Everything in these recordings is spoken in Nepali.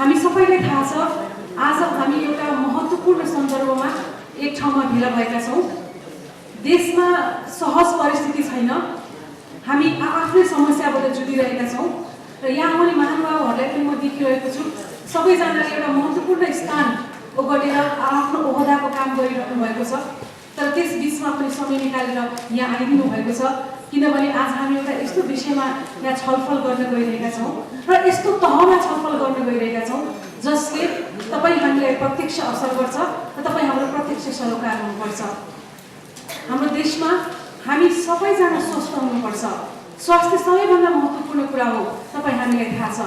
हामी सबैलाई थाहा छ आज हामी एउटा महत्त्वपूर्ण सन्दर्भमा एक ठाउँमा भेला भएका छौँ। देशमा सहज परिस्थिति छैन, हामी आफ्नै समस्याबाट जुधिरहेका छौँ र यहाँ आउने महानुभावहरूलाई पनि म देखिरहेको छु। सबैजनाले एउटा महत्त्वपूर्ण स्थान ओगटेर आफ्नो ओहदाको काम गरिरहनु भएको छ, तर त्यस बिचमा पनि समय निकालेर यहाँ आइदिनु भएको छ, किनभने आज हामी एउटा यस्तो विषयमा यहाँ छलफल गर्न गइरहेका छौँ र यस्तो तहमा छलफल गर्न गइरहेका छौँ जसले तपाईँ हामीलाई प्रत्यक्ष असर गर्छ र तपाईँ हाम्रो प्रत्यक्ष सरोकार हुनुपर्छ। हाम्रो देशमा हामी सबैजना स्वस्थ हुनुपर्छ। स्वास्थ्य सबैभन्दा महत्त्वपूर्ण कुरा हो, तपाईँ हामीलाई थाहा छ,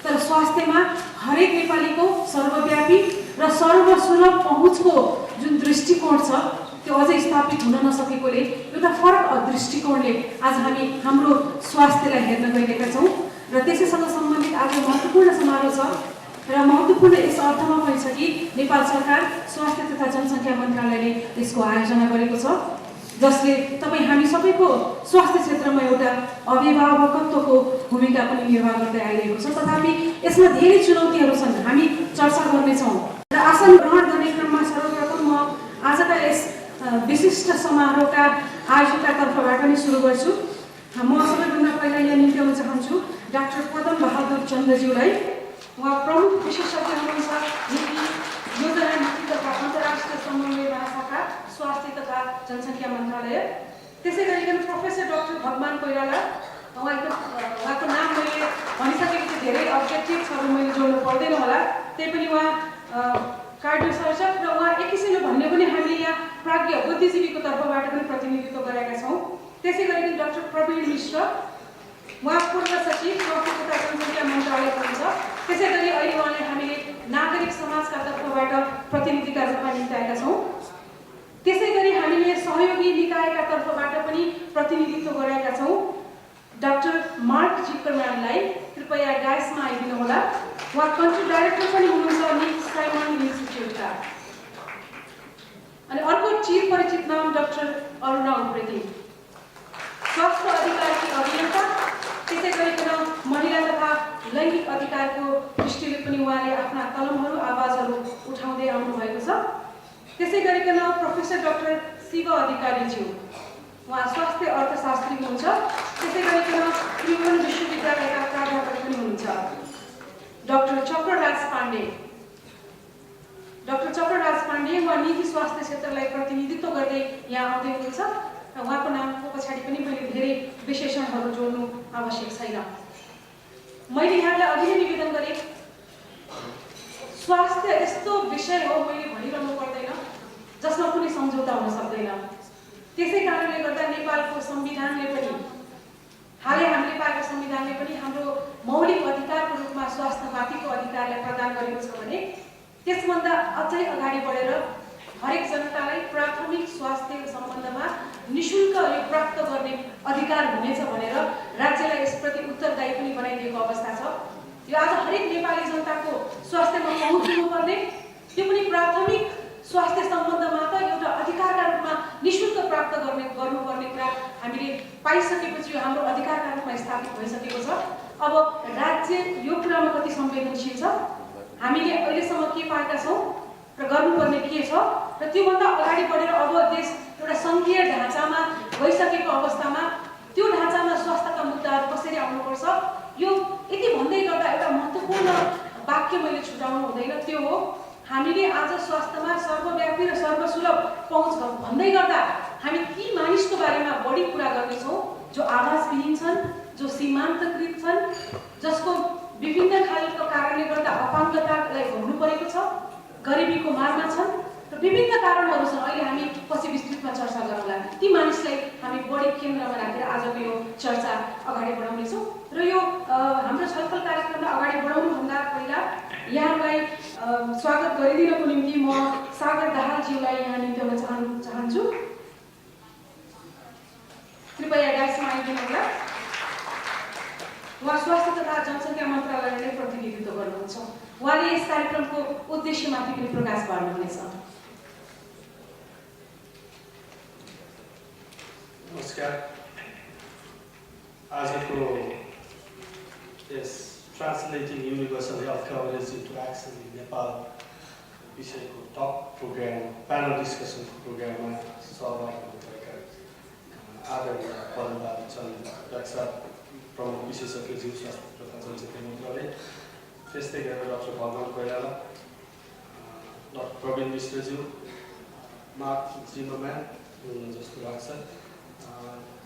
तर स्वास्थ्यमा हरेक नेपालीको सर्वव्यापी र सर्वसुलभ पहुँचको जुन दृष्टिकोण छ त्यो अझै स्थापित हुन नसकेकोले एउटा फरक दृष्टिकोणले आज हामी हाम्रो स्वास्थ्यलाई हेर्न गइरहेका छौँ र त्यसैसँग सम्बन्धित आज महत्त्वपूर्ण समारोह छ र महत्त्वपूर्ण यस अर्थमा पनि छ कि नेपाल सरकार स्वास्थ्य तथा जनसङ्ख्या मन्त्रालयले यसको आयोजना गरेको छ, जसले तपाईँ हामी सबैको स्वास्थ्य क्षेत्रमा एउटा अभिभावकत्वको भूमिका पनि निर्वाह गर्दै आइरहेको छ। तथापि यसमा धेरै चुनौतीहरू छन्, हामी चर्चा गर्नेछौँ र आसन ग्रहण गर्ने क्रममा सर्वप्रथम म आजका यस विशिष्ट समारोहका आयोजकका तर्फबाट नै सुरु गर्छु। म सबैभन्दा पहिला यहाँ निम्त्याउन चाहन्छु डाक्टर पदम बहादुर चन्द्रज्यूलाई। उहाँ प्रमुख विशेषज्ञ हुनुहुन्छ योजना नीति तथा अन्तर्राष्ट्रिय समन्वय महाशाखा स्वास्थ्य तथा जनसङ्ख्या मन्त्रालय। त्यसै गरिकन प्रोफेसर डाक्टर भगवान कोइराला, उहाँको नाम मैले भनिसकेपछि धेरै अब्जेक्टिभ्सहरू मैले जोड्नु पर्दैन होला, त्यही पनि उहाँ कार्डियो सर्जन र उहाँ एक किसिमले भन्ने पनि हामीले यहाँ प्राज्ञ बुद्धिजीवीको तर्फबाट पनि प्रतिनिधित्व गरेका छौँ। त्यसै गरिकन डाक्टर प्रवीण मिश्र, उहाँ पूर्व सचिव स्वास्थ्य तथा जनसङ्ख्या मन्त्रालय हुनुहुन्छ। त्यसै गरी अहिले उहाँले हामीले नागरिक समाजका तर्फबाट प्रतिनिधिका रूपमा निम्ताएका छौँ। त्यसै गरी हामीले सहयोगी निकायका तर्फबाट पनि प्रतिनिधित्व गराएका छौँ डाक्टर मार्क जिक्करम्यानलाई। कृपया डायसमा आइदिनु होला। उहाँ कन्ट्री डाइरेक्टर पनि हुनुहुन्छ निक साइमन इन्स्टिच्युटका। अनि अर्को चिरपरिचित नाम डाक्टर अरुणा उप्रेती, स्वास्थ्य अधिकारकी अभियन्ता। त्यसै गरिकन महिला तथा लैङ्गिक अधिकारको दृष्टिले पनि उहाँले आफ्ना कलमहरू आवाजहरू उठाउँदै आउनु भएको छ। त्यसै गरिकन प्रोफेसर डाक्टर शिव अधिकारीज्यू, उहाँ स्वास्थ्य अर्थशास्त्री हुनुहुन्छ। त्यसै गरिकन त्रिभुवन विश्वविद्यालयका प्राध्यापक पनि हुनुहुन्छ। डाक्टर चक्रराज पाण्डे, उहाँ निजी स्वास्थ्य क्षेत्रलाई प्रतिनिधित्व गर्दै यहाँ आउँदै हुनुहुन्छ र उहाँको नामको पछाडि पनि मैले धेरै विशेषणहरू जोड्नु आवश्यक छैन। मैले यहाँलाई अघि नै निवेदन गरेँ, स्वास्थ्य यस्तो विषय हो, मैले भनिरहनु पर्दैन, जसमा कुनै सम्झौता हुन सक्दैन। त्यसै कारणले गर्दा नेपालको संविधानले पनि, हालै हामीले पाएको संविधानले पनि हाम्रो मौलिक अधिकारको रूपमा स्वास्थ्यमाथिको अधिकारलाई प्रदान गरेको छ भने त्यसभन्दा अझै अगाडि बढेर हरेक जनतालाई प्राथमिक स्वास्थ्य सम्बन्धमा निःशुल्क यो प्राप्त गर्ने अधिकार हुनेछ भनेर राज्यलाई यसप्रति उत्तरदायी पनि बनाइदिएको अवस्था छ। यो आज हरेक नेपाली जनताको स्वास्थ्यमा पहुँच हुनुपर्ने, त्यो पनि प्राथमिक स्वास्थ्य सम्बन्धमा त एउटा अधिकारका रूपमा निःशुल्क प्राप्त गर्नुपर्ने कुरा हामीले पाइसकेपछि यो हाम्रो अधिकारका रूपमा स्थापित भइसकेको छ। अब राज्य यो कुरामा कति संवेदनशील छ, हामीले अहिलेसम्म के पाएका छौँ र गर्नुपर्ने के छ र त्योभन्दा अगाडि बढेर अब देश एउटा सङ्घीय ढाँचामा गइसकेको अवस्थामा त्यो ढाँचामा स्वास्थ्यका मुद्दाहरू कसरी आउनुपर्छ, यो यति भन्दै गर्दा एउटा महत्त्वपूर्ण वाक्य मैले छुटाउनु हुँदैन, त्यो हो हामीले आज स्वास्थ्यमा सर्वव्यापी र सर्वसुलभ पहुँच भन्दै गर्दा हामी ती मानिसको बारेमा बढी कुरा गर्नेछौँ जो आवाजविहीन छन्, जो सीमान्तकृत छन्, जसको विभिन्न खालको कारणले गर्दा अपाङ्गतालाई भोग्नु परेको छ, गरिबीको मारमा छन् र विभिन्न कारणहरू छन्। अहिले हामी पछि विस्तृतमा चर्चा गरौँला। ती मानिसलाई हामी बढी केन्द्रमा राखेर आजको यो चर्चा अगाडि बढाउनेछौँ र यो हाम्रो छलफल कार्यक्रमलाई अगाडि बढाउनुभन्दा पहिला यहाँलाई स्वागत गरिदिनको निम्ति म सागर दाहालज्यूलाई यहाँ निम्त्याउन चाहन्छु। कृपया डायसमा आइदिनु होला। उहाँ स्वास्थ्य तथा जनसङ्ख्या मन्त्रालयले प्रतिनिधित्व गर्नुहुन्छ। उहाँले यस कार्यक्रमको उद्देश्यमाथि पनि प्रकाश पार्नुहुनेछ। नमस्कार। आजको यस Translating Universal Health Coverage into Action in Nepal विषयको टक प्रोग्राम प्यानल डिस्कसन प्रोग्राममा सहभागी हुनुभएका आदरणीय पदमबहादुर डाक्टर प्रमुख विशेषज्ञज्यू स्वास्थ्य तथा जनचेतना मन्त्रालय, त्यस्तै गरेर doctor Bhagwan Koirala, doctor Praveen मिश्रज्यू, mark जिम्मरम्यान जस्तो लाग्छ,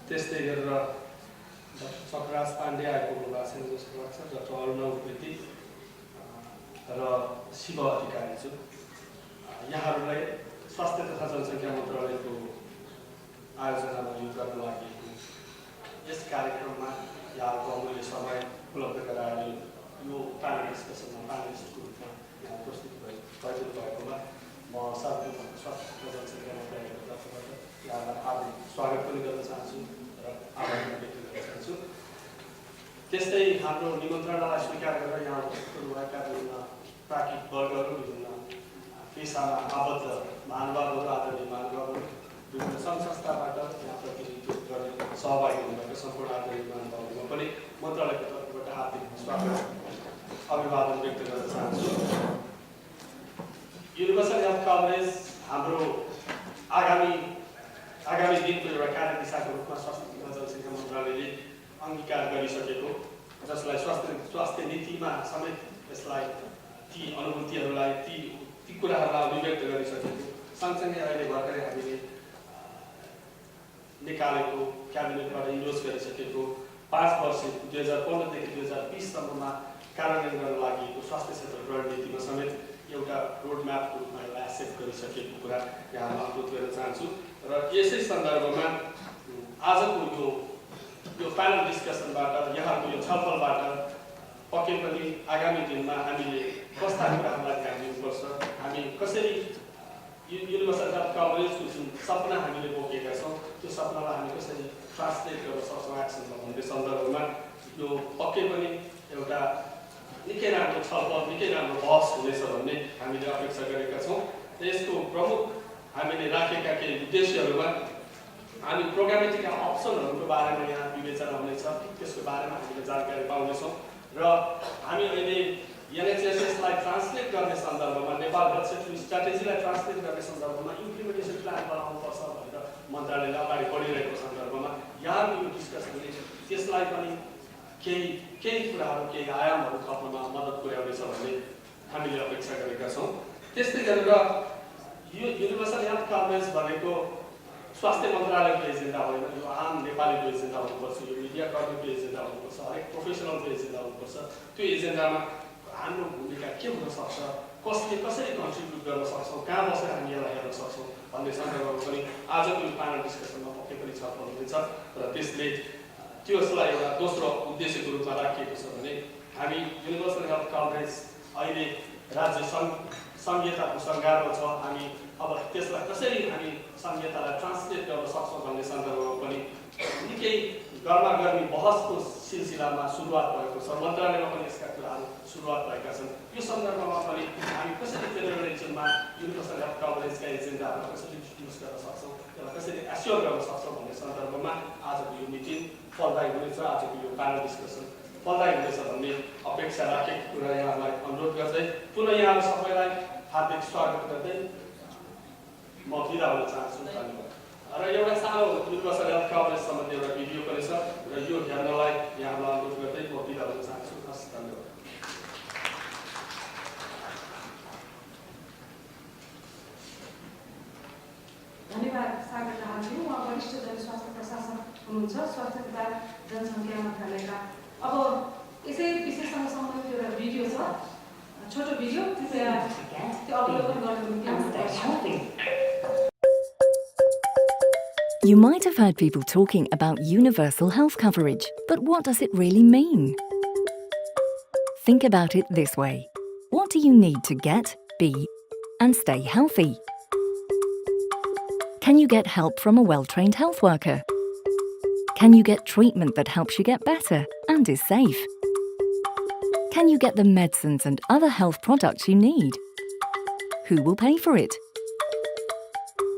त्यस्तै गरेर डाक्टर चक्रराज पाण्डे आइपुग्नु भएको छैन जस्तो लाग्छ, डाक्टर अरुणव उप्रेती र शिव अधिकारीज्यू, यहाँहरूलाई स्वास्थ्य तथा जनसङ्ख्या मन्त्रालयको आयोजनामा यो गर्न लागि यस कार्यक्रममा यहाँको अमूल्य समय उपलब्ध गराएर यो प्यानल डिस्कसनमा प्यानलिस्टको रूपमा यहाँ प्रस्तुत गरिदिनु भएकोमा म सर्वप्रथम स्वास्थ्य तथा जनसङ्ख्या मन्त्रालयको तर्फबाट यहाँलाई हार्दिक स्वागत पनि गर्न चाहन्छु र आभार पनि व्यक्त गर्न चाहन्छु। त्यस्तै हाम्रो निमन्त्रणालाई स्वीकार गरेर यहाँ उपस्थित हुनुभएका विभिन्न प्राज्ञिक वर्गहरू, विभिन्न पेसामा आबद्ध महानुभावहरू, आदरणीय महानुभावहरू, विभिन्न सङ्घ संस्थाबाट यहाँ प्रतिनिधित्व गर्ने सहभागी हुनुभएका सम्पूर्ण आदरणीय महानुभावहरूमा पनि मन्त्रालयको तर्फबाट हार्दिक स्वागत अभिवादन व्यक्त गर्न चाहन्छु। युनिभर्सल हेल्थ कभरेज हाम्रो आगामी दिनको एउटा कार्यदिशाको रूपमा स्वास्थ्य तथा जनसङ्ख्या मन्त्रालयले अङ्गीकार गरिसकेको, जसलाई स्वास्थ्य नीतिमा समेत यसलाई ती अनुभूतिहरूलाई ती कुराहरूलाई अभिव्यक्त गरिसकेको, सँगसँगै अहिले भर्खरै हामीले निकालेको क्याबिनेटबाट इन्डोर्स गरिसकेको 5 वर्ष 2015 देखि 2020 सम्ममा कार्यान्वयन गर्न लागि स्वास्थ्य क्षेत्र रणनीतिमा समेत एउटा रोडम्यापको रूपमा यसलाई एक्सेप्ट गरिसकेको कुरा यहाँलाई अवगत गर्न चाहन्छु। र यसै सन्दर्भमा आजको यो प्यानल डिस्कसनबाट, यहाँको यो छलफलबाट पक्कै पनि आगामी दिनमा हामीले कस्ता कुराहरूलाई ध्यान दिनुपर्छ, हामी कसरी युनिभर्सल हेल्थ कभरेजको जुन सपना हामीले बोकेका छौँ त्यो सपनालाई हामी कसरी ट्रान्सलेट गर्न सक्छौँ एक्सनमा भन्ने सन्दर्भमा यो पक्कै पनि एउटा निकै राम्रो छलफल, निकै राम्रो बहस हुनेछ भन्ने हामीले अपेक्षा गरेका छौँ। यसको प्रमुख हामीले राखेका केही उद्देश्यहरूमा हामी प्रोग्रामेटिक अप्सनहरूको बारेमा यहाँ विवेचना हुनेछ, त्यसको बारेमा हामीले जानकारी पाउनेछौँ र हामी अहिले एनएचएसएसलाई ट्रान्सलेट गर्ने सन्दर्भमा, नेपाल हेल्थ सेक्टर स्ट्राटेजीलाई ट्रान्सलेट गर्ने सन्दर्भमा इम्प्लिमेन्टेसन प्लान बनाउनुपर्छ भनेर मन्त्रालयले अगाडि बढिरहेको सन्दर्भमा यहाँको यो डिस्कसनले त्यसलाई पनि केही कुराहरू, केही आयामहरू थप्नमा मद्दत पुर्याउनेछ भन्ने हामीले अपेक्षा गरेका छौँ। त्यस्तै गरेर यो युनिभर्सल हेल्थ कभरेज भनेको स्वास्थ्य मन्त्रालयको एजेन्डा होइन, यो आम नेपालीको एजेन्डा हुनुपर्छ, यो मिडिया कर्मीको एजेन्डा हुनुपर्छ, हरेक प्रोफेसनलको एजेन्डा हुनुपर्छ। त्यो एजेन्डामा हाम्रो भूमिका के हुनसक्छ, कसरी कन्ट्रिब्युट गर्न सक्छौँ, कहाँ बसेर हामी यसलाई हेर्न सक्छौँ भन्ने सन्दर्भमा पनि आजको यो प्यानल डिस्कसनमा पक्कै पनि छलफल हुनेछ र त्यसले त्यसलाई एउटा दोस्रो उद्देश्यको रूपमा राखिएको छ भने हामी युनिभर्सल हेल्थ कभरेज अहिले राज्य सङ्घीयताको सङ्घारमा छ, हामी अब त्यसलाई कसरी हामी सङ्घीयतालाई ट्रान्सलेट गर्न सक्छौँ भन्ने सन्दर्भमा पनि निकै गर्मी बहसको सिलसिलामा सुरुवात भएको छ। मन्त्रालयमा पनि यसका कुराहरू सुरुवात भएका छन्। यो सन्दर्भमा पनि हामी कसरी फेडरल रिजनमा युनिभर्सल हेल्थ कभरेजका एजेन्डाहरू कसरी युज गर्न सक्छौँ, त्यसलाई कसरी एस्योर गर्न सक्छौँ भन्ने सन्दर्भमा आजको यो मिटिङ फलदायी हुनेछ, आजको यो प्यानल डिस्कसन फलदायी हुनेछ भन्ने अपेक्षा राखेको कुरा यहाँलाई अनुरोध गर्दै पुनः यहाँहरू सबैलाई हार्दिक स्वागत गर्दै म बिदा हुन चाहन्छु। धन्यवाद। र एउटा सानो युनिभर्सल हेल्थ कभरेज सम्बन्धी एउटा भिडियो पनि छ र यो हेर्नलाई यहाँलाई अनुरोध गर्दै म बिदा हुन चाहन्छु। हस्, धन्यवाद। धन्यवाद सागर दाहालज्यू, उहाँ वरिष्ठ जनस्वास्थ्य प्रशासक हुनुहुन्छ स्वास्थ्य तथा जनसङ्ख्या मन्त्रालयका। अब यसै विषयसँग सम्बन्धित एउटा भिडियो छ, छोटो भिडियो, कृपया त्यो अवलोकन गर्नको निम्ति। You might have heard people talking about universal health coverage, but what does it really mean? Think about it this way. What do you need to get, be, and stay healthy? Can you get help from a well-trained health worker? Can you get treatment that helps you get better and is safe? Can you get the medicines and other health products you need? Who will pay for it?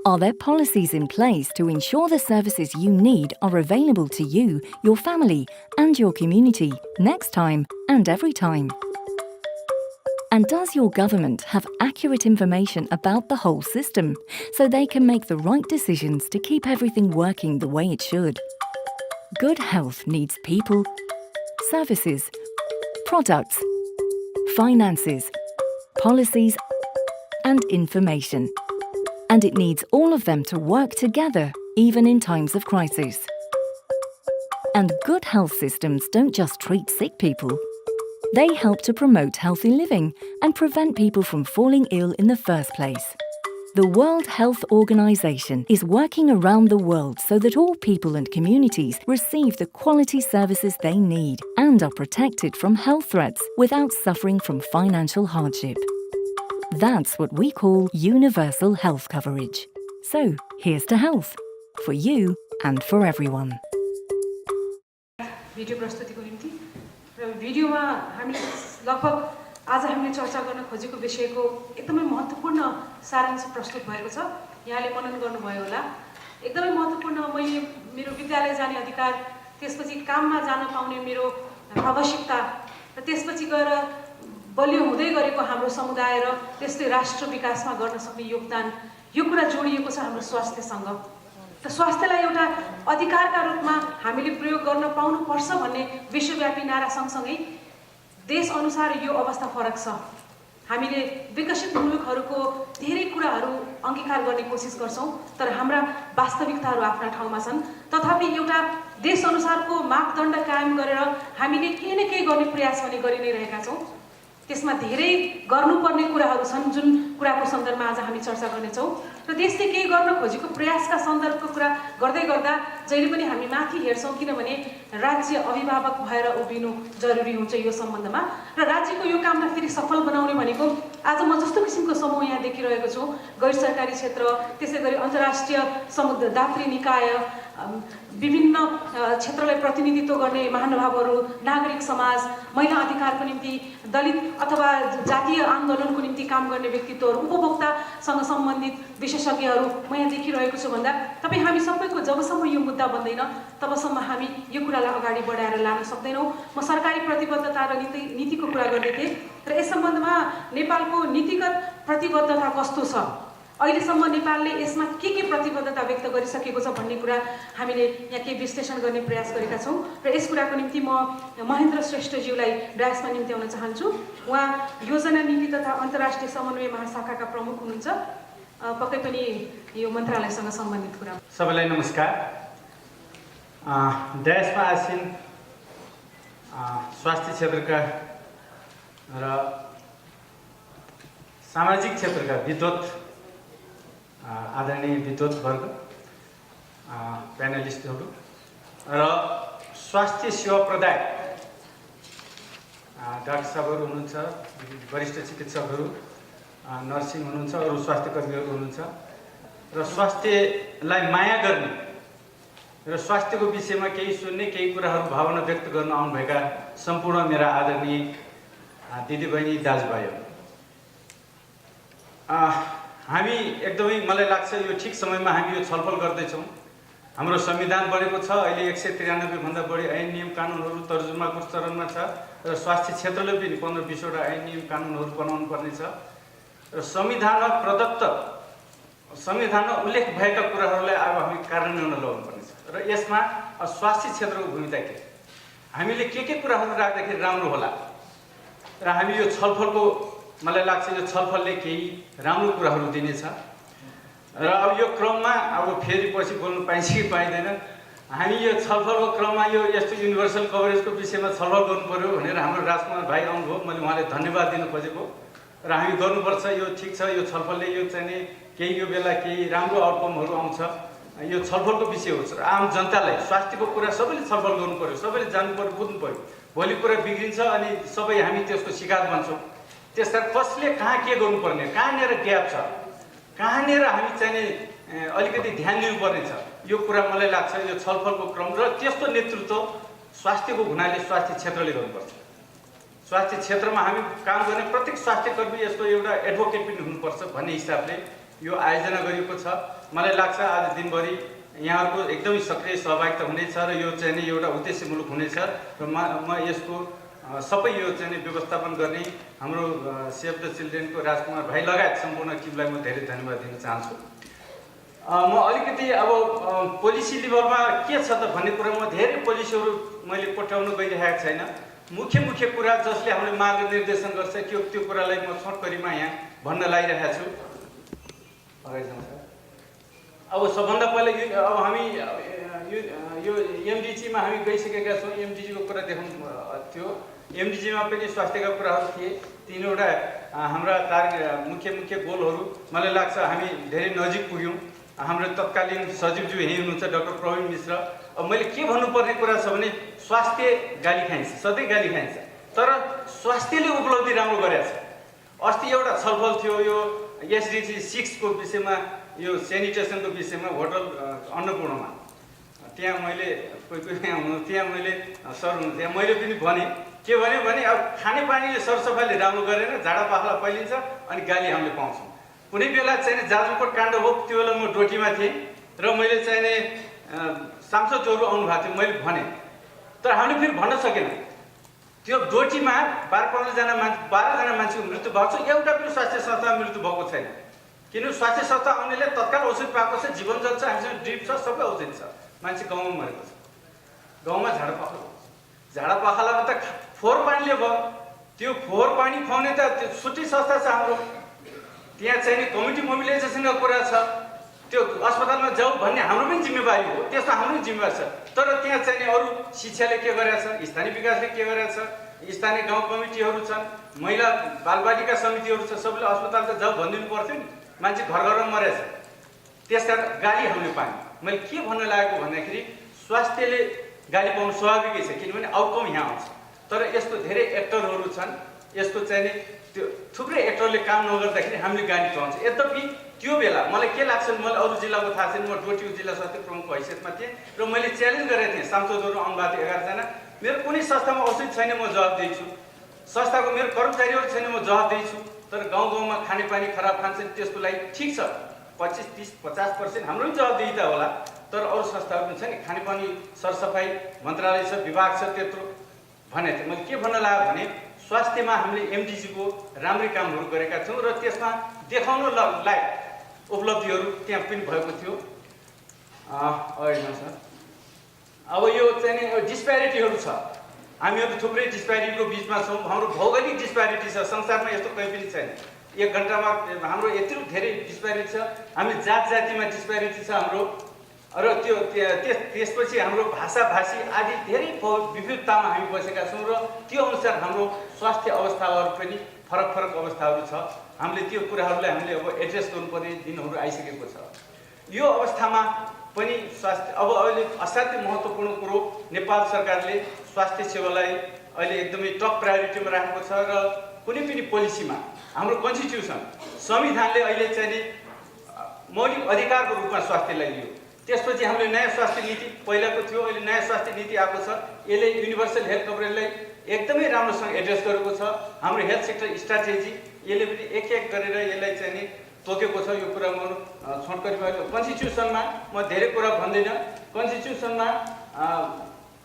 Are there policies in place to ensure the services you need are available to you, your family, and your community next time and every time? And does your government have accurate information about the whole system so they can make the right decisions to keep everything working the way it should? Good health needs people, services, products, finances, policies, and information. And it needs all of them to work together, even in times of crisis. And good health systems don't just treat sick people. They help to promote healthy living and prevent people from falling ill in the first place. The World Health Organization is working around the world so that all people and communities receive the quality services they need and are protected from health threats without suffering from financial hardship. That's what we call universal health coverage. So, here's to health, for you and for everyone. Video प्रस्तुतिको निम्ति र भिडियोमा हामीले लगभग आज हामीले चर्चा गर्न खोजेको विषयको एकदमै महत्त्वपूर्ण सारांश प्रस्तुत भएको छ। यहाँले मनन गर्नुभयो होला। एकदमै महत्त्वपूर्ण मैले मेरो विद्यालय जाने अधिकार, त्यसपछि काममा जान पाउने मेरो आवश्यकता र त्यसपछि गएर बलियो हुँदै गरेको हाम्रो समुदाय र त्यसले राष्ट्र विकासमा गर्न सक्ने योगदान, यो कुरा जोडिएको छ हाम्रो स्वास्थ्यसँग। त स्वास्थ्यलाई एउटा अधिकारका रूपमा हामीले प्रयोग गर्न पाउनुपर्छ भन्ने विश्वव्यापी नारा सँगसँगै देशअनुसार यो अवस्था फरक छ। हामीले विकसित मुलुकहरूको धेरै कुराहरू अङ्गीकार गर्ने कोसिस गर्छौँ, तर हाम्रा वास्तविकताहरू आफ्ना ठाउँमा छन्। तथापि एउटा देशअनुसारको मापदण्ड कायम गरेर हामीले केही न केही गर्ने प्रयास पनि गरि नै रहेका छौँ। त्यसमा धेरै गर्नुपर्ने कुराहरू छन्, जुन कुराको सन्दर्भमा आज हामी चर्चा गर्नेछौँ। र देशले केही गर्न खोजेको प्रयासका सन्दर्भको कुरा गर्दै गर्दा जहिले पनि हामी माथि हेर्छौँ, किनभने राज्य अभिभावक भएर उभिनु जरुरी हुन्छ यो सम्बन्धमा। र राज्यको यो कामलाई फेरि सफल बनाउने भनेको आज म जस्तो किसिमको समूह यहाँ देखिरहेको छु, गैर सरकारी क्षेत्र, त्यसै गरी अन्तर्राष्ट्रिय समुद्र दात्री निकाय, विभिन्न क्षेत्रलाई प्रतिनिधित्व गर्ने महानुभावहरू, नागरिक समाज, महिला अधिकारको निम्ति, दलित अथवा जातीय आन्दोलनको निम्ति काम गर्ने व्यक्तित्वहरू, उपभोक्तासँग सम्बन्धित विशेषज्ञहरू म यहाँ देखिरहेको छु भन्दा तपाईँ हामी सबैको जबसम्म यो मुद्दा बन्दैन तबसम्म हामी यो कुरालाई अगाडि बढाएर लान सक्दैनौँ। म सरकारी प्रतिबद्धता र नीतिको कुरा गर्दै थिएँ र यस सम्बन्धमा नेपालको नीतिगत प्रतिबद्धता कस्तो छ, अहिलेसम्म नेपालले यसमा के प्रतिबद्धता व्यक्त गरिसकेको छ भन्ने कुरा हामीले यहाँ केही विश्लेषण गर्ने प्रयास गरेका छौँ। र यस कुराको निम्ति म महेन्द्र श्रेष्ठज्यूलाई डायसमा निम्त्याउन चाहन्छु। उहाँ योजना नीति तथा अन्तर्राष्ट्रिय समन्वय महाशाखाका प्रमुख हुनुहुन्छ। पक्कै पनि यो मन्त्रालयसँग सम्बन्धित कुरा। सबैलाई नमस्कार। डायसमा आसीन स्वास्थ्य क्षेत्रका र सामाजिक क्षेत्रका विद्वत, आदरणीय विद्वत वर्ग, प्यानलिस्टहरू र स्वास्थ्य सेवा प्रदायक डाक्टर साहबहरू हुनुहुन्छ, वरिष्ठ चिकित्सकहरू, नर्सिङ हुनुहुन्छ, अरू स्वास्थ्य कर्मीहरू हुनुहुन्छ र स्वास्थ्यलाई माया गर्ने र स्वास्थ्यको विषयमा केही सुन्ने, केही कुराहरू भावना व्यक्त गर्न आउनुभएका सम्पूर्ण मेरा आदरणीय दिदीबहिनी, दाजुभाइहरू, हामी एकदमै, मलाई लाग्छ यो ठिक समयमा हामी यो छलफल गर्दैछौँ। हाम्रो संविधान बनेको छ, अहिले 193 भन्दा बढी ऐन नियम कानुनहरू तर्जुमाको चरणमा छ र स्वास्थ्य क्षेत्रले पनि 15-20 वटा ऐन नियम कानुनहरू बनाउनु पर्ने छ र संविधानमा प्रदत्त, संविधानमा उल्लेख भएका कुराहरूलाई अब हामी कार्यान्वयन लगाउनु पर्ने छ र यसमा स्वास्थ्य क्षेत्रको भूमिका के, हामीले के कुराहरू राख्दाखेरि राम्रो होला र हामी यो छलफलको, मलाई लाग्छ यो छलफलले केही राम्रो कुराहरू दिनेछ र अब यो क्रममा अब फेरि पछि बोल्नु पाइन्छ कि पाइँदैन, हामी यो छलफलको क्रममा यो यस्तो युनिभर्सल कभरेजको विषयमा छलफल गर्नु पर्यो भनेर हाम्रो राजकुमार भाइ आउनुभयो, मैले उहाँलाई धन्यवाद दिन खोजेको र हामी गर्नुपर्छ। यो ठिक छ, यो छलफलले यो चाहिँ केही यो बेला केही राम्रो आउटकमहरू आउँछ, यो छलफलको विषय हो र आम जनतालाई स्वास्थ्यको कुरा सबैले छलफल गर्नु पर्यो, सबैले जानु पर्यो, बुझ्नु पर्यो। भोलि कुरा बिग्रिन्छ अनि सबै हामी त्यसको शिकार बन्छौँ। त्यसकारण कसले कहाँ के गर्नुपर्ने, कहाँनिर ग्याप छ, कहाँनिर हामी चाहिँ अलिकति ध्यान दिनुपर्ने छ, यो कुरा मलाई लाग्छ यो छलफलको क्रम र त्यस्तो नेतृत्व स्वास्थ्यको हुनाले स्वास्थ्य क्षेत्रले गर्नुपर्छ। स्वास्थ्य क्षेत्रमा हामी काम गर्ने प्रत्येक स्वास्थ्य कर्मी यसको एउटा एडभोकेट पनि हुनुपर्छ भन्ने हिसाबले यो आयोजना गरिएको छ। मलाई लाग्छ आज दिनभरि यहाँहरूको एकदमै सक्रिय सहभागिता हुनेछ र यो चाहिँ नि एउटा उद्देश्यमूलक हुनेछ र म यसको सबै यो चाहिँ नि व्यवस्थापन गर्ने हाम्रो सेभ द चिल्ड्रेनको राजकुमार भाइ लगायत सम्पूर्ण टिमलाई म धेरै धन्यवाद दिन चाहन्छु। म अलिकति अब पोलिसी लेभलमा के छ त भन्ने कुरा म धेरै पोलिसीहरू मैले कोट्याउन गइरहेको छैन। मुख्य कुरा जसले हामीले मार्गनिर्देशन गर्छ त्यो कुरालाई म छोटकरीमा यहाँ भन्न लागिरहेको छु। अब सबभन्दा पहिला अब हामी यो एमडिजीमा हामी गइसकेका छौँ। एमडिजीको कुरा देखाउनु थियो। एमडिजीमा पनि स्वास्थ्यका कुराहरू थिए। तीनवटा हाम्रा मुख्य गोलहरू मलाई लाग्छ हामी धेरै नजिक पुग्यौँ। हाम्रो तत्कालीन सचिवज्यू यही हुनुहुन्छ डाक्टर प्रवीण मिश्र। अब मैले के भन्नुपर्ने कुरा छ भने स्वास्थ्य गाली खाइन्छ, सधैँ गाली खाइन्छ, तर स्वास्थ्यले उपलब्धि राम्रो गरेको छ। अस्ति एउटा छलफल थियो यो एसडिजी 6 को विषयमा, यो सेनिटेसनको विषयमा होटल अन्नपूर्णमा। त्यहाँ मैले त्यहाँ मैले सर हुनुहुन्थ्यो, मैले पनि भने के भने अब खानेपानीले सरसफाइले राम्रो गरेन, झाडा पाखला फैलिन्छ अनि गाली हामीले पाउँछौँ। कुनै बेला चाहिँ जाजरकोट काण्ड हो, त्यो बेला म ड्युटीमा थिएँ र मैले चाहिँ सांसदहरू आउनु भएको थियो। मैले भने तर हामीले फेरि भन्न सकेन। त्यो ड्युटीमा 12-15जना मान्छेको मृत्यु भएको छ, एउटा पनि स्वास्थ्य संस्थामा मृत्यु भएको छैन। किनभने स्वास्थ्य संस्था आउनेले तत्काल औषध पाएको छ, जीवन चल्छ, हामीसँग ड्रिप छ, सबै औषध छ। मान्छे गाउँमा मरेको छ, गाउँमा झाडा पाखलामा त फोहोर पानीले भयो। त्यो फोहोर पानी खुवाउने त त्यो छुट्टै संस्था छ हाम्रो। त्यहाँ चाहिँ कम्युनिटी मोबिलाइजेसनको कुरा छ। त्यो अस्पतालमा जाऊ भन्ने हाम्रो पनि जिम्मेवारी हो, त्यसमा हाम्रो पनि जिम्मेवारी छ। तर त्यहाँ चाहिँ अरू शिक्षाले के गरेछ, स्थानीय विकासले के गरेछ, स्थानीय गाउँ कमिटीहरू छन्, महिला बालबालिका समितिहरू छ, सबैले अस्पताल त जाऊ भनिदिनु पर्थ्यो नि। मान्छे घरमा मरेछ, त्यसकारण गाली हामीले पायौँ। मैले के भन्न लागेको भन्दाखेरि स्वास्थ्यले गाली पाउनु स्वाभाविकै छ, किनभने आउटकम यहाँ आउँछ। तर यस्तो धेरै एक्टरहरू छन्, यसको चाहिँ नि त्यो थुप्रै एक्टरले काम नगर्दाखेरि हामीले गाली पाउँछ। यद्यपि त्यो बेला मलाई के लाग्छ, मैले अरू जिल्लाको थाहा छैन, म डोटीको जिल्ला स्वास्थ्य प्रमुखको हैसियतमा थिएँ र मैले च्यालेन्ज गरेको थिएँ। सांसदहरू आउनुभएको थियो 11जना। मेरो कुनै संस्थामा औषध छैन, म जवाब दिन्छु। संस्थाको मेरो कर्मचारीहरू छैन, म जवाब दिन्छु। तर गाउँमा खानेपानी खराब खान्छन्, त्यसको लागि ठिक छ 25-30-50% हाम्रो पनि जवाबदेहिता होला। तर अरू संस्थाहरू पनि छ नि, खानेपानी सरसफाइ मन्त्रालय छ, विभाग छ, त्यत्रो भनेको थिएँ। मैले के भन्न लाग्यो भने स्वास्थ्यमा हामीले एमडिजीको राम्रै कामहरू गरेका छौँ र त्यसमा देखाउन लायक उपलब्धिहरू त्यहाँ पनि भएको थियो। अब यो चाहिँ नि डिस्प्यारिटीहरू छ। हामीहरू थुप्रै डिस्प्यारिटीको बिचमा छौँ। हाम्रो भौगोलिक डिस्प्यारिटी छ, संसारमा यस्तो कहीँ पनि छैन। 1 घन्टामा हाम्रो यत्रो धेरै डिस्प्यारिटी छ। हामी जातिमा डिस्प्यारिटी छ हाम्रो, र त्यो त्यसपछि हाम्रो भाषी आदि धेरै विविधतामा हामी बसेका छौँ र त्यो अनुसार हाम्रो स्वास्थ्य अवस्थाहरू पनि फरक अवस्थाहरू छ। हामीले त्यो कुराहरूलाई हामीले अब एड्रेस गर्नुपर्ने दिनहरू आइसकेको छ। यो अवस्थामा पनि स्वास्थ्य अब अहिले असाध्यै महत्त्वपूर्ण कुरो, नेपाल सरकारले स्वास्थ्य सेवालाई अहिले एकदमै टप प्रायोरिटीमा राखेको छ र कुनै पनि पोलिसीमा हाम्रो कन्स्टिट्युसन संविधानले अहिले चाहिँ नि मौलिक अधिकारको रूपमा स्वास्थ्यलाई लियो। त्यसपछि हामीले नयाँ स्वास्थ्य नीति पहिलाको थियो, अहिले नयाँ स्वास्थ्य नीति आएको छ। यसले युनिभर्सल हेल्थ कभरेजलाई एकदमै राम्रोसँग एड्रेस गरेको छ। हाम्रो हेल्थ सेक्टर स्ट्राटेजी यसले पनि एक गरेर यसलाई चाहिँ नि तोकेको छ। यो कुरा म छोटकरी भयो। कन्स्टिट्युसनमा म धेरै कुरा भन्दिनँ। कन्स्टिट्युसनमा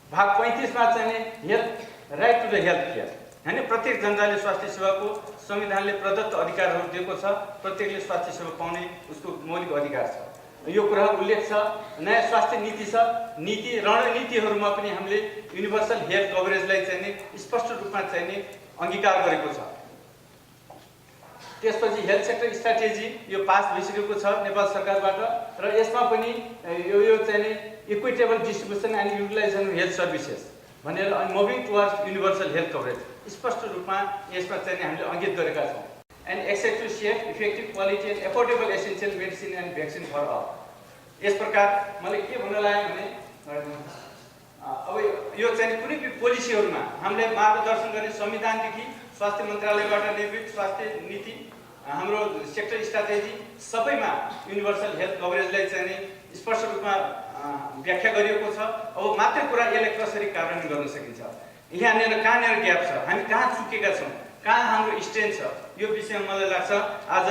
भाग 35 मा चाहिँ नि health right to the health care, हैन, प्रत्येक जनताले स्वास्थ्य सेवाको संविधानले प्रदत्त अधिकारहरू दिएको छ। प्रत्येकले स्वास्थ्य सेवा पाउने उसको मौलिक अधिकार छ। यो कुरा उल्लेख छ। नयाँ स्वास्थ्य नीति छ। नीति रणनीतिहरूमा पनि हामीले युनिभर्सल हेल्थ कभरेजलाई चाहिँ नि स्पष्ट रूपमा चाहिँ नि अंगीकार गरेको छ। त्यसपछि हेल्थ सेक्टर स्ट्राटेजी यो पास भइसकेको छ नेपाल सरकारबाट र यसमा पनि यो चाहिँ नि equitable distribution and utilization of health services भनेर moving towards universal health coverage स्पष्ट रूपमा यसमा चाहिँ हामीले अंकित गरेका छौँ। And access to safe, effective, quality and affordable essential medicine and vaccine for all. यस प्रकार मलाई के भन्न लाग्यो भने अब यो चाहिँ कुनै पनि पोलिसीहरूमा हामीले मार्गदर्शन गर्ने संविधानदेखि स्वास्थ्य मन्त्रालयबाट निर्मित स्वास्थ्य नीति, हाम्रो सेक्टर स्ट्राटेजी सबैमा युनिभर्सल हेल्थ कभरेजलाई चाहिँ नि स्पष्ट रूपमा व्याख्या गरिएको छ। अब मात्र कुरा यसलाई कसरी कार्यान्वयन गर्न सकिन्छ, यहाँनिर कहाँनिर ग्याप छ, हामी कहाँ चुकेका छौँ, कहाँ हाम्रो स्ट्रेन्थ छ, यो विषयमा मलाई लाग्छ आज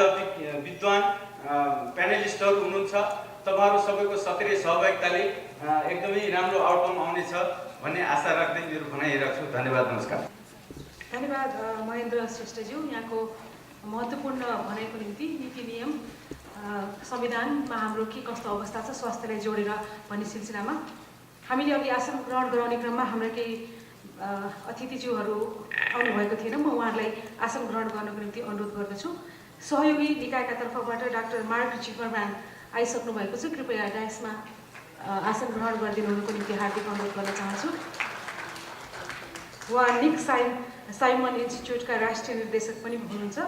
विद्वान प्यानलिस्टहरू हुनुहुन्छ, तपाईँहरू सबैको सक्रिय सहभागिताले एकदमै राम्रो आउटकम आउनेछ भन्ने आशा राख्दै मेरो भनाइ राख्छु। धन्यवाद, नमस्कार। धन्यवाद महेन्द्र श्रेष्ठज्यू, यहाँको महत्त्वपूर्ण भनाइको निम्ति। नीति नियम संविधानमा हाम्रो के कस्तो अवस्था छ स्वास्थ्यलाई जोडेर भन्ने सिलसिलामा हामीले अघि आसन ग्रहण गराउने क्रममा हाम्रा केही अतिथिज्यूहरू आउनुभएको थिएन। म उहाँहरूलाई आसन ग्रहण गर्नको निम्ति अनुरोध गर्दछु। सहयोगी निकायका तर्फबाट डाक्टर मार्क जिमरम्यान आइसक्नु भएको छ। कृपया डायसमा आसन ग्रहण गरिदिनु हुनुको निम्ति हार्दिक अनुरोध गर्न चाहन्छु। उहाँ निक साइमन इन्स्टिच्युटका राष्ट्रिय निर्देशक पनि हुनुहुन्छ।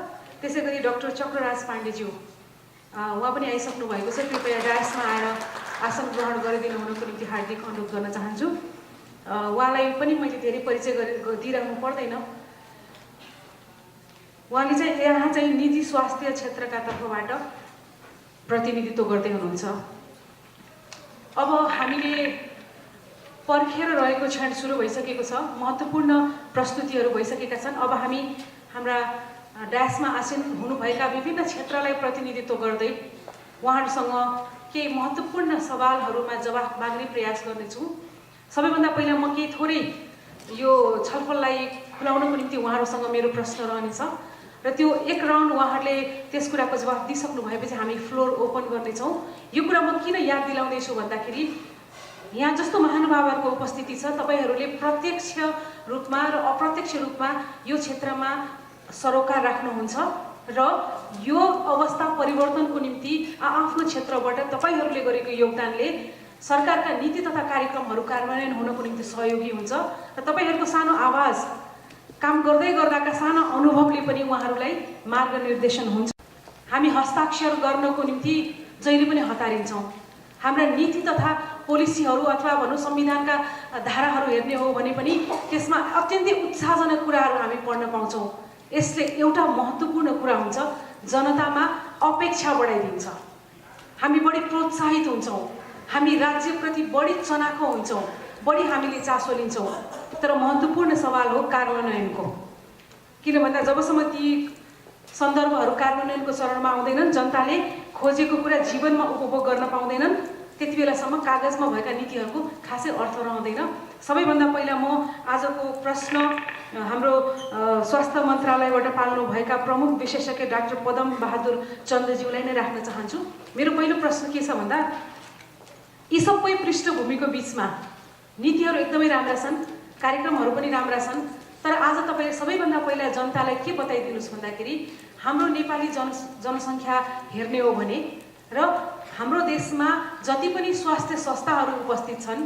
त्यसै गरी डाक्टर चक्रराज पाण्डेज्यू उहाँ पनि आइसक्नु भएको छ। कृपया डायसमा आएर आसन ग्रहण गरिदिनु हुनुको निम्ति हार्दिक अनुरोध गर्न चाहन्छु। उहाँलाई पनि मैले धेरै परिचय दिइराख्नु पर्दैन। उहाँले चाहिँ यहाँ चाहिँ निजी स्वास्थ्य क्षेत्रका तर्फबाट प्रतिनिधित्व गर्दै हुनुहुन्छ। अब हामीले पर्खेर रहेको क्षण सुरु भइसकेको छ। महत्त्वपूर्ण प्रस्तुतिहरू भइसकेका छन्। अब हामी हाम्रा ड्यासमा आसीन हुनुभएका विभिन्न क्षेत्रलाई प्रतिनिधित्व गर्दै उहाँहरूसँग केही महत्त्वपूर्ण सवालहरूमा जवाफ माग्ने प्रयास गर्नेछौँ। सबैभन्दा पहिला म केही थोरै यो छलफललाई खुलाउनको निम्ति उहाँहरूसँग मेरो प्रश्न रहनेछ र त्यो एक राउन्ड उहाँहरूले त्यस कुराको जवाफ दिइसक्नु भएपछि हामी फ्लोर ओपन गर्नेछौँ। यो कुरा म किन याद दिलाउँदैछु भन्दाखेरि यहाँ जस्तो महानुभावहरूको उपस्थिति छ, तपाईँहरूले प्रत्यक्ष रूपमा र अप्रत्यक्ष रूपमा यो क्षेत्रमा सरोकार राख्नुहुन्छ र यो अवस्था परिवर्तनको निम्ति आफ्नो क्षेत्रबाट तपाईँहरूले गरेको योगदानले सरकारका नीति तथा कार्यक्रमहरू कार्यान्वयन हुनको निम्ति सहयोगी हुन्छ र तपाईँहरूको सानो आवाज काम गर्दै गर्दाका साना अनुभवले पनि उहाँहरूलाई मार्गनिर्देशन हुन्छ। हामी हस्ताक्षर गर्नको निम्ति जहिले पनि हतारिन्छौँ। हाम्रा नीति तथा पोलिसीहरू अथवा भनौँ संविधानका धाराहरू हेर्ने हो भने पनि त्यसमा अत्यन्तै उत्साहजनक कुराहरू हामी पढ्न पाउँछौँ। यसले एउटा महत्त्वपूर्ण कुरा हुन्छ, जनतामा अपेक्षा बढाइदिन्छ। हामी बढी प्रोत्साहित हुन्छौँ, हामी राज्यप्रति बढी चनाखो हुन्छौँ, बढी हामीले चासो लिन्छौँ। तर महत्त्वपूर्ण सवाल हो कार्यान्वयनको। किन भन्दा जबसम्म ती सन्दर्भहरू कार्यान्वयनको चरणमा आउँदैनन्, जनताले खोजेको कुरा जीवनमा उपभोग गर्न पाउँदैनन्, त्यति बेलासम्म कागजमा भएका नीतिहरूको खासै अर्थ रहँदैन। सबैभन्दा पहिला म आजको प्रश्न हाम्रो स्वास्थ्य मन्त्रालयबाट पाल्नुभएका प्रमुख विशेषज्ञ डाक्टर पदम बहादुर चन्द्रज्यूलाई नै राख्न चाहन्छु। मेरो पहिलो प्रश्न के छ भन्दा यी सबै पृष्ठभूमिको बिचमा नीतिहरू एकदमै राम्रा छन्, कार्यक्रमहरू पनि राम्रा छन्, तर आज तपाईँले सबैभन्दा पहिला जनतालाई के बताइदिनुहोस् भन्दाखेरि हाम्रो नेपाली जनसङ्ख्या हेर्ने हो भने र हाम्रो देशमा जति पनि स्वास्थ्य संस्थाहरू उपस्थित छन्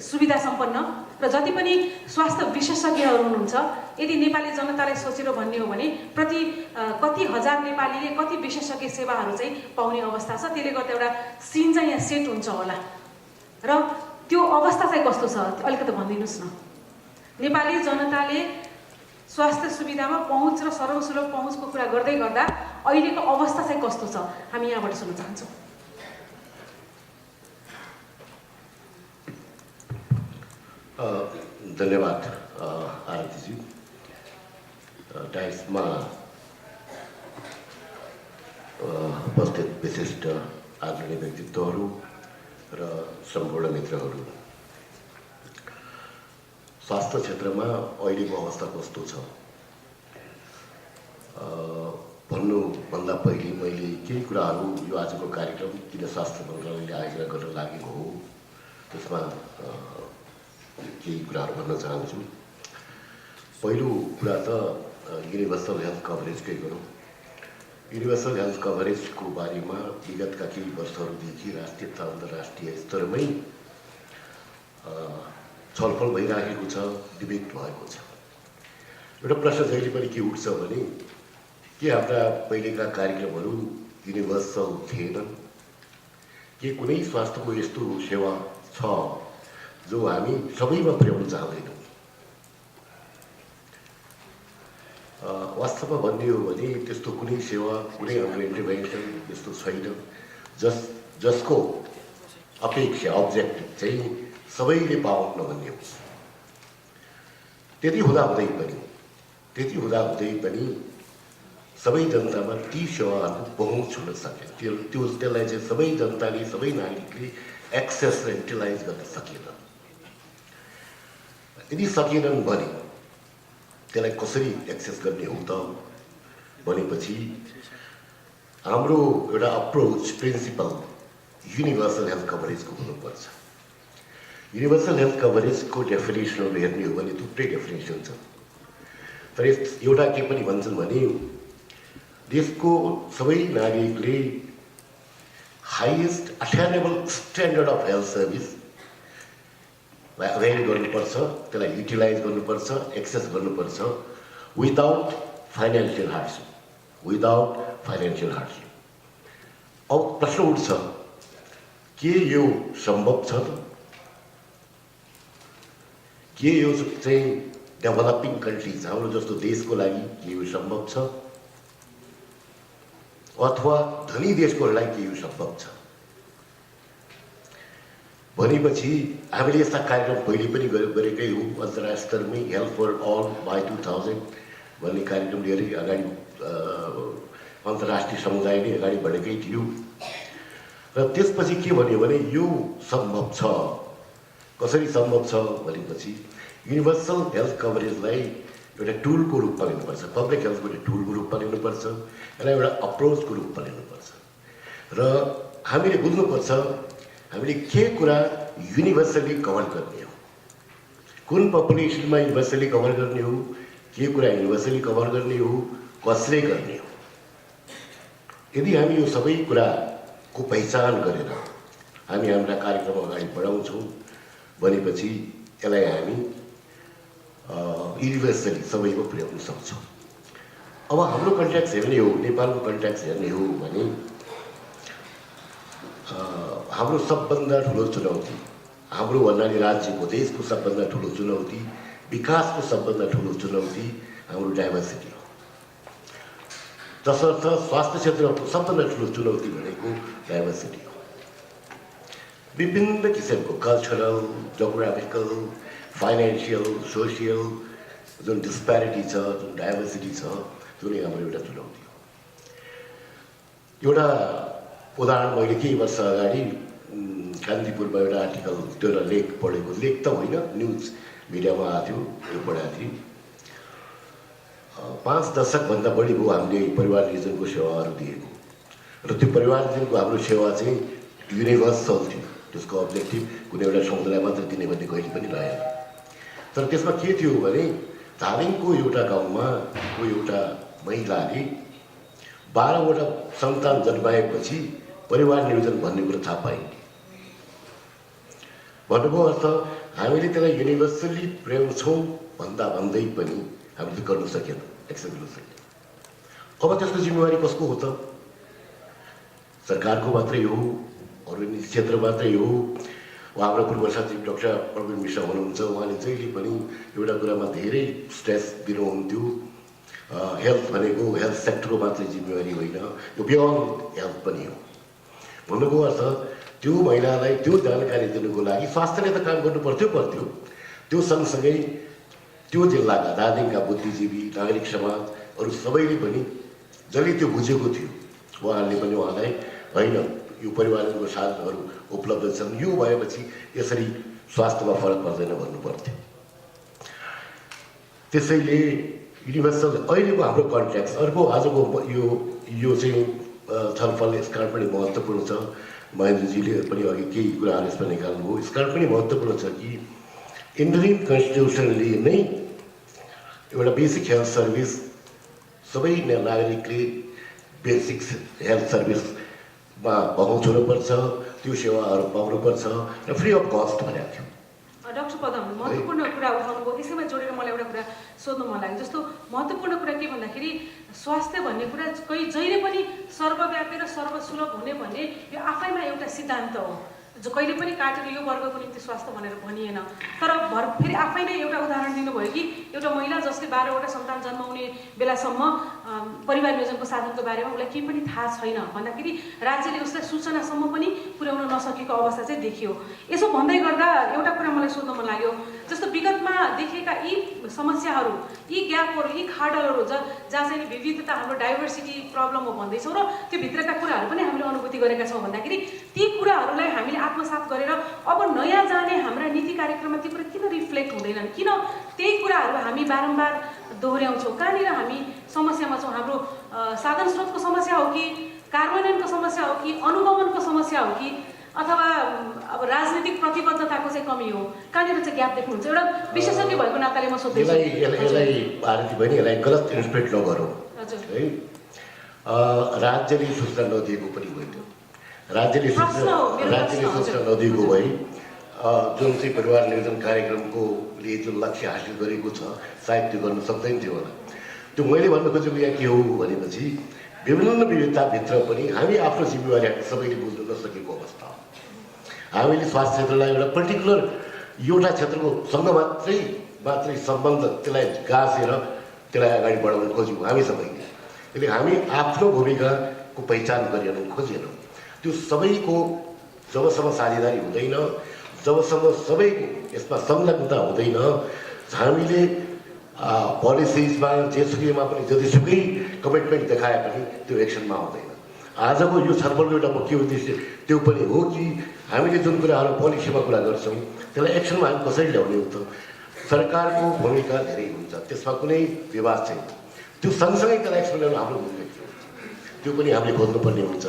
सुविधा सम्पन्न र जति पनि स्वास्थ्य विशेषज्ञहरू हुनुहुन्छ, यदि नेपाली जनतालाई सोचेर भन्ने हो भने प्रति कति हजार नेपालीले कति विशेषज्ञ सेवाहरू चाहिँ पाउने अवस्था छ। त्यसले गर्दा एउटा सिन चाहिँ यहाँ सेट हुन्छ होला र त्यो अवस्था चाहिँ कस्तो छ अलिकति भनिदिनुहोस् न। नेपाली जनताले स्वास्थ्य सुविधामा पहुँच र सर्वसुलभ पहुँचको कुरा गर्दै गर्दा अहिलेको अवस्था चाहिँ कस्तो छ हामी यहाँबाट सुन्न चाहन्छौँ। धन्यवाद आरतीजी। डाइसमा उपस्थित विशिष्ट आदरणीय व्यक्तित्वहरू र सम्पूर्ण मित्रहरू, स्वास्थ्य क्षेत्रमा अहिलेको अवस्था कस्तो छ भन्नुभन्दा पहिले मैले केही कुराहरू यो आजको कार्यक्रम किन स्वास्थ्य मन्त्रालयले आयोजना गर्न लागेको हो त्यसमा केही कुराहरू भन्न चाहन्छु। पहिलो कुरा त युनिभर्सल हेल्थ कभरेजकै गरौँ। युनिभर्सल हेल्थ कभरेजको बारेमा विगतका केही वर्षहरूदेखि राष्ट्रिय तथा अन्तर्राष्ट्रिय स्तरमै छलफल भइराखेको छ, डिबेट भएको छ। एउटा प्रश्न जहिले पनि के उठ्छ भने के हाम्रा पहिलेका कार्यक्रमहरू युनिभर्सल थिएनन्, के कुनै स्वास्थ्यको यस्तो सेवा छ जो हामी सबैमा पुर्याउन चाहँदैनौँ। वास्तवमा भन्ने हो भने त्यस्तो कुनै सेवा, कुनै हाम्रो इन्टरभेन्सन यस्तो छैन जसको अपेक्षा अब्जेक्टिभ चाहिँ सबैले पाउन भन्ने हो। त्यति हुँदा हुँदै पनि सबै जनतामा ती सेवाहरूको पहुँच हुन सकेन। त्यसलाई चाहिँ सबै जनताले सबै नागरिकले एक्सेस र युटिलाइज गर्न सकेन। यदि सकेनन् भने त्यसलाई कसरी एक्सेस गर्ने हो त भनेपछि हाम्रो एउटा अप्रोच प्रिन्सिपल युनिभर्सल हेल्थ कभरेजको हुनुपर्छ। युनिभर्सल हेल्थ कभरेजको डेफिनेसनहरू हेर्ने हो भने थुप्रै डेफिनेसन छ, तर एउटा के पनि भन्छन् भने देशको सबै नागरिकले highest attainable standard of health service avail गर्नुपर्छ, त्यसलाई युटिलाइज गर्नुपर्छ, एक्सेस गर्नुपर्छ विदाउट फाइनेन्सियल हार्डसिप। अब प्रश्न उठ्छ के यो सम्भव छ त? के यो चाहिँ डेभलपिङ कन्ट्रिज हाम्रो जस्तो देशको लागि के यो सम्भव छ अथवा धनी देशकोहरूलाई के यो सम्भव छ भनेपछि हामीले यस्ता कार्यक्रम पहिले पनि गरेकै हो। अन्तर्राष्ट्रिय स्तरमै हेल्थ फर अल बाई 2000 भन्ने कार्यक्रम लिएर अगाडि अन्तर्राष्ट्रिय समुदायले अगाडि बढेकै थियो र त्यसपछि के भन्यो भने यो सम्भव छ। कसरी सम्भव छ भनेपछि युनिभर्सल हेल्थ कभरेजलाई एउटा टुलको रूपमा लिनुपर्छ, पब्लिक हेल्थको एउटा टुलको रूपमा लिनुपर्छ, यसलाई एउटा अप्रोचको रूपमा लिनुपर्छ र हामीले बुझ्नुपर्छ हामीले के कुरा युनिभर्सली कभर गर्ने हो, कुन पपुलेसनमा युनिभर्सली कभर गर्ने हो, के कुरा युनिभर्सली कभर गर्ने हो, कसले गर्ने हो। यदि हामी यो सबै कुराको पहिचान गरेर हामी हाम्रा कार्यक्रम अगाडि बढाउँछौँ भनेपछि यसलाई हामी युनिभर्सली सबैको पुर्याउन सक्छौँ। अब हाम्रो कन्ट्याक्ट हेर्ने हो, नेपालको कन्ट्याक्ट हेर्ने हो भने हाम्रो सबभन्दा ठुलो चुनौती, हाम्रो भन्नाले राज्यको देशको सबभन्दा ठुलो चुनौती, विकासको सबभन्दा ठुलो चुनौती हाम्रो डाइभर्सिटी हो। तसर्थ स्वास्थ्य क्षेत्रको सबभन्दा ठुलो चुनौती भनेको डाइभर्सिटी हो। विभिन्न किसिमको कल्चरल, जोग्राफिकल, फाइनेन्सियल, सोसियल जुन डिस्प्यारिटी छ, जुन डाइभर्सिटी छ, त्यो नै हाम्रो एउटा चुनौती हो। एउटा उदाहरण मैले केही वर्ष अगाडि कान्तिपुरमा एउटा आर्टिकल, त्यो एउटा लेख पढेको, लेख त होइन, न्युज मिडियामा आएको थियो, त्यो पढाएको थिएँ। 5 दशकभन्दा बढी भयो हामीले परिवार नियोजनको सेवाहरू दिएको र त्यो परिवार नियोजनको हाम्रो सेवा चाहिँ युनिभर्सल थियो। त्यसको अब्जेक्टिभ कुनै एउटा समुदायलाई मात्र दिने भन्ने कहिले पनि रहेन। तर त्यसमा के थियो भने धादिङको एउटा गाउँमा को एउटा महिलाले 12वटा सन्तान जन्माएपछि परिवार नियोजन भन्ने कुरो थाहा पाइन्। भन्नुको अर्थ हामीले त्यसलाई युनिभर्सली पुर्याउँछौँ भन्दै पनि हामीले गर्न सकेन, एक्सेप्ट गर्न सकेन। अब त्यसको जिम्मेवारी कसको हो त? सरकारको मात्रै हो, अरू निजी क्षेत्र मात्रै हो? हाम्रो पूर्व सचिव डाक्टर प्रवीण मिश्र हुनुहुन्छ, उहाँले जहिले पनि एउटा कुरामा धेरै स्ट्रेस दिनुहुन्थ्यो, हेल्थ भनेको हेल्थ सेक्टरको मात्रै जिम्मेवारी होइन, यो बियोन्ड हेल्थ पनि हो। भन्नुको अर्थ त्यो महिलालाई त्यो जानकारी दिनुको लागि स्वास्थ्यले त काम गर्नु पर्थ्यो, त्यो सँगसँगै त्यो जिल्लाका दार्जिलिङका बुद्धिजीवी, नागरिक समाज अरू सबैले पनि जसले त्यो बुझेको थियो उहाँहरूले पनि उहाँलाई होइन यो परिवारको साधनहरू उपलब्ध छन्, यो भएपछि यसरी स्वास्थ्यमा फरक पर्दैन भन्नु पर्थ्यो। त्यसैले युनिभर्सल अहिलेको हाम्रो कन्ट्याक्ट, अर्को आजको यो चाहिँ छलफल यसका पनि महत्त्वपूर्ण छ। महेन्द्रजीले पनि अघि केही कुराहरू यसमा निकाल्नुभयो। यसका पनि महत्त्वपूर्ण छ कि इन्डियन कन्स्टिट्युसनले नै एउटा बेसिक हेल्थ सर्भिस सबै नागरिकले बेसिक हेल्थ सर्भिसमा पहुँच हुनुपर्छ, त्यो सेवाहरू पाउनुपर्छ र फ्री अफ कस्ट भनेको थियो। डाक्टर पदम महत्त्वपूर्ण कुरा उठाउनु भयो। त्यसैमा जोडेर मलाई एउटा कुरा सोध्नु मन लाग्यो। जस्तो महत्त्वपूर्ण कुरा के भन्दाखेरि स्वास्थ्य भन्ने कुरा जहिले पनि सर्वव्यापी र सर्वसुलभ हुने भन्ने यो आफैमा एउटा सिद्धान्त हो, जो कहिले पनि काटेर यो वर्गको निम्ति स्वास्थ्य भनेर भनिएन। तर फेरि आफै नै एउटा उदाहरण दिनुभयो कि एउटा महिला जसले 12वटा सन्तान जन्माउने बेलासम्म परिवार नियोजनको साधनको बारेमा उसलाई केही पनि थाहा छैन भन्दाखेरि राज्यले उसलाई सूचनासम्म पनि पुर्याउन नसकेको अवस्था चाहिँ देखियो। यसो भन्दै गर्दा एउटा कुरा मलाई सोध्न मन लाग्यो, जस्तो विगतमा देखिएका यी समस्याहरू, यी ग्यापहरू, यी खाडलहरू जहाँ चाहिँ विविधता हाम्रो डाइभर्सिटी प्रब्लम हो भन्दैछौँ र त्यो भित्रका कुराहरू पनि हामीले अनुभूति गरेका छौँ भन्दाखेरि ती कुराहरूलाई हामीले आत्मसात गरेर अब नयाँ जाने हाम्रा नीति कार्यक्रममा ती कुरा किन रिफ्लेक्ट हुँदैनन्, किन त्यही कुराहरू हामी बारम्बार दोहोऱ्याउँछौँ? कहाँनिर हामी समस्यामा छौँ? हाम्रो साधन स्रोतको समस्या हो कि कार्यान्वयनको समस्या हो कि अनुगमनको समस्या हो कि अथवा अब राजनीतिक प्रतिबद्धताको चाहिँ कमी हो? कहाँनिर चाहिँ ग्याप देख्नुहुन्छ? एउटा विशेषज्ञ भएको नाताले म सोध्दैछु। यसलाई भारती बहिनी यसलाई गलत इन्टरप्रेट नगरौँ है। राज्यले सूचना नदिएको पनि होइन, राज्यले सूचना नदिएको भए जुन चाहिँ परिवार नियोजन कार्यक्रमको ले जुन लक्ष्य हासिल गरेको छ सायद त्यो गर्न सक्दैन थियो होला। त्यो मैले भन्नु खोजेको यहाँ के हो भनेपछि विभिन्न विविधताभित्र पनि हामी आफ्नो जिम्मेवारी सबैले बुझ्न नसकेको अवस्था हो। हामीले स्वास्थ्य क्षेत्रलाई एउटा पर्टिकुलर एउटा क्षेत्रको सँग मात्रै सम्बन्ध त्यसलाई गाँसेर त्यसलाई अगाडि बढाउन खोज्यौँ हामी सबैले। त्यसले हामी आफ्नो भूमिकाको पहिचान गरिरहनु खोजेनौँ। त्यो सबैको जबसम्म साझेदारी हुँदैन, जबसम्म सबैको यसमा संलग्नता हुँदैन, हामीले पोलिसिजमा जेसुकैमा पनि जतिसुकै कमिटमेन्ट देखाए पनि त्यो एक्सनमा आउँदैन। आजको यो छलफलको एउटा मुख्य उद्देश्य त्यो पनि हो कि हामीले जुन कुराहरू पोलिसीमा कुरा गर्छौँ त्यसलाई एक्सनमा हामी कसरी ल्याउने हो त? सरकारको भूमिका धेरै हुन्छ, त्यसमा कुनै विवाद छैन। त्यो सँगसँगै त्यसलाई एक्सनमा ल्याउनु हाम्रो भूमिका हो, त्यो पनि हामीले खोज्नुपर्ने हुन्छ।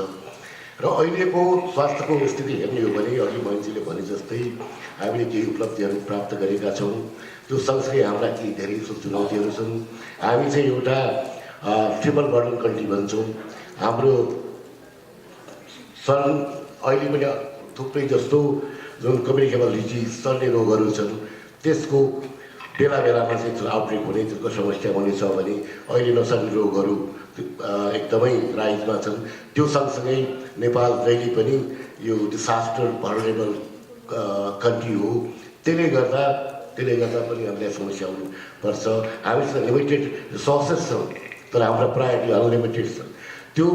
र अहिलेको स्वास्थ्यको स्थिति हेर्ने हो भने अघि मान्छेले भने जस्तै हामीले केही उपलब्धिहरू प्राप्त गरेका छौँ, त्यो सँगसँगै हाम्रा केही धेरै चुनौतीहरू छन्। हामी चाहिँ एउटा ट्रिपल बर्डन कन्ट्री भन्छौँ। हाम्रो अहिले पनि थुप्रै जस्तो जुन कम्युनिकेबल डिजिज सर्ने रोगहरू छन् त्यसको बेला बेलामा चाहिँ आउटब्रेक हुने त्यसको समस्या हुनेछ भने अहिले नसर्ने रोगहरू एकदमै राइजमा छन्। त्यो सँगसँगै नेपाल जहिले पनि यो डिसास्टर भलरेबल कन्ट्री हो, त्यसले गर्दा पनि हामीलाई समस्या हुनुपर्छ। हामीसँग लिमिटेड रिसोर्सेस छन् तर हाम्रो प्रायोरिटी अनलिमिटेड छ। त्यो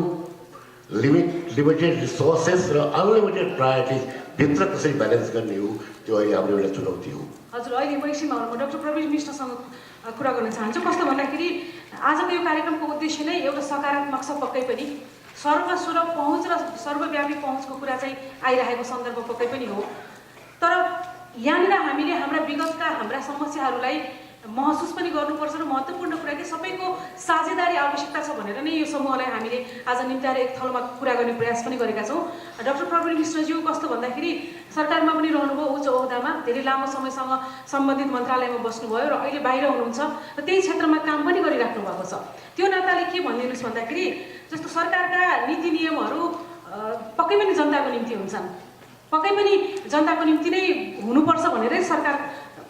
लिमिटेड रिसोर्सेस र अनलिमिटेड प्रायोरिटिज भित्र कसरी ब्यालेन्स गर्ने हो त्यो अहिले हाम्रो एउटा चुनौती हो। हजुर, अहिले म एकछिनमा डाक्टर प्रवीण मिश्रसँग कुरा गर्न चाहन्छु। कस्तो भन्दाखेरि आजको यो कार्यक्रमको उद्देश्य नै एउटा सकारात्मक छ, पक्कै पनि सर्वसुलभ पहुँच र सर्वव्यापी पहुँचको कुरा चाहिँ आइरहेको सन्दर्भ पक्कै पनि हो। तर यहाँनिर हामीले हाम्रा विगतका हाम्रा समस्याहरूलाई महसुस पनि गर्नुपर्छ र महत्त्वपूर्ण कुरा कि सबैको साझेदारी आवश्यकता छ भनेर नै यो समूहलाई हामीले आज निम्त्याएर एक थलोमा कुरा गर्ने प्रयास पनि गरेका छौँ। डाक्टर प्रवीण मिश्रज्यू कस्तो भन्दाखेरि सरकारमा पनि रहनुभयो, उच्च ओहदामा धेरै लामो समयसँग सम्बन्धित मन्त्रालयमा बस्नुभयो र अहिले बाहिर हुनुहुन्छ र त्यही क्षेत्रमा काम पनि गरिराख्नु भएको छ। त्यो नाताले के भनिदिनुहोस् भन्दाखेरि जस्तो सरकारका नीति नियमहरू पक्कै पनि जनताको निम्ति हुन्छन्, पक्कै पनि जनताको निम्ति नै हुनुपर्छ भनेरै सरकार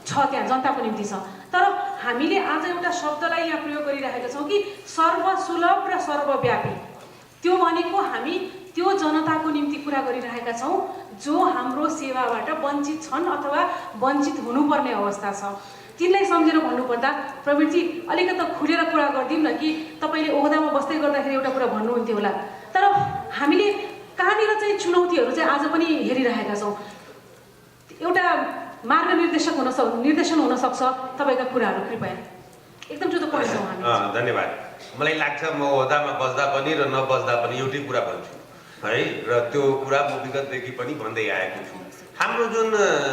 छ, त्यहाँ जनताको निम्ति छ। तर हामीले आज एउटा शब्दलाई यहाँ प्रयोग गरिरहेका छौँ कि सर्वसुलभ र सर्वव्यापी। त्यो भनेको हामी त्यो जनताको निम्ति कुरा गरिरहेका छौँ जो हाम्रो सेवाबाट वञ्चित छन् अथवा वञ्चित हुनुपर्ने अवस्था छ। तिनलाई सम्झेर भन्नुपर्दा प्रवीणजी अलिकति खुलेर कुरा गरिदिउँ न कि तपाईँले ओहदामा बस्दै गर्दाखेरि एउटा कुरा भन्नुहुन्थ्यो होला, तर हामीले कहाँनिर चाहिँ चुनौतीहरू चाहिँ आज पनि हेरिरहेका छौँ। एउटा मार्ग निर्देशन हुन सक्छ तपाईँका कुराहरू कृपया एकदम टु द पोइन्ट छौँ हामी। धन्यवाद। मलाई लाग्छ म ओहदामा बस्दा पनि र नबस्दा पनि एउटै कुरा भन्छु है, र त्यो कुरा म विगतदेखि पनि भन्दै आएको छु। हाम्रो जुन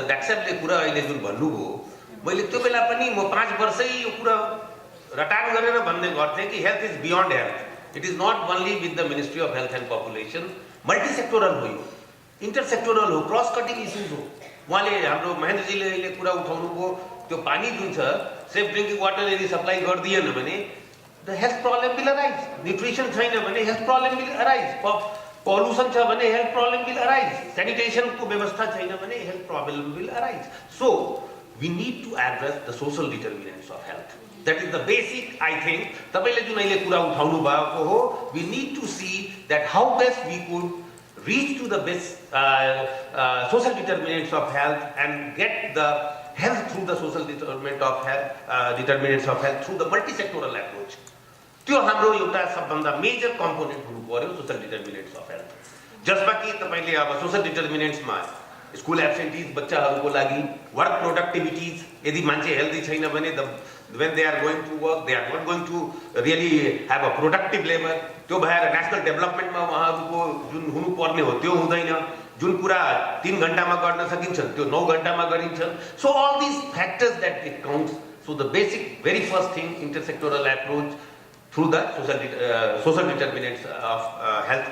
डाक्टरले कुरा अहिले जुन भन्नुभयो, मैले त्यो बेला पनि म 5 वर्षै यो कुरा रटान गरेर भन्ने गर्थेँ कि health is beyond health. It is not only with the ministry of health and population, multisectoral हो, यो इन्टरसेक्टोरल हो, क्रस कटिङ इस्युज हो। उहाँले हाम्रो महेन्द्रजीले अहिले कुरा उठाउनु भयो, त्यो पानी जुन छ सेफ ड्रिङ्किङ वाटर यदि सप्लाई गरिदिएन भने the health problem will arise, nutrition छैन भने health problem will arise, pollution छ भने हेल्थ प्रब्लम विल अराइज, सेनिटेसनको व्यवस्था छैन भने health problem will arise. So we need to address the social determinants of health. That is the basic I think. तपाईँले जुन अहिले कुरा उठाउनु भएको हो, we need to see that how best we could reach to the best social determinants of health and get the health through the social determinants of health through the multisectoral approach. त्यो हाम्रो एउटा सबभन्दा मेजर कम्पोनेन्ट हुनु पर्यो सोशल डिटर्मिनेन्ट्स अफ हेल्थ, जसमा कि तपाईँले अब सोशल डिटर्मिनेन्ट्समा स्कुल एब्सेन्टिज बच्चाहरूको लागि, वर्क प्रोडक्टिभिटिज, यदि मान्छे हेल्दी छैन भने when they are going to work, they are not going to really have a productive labor. त्यो भएर नेशनल डेभलपमेन्टमा उहाँहरूको जुन हुनुपर्ने हो त्यो हुँदैन, जुन कुरा 3 घण्टामा गर्न सकिन्छन् त्यो 9 घण्टामा गरिन्छन्. So all these factors that it counts. So the basic, very first thing, intersectoral approach through the social determinants of health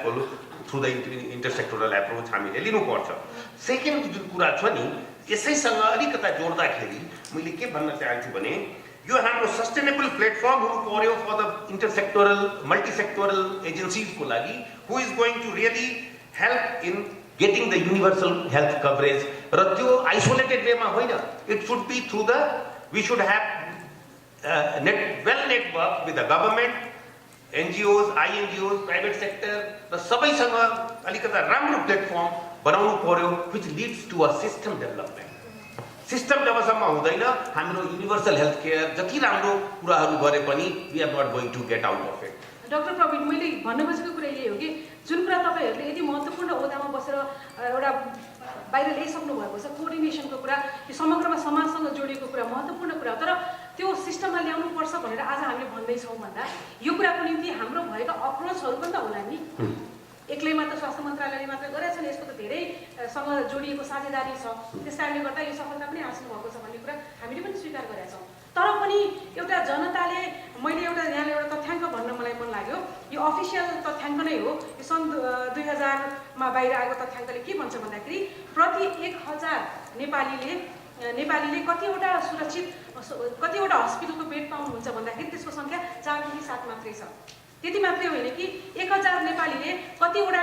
through the intersectoral approach हामीले लिनुपर्छ. सेकेन्ड जुन कुरा छ नि यसैसँग अलिकता जोड्दाखेरि मैले के भन्न चाहन्छु भने यो हाम्रो सस्टेनेबल प्लेटफर्म हुनु पर्यो for the intersectoral, multisectoral agencies को लागि, who is going to really help in getting the universal health coverage. र त्यो isolated way मा होइन, it should be through the, we should have well network with the government, NGOs, INGOs, private sector र सबैसँग अलिकता राम्रो प्लेटफर्म बनाउनु पर्यो, which leads to a system development. System जबसम्म हुँदैन हाम्रो युनिभर्सल हेल्थ केयर जति राम्रो कुराहरू गरे पनि we are not going to get out of it. Doctor Prabin, मैले भन्न खोजेको कुरा यही हो कि जुन कुरा तपाईहरूले यति महत्त्वपूर्ण ओहदामा बसेर एउटा बाहिर ल्याइसक्नु भएको छ, कोअर्डिनेसनको कुरा, यो समग्रमा समाजसँग जोडिएको कुरा महत्त्वपूर्ण कुरा हो, तर त्यो सिस्टममा ल्याउनु पर्छ भनेर आज हामीले भन्दैछौँ भन्दा यो कुराको निम्ति हाम्रो भएका अप्रोचहरू पनि त होला नि. एक्लैमा त स्वास्थ्य मन्त्रालयले मात्र गरेको छैन, यसको त धेरैसँग जोडिएको साझेदारी छ, त्यस कारणले गर्दा यो सफलता पनि हासिल भएको छ भन्ने कुरा हामीले पनि स्वीकार गरेका छौँ. तर पनि एउटा जनताले, मैले एउटा यहाँले एउटा तथ्याङ्क भन्न मलाई मन लाग्यो, यो अफिसियल तथ्याङ्क नै हो, यो सन् 2000मा बाहिर आएको तथ्याङ्कले के भन्छ भन्दाखेरि प्रति 1000 नेपालीले कतिवटा कतिवटा हस्पिटलको बेड पाउनुहुन्छ भन्दाखेरि त्यसको सङ्ख्या 4 देखि 7 मात्रै छ. त्यति मात्रै होइन कि 1000 नेपालीले कतिवटा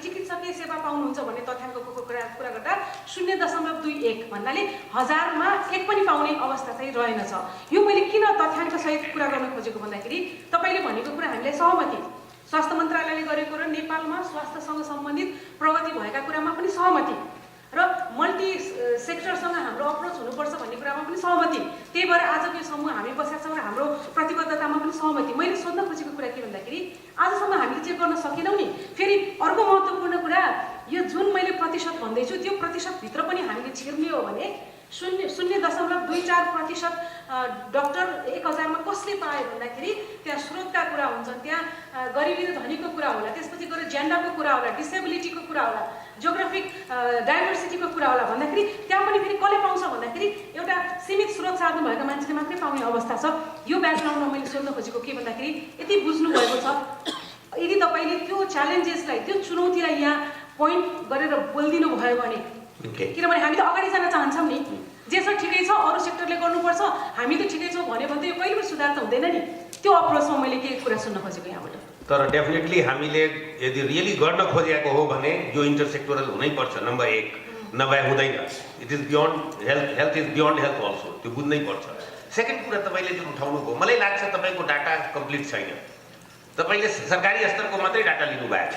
चिकित्सकीय सेवा पाउनुहुन्छ भन्ने तथ्याङ्कको कुरा गर्दा 0.21 भन्नाले 1000मा 1 पनि पाउने अवस्था चाहिँ रहेनछ. यो मैले किन तथ्याङ्कसहित कुरा गर्न खोजेको भन्दाखेरि तपाईँले भनेको कुरा हामीलाई सहमति, स्वास्थ्य मन्त्रालयले गरेको र नेपालमा स्वास्थ्यसँग सम्बन्धित प्रगति भएका कुरामा पनि सहमति र मल्टी सेक्टरसँग हाम्रो अप्रोच हुनुपर्छ भन्ने कुरामा पनि सहमति. त्यही भएर आजको यो समूह हामी बसेका छौँ र हाम्रो प्रतिबद्धतामा पनि सहमति. मैले सोध्न खोजेको कुरा के भन्दाखेरि आजसम्म हामीले जे गर्न सकेनौँ नि, फेरि अर्को महत्त्वपूर्ण कुरा यो जुन मैले प्रतिशत भन्दैछु त्यो प्रतिशतभित्र पनि हामीले छिर्ने हो भने 0.24% डक्टर 1000मा कसले पायो भन्दाखेरि त्यहाँ स्रोतका कुरा हुन्छन्, त्यहाँ गरिबी र धनीको कुरा होला, त्यसपछि गएर जेन्डरको कुरा होला, डिसेबिलिटीको कुरा होला, जियोग्राफिक डाइभर्सिटीको कुरा होला भन्दाखेरि त्यहाँ पनि फेरि कसले पाउँछ भन्दाखेरि एउटा सीमित स्रोत साध्नु भएको मान्छेले मात्रै पाउने अवस्था छ. यो ब्याकग्राउन्डमा मैले सोध्न खोजेको के भन्दाखेरि यति बुझ्नु भएको छ, यदि तपाईँले त्यो च्यालेन्जेसलाई, त्यो चुनौतीलाई यहाँ पोइन्ट गरेर बोलिदिनु भयो भने, किनभने हामी त अगाडि जान चाहन्छौँ नि, जे छ ठिकै छ, अरू सेक्टरले गर्नुपर्छ, हामी त ठिकै छौँ भन्यो भने त यो कहिले पनि सुधार त हुँदैन नि. त्यो अप्रोचमा मैले के कुरा सुन्न खोजेको यहाँबाट. तर डेफिनेटली हामीले यदि रियली गर्न खोजेको हो भने यो इन्टरसेक्टोरल हुनैपर्छ. नम्बर 1 नभए हुँदैन. It is beyond health is beyond health also, त्यो बुझ्नै पर्छ. सेकेन्ड कुरा तपाईँले जुन उठाउनु भयो, मलाई लाग्छ तपाईँको डाटा कम्प्लिट छैन. तपाईँले सरकारी स्तरको मात्रै डाटा लिनुभएको छ.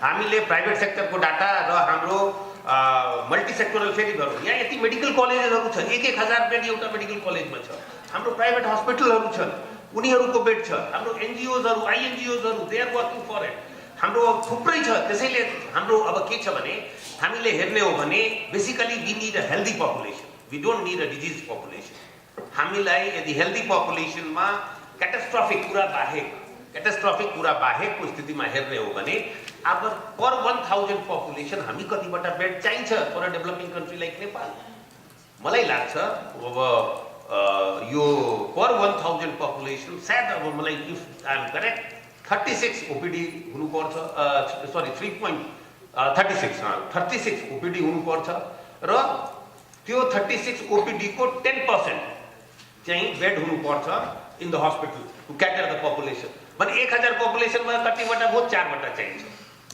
हामीले प्राइभेट सेक्टरको डाटा र हाम्रो मल्टिसेक्टोरल फेरि गरौँ. यहाँ यति मेडिकल कलेजहरू छन्, 1000 बेड एउटा मेडिकल कलेजमा छ. हाम्रो प्राइभेट हस्पिटलहरू छन्, उनीहरूको बेड छ. हाम्रो एनजिओजहरू, आइएनजिओजहरू, they are working for it. हाम्रो थुप्रै छ. त्यसैले हाम्रो अब के छ भने हामीले हेर्ने हो भने basically we need a healthy population, we don't need a disease population. हामीलाई यदि हेल्दी पपुलेसनमा क्याटास्ट्रोफिक कुरा बाहेकको स्थितिमा हेर्ने हो भने अब पर 1000 पपुलेसन हामी कतिवटा बेड चाहिन्छ for a developing country like Nepal. मलाई लाग्छ अब यो पर 1000 पपुलेसन सायद अब मलाई if I am correct 36 OPD हुनुपर्छ, सरी 36 ओपिडी हुनुपर्छ र त्यो 36 ओपिडीको 10% चाहिँ बेड हुनुपर्छ in the hospital to cater the population. भने 1000 पपुलेसनमा कतिवटा भयो? 4वटा चाहिन्छ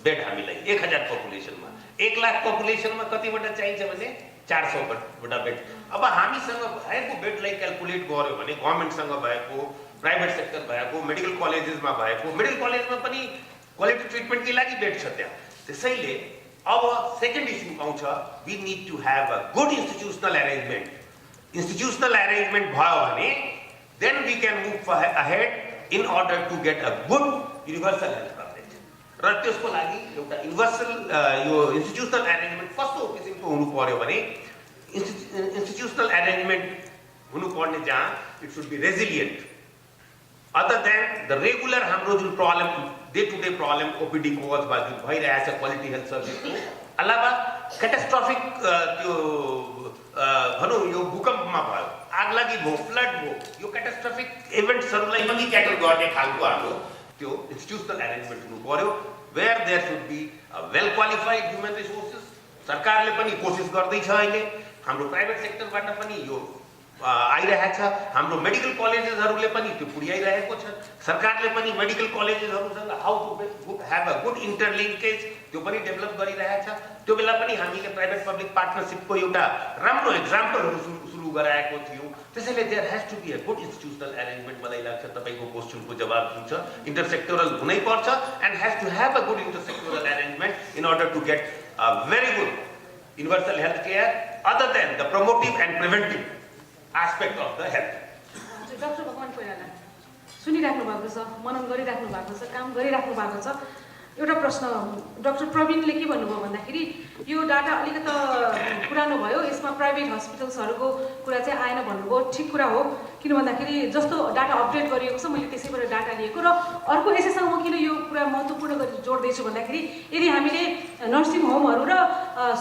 बेड हामीलाई 1000 पपुलेसनमा. 1 लाख पपुलेसनमा कतिवटा चाहिन्छ भने 400वटा बेड. अब हामीसँग भएको बेडलाई क्यालकुलेट गर्यो भने गभर्मेन्टसँग भएको, प्राइभेट सेक्टर भएको, मेडिकल कलेजेसमा भएको, मेडिकल कलेजमा पनि क्वालिटी ट्रिटमेन्टकै लागि बेड छ त्यहाँ. त्यसैले अब सेकेन्ड इस्यु आउँछ, we need to have a good institutional arrangement. Institutional arrangement भयो भने then we can move ahead in order to get a good universal health coverage. र त्यसको लागि एउटा युनिभर्सल यो इन्स्टिट्युसनल एरेन्जमेन्ट कस्तो किसिमको हुनु पर्यो भने इन्स्टिट्युसनल एरेन्जमेन्ट हुनुपर्ने जहाँ it should be resilient other than the regular हाम्रो जुन problem day to day problem ओपिडीको अथवा जुन भइरहेछ क्वालिटी हेल्थ सर्भिसको अलावा क्याटास्ट्रोफिक त्यो भनौँ यो भूकम्पमा भयो आगलागी भयो फ्लड भयो यो क्याटास्ट्रोफिक इभेन्ट्सहरूलाई पनि क्याटर गर्ने खालको हाम्रो त्यो इन्स्टिट्युसनल एरेन्जमेन्ट हुनु पर्यो where there should be well qualified human resources सरकारले पनि कोसिस गर्दैछ अहिले हाम्रो प्राइभेट सेक्टरबाट पनि यो आइरहेछ हाम्रो मेडिकल कलेजेसहरूले पनि त्यो पुर्याइरहेको छ सरकारले पनि मेडिकल कलेजेसहरूसँग how to have a good interlinkage त्यो पनि डेभलप गरिरहेछ त्यो बेला पनि हामीले प्राइभेट पब्लिक पार्टनरसिपको एउटा राम्रो एक्जाम्पलहरू सुरु गराएको थियौँ त्यसैले there has to be a good institutional arrangement मलाई लाग्छ तपाईँको क्वेसनको जवाब जुन छ इन्टरसेक्टोरल हुनैपर्छ and has to have a good intersectoral arrangement in order to get a very good universal health care other than the promotive and preventive aspect of the health. Doctor Bhagwan Koirala सुनिराख्नु भएको छ मनन गरिराख्नु भएको छ काम गरिराख्नु भएको छ एउटा प्रश्न डाक्टर प्रवीणले के भन्नुभयो भन्दाखेरि यो डाटा अलिकति पुरानो भयो यसमा प्राइभेट हस्पिटल्सहरूको कुरा चाहिँ आएन भन्नुभयो ठिक कुरा हो किन भन्दाखेरि जस्तो डाटा अपडेट गरिएको छ मैले त्यसैबाट डाटा लिएको र अर्को यसैसँग म किन यो कुरा महत्त्वपूर्ण गरी जोड्दैछु भन्दाखेरि यदि हामीले नर्सिङ होमहरू र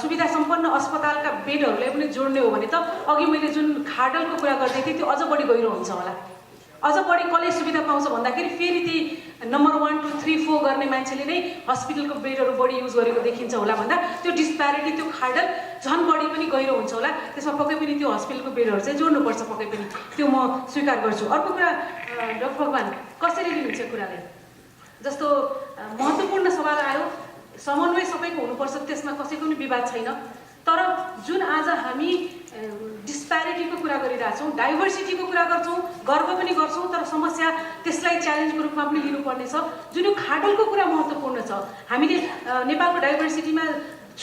सुविधा सम्पन्न अस्पतालका बेडहरूलाई पनि जोड्ने हो भने त अघि मैले जुन खाडलको कुरा गर्दै थिएँ त्यो अझ बढी गहिरो हुन्छ होला अझ बढी कसले सुविधा पाउँछ भन्दाखेरि फेरि ती नम्बर 1, 2, 3, 4 गर्ने मान्छेले नै हस्पिटलको बेडहरू बढी युज गरेको देखिन्छ होला भन्दा त्यो डिस्प्यारिटी त्यो खाडल झन् बढी पनि गहिरो हुन्छ होला त्यसमा पक्कै पनि त्यो हस्पिटलको बेडहरू चाहिँ जोड्नुपर्छ पक्कै पनि त्यो म स्वीकार गर्छु अर्को कुरा डाक्टर भगवान कसरी लिनुहुन्छ कुरालाई जस्तो महत्त्वपूर्ण सवाल आयो समन्वय सबैको हुनुपर्छ त्यसमा कसैको पनि विवाद छैन तर जुन आज हामी डिस्प्यारिटीको कुरा गरिरहेछौँ डाइभर्सिटीको कुरा गर्छौँ गर्व पनि गर्छौँ तर समस्या त्यसलाई च्यालेन्जको रूपमा पनि लिनुपर्ने छ जुन यो खाडलको कुरा महत्त्वपूर्ण छ हामीले नेपालको डाइभर्सिटीमा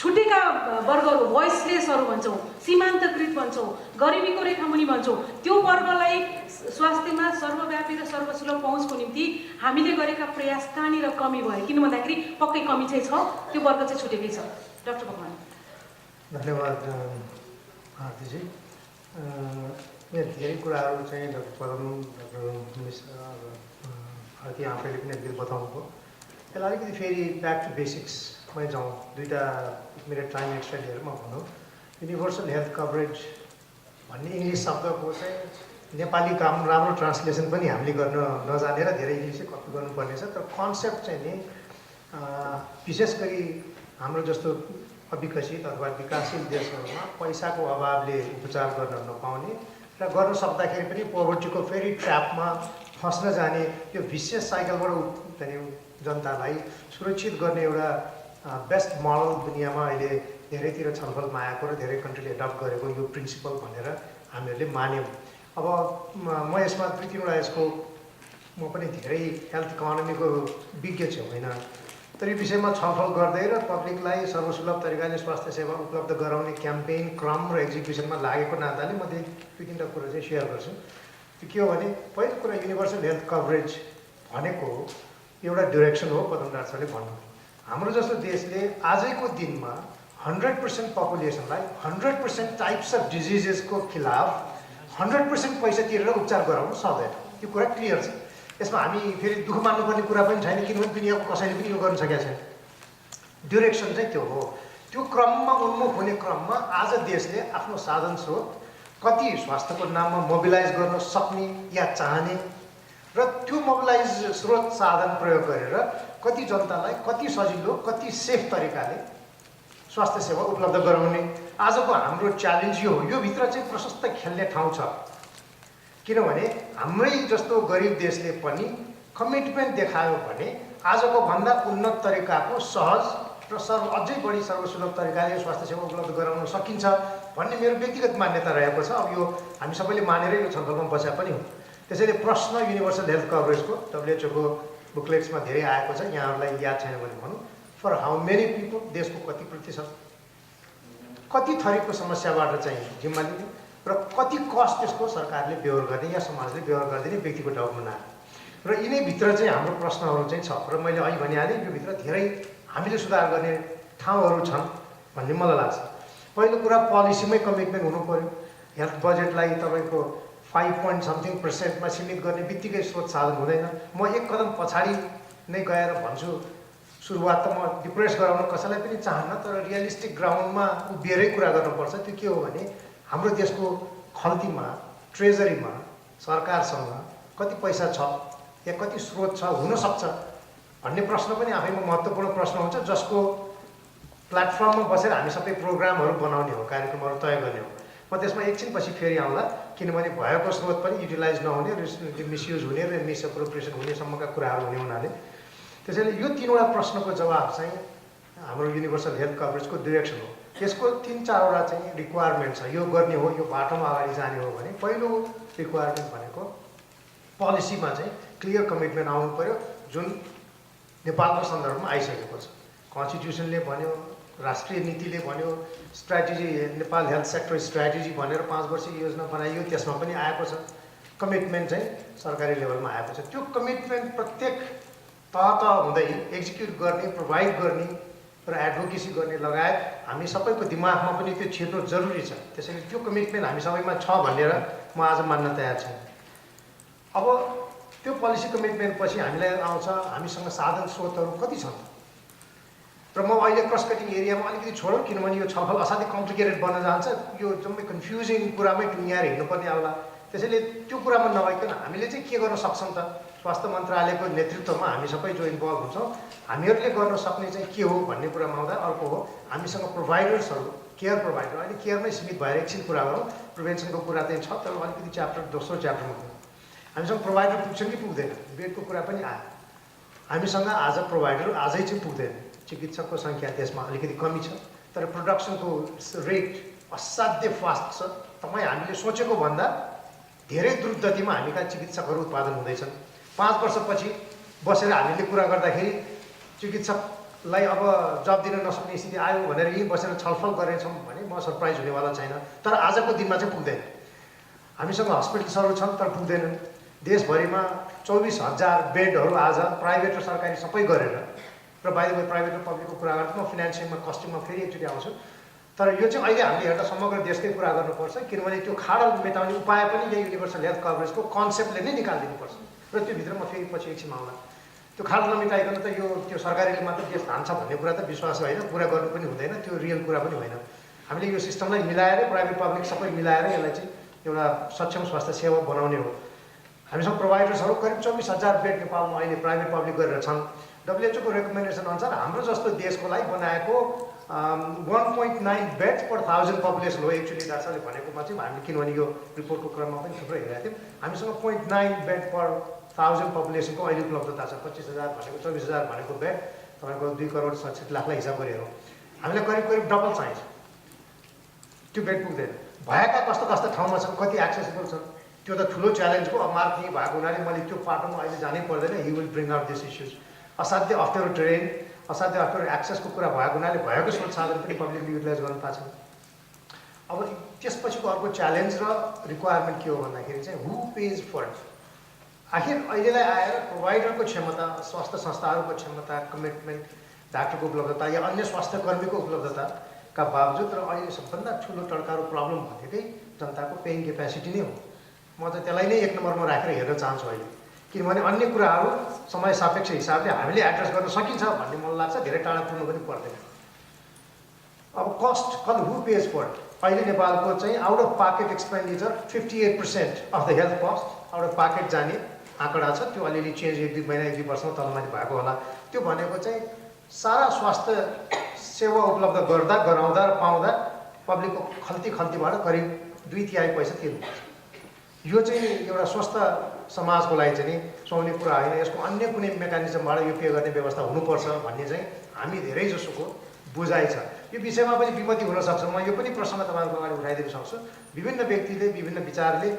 छुटेका वर्गहरू भोइसलेसहरू भन्छौँ सीमान्तकृत भन्छौँ गरिबीको रेखामुनि भन्छौँ त्यो वर्गलाई स्वास्थ्यमा सर्वव्यापी र सर्वसुलभ पहुँचको निम्ति हामीले गरेका प्रयास कहाँनिर कमी भयो किन भन्दाखेरि पक्कै कमी चाहिँ छ त्यो वर्ग चाहिँ छुटेकै छ डाक्टर भगवान धन्यवाद आरतीजी मेरो धेरै कुराहरू चाहिँ डाक्टर पदम डाक्टर मिस आरती आफैले पनि अलिकति बताउनुभयो यसलाई अलिकति फेरि ब्याक टु बेसिक्समै जाउँ दुईवटा मेरो टाइम एक्स्ट्रा लिएर म भनौँ युनिभर्सल हेल्थ कभरेज भन्ने इङ्ग्लिस शब्दको चाहिँ नेपाली काम राम्रो ट्रान्सलेसन पनि हामीले गर्न नजानेर धेरै इङ्ग्लिसै कपी गर्नुपर्ने छ तर कन्सेप्ट चाहिँ नि विशेष गरी हाम्रो जस्तो अविकसित अथवा विकासशील देशहरूमा पैसाको अभावले उपचार गर्न नपाउने र गर्न सक्दाखेरि पनि पोभर्टीको फेरि ट्र्यापमा फस्न जाने यो भिसियस साइकलबाट जनतालाई सुरक्षित गर्ने एउटा बेस्ट मोडल दुनियाँमा अहिले धेरैतिर छलफलमा आएको र धेरै कन्ट्रीले एडप्ट गरेको यो प्रिन्सिपल भनेर हामीहरूले मान्यौँ अब म यसमा 2-3वटा यसको म पनि धेरै हेल्थ इकोनोमीको विज्ञ चाहिँ होइन तर यो विषयमा छलफल गर्दै र पब्लिकलाई सर्वसुलभ तरिकाले स्वास्थ्य सेवा उपलब्ध गराउने क्याम्पेन क्रम र एक्जिक्युसनमा लागेको नाताले म 2-3वटा कुरा चाहिँ सेयर गर्छु त्यो के हो भने पहिलो कुरा युनिभर्सल हेल्थ कभरेज भनेको एउटा डिरेक्सन हो पदम डाक्टरले भन्नु हाम्रो जस्तो देशले आजैको दिनमा 100% पपुलेसनलाई 100% टाइप्स अफ डिजिजेसको खिलाफ 100% पैसा तिरेर उपचार गराउन सक्दैन त्यो कुरा क्लियर छ यसमा हामी फेरि दुःख मान्नुपर्ने कुरा पनि छैन किनभने दुनियाँको कसैले पनि यो गर्न सकेको छैन डिरेक्सन चाहिँ त्यो हो त्यो क्रममा उन्मुख हुने क्रममा आज देशले आफ्नो साधन स्रोत कति स्वास्थ्यको नाममा मोबिलाइज गर्न सक्ने या चाहने र त्यो मोबिलाइज स्रोत साधन प्रयोग गरेर कति जनतालाई कति सजिलो कति सेफ तरिकाले स्वास्थ्य सेवा उपलब्ध गराउने आजको हाम्रो च्यालेन्ज यो हो यो भित्र चाहिँ प्रशस्त खेल्ने ठाउँ छ किनभने हाम्रै जस्तो गरिब देशले पनि कमिटमेन्ट देखायो भने आजको भन्दा उन्नत तरिकाको सहज र अझै बढी सर्वसुलभ तरिकाले स्वास्थ्य सेवा उपलब्ध गराउन सकिन्छ भन्ने मेरो व्यक्तिगत मान्यता रहेको छ अब यो हामी सबैले मानेरै यो छलफलमा बसेका पनि हो त्यसैले प्रश्न युनिभर्सल हेल्थ कभरेजको डब्ल्युएचओको बुकलेट्समा धेरै आएको छ यहाँहरूलाई याद छैन भने भनौँ फर हाउ मेनी पिपल देशको कति प्रतिशत कति थरीको समस्याबाट चाहिँ जिम्मा लिने र कति कस्ट त्यसको सरकारले बेहोर गर्ने या समाजले बेहोर गरिदिने व्यक्तिको डाउटमा नआए र यिनैभित्र चाहिँ हाम्रो प्रश्नहरू चाहिँ छ र मैले अहिले भनिहालेँ यो भित्र धेरै हामीले सुधार गर्ने ठाउँहरू छन् भन्ने मलाई लाग्छ। पहिलो कुरा पोलिसीमै कमिटमेन्ट हुनु पर्यो। हेल्थ बजेटलाई तपाईँको 5.something% सीमित गर्ने बित्तिकै स्रोत साधन हुँदैन। म एक कदम पछाडि नै गएर भन्छु, सुरुवात त म डिप्रेस गराउन कसैलाई पनि चाहन्न, तर रियलिस्टिक ग्राउन्डमा उभिएरै कुरा गर्नुपर्छ। त्यो के हो भने हाम्रो देशको खल्तीमा, ट्रेजरीमा, सरकारसँग कति पैसा छ या कति स्रोत छ हुनसक्छ भन्ने प्रश्न पनि आफैमा महत्त्वपूर्ण प्रश्न हुन्छ, जसको प्लेटफर्ममा बसेर हामी सबै प्रोग्रामहरू बनाउने हो, कार्यक्रमहरू तय गर्ने हो। म त्यसमा एकछिनपछि फेरि आउँला, किनभने भएको स्रोत पनि युटिलाइज नहुने, मिसयुज हुने र मिसएप्रोप्रिएसन हुनेसम्मका कुराहरू हुने हुनाले त्यसैले यो 3वटा प्रश्नको जवाब चाहिँ हाम्रो युनिभर्सल हेल्थ कभरेजको डिरेक्सन हो। यसको 3-4वटा चाहिँ रिक्वायरमेन्ट छ। यो गर्ने हो, यो बाटोमा अगाडि जाने हो भने पहिलो रिक्वायरमेन्ट भनेको पोलिसीमा चाहिँ क्लियर कमिटमेन्ट आउनु पर्यो, जुन नेपालको सन्दर्भमा आइसकेको छ। कन्स्टिट्युसनले भन्यो, राष्ट्रिय नीतिले भन्यो, strategy Nepal health sector strategy भनेर 5 वर्षीय योजना बनाइयो, त्यसमा पनि आएको छ। कमिटमेन्ट चाहिँ सरकारी लेभलमा आएको छ। त्यो कमिटमेन्ट प्रत्येक तह हुँदै एक्जिक्युट गर्ने, प्रोभाइड गर्ने र एडभोकेसी गर्ने लगायत हामी सबैको दिमागमा पनि त्यो छिर्नु जरुरी छ। त्यसैले त्यो कमिटमेन्ट हामी सबैमा छ भनेर म आज मान्न तयार छु। अब त्यो पोलिसी कमिटमेन्ट पछि हामीलाई आउँछ हामीसँग साधन स्रोतहरू कति छन्। र म अहिले क्रस कटिङ एरियामा अलिकति छोडौँ, किनभने यो छलफल असाध्यै कम्प्लिकेटेड बन्न जान्छ। यो जम्मै कन्फ्युजिङ कुरामै टुङ्ग्याएर हिँड्नुपर्ने आउला। त्यसैले त्यो कुरामा नभइकन हामीले चाहिँ के गर्न सक्छौँ त, स्वास्थ्य मन्त्रालयको नेतृत्वमा हामी सबै जो इन्भल्भ हुन्छौँ, हामीहरूले गर्न सक्ने चाहिँ के हो भन्ने कुरामा आउँदा अर्को हो हामीसँग प्रोभाइडर्सहरू, केयर प्रोभाइडर। अहिले केयरमै सीमित भएर एकछिन कुरा गरौँ, प्रिभेन्सनको कुरा चाहिँ छ, तर अलिकति दोस्रो च्याप्टरमा हामीसँग प्रोभाइडर पुग्छन् कि पुग्दैन, बेडको कुरा पनि आयो। हामीसँग आज प्रोभाइडर आजै चाहिँ पुग्दैन। चिकित्सकको सङ्ख्या देशमा अलिकति कमी छ, तर प्रोडक्सनको रेट असाध्य फास्ट छ। तपाईँ हामीले सोचेको भन्दा धेरै द्रुत गतिमा हामी कहाँ चिकित्सकहरू उत्पादन हुँदैछन्। 5 वर्षपछि बसेर हामीले कुरा गर्दाखेरि चिकित्सकलाई अब जब दिन नसक्ने स्थिति आयो भनेर यहीँ बसेर छलफल गरेछौँ भने म सरप्राइज हुनेवाला छैन। तर आजको दिनमा चाहिँ पुग्दैन। हामीसँग हस्पिटल्सहरू छन् तर पुग्दैनन्। देशभरिमा 24,000 बेडहरू आज प्राइभेट र सरकारी सबै गरेर, र बाहिर प्राइभेट र पब्लिकको कुरा गर्दा म फिनान्सिङमा कस्टिङमा फेरि एकचोटि आउँछु। तर यो चाहिँ अहिले हामीले हेर्दा समग्र देशकै कुरा गर्नुपर्छ, किनभने त्यो खाडल मेटाउने उपाय पनि यही युनिभर्सल हेल्थ कभरेजको कन्सेप्टले नै निकालिदिनुपर्छ। र त्योभित्र म फेरि पछि एकछिन आउँला। त्यो खाडल नमेटाइकन त त्यो सरकारीले मात्र देश धान्छ भन्ने कुरा त विश्वास होइन, पुरा गर्नु पनि हुँदैन, त्यो रियल कुरा पनि होइन। हामीले यो सिस्टमलाई मिलाएर प्राइभेट पब्लिक सबै मिलाएर यसलाई चाहिँ एउटा सक्षम स्वास्थ्य सेवा बनाउने हो। हामीसँग प्रोभाइडर्सहरू करिब 24,000 बेड नेपालमा अहिले प्राइभेट पब्लिक गरेर छन्। WHO को रेकमेन्डेसन अनुसार हाम्रो जस्तो देशको लागि बनाएको 1.9 बेड्स पर 1000 पपुलेसन हो। एक्चुअली डाक्टरले भनेकोमा चाहिँ हामीले, किनभने यो रिपोर्टको क्रममा पनि थुप्रो हेरेका थियौँ, हामीसँग 0.9 बेड पर 1000 पपुलेसनको अहिले उपलब्धता छ। 25,000 भनेको 24,000 भनेको बेड तपाईँको 2 करोड 67 लाखलाई हिसाब गरे हेरौँ। हामीलाई करिब डबल चाहिन्छ। त्यो बेड पुग्दैन। भएका कस्ता ठाउँमा छन्, कति एक्सेसिबल छन्, त्यो त ठुलो च्यालेन्ज हो। अब मार्केटिङ भएको हुनाले मैले त्यो पाटोमा अहिले जानै पर्दैन। He will bring out this issues. असाध्य अप्ठ्यारो ट्रेन, असाध्य अप्ठ्यारो एक्सेसको कुरा भएको हुनाले भएको स्रोत साधन पनि पब्लिकले युटिलाइज गर्न पाएको छैन। अब त्यसपछिको अर्को च्यालेन्ज र रिक्वायरमेन्ट के हो भन्दाखेरि चाहिँ हु पेज फर इट। आखिर अहिलेलाई आएर प्रोभाइडरको क्षमता, स्वास्थ्य संस्थाहरूको क्षमता, कमिटमेन्ट, डाक्टरको उपलब्धता या अन्य स्वास्थ्य कर्मीको उपलब्धताका बावजुद र अहिले सबभन्दा ठुलो टड्कारो प्रब्लम भनेकै जनताको पेइङ क्यापेसिटी नै हो। म त त्यसलाई नै 1 नम्बरमा राखेर हेर्न चाहन्छु अहिले, किनभने अन्य कुराहरू समय सापेक्ष हिसाबले हामीले एड्रेस गर्न सकिन्छ भन्ने मलाई लाग्छ। धेरै टाढा पुग्नु पनि पर्दैन। अब cost who pays for it. अहिले नेपालको चाहिँ out of pocket expenditure 58% of the health cost out of pocket जाने आँकडा छ। त्यो अलिअलि चेन्ज 1-2 महिना 1-2 वर्षमा तलमाथि भएको होला। त्यो भनेको चाहिँ सारा स्वास्थ्य सेवा उपलब्ध गराउँदा र पाउँदा पब्लिकको खल्तीबाट करिब 2/3 पैसा तिर्नुपर्छ। यो चाहिँ एउटा स्वस्थ समाजको लागि चाहिँ नि सुहाउने कुरा होइन। यसको अन्य कुनै मेकानिजमबाट यो पे गर्ने व्यवस्था हुनुपर्छ भन्ने चाहिँ हामी धेरै जसोको बुझाइ छ। यो विषयमा पनि विमति हुनसक्छ। म यो पनि प्रश्न तपाईँहरूको अगाडि उठाइदिन सक्छु। विभिन्न व्यक्तिले, विभिन्न विचारले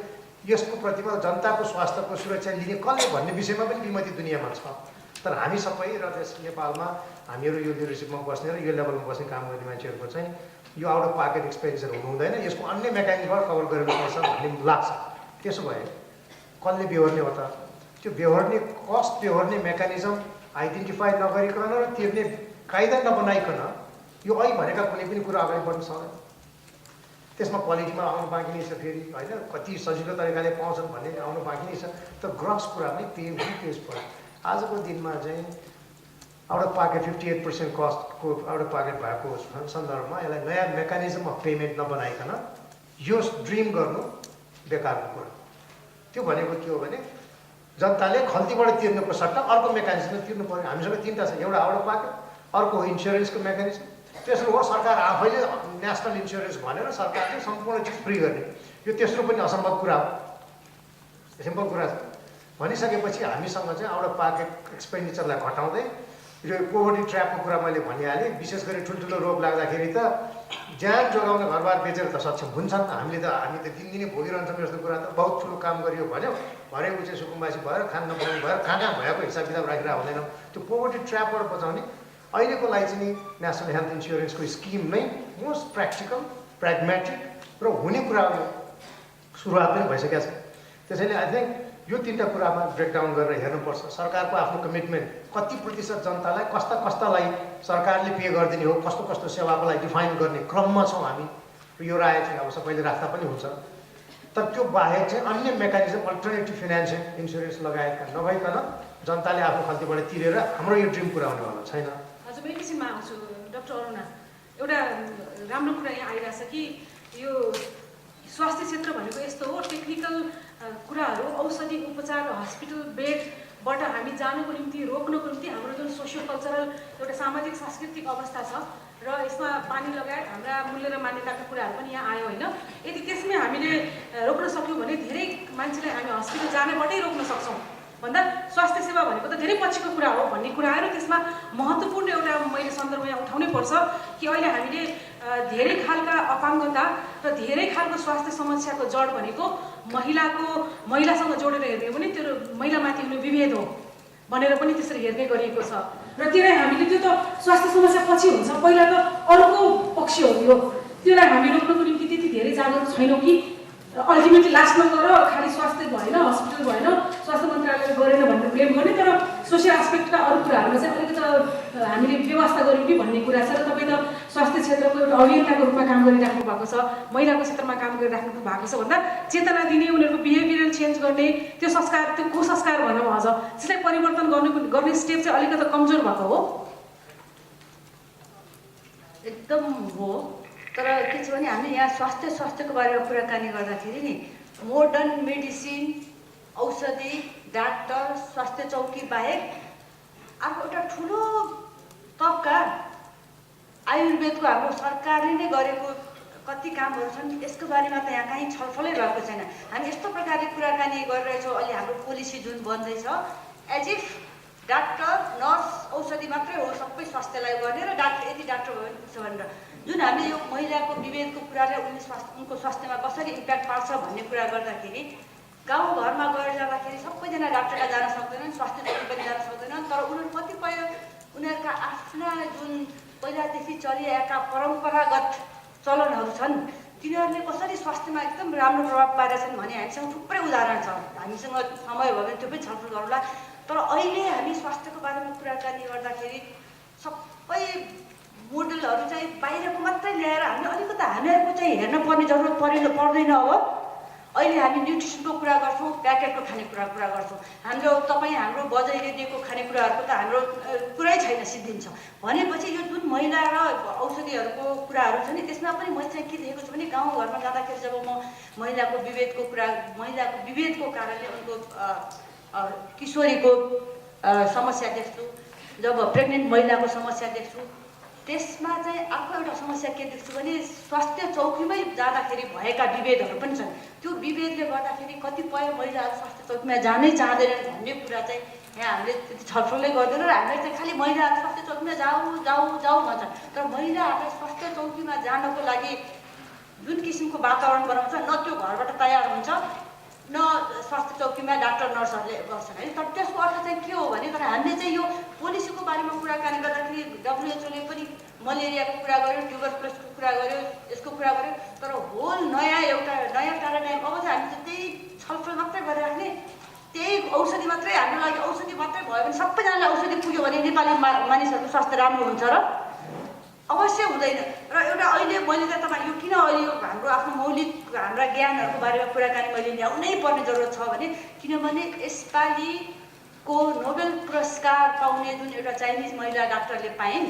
यसको प्रतिमा जनताको स्वास्थ्यको सुरक्षा लिने कसले भन्ने विषयमा पनि विमति दुनियाँमा छ। तर हामी सबै र देश नेपालमा हामीहरू यो लिडरसिपमा बस्ने र यो लेभलमा बस्ने काम गर्ने मान्छेहरूको चाहिँ यो आउट अफ पाकेट एक्सपेन्डिचर हुनु हुँदैन, यसको अन्य मेकानिजमबाट कभर गरिनुपर्छ भन्ने लाग्छ। त्यसो भए कसले बिहोर्ने हो त? त्यो बेहोर्ने कस्ट बेहोर्ने मेकानिजम आइडेन्टिफाई नगरिकन र तिर्ने कायदा नबनाइकन यो अहिले भनेका कुनै पनि कुरा अगाडि बढ्न सक्दैन। त्यसमा क्वालिटीमा आउनु बाँकी नै छ, फेरि होइन कति सजिलो तरिकाले पाउँछन् भन्ने आउनु बाँकी नै छ। तर ग्रस कुरा पनि पेज पऱ्यो। आजको दिनमा चाहिँ आउट अफ पाकेट 58% कस्टको आउट अफ पाकेट भएको सन्दर्भमा यसलाई नयाँ मेकानिजम अफ पेमेन्ट नबनाइकन यो ड्रिम गर्नु बेकारको कुरा। त्यो भनेको के हो भने जनताले खल्तीबाट तिर्नुको सट्टा अर्को मेकानिजमले तिर्नु पर्यो। हामीसँग तिनवटा छ, एउटा आउट अफ पाकेट, अर्को इन्सुरेन्सको मेकानिजम, तेस्रो हो सरकार आफैले नेसनल इन्सुरेन्स भनेर सरकारले सम्पूर्ण चिज फ्री गर्ने। यो तेस्रो पनि असम्भव कुरा हो, सिम्पल कुरा छ। भनिसकेपछि हामीसँग चाहिँ आउट अफ पाकेट एक्सपेन्डिचरलाई घटाउँदै यो पोभर्टी ट्र्यापको कुरा मैले भनिहालेँ। विशेष गरी ठुल्ठुलो रोग लाग्दाखेरि त ज्यान जोगाउन घरबार बेचेर त सक्षम हुन्छन्। हामी त दिनदिनै भोगिरहन्छौँ यस्तो कुरा। त बहुत ठुलो काम गरियो भन्यो, भरे ऊ चाहिँ सुकुम्बासी भएर खान नपाउने भएर कहाँ भएको हिसाब किताब राखेर हुँदैनौँ। त्यो पोभर्टी ट्र्यापबाट बचाउने अहिलेको लागि चाहिँ नि नेसनल हेल्थ इन्सुरेन्सको स्किम नै मोस्ट प्र्याक्टिकल, प्र्याग्मेटिक र हुने कुरा हो। सुरुवात पनि भइसकेको छ। त्यसैले आई थिङ्क यो तिनवटा कुरामा ब्रेकडाउन गरेर हेर्नुपर्छ। सरकारको आफ्नो कमिटमेन्ट कति प्रतिशत जनतालाई कस्तालाई सरकारले पे गरिदिने हो, कस्तो कस्तो सेवाको लागि डिफाइन गर्ने क्रममा छौँ हामी। यो राय चाहिँ अब सबैले राख्दा पनि हुन्छ। तर त्यो बाहेक चाहिँ अन्य मेकानिजम अल्टरनेटिभ फिनान्सियल इन्सुरेन्स लगायतका नभइकन जनताले आफ्नो खल्तीबाट तिरेर हाम्रो यो ड्रिम पुरा हुनेवाला छैन। हजुर, म एकैछिनमा आउँछु। डाक्टर अरुणा, एउटा राम्रो कुरा यहाँ आइरहेछ कि यो स्वास्थ्य क्षेत्र भनेको यस्तो हो, टेक्निकल कुराहरू, औषधि उपचार र हस्पिटल बेडबाट हामी जानुको निम्ति, रोक्नको निम्ति हाम्रो जुन सोसियो कल्चरल एउटा सामाजिक सांस्कृतिक अवस्था छ र यसमा पानी लगायत हाम्रा मूल्य र मान्यताका कुराहरू पनि यहाँ आयो होइन। यदि त्यसमै हामीले रोक्न सक्यौँ भने धेरै मान्छेलाई हामी हस्पिटल जानबाटै रोक्न सक्छौँ। भन्दा स्वास्थ्य सेवा भनेको त धेरै पछिको कुरा हो भन्ने कुराहरू त्यसमा महत्त्वपूर्ण एउटा मैले सन्दर्भ यहाँ उठाउनै पर्छ कि अहिले हामीले धेरै खालका अपाङ्गता र धेरै खालको स्वास्थ्य समस्याको जड भनेको महिलासँग जोडेर हेर्ने भने त्यो महिलामाथि हुने विभेद हो भनेर पनि त्यसरी हेर्ने गरिएको छ। र त्यसलाई हामीले त्यो त स्वास्थ्य समस्या पछि हुन्छ, पहिला त अर्को पक्ष हो यो। त्यसलाई हामी रोक्नको निम्ति त्यति धेरै जागरुक छैनौँ कि अल्टिमेटली लास्ट नगएर खालि स्वास्थ्य भएन, हस्पिटल भएन, स्वास्थ्य मन्त्रालयले गरेन भनेर ब्लेम गर्ने। तर सोसियल एस्पेक्टका अरू कुराहरूमा चाहिँ अलिकति हामीले व्यवस्था गऱ्यौँ कि भन्ने कुरा छ। र तपाईँ त स्वास्थ्य क्षेत्रको एउटा अभियन्ताको रूपमा काम गरिराख्नु भएको छ, महिलाको क्षेत्रमा काम गरिराख्नु भएको छ भन्दा चेतना दिने, उनीहरूको बिहेभियरल चेन्ज गर्ने, त्यो संस्कार, त्यो कुसंस्कार भनौँ अझ, त्यसलाई परिवर्तन गर्ने स्टेप चाहिँ अलिकति कमजोर भएको हो। एकदम हो। तर के छ भने हामी यहाँ स्वास्थ्यको बारेमा कुराकानी गर्दाखेरि नि मोडर्न मेडिसिन, औषधि, डाक्टर, स्वास्थ्य चौकी बाहेक अर्को एउटा ठुलो तबका आयुर्वेदको हाम्रो सरकारले नै गरेको कति कामहरू छन्, यसको बारेमा त यहाँ कहीँ छलफलै भएको छैन। हामी यस्तो प्रकारले कुराकानी गरिरहेछौँ अहिले हाम्रो पोलिसी जुन बन्दैछ, एज इफ डाक्टर, नर्स, औषधि मात्रै हो सबै स्वास्थ्यलाई गर्ने र यति डाक्टर भयो भने पुग्छ भनेर। जुन हामीले यो महिलाको विभेदको कुराले उनको स्वास्थ्यमा कसरी इम्प्याक्ट पार्छ भन्ने कुरा गर्दाखेरि गाउँघरमा गएर जाँदाखेरि सबैजना डाक्टरलाई जान सक्दैनन्, स्वास्थ्य चौकी पनि जान सक्दैनन्। तर उनीहरू कतिपय उनीहरूका आफ्ना जुन पहिलादेखि चलिआएका परम्परागत चलनहरू छन् तिनीहरूले कसरी स्वास्थ्यमा एकदम राम्रो प्रभाव पारेछन् भने हामीसँग थुप्रै उदाहरण छ। हामीसँग समय भयो भने त्यो पनि छलफल गरौँला। तर अहिले हामी स्वास्थ्यको बारेमा कुराकानी गर्दाखेरि सबै मोडलहरू चाहिँ बाहिरको मात्रै ल्याएर हामीले अलिकति हामीहरूको चाहिँ हेर्न पर्ने जरुरत पर्दैन। अब अहिले हामी न्युट्रिसनको कुरा गर्छौँ, प्याकेटको खानेकुरा कुरा गर्छौँ। हाम्रो बजाइले दिएको खानेकुराहरूको त हाम्रो कुरै छैन, सिद्धिन्छ भनेपछि यो जुन महिला र औषधिहरूको कुराहरू छ नि त्यसमा पनि मैले चाहिँ के देखेको छु भने गाउँघरमा जाँदाखेरि जब म महिलाको विभेदको कारणले उनको किशोरीको समस्या देख्छु, जब प्रेग्नेन्ट महिलाको समस्या देख्छु, त्यसमा चाहिँ अर्को एउटा समस्या के देख्छु भने स्वास्थ्य चौकीमै जाँदाखेरि भएका विभेदहरू पनि छन्। त्यो विभेदले गर्दाखेरि कतिपय महिलाहरू स्वास्थ्य चौकीमा जानै चाहँदैनन् भन्ने कुरा चाहिँ यहाँ हामीले त्यति छलफलै गर्दैन र हामीले चाहिँ खालि महिलाहरू स्वास्थ्य चौकीमा जाऊ भन्छ। तर महिलाहरूलाई स्वास्थ्य चौकीमा जानको लागि जुन किसिमको वातावरण बनाउँछ न त्यो घरबाट तयार हुन्छ न स्वास्थ्य चौकीमा डाक्टर नर्सहरूले गर्छन् है। तर त्यसको अर्थ चाहिँ के हो भने तर हामीले चाहिँ यो पोलिसीको बारेमा कुराकानी गर्दाखेरि WHO ले पनि मलेरियाको कुरा गर्यो, ट्युबरकुलोसको कुरा गर्यो, यसको कुरा गर्यो। तर होल नयाँ प्याराडाइम अब चाहिँ हामी चाहिँ त्यही छलफल मात्रै गरिराख्ने त्यही औषधि मात्रै हाम्रो लागि औषधि मात्रै भयो भने सबैजनालाई औषधि पुग्यो भने नेपाली मानिसहरूको स्वास्थ्य राम्रो हुन्छ र अवश्य हुँदैन। र एउटा अहिले मैले त तपाईँ यो किन अहिले हाम्रो आफ्नो मौलिक हाम्रा ज्ञानहरूको बारेमा कुराकानी मैले ल्याउनै पर्ने जरुरत छ भने किनभने यसपालिको नोबेल पुरस्कार पाउने जुन एउटा चाइनिज महिला डाक्टरले पाइन्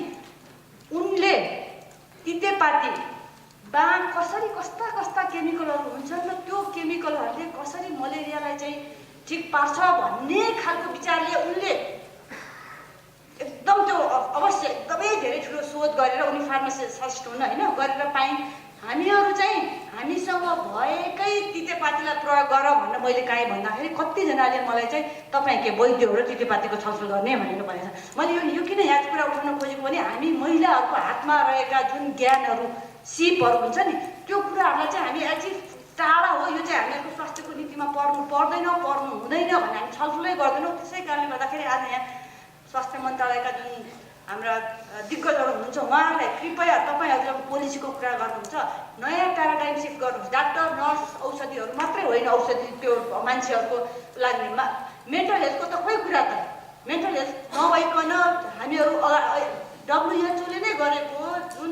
उनले तितेपाती बाँग कसरी कस्ता कस्ता केमिकलहरू हुन्छन् र त्यो केमिकलहरूले कसरी मलेरियालाई चाहिँ ठिक पार्छ भन्ने खालको विचारले उनले एकदम त्यो अवश्य एकदमै धेरै ठुलो शोध गरेर उनी फार्मासिस्ट हुन् होइन गरेर पाइन्। हामीहरू चाहिँ हामीसँग भएकै तितेपातीलाई प्रयोग गर भनेर मैले काहीँ भन्दाखेरि कतिजनाले मलाई चाहिँ तपाईँ के वैद्य हो र तितेपातीको छलफल गर्ने भनेर भनेको छ। मैले यो किन यहाँ कुरा उठाउन खोजेको भने हामी महिलाहरूको हातमा रहेका जुन ज्ञानहरू सिपहरू हुन्छ नि त्यो कुराहरूलाई चाहिँ हामी अझै टाढा हो यो चाहिँ हामीहरूको स्वास्थ्यको नीतिमा पर्नु पर्दैन पर्नु हुँदैन भने हामी छलफलै गर्दैनौँ। त्यसै कारणले गर्दाखेरि आज यहाँ स्वास्थ्य मन्त्रालयका जुन हाम्रा दिग्गजहरू हुनुहुन्छ उहाँहरूलाई कृपया तपाईँहरू जब पोलिसीको कुरा गर्नुहुन्छ नयाँ प्याराडाइम सिफ्ट गर्नुहोस्। डाक्टर नर्स औषधिहरू मात्रै होइन औषधि त्यो मान्छेहरूको लागि मेन्टल हेल्थको त खोइ कुरा त मेन्टल हेल्थ नभइकन हामीहरू WHO ले नै गरेको जुन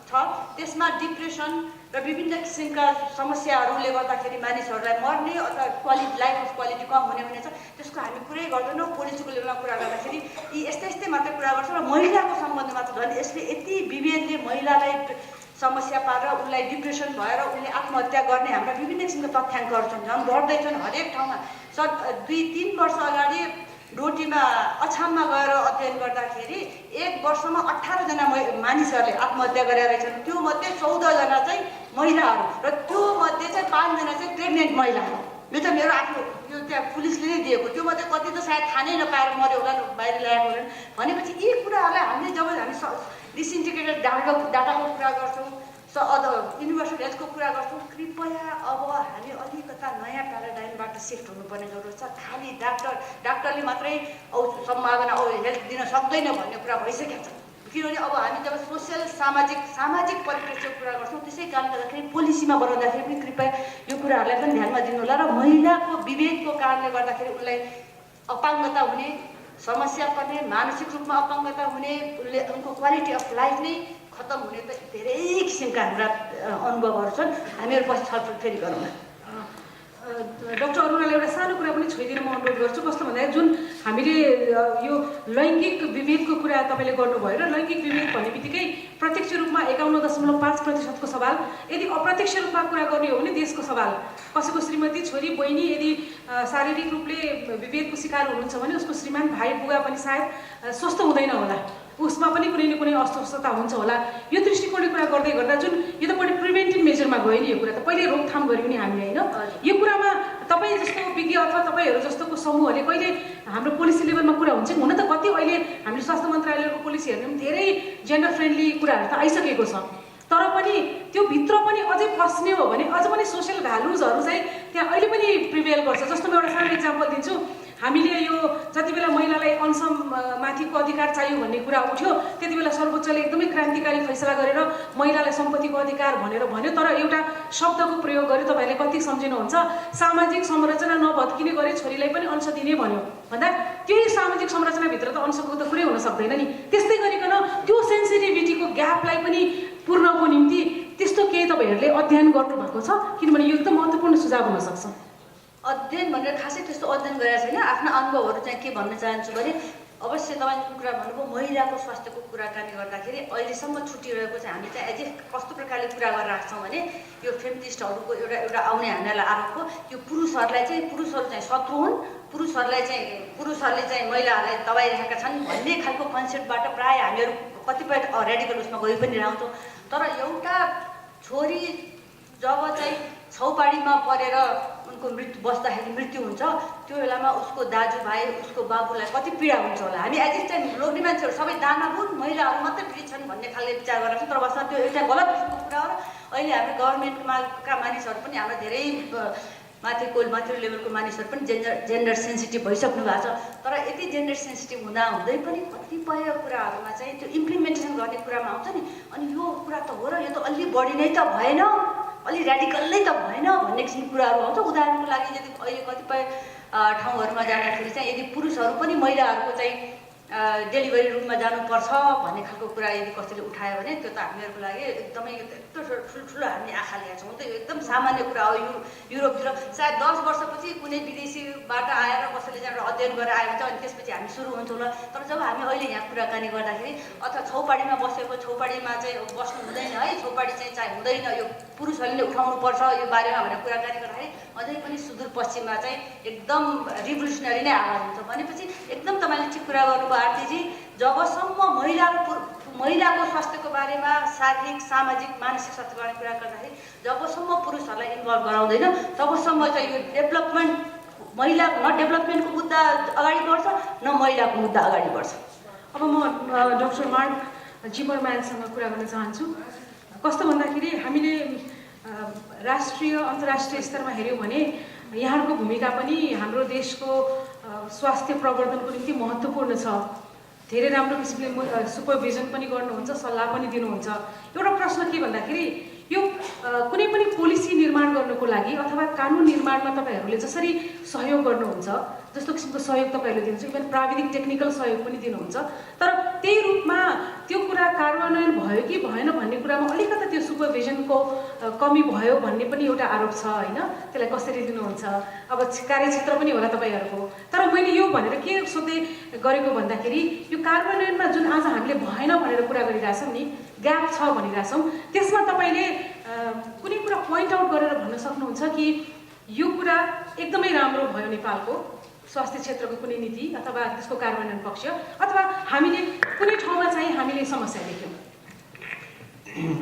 छ त्यसमा डिप्रेसन र विभिन्न किसिमका समस्याहरूले गर्दाखेरि मानिसहरूलाई मर्ने अथवा लाइफ अफ क्वालिटी कम हुने हुने छ त्यसको हामी कुरै गर्दैनौँ। पोलिसीको लेभलमा कुरा गर्दाखेरि यी यस्तै मात्रै कुरा गर्छौँ र महिलाको सम्बन्धमा त झन् यसले यति विभेदले महिलालाई समस्या पारेर उनलाई डिप्रेसन भएर उनले आत्महत्या गर्ने हाम्रा विभिन्न किसिमका तथ्याङ्कहरू छन् झन् बढ्दैछन् हरेक ठाउँमा। 2-3 वर्ष अगाडि डोटीमा अछाममा गएर अध्ययन गर्दाखेरि 1 वर्षमा 18 जना मानिसहरूले आत्महत्या गरेका रहेछन्। त्यो मध्ये 14 जना चाहिँ महिलाहरू र त्यो मध्ये चाहिँ 5 जना चाहिँ प्रेग्नेन्ट महिलाहरू। यो त मेरो आफ्नो यो त्यहाँ पुलिसले नै दिएको त्यो मध्ये कति त सायद थाहा नै नपाएर मर्यो होला बाहिर ल्याएको होला भनेपछि यी कुराहरूलाई हामीले जब हामी डिसइन्टिग्रेटेड डाटाको कुरा गर्छौँ युनिभर्सल हेल्थको कुरा गर्छौँ कृपया अब हामी अलिकता नयाँ प्याराडाइमबाट सिफ्ट हुनुपर्ने जरुरत छ। खालि डाक्टरले मात्रै सम्भावना हेल्थ दिन सक्दैन भन्ने कुरा भइसकेको छ किनभने अब हामी जब सोसियल सामाजिक परिप्रेक्ष्यको कुरा गर्छौँ त्यसै कारणले गर्दाखेरि पोलिसीमा बनाउँदाखेरि पनि कृपया यो कुराहरूलाई पनि ध्यानमा दिनु होला र महिलाको विभेदको कारणले गर्दाखेरि उनलाई अपाङ्गता हुने समस्या पर्ने मानसिक रूपमा अपाङ्गता हुने उनको क्वालिटी अफ लाइफ नै खत्तम हुने त धेरै किसिमका हाम्रा अनुभवहरू छन्। हामीहरू पछि छलफल फेरि गरौँ। डाक्टर अरुणालाई एउटा सानो कुरा पनि छोइदिन म अनुरोध गर्छु। कस्तो भन्दाखेरि जुन हामीले यो लैङ्गिक विभेदको कुरा तपाईँले गर्नुभयो र लैङ्गिक विभेद भन्ने बित्तिकै प्रत्यक्ष रूपमा 51.5% सवाल यदि अप्रत्यक्ष रूपमा कुरा गर्ने हो भने देशको सवाल कसैको श्रीमती छोरी बहिनी यदि शारीरिक रूपले विभेदको शिकार हुनुहुन्छ भने उसको श्रीमान भाइ बुवा पनि सायद स्वस्थ हुँदैन होला उसमा पनि कुनै न कुनै अस्वस्थता हुन्छ होला। यो दृष्टिकोणले कुरा गर्दै गर्दा जुन यो त बढी प्रिभेन्टिभ मेजरमा गयो नि यो कुरा त पहिले रोकथाम गर्यो नि हामीले होइन। यो कुरामा तपाईँ जस्तो विज्ञ अथवा तपाईँहरू जस्तोको समूहले कहिले हाम्रो पोलिसी लेभलमा कुरा हुन्छ हुन त कति अहिले हामीले स्वास्थ्य मन्त्रालयको पोलिसी हेर्ने पनि धेरै जेन्डर फ्रेन्डली कुराहरू त आइसकेको छ तर पनि त्यो भित्र पनि अझै पस्ने हो भने अझ पनि सोसियल भ्यालुजहरू चाहिँ त्यहाँ अहिले पनि प्रिभेल गर्छ। जस्तो म एउटा सानो इक्जाम्पल दिन्छु। हामीले यो जति बेला महिलालाई अंशमाथिको अधिकार चाहियो भन्ने कुरा उठ्यो त्यति बेला सर्वोच्चले एकदमै क्रान्तिकारी फैसला गरेर महिलालाई सम्पत्तिको अधिकार भनेर भन्यो तर एउटा शब्दको प्रयोग गर्यो तपाईँहरूले कति सम्झिनुहुन्छ सामाजिक संरचना नभत्किने गरी छोरीलाई पनि अंश दिने भन्यो भन्दा त्यही सामाजिक संरचनाभित्र त अंशको त कुरै हुन सक्दैन नि। त्यस्तै गरिकन त्यो सेन्सिटिभिटीको ग्यापलाई पनि पूर्णको निम्ति त्यस्तो केही तपाईँहरूले अध्ययन गर्नुभएको छ किनभने यो एकदम महत्त्वपूर्ण सुझाव हुनसक्छ। अध्ययन भनेर खासै त्यस्तो अध्ययन गरेको छैन। आफ्ना अनुभवहरू चाहिँ के भन्न चाहन्छु भने अवश्य तपाईँ जुन कुरा भन्नुभयो महिलाको स्वास्थ्यको कुराकानी गर्दाखेरि अहिलेसम्म छुटिरहेको चाहिँ हामी चाहिँ अझै कस्तो प्रकारले कुरा गरेर राख्छौँ भने यो फेमिनिस्टहरूको एउटा आउने हामीलाई आरोपको यो पुरुषहरू चाहिँ शत्रु हुन् पुरुषहरूले चाहिँ महिलाहरूलाई दबाइरहेका छन् भन्ने खालको कन्सेप्टबाट प्रायः हामीहरू कतिपय रेडिकल उसमा गइ पनि रहन्छौँ। तर एउटा छोरी जब चाहिँ छौपाडीमा परेर उनको बस्दाखेरि मृत्यु हुन्छ त्यो बेलामा उसको दाजुभाइ उसको बाबुलाई कति पीडा हुन्छ होला। हामी एज इफ चाहिँ लोग्ने मान्छेहरू सबै दानाबुन महिलाहरू मात्रै पीडित छन् भन्ने खालले विचार गरेर तर वास्तवमा त्यो एउटा गलत किसिमको कुरा हो। अहिले हाम्रो गभर्मेन्टका मानिसहरू पनि हाम्रो धेरै माथिल्लो लेभलको मानिसहरू पनि जेन्डर सेन्सिटिभ भइसक्नु भएको छ तर यति जेन्डर सेन्सिटिभ हुँदै पनि कतिपय कुराहरूमा चाहिँ त्यो इम्प्लिमेन्टेसन गर्ने कुरामा आउँछ नि अनि यो कुरा त हो र यो त अलि बढी नै त भएन अलि रेडिकल नै त भएन भन्ने किसिमको कुराहरू आउँछ। उदाहरणको लागि यदि अहिले कतिपय ठाउँहरूमा जाँदाखेरि चाहिँ यदि पुरुषहरू पनि महिलाहरूको चाहिँ डेलिभरी रुममा जानुपर्छ भन्ने खालको कुरा यदि कसैले उठायो भने त्यो त हामीहरूको लागि एकदमै यत्रो ठुल्ठुलो हामी आँखा लिएका छौँ। त एकदम सामान्य कुरा हो। युरोपतिर सायद 10 वर्षपछि कुनै विदेशीबाट आएर कसैले चाहिँ अध्ययन गरेर आयो भने अनि त्यसपछि हामी सुरु हुन्छौँ होला। तर जब हामी अहिले यहाँ कुराकानी गर्दाखेरि अथवा छौपाडीमा बसेको छौपाडीमा चाहिँ बस्नु हुँदैन है, छौपाडी चाहिँ हुँदैन, यो पुरुषहरूले उठाउनुपर्छ यो बारेमा भनेर कुराकानी गर्दाखेरि अझै पनि सुदूरपश्चिममा चाहिँ एकदम रिभोल्युसनरी नै आवाज हुन्छ। भनेपछि एकदम तपाईँले ठिक कुरा गर्नुभयो आरतीजी। जबसम्म महिलाको स्वास्थ्यको बारेमा शारीरिक सामाजिक मानसिक स्वास्थ्यको बारेमा कुरा गर्दाखेरि जबसम्म पुरुषहरूलाई इन्भल्भ गराउँदैन तबसम्म चाहिँ यो डेभलपमेन्ट न डेभलपमेन्टको मुद्दा अगाडि बढ्छ न महिलाको मुद्दा अगाडि बढ्छ। अब म डाक्टर मार्क जिमरम्यानसँग कुरा गर्न चाहन्छु। कस्तो भन्दाखेरि हामीले राष्ट्रिय अन्तर्राष्ट्रिय स्तरमा हेऱ्यौँ भने यहाँहरूको भूमिका पनि हाम्रो देशको स्वास्थ्य प्रवर्धनको निम्ति महत्त्वपूर्ण छ। धेरै राम्रो किसिमले सुपरभिजन पनि गर्नुहुन्छ, सल्लाह पनि दिनुहुन्छ। एउटा प्रश्न के भन्दाखेरि यो कुनै पनि पोलिसी निर्माण गर्नको लागि अथवा कानुन निर्माणमा तपाईँहरूले जसरी सहयोग गर्नुहुन्छ जस्तो किसिमको सहयोग तपाईँहरूले दिनुहुन्छ, इभन प्राविधिक टेक्निकल सहयोग पनि दिनुहुन्छ, तर त्यही रूपमा त्यो कुरा कार्यान्वयन भयो कि भएन भन्ने कुरामा अलिकति त्यो सुपरभिजनको कमी भयो भन्ने पनि एउटा आरोप छ होइन। त्यसलाई कसरी दिनुहुन्छ? अब कार्यक्षेत्र पनि होला तपाईँहरूको। तर मैले यो भनेर के सोध्दै गरेको भन्दाखेरि यो कार्यान्वयनमा जुन आज हामीले भएन भनेर कुरा गरिरहेछौँ नि, ग्याप छ भनिरहेछौँ, त्यसमा तपाईँले कुनै कुरा पोइन्ट आउट गरेर भन्न सक्नुहुन्छ कि यो कुरा एकदमै राम्रो भयो नेपालको स्वास्थ्य क्षेत्रको कुनै नीति अथवा त्यसको कार्यान्वयन पक्ष, अथवा हामीले कुनै ठाउँमा चाहिँ हामीले समस्या देख्यौँ?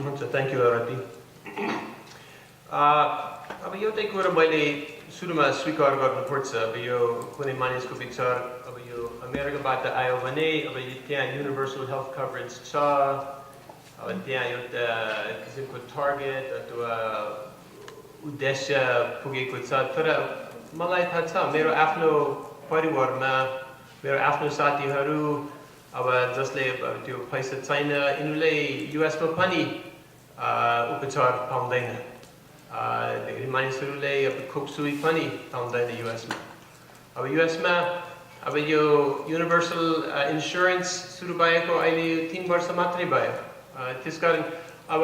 हुन्छ, थ्याङ्क यू आरती। अब एउटै कुरा मैले सुरुमा स्वीकार गर्नुपर्छ। अब यो कुनै मानिसको विचार अब यो अमेरिकाबाट आयो भने अब त्यहाँ युनिभर्सल हेल्थ कभरेज छ, अब त्यहाँ एउटा किसिमको टार्गेट अथवा उद्देश्य पुगेको छ। तर मलाई थाहा छ मेरो आफ्नो परिवारमा मेरो आफ्नो साथीहरू अब जसले त्यो पैसा छैन यिनीहरूले युएसमा पनि उपचार पाउँदैन। धेरै मानिसहरूले अब खोपसुई पनि पाउँदैन युएसमा। अब युएसमा अब यो युनिभर्सल इन्सुरेन्स सुरु भएको अहिले 3 वर्ष मात्रै भयो। त्यसकारण अब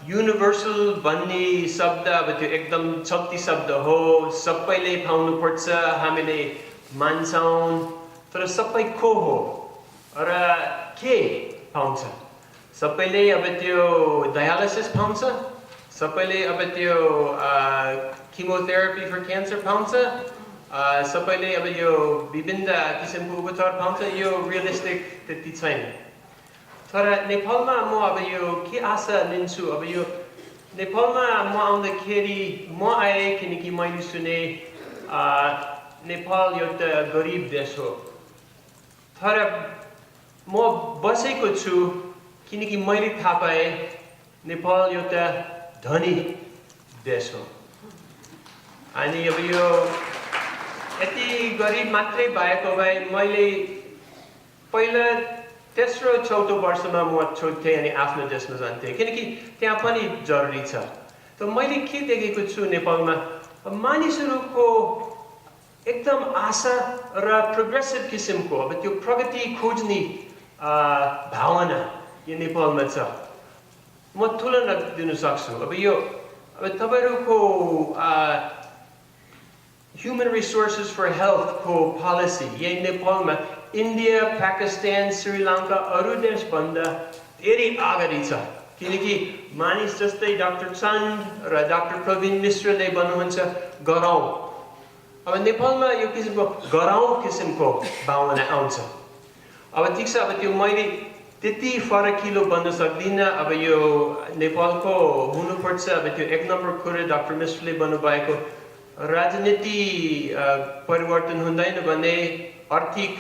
युनिभर्सल भन्ने शब्द अब त्यो एकदम शक्ति शब्द हो, सबैले पाउनुपर्छ हामीले मान्छौँ, तर सबै को हो र के पाउँछ? सबैले अब त्यो डायलिसिस पाउँछ, सबैले अब त्यो किमोथेरापी फर क्यान्सर पाउँछ, सबैले अब यो विभिन्न किसिमको उपचार पाउँछ? यो रियलिस्टिक त्यति छैन। तर नेपालमा म अब यो के आशा लिन्छु, अब यो नेपालमा म आउँदाखेरि म आएँ किनकि मैले सुने नेपाल एउटा गरिब देश हो। तर म बसेको छु किनकि मैले थाहा पाएँ नेपाल एउटा धनी देश हो। अनि अब यो यति गरिब मात्रै भएको भए मैले पहिला तेस्रो चौथो वर्षमा म छोड्थेँ अनि आफ्नो देशमा जान्थेँ किनकि त्यहाँ पनि जरुरी छ। त मैले के देखेको छु नेपालमा मानिसहरूको एकदम आशा र प्रोग्रेसिभ किसिमको अब त्यो प्रगति खोज्ने भावना यो नेपालमा छ। म तुलना दिन सक्छु। अब तपाईँहरूको ह्युमन रिसोर्सेस फर हेल्थको पोलिसी यही नेपालमा इन्डिया, पाकिस्तान, श्रीलङ्का अरू देशभन्दा धेरै अगाडि छ। किनकि मानिस जस्तै डाक्टर चन्द र डाक्टर प्रवीण मिश्रले भन्नुहुन्छ गरौँ। अब नेपालमा यो किसिमको गरौँ किसिमको भावना आउँछ। अब ठिक छ, अब त्यो मैले त्यति फरकिलो भन्न सक्दिनँ। अब यो नेपालको हुनुपर्छ अब त्यो 1 नम्बर कुरा डाक्टर मिश्रले भन्नुभएको राजनीति परिवर्तन हुँदैन भने आर्थिक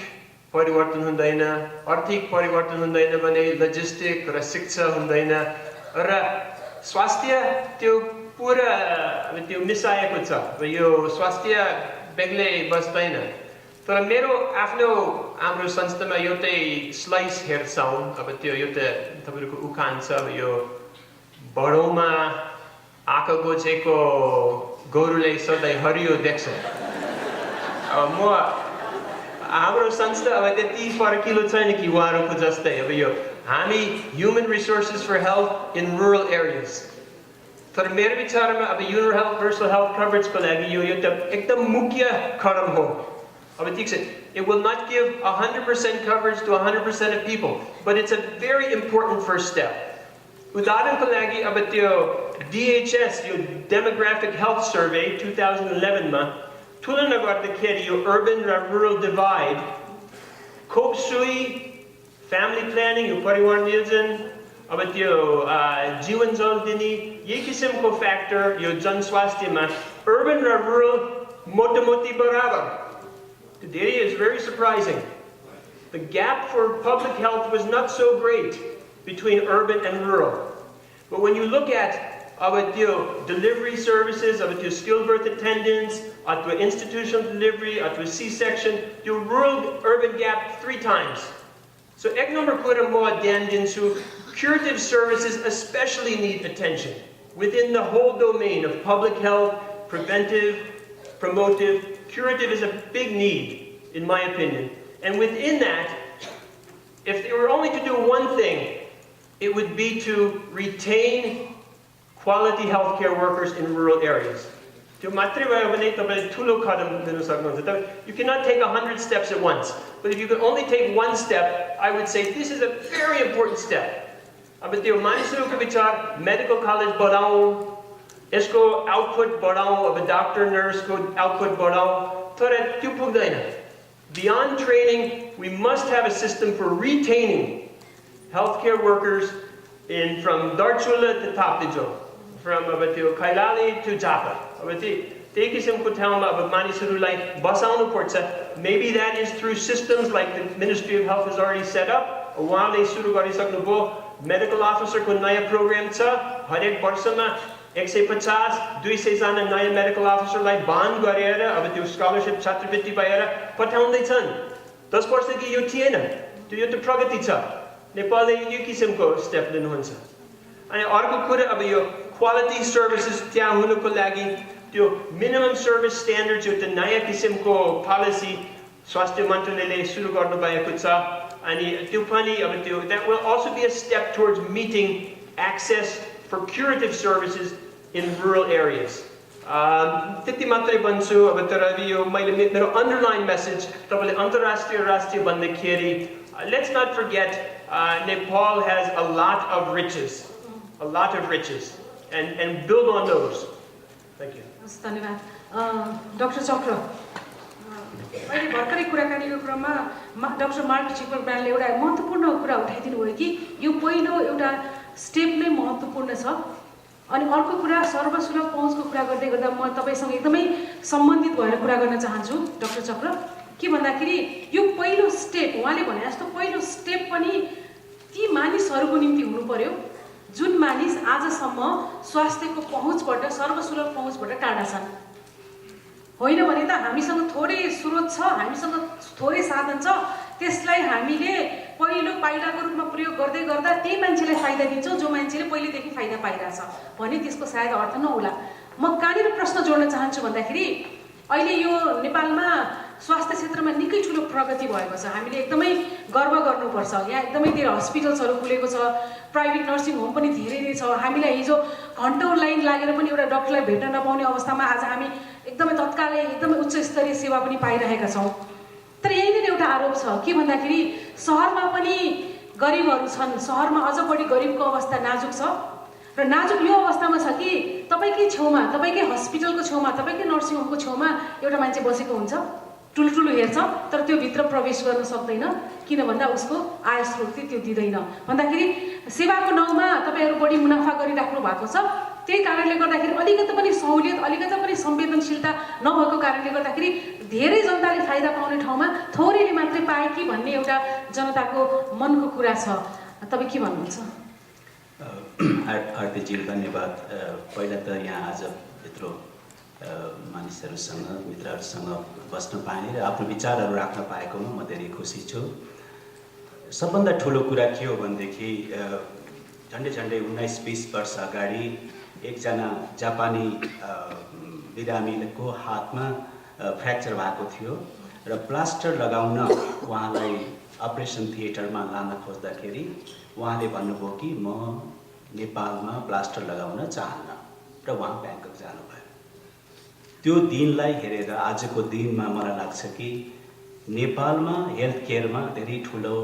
परिवर्तन हुँदैन, आर्थिक परिवर्तन हुँदैन भने लजिस्टिक र शिक्षा हुँदैन र स्वास्थ्य त्यो पुरा त्यो मिसाएको छ। यो स्वास्थ्य बेग्लै बस्दैन। तर मेरो आफ्नो हाम्रो संस्थामा एउटै स्लाइस हेर्छौँ। अब त्यो एउटा तपाईँको उखान छ, अब यो बडोमा आँखा गोचेको गोरुले सधैँ हरियो देख्छ। अब म हाम्रो संस्था अब त्यति फरकिलो छैन कि उहाँहरूको जस्तै अब यो हामी human resources for health in rural areas तर मेरो विचारमा अब युनिभर्सल हेल्थ कभरेजको लागि यो एउटा एकदम मुख्य कदम हो अब ठिक छ it will not give 100% coverage to 100% of people but it's a very important first step उदाहरणको लागि अब त्यो DHS यो demographic health survey 2011 मा तुलना गर्दाखेरि यो urban र rural divide खोप सुई family planning यो परिवार नियोजन अब त्यो जीवन जल दिने यही किसिमको फ्याक्टर यो जनस्वास्थ्यमा urban र rural मोटामोटी बराबर Today is very surprising. The gap for public health was not so great between urban and rural. But when you look at delivery services, skilled birth attendants, institutional delivery, C-section, your rural-urban gap 3 times. So ek number kuda mo adyan din so curative services especially need attention within the whole domain of public health, preventive, promotive. Curative is a big need, in my opinion. And within that, if they were only to do one thing, it would be to retain quality healthcare workers in rural areas. You cannot take 100 steps at once. But if you could only take one step, I would say this is a very important step. Medical college badao, यसको आउटपुट बढाऊ अब डॉक्टर नर्स को आउटपुट बढाऊ तर त्यो पुग्दैन beyond training we must have a system for retaining healthcare workers from Darchula to Taptijo from अब त्यो Kailali to Japa अब त्यही किसिमको ठाउँमा अब मानिसहरूलाई बसाउनु पर्छ maybe that is through systems like the Ministry of Health has already set up उहाँले सुरु गरिसक्नुभयो medical officer को नयाँ प्रोग्राम छ हरेक वर्षमा 150-200 जना नयाँ मेडिकल अफिसरलाई बान गरेर अब त्यो स्कलरशिप छात्रवृत्ति पाएर पठाउँदैछन् 10 वर्षदेखि यो थिएन त्यो यो त प्रगति छ नेपालले यो किसिमको स्टेप लिनुहुन्छ अनि अर्को कुरा अब यो क्वालिटी सर्भिसेस त्यहाँ हुनुको लागि त्यो मिनिमम सर्भिस स्ट्यान्डर्ड्स एउटा नयाँ किसिमको पोलिसी स्वास्थ्य मन्त्रालयले सुरु गर्नु भएको छ अनि त्यो पनि अब त्यो that will also be a step towards meeting access for curative services in rural areas. त्यति मात्रै भन्छु अब तर यो मैले मेरो underlying message तपाईले अन्तर्राष्ट्रिय राष्ट्रिय भन्दाखेरि let's not forget Nepal has a lot of riches and build on those. Thank you. धन्यवाद डाक्टर चक्र अहिले भर्खरै कुराकानीको क्रममा डाक्टर मार्क चिकबर्गले एउटा महत्त्वपूर्ण कुरा उठाइदिनु भयो कि यो पहिलो एउटा स्टेप नै महत्त्वपूर्ण छ अनि अर्को कुरा सर्वसुलभ पहुँचको कुरा गर्दै गर्दा म तपाईसँग एकदमै सम्बन्धित भएर कुरा गर्न चाहन्छु डाक्टर चक्र के भन्दाखेरि यो पहिलो स्टेप उहाँले भने जस्तो पहिलो स्टेप पनि ती मानिसहरूको निम्ति हुनु पर्यो जुन मानिस आजसम्म स्वास्थ्यको पहुँचबाट सर्वसुलभ पहुँचबाट टाढा छन् होइन भने त हामीसँग थोरै स्रोत छ हामीसँग थोरै साधन छ त्यसलाई हामीले पहिलो पाइलाको रूपमा प्रयोग गर्दै गर्दा त्यही मान्छेलाई फाइदा दिन्छौँ जो मान्छेले पहिलेदेखि फाइदा पाइरहेछ भने त्यसको सायद अर्थ नहोला म कहाँनिर प्रश्न जोड्न चाहन्छु भन्दाखेरि अहिले यो नेपालमा स्वास्थ्य क्षेत्रमा निकै ठुलो प्रगति भएको छ हामीले एकदमै गर्व गर्नुपर्छ यहाँ एकदमै धेरै हस्पिटल्सहरू खुलेको छ प्राइभेट नर्सिङ होम पनि धेरै नै छ हामीलाई हिजो घन्टौँ लाइन लागेर पनि एउटा डाक्टरलाई भेट्न नपाउने अवस्थामा आज हामी एकदमै तत्कालै एकदमै उच्च स्तरीय सेवा पनि पाइरहेका छौँ तर यहीँनिर एउटा आरोप छ के भन्दाखेरि सहरमा पनि गरिबहरू छन् सहरमा अझ बढी गरिबको अवस्था नाजुक छ र नाजुक यो अवस्थामा छ कि तपाईँकै छेउमा तपाईँकै हस्पिटलको छेउमा तपाईँकै नर्सिङ होमको छेउमा एउटा मान्छे बसेको हुन्छ ठुलो हेर्छ तर त्यो भित्र प्रवेश गर्न सक्दैन किन भन्दा उसको आय स्रोत त्यो दिँदैन भन्दाखेरि सेवाको नाउँमा तपाईँहरू बढी मुनाफा गरिराख्नु भएको छ त्यही कारणले गर्दाखेरि अलिकति पनि सहुलियत अलिकति पनि संवेदनशीलता नभएको कारणले गर्दाखेरि धेरै जनताले फाइदा पाउने ठाउँमा थोरैले मात्रै पाए कि भन्ने एउटा जनताको मनको कुरा छ तपाईँ के भन्नुहुन्छ आरतीजी धन्यवाद पहिला त यहाँ आज यत्रो मानिसहरूसँग मित्रहरूसँग बस्न पाएँ र आफ्नो विचारहरू राख्न पाएकोमा म धेरै खुसी छु सबभन्दा ठुलो कुरा के हो भनेदेखि झन्डै 19-20 वर्ष अगाडि एकजना जापानी बिरामीको हातमा फ्र्याक्चर भएको थियो र प्लास्टर लगाउन उहाँलाई अपरेसन थिएटरमा लान खोज्दाखेरि उहाँले भन्नुभयो कि म नेपालमा प्लास्टर लगाउन चाहन्न र उहाँ ब्याङ्कक जानुभयो। त्यो दिनलाई हेरेर आजको दिनमा मलाई लाग्छ कि नेपालमा हेल्थ केयरमा धेरै ठुलो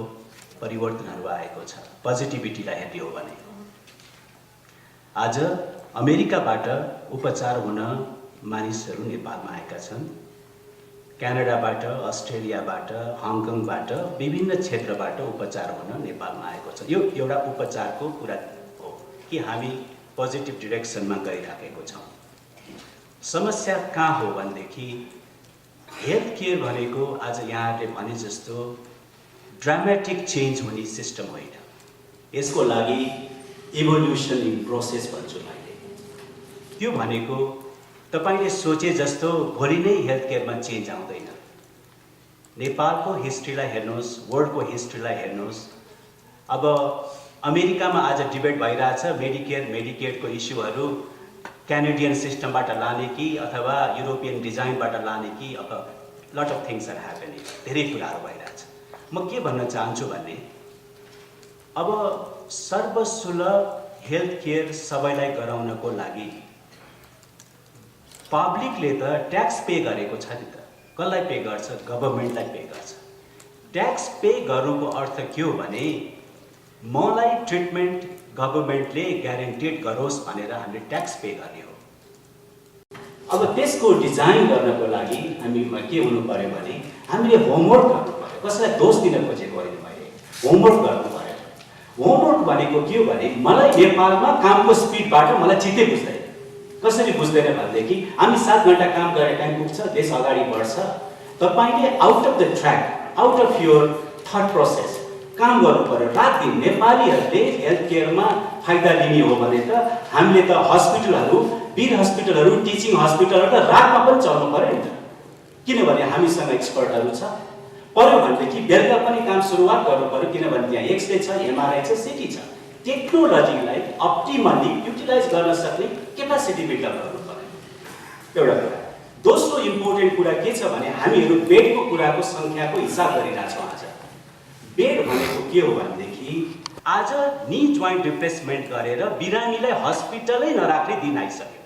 परिवर्तनहरू आएको छ। पोजिटिभिटीलाई हेर्ने हो भने आज अमेरिकाबाट उपचार हुन मानिसहरू नेपालमा आएका छन्। क्यानाडाबाट, अस्ट्रेलियाबाट, हङकङबाट, विभिन्न क्षेत्रबाट उपचार हुन नेपालमा आएको छ। यो एउटा उपचारको कुरा हो कि हामी पोजिटिभ डिरेक्सनमा गइराखेको छौँ। समस्या कहाँ हो भनेदेखि हेल्थ केयर भनेको आज यहाँहरूले भने जस्तो ड्रामेटिक चेन्ज हुने सिस्टम होइन। यसको लागि इभोल्युसन इन प्रोसेस भन्छु मैले। त्यो भनेको तपाईले सोचे जस्तो भोलि नै हेल्थ केयरमा चेन्ज आउँदैन। नेपालको हिस्ट्रीलाई हेर्नुहोस्, वर्ल्डको हिस्ट्रीलाई हेर्नुहोस्। अब अमेरिकामा आज डिबेट भइरहेछ मेडिकेयर मेडिकेडको इस्युहरू क्यानेडियन सिस्टमबाट लाने कि अथवा युरोपियन डिजाइनबाट लाने कि अब lot of things are happening. धेरै कुराहरू भइरहेछ। म के भन्न चाहन्छु भने अब सर्वसुलभ हेल्थ केयर सबैलाई गराउनको लागि पब्लिकले त ट्याक्स पे गरेको छ नि त। कसलाई पे गर्छ? गभर्मेन्टलाई पे गर्छ। ट्याक्स पे गर्नुको अर्थ के हो भने मलाई ट्रिटमेन्ट गभर्मेन्टले ग्यारेन्टेड गरोस् भनेर हामीले ट्याक्स पे गर्ने हो। अब त्यसको डिजाइन गर्नको लागि हामीमा के हुनु पर्यो भने हामीले होमवर्क गर्नु पर्यो। कसैलाई दोष दिन खोजेको होइन मैले, होमवर्क गर्नु पर्यो। होमवर्क भनेको के हो भने मलाई नेपालमा कामको स्पिडबाट मलाई चित्तै बुझ्दैन। कसरी बुझ्दैन भनेदेखि हामी 7 घण्टा काम गरेर टाइम पुग्छ, देश अगाडि बढ्छ। तपाईले out of the track, out of your thought process काम गर्नु पर्यो रात दिन। नेपालीहरूले हेल्थ केयरमा फाइदा लिने हो भने त हामीले त हस्पिटलहरू, वीर हस्पिटलहरू, टिचिङ हस्पिटलहरू त रातमा पनि चल्नु पर्यो नि त। किनभने हामीसँग एक्सपर्टहरू छ। पर्यो भनेदेखि बेलुका पनि काम सुरुवात गर्नु पर्यो, किनभने त्यहाँ एक्सरे छ, एमआरआई छ, सिटी छ। टेक्नोलोजीलाई अप्टिमली युटिलाइज गर्न सक्ने क्यापासिटी बिल्डअप गर्नु पर्यो, एउटा कुरा। दोस्रो इम्पोर्टेन्ट कुरा के छ भने हामीहरू बेडको कुराको सङ्ख्याको हिसाब गरिरहेछौँ। आज बेड भनेको के हो भनेदेखि आज नी जोइन्ट रिप्लेसमेन्ट गरेर बिरामीलाई हस्पिटलै नराख्ने दिन आइसक्यो।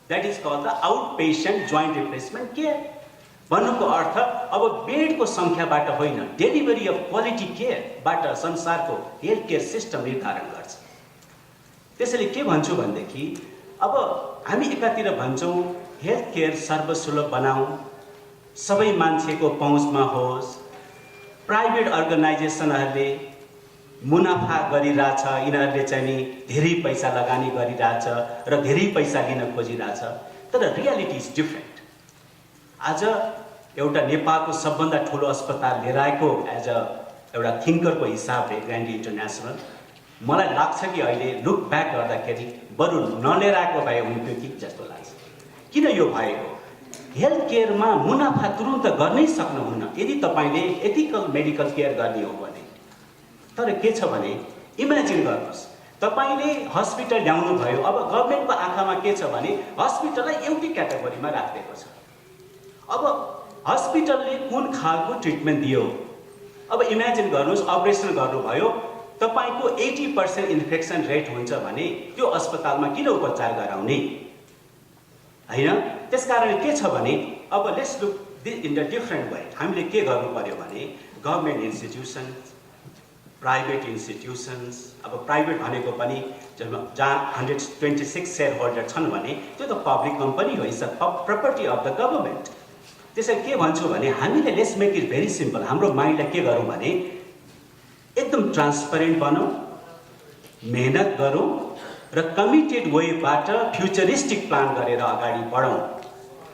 That is called the out patient joint replacement care. भन्नुको अर्थ अब बेडको सङ्ख्याबाट होइन, डेलिभरी अफ क्वालिटी केयरबाट संसारको हेल्थ केयर सिस्टम निर्धारण गर्छ। त्यसैले के भन्छु भनेदेखि अब हामी एकातिर भन्छौँ हेल्थ केयर सर्वसुलभ बनाऊ, सबै मान्छेको पहुँचमा होस्। प्राइभेट अर्गनाइजेसनहरूले मुनाफा गरिरहेछ, यिनीहरूले चाहिँ नि धेरै पैसा लगानी गरिरहेछ र धेरै पैसा लिन खोजिरहेछ। तर रियालिटी इज डिफ्रेन्ट। आज एउटा नेपालको सबभन्दा ठुलो अस्पताल लिएर आएको एज अ एउटा थिङ्करको हिसाबले ग्रान्डी इन्टरनेसनल, मलाई लाग्छ कि अहिले लुक ब्याक गर्दाखेरि बरु नलिएर आएको भए हुन्थ्यो कि जस्तो लाग्छ। किन यो भएको? हेल्थ केयरमा मुनाफा तुरुन्त गर्नै सक्नुहुन्न यदि तपाईँले एथिकल मेडिकल केयर गर्ने हो भने। तर के छ भने इमेजिन गर्नुहोस्, तपाईँले हस्पिटल ल्याउनु भयो। अब गभर्मेन्टको आँखामा के छ भने हस्पिटललाई एउटै क्याटेगोरीमा राखिदिएको छ। अब हस्पिटलले कुन खालको ट्रिटमेन्ट दियो? अब इमेजिन गर्नुहोस् अपरेसन गर्नुभयो, तपाईँको 80% इन्फेक्सन रेट हुन्छ भने त्यो अस्पतालमा किन उपचार गराउने होइन? त्यसकारण के छ भने अब let's look in the different way. हामीले के गर्नु पर्यो भने गभर्मेन्ट इन्स्टिट्युसन्स, प्राइभेट इन्स्टिट्युसन्स, अब प्राइभेट भनेको पनि जहाँ 126 सेयर होल्डर छन् भने त्यो त पब्लिक कम्पनी हो, it's a property of the government. त्यसैले के भन्छु भने हामीले let's make it very simple. हाम्रो माइन्डलाई के गरौँ भने एकदम ट्रान्सपरेन्ट बनाऊ, मेहनत गरौँ र कमिटेड वेबाट फ्युचरिस्टिक प्लान गरेर अगाडि बढौँ।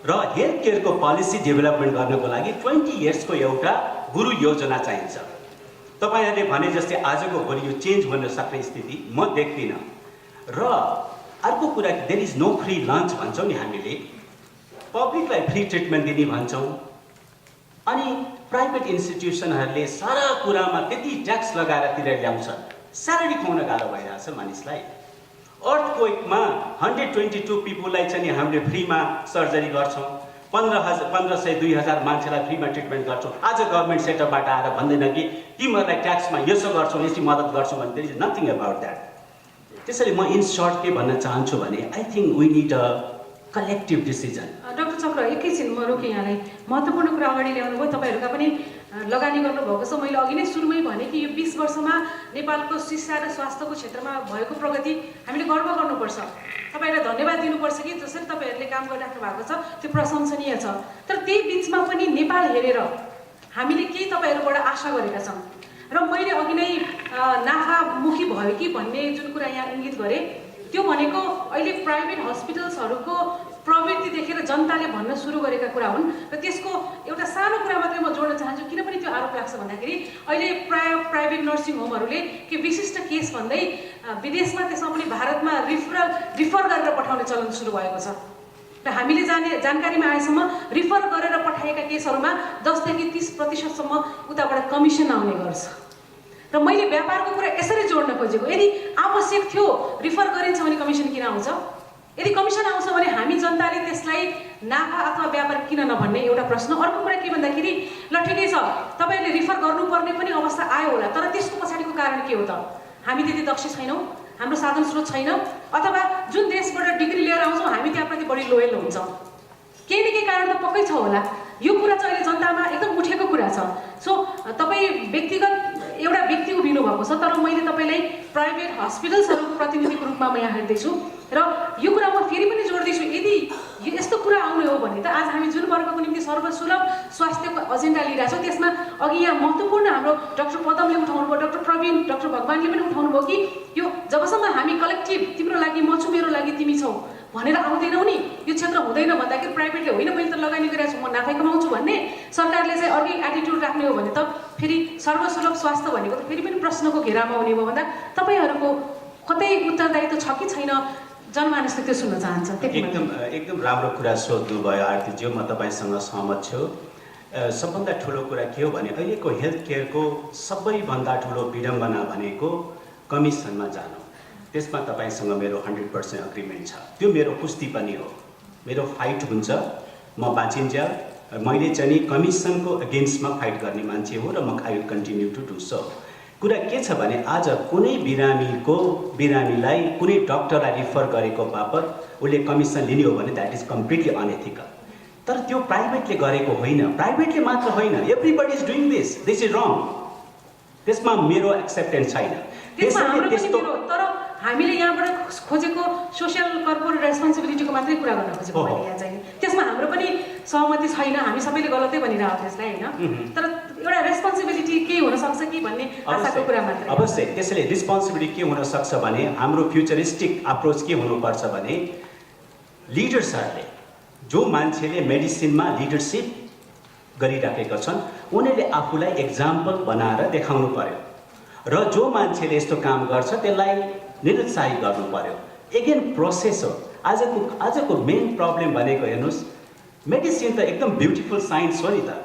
र हेल्थ केयरको पोलिसी डेभलपमेन्ट गर्नको लागि 20 इयर्सको एउटा गुरु योजना चाहिन्छ। तपाईँहरूले भने जस्तै आजको भोलि यो चेन्ज हुन सक्ने स्थिति म देख्दिनँ। र अर्को कुरा there is no free lunch भन्छौँ नि हामीले, पब्लिकलाई फ्री ट्रिटमेन्ट दिने भन्छौँ। अनि प्राइभेट इन्स्टिट्युसनहरूले सारा कुरामा त्यति ट्याक्स लगाएर तिरेर ल्याउँछन्, स्यालेरी खुवाउन गाह्रो भइरहेछ मानिसलाई। अर्थक्वेकमा 122 पिपुललाई चाहिँ हामीले फ्रीमा सर्जरी गर्छौँ। 1500 2000 मान्छेलाई फ्रीमा ट्रिटमेन्ट गर्छौँ। आज गभर्मेन्ट सेक्टरबाट आएर भन्दैन कि तिमीहरूलाई ट्याक्समा यसो गर्छौँ यसरी मद्दत गर्छौँ भने there is nothing about that. त्यसैले म इन सर्ट के भन्न चाहन्छु भने I think we need a collective decision. Doctor Chakra एकैछिन म रोकेँ यहाँलाई। महत्त्वपूर्ण कुरा अगाडि ल्याउनु भयो, तपाईँहरूका पनि लगानी गर्नुभएको छ। मैले अघि नै सुरुमै भने कि यो 20 वर्षमा नेपालको शिक्षा र स्वास्थ्यको क्षेत्रमा भएको प्रगति हामीले गर्व गर्नुपर्छ। तपाईँहरूलाई धन्यवाद दिनुपर्छ कि जसरी तपाईँहरूले काम गरिराख्नु भएको छ त्यो प्रशंसनीय छ। तर त्यही बिचमा पनि नेपाल हेरेर हामीले केही तपाईँहरूबाट आशा गरेका छौँ र मैले अघि नै नाफामुखी भयो कि भन्ने जुन कुरा यहाँ इङ्गित गरेँ त्यो भनेको अहिले प्राइभेट हस्पिटल्सहरूको प्रवृत्ति देखेर जनताले भन्न सुरु गरेका कुरा हुन् र त्यसको एउटा सानो कुरा मात्रै म जोड्न चाहन्छु। किन पनि त्यो आरोप लाग्छ भन्दाखेरि अहिले प्राइभेट नर्सिङ होमहरूले के विशिष्ट केस भन्दै विदेशमा त्यसमा पनि भारतमा रिफर गरेर पठाउने चलन सुरु भएको छ र हामीले जानकारीमा आएसम्म रिफर गरेर पठाएका केसहरूमा 10 देखि 30% उताबाट कमिसन आउने गर्छ। र मैले व्यापारको कुरा यसरी जोड्न खोजेको, यदि आवश्यक थियो रिफर गरिन्छ भने कमिसन किन आउँछ? यदि कमिसन आउँछ भने हामी जनताले त्यसलाई नाफा अथवा व्यापार किन नभन्ने एउटा प्रश्न। अर्को कुरा के भन्दाखेरि ल ठिकै छ तपाईँहरूले रिफर गर्नुपर्ने पनि अवस्था आयो होला, तर त्यसको पछाडिको कारण के हो त? हामी त्यति दक्ष छैनौँ, हाम्रो साधन स्रोत छैन, अथवा जुन देशबाट डिग्री लिएर आउँछौँ हामी त्यहाँप्रति बढी लोयल हुन्छौँ। केही न केही कारण त पक्कै छ होला। यो कुरा चाहिँ अहिले जनतामा एकदम उठेको कुरा छ। सो तपाईँ व्यक्तिगत एउटा व्यक्ति उभिनु भएको छ, तर मैले तपाईँलाई प्राइभेट हस्पिटल्सहरूको प्रतिनिधिको रूपमा म यहाँ हेर्दैछु र यो कुरा म फेरि पनि जोड्दैछु। यदि यस्तो कुरा आउने हो भने त आज हामी जुन वर्गको निम्ति सर्वसुलभ स्वास्थ्यको एजेन्डा लिइरहेछौँ त्यसमा अघि यहाँ महत्त्वपूर्ण हाम्रो डाक्टर पदमले उठाउनु भयो, डाक्टर प्रवीण, डाक्टर भगवानले पनि उठाउनु भयो कि यो जबसम्म हामी कलेक्टिभ तिम्रो लागि म छु मेरो लागि तिमी छौ भनेर आउँदैनौ नि यो क्षेत्र हुँदैन भन्दाखेरि प्राइभेटले होइन मैले त लगानी गरिरहेको छु म नाफा कमाउँछु भन्ने सरकारले चाहिँ अर्कै एटिट्युड राख्ने हो भने त फेरि सर्वसुलभ स्वास्थ्य भनेको त फेरि पनि प्रश्नको घेरामा आउने भयो भन्दा तपाईँहरूको कतै उत्तरदायित्व छ कि छैन जनमानसले त्यो सुन्न चाहन्छ। एकदम राम्रो कुरा सोध्नु भयो आरतीज्यू, म तपाईँसँग सहमत छु। सबभन्दा ठुलो कुरा के हो भने अहिलेको हेल्थ केयरको सबैभन्दा ठुलो विडम्बना भनेको कमिसनमा जानु। त्यसमा तपाईँसँग मेरो 100% अग्रिमेन्ट छ। त्यो मेरो कुस्ती पनि हो, मेरो फाइट हुन्छ। म बाँचिन्जेल मैले चाहिँ नि कमिसनको अगेन्स्टमा फाइट गर्ने मान्छे हो र म I will continue to do so. कुरा के छ भने आज कुनै बिरामीलाई कुनै डक्टरलाई रिफर गरेको बापत उसले कमिसन लिने हो भने द्याट इज कम्प्लिटली अनएथिकल। तर त्यो प्राइभेटले गरेको होइन, प्राइभेटले मात्र होइन, everybody is doing this is रङ। त्यसमा मेरो एक्सेप्टेन्स छैन। तर हामीले यहाँबाट खोजेको सोसियल कर्पोरेट रेस्पोन्सिबिलिटीको मात्रै कुरा गर्न खोजेको यहाँ चाहिँ त्यसमा हाम्रो पनि सहमति छैन। हामी सबैले गलतै भनिरहेको त्यसलाई होइन, तर एउटा रेस्पोन्सिबिलिटी के हुनसक्छ कि भन्ने आशाको कुरा मात्रै। अवश्य त्यसैले रेस्पोन्सिबिलिटी के हुनसक्छ भने हाम्रो फ्युचरिस्टिक अप्रोच के हुनुपर्छ भने लिडर्सहरूले जो मान्छेले मेडिसिनमा लिडरसिप गरिराखेका छन् उनीहरूले आफूलाई एक्जाम्पल बनाएर देखाउनु पर्यो र जो मान्छेले यस्तो काम गर्छ त्यसलाई निरुत्साहित गर्नु पर्यो। एगेन प्रोसेस हो। आजको मेन प्रब्लम भनेको हेर्नुहोस्, मेडिसिन त एकदम ब्युटिफुल साइन्स हो नि त।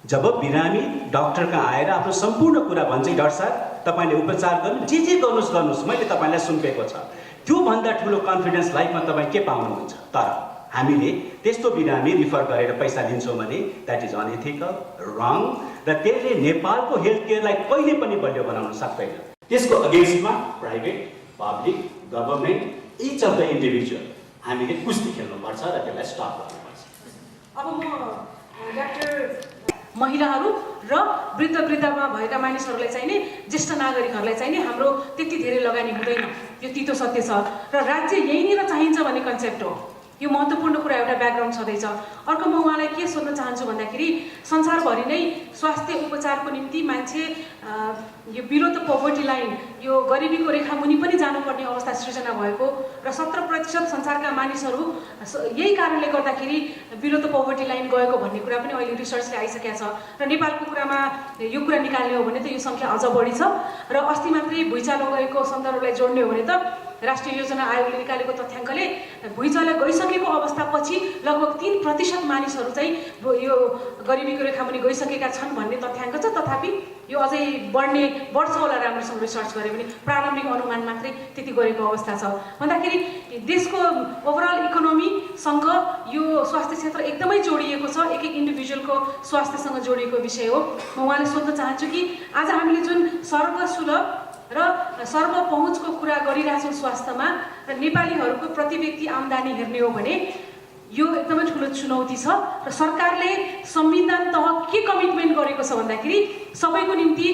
जब बिरामी डक्टर कहाँ आएर आफ्नो सम्पूर्ण कुरा भन्छ डाक्टर साहब तपाईँले उपचार गर्नु जे गर्नुहोस् मैले तपाईँलाई सुम्पेको छ, त्योभन्दा ठुलो कन्फिडेन्स लाइफमा तपाईँ के पाउनुहुन्छ? तर हामीले त्यस्तो बिरामी रिफर गरेर पैसा लिन्छौँ भने द्याट इज अनएथिकल, रङ, र त्यसले नेपालको हेल्थ केयरलाई कहिले पनि बलियो बनाउन सक्दैन। त्यसको अगेन्स्टमा private, public, government, each of the individual हामीले कुस्ती खेल्नुपर्छ र त्यसलाई स्टप गर्नुपर्छ। अब म डाक्टर महिलाहरू र वृद्धमा भएका मानिसहरूलाई चाहिँ नि ज्येष्ठ नागरिकहरूलाई चाहिँ नि हाम्रो त्यति धेरै लगानी हुँदैन, यो तितो सत्य छ र राज्य यहीँनिर चाहिन्छ भन्ने कन्सेप्ट हो। यो महत्त्वपूर्ण कुरा एउटा ब्याकग्राउन्ड छँदैछ। अर्को म उहाँलाई के सोध्न चाहन्छु भन्दाखेरि संसारभरि नै स्वास्थ्य उपचारको निम्ति मान्छे यो बिलो द पोभर्टी लाइन, यो गरिबीको रेखा मुनि पनि जानुपर्ने अवस्था सृजना भएको र 70% संसारका मानिसहरू यही कारणले गर्दाखेरि बिलो द पोभर्टी लाइन गएको भन्ने कुरा पनि अहिले रिसर्चले आइसकेको छ र नेपालको कुरामा यो कुरा निकाल्ने हो भने त यो सङ्ख्या अझ बढी छ। र अस्ति मात्रै भुइँचालो गएको सन्दर्भलाई जोड्ने हो भने त राष्ट्रिय योजना आयोगले निकालेको तथ्याङ्कले भुइँचालो गइसकेको अवस्थापछि लगभग 3% मानिसहरू चाहिँ यो गरिबीको रेखामुनि गइसकेका छन् भन्ने तथ्याङ्क छ। तथापि यो अझै बढ्छ होला राम्रोसँग रिसर्च गऱ्यो भने प्रारम्भिक अनुमान मात्रै त्यति गरेको अवस्था छ भन्दाखेरि देशको ओभरअल इकोनोमीसँग यो स्वास्थ्य क्षेत्र एकदमै जोडिएको छ एक इन्डिभिजुअलको स्वास्थ्यसँग जोडिएको विषय हो म उहाँले सोध्न चाहन्छु कि आज हामीले जुन सर्वसुलभ र सर्वपहुँचको कुरा गरिरहेछौँ स्वास्थ्यमा र नेपालीहरूको प्रति व्यक्ति आम्दानी हेर्ने हो भने यो एकदमै ठुलो चुनौती छ र सरकारले संविधान तह के कमिटमेन्ट गरेको छ भन्दाखेरि सबैको निम्ति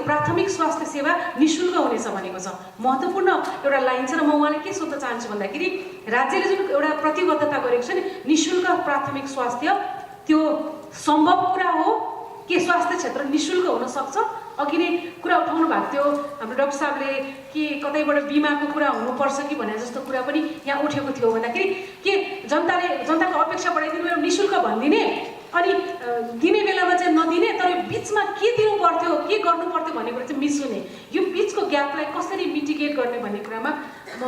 प्राथमिक स्वास्थ्य सेवा निःशुल्क हुनेछ भनेको छ महत्त्वपूर्ण एउटा लाइन छ र म उहाँले के सोध्न चाहन्छु भन्दाखेरि राज्यले जुन एउटा प्रतिबद्धता गरेको छ नि निःशुल्क प्राथमिक स्वास्थ्य त्यो सम्भव कुरा हो के स्वास्थ्य क्षेत्र निःशुल्क हुन सक्छ अघि नै कुरा उठाउनु भएको थियो हाम्रो डाक्टर साहबले कि कतैबाट बिमाको कुरा हुनुपर्छ कि भने जस्तो कुरा पनि यहाँ उठेको थियो भन्दाखेरि के जनताको अपेक्षा बढाइदिनु एउटा निःशुल्क भनिदिने अनि दिने बेलामा चाहिँ नदिने तर बिचमा के दिनु पर्थ्यो के गर्नु पर्थ्यो भन्ने कुरा चाहिँ मिस हुने यो बिचको ग्यापलाई कसरी मिटिगेट गर्ने भन्ने कुरामा म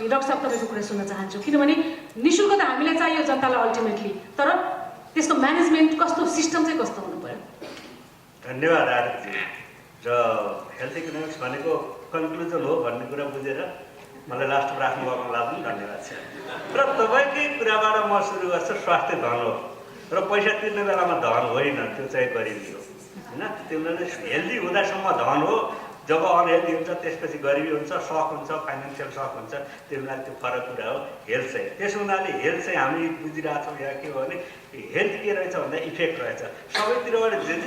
डाक्टर साहब तपाईँको कुरा सुन्न चाहन्छु किनभने निःशुल्क त हामीलाई चाहियो जनतालाई अल्टिमेटली तर त्यसको म्यानेजमेन्ट कस्तो सिस्टम चाहिँ कस्तो हुनु पर्यो धन्यवाद आरती र हेल्थ इकोनोमिक्स भनेको कन्क्लुजन हो भन्ने कुरा बुझेर मलाई लास्टमा राख्नुभएकोमा लागि पनि धन्यवाद छ र तपाईँकै कुराबाट म सुरु गर्छु स्वास्थ्य धन हो र पैसा तिर्ने बेलामा धन होइन त्यो चाहिँ गरिबी हो होइन तिमीले हेल्दी हुँदासम्म धन हो जब अनहेल्दी हुन्छ त्यसपछि गरिबी हुन्छ सक हुन्छ फाइनेन्सियल सक हुन्छ तिमीलाई त्यो फरक कुरा हो हेल्थ चाहिँ त्यसो हुनाले हेल्थ चाहिँ हामी बुझिरहेछौँ यहाँ के हो भने हेल्थ के रहेछ भन्दा इफेक्ट रहेछ सबैतिरबाट जे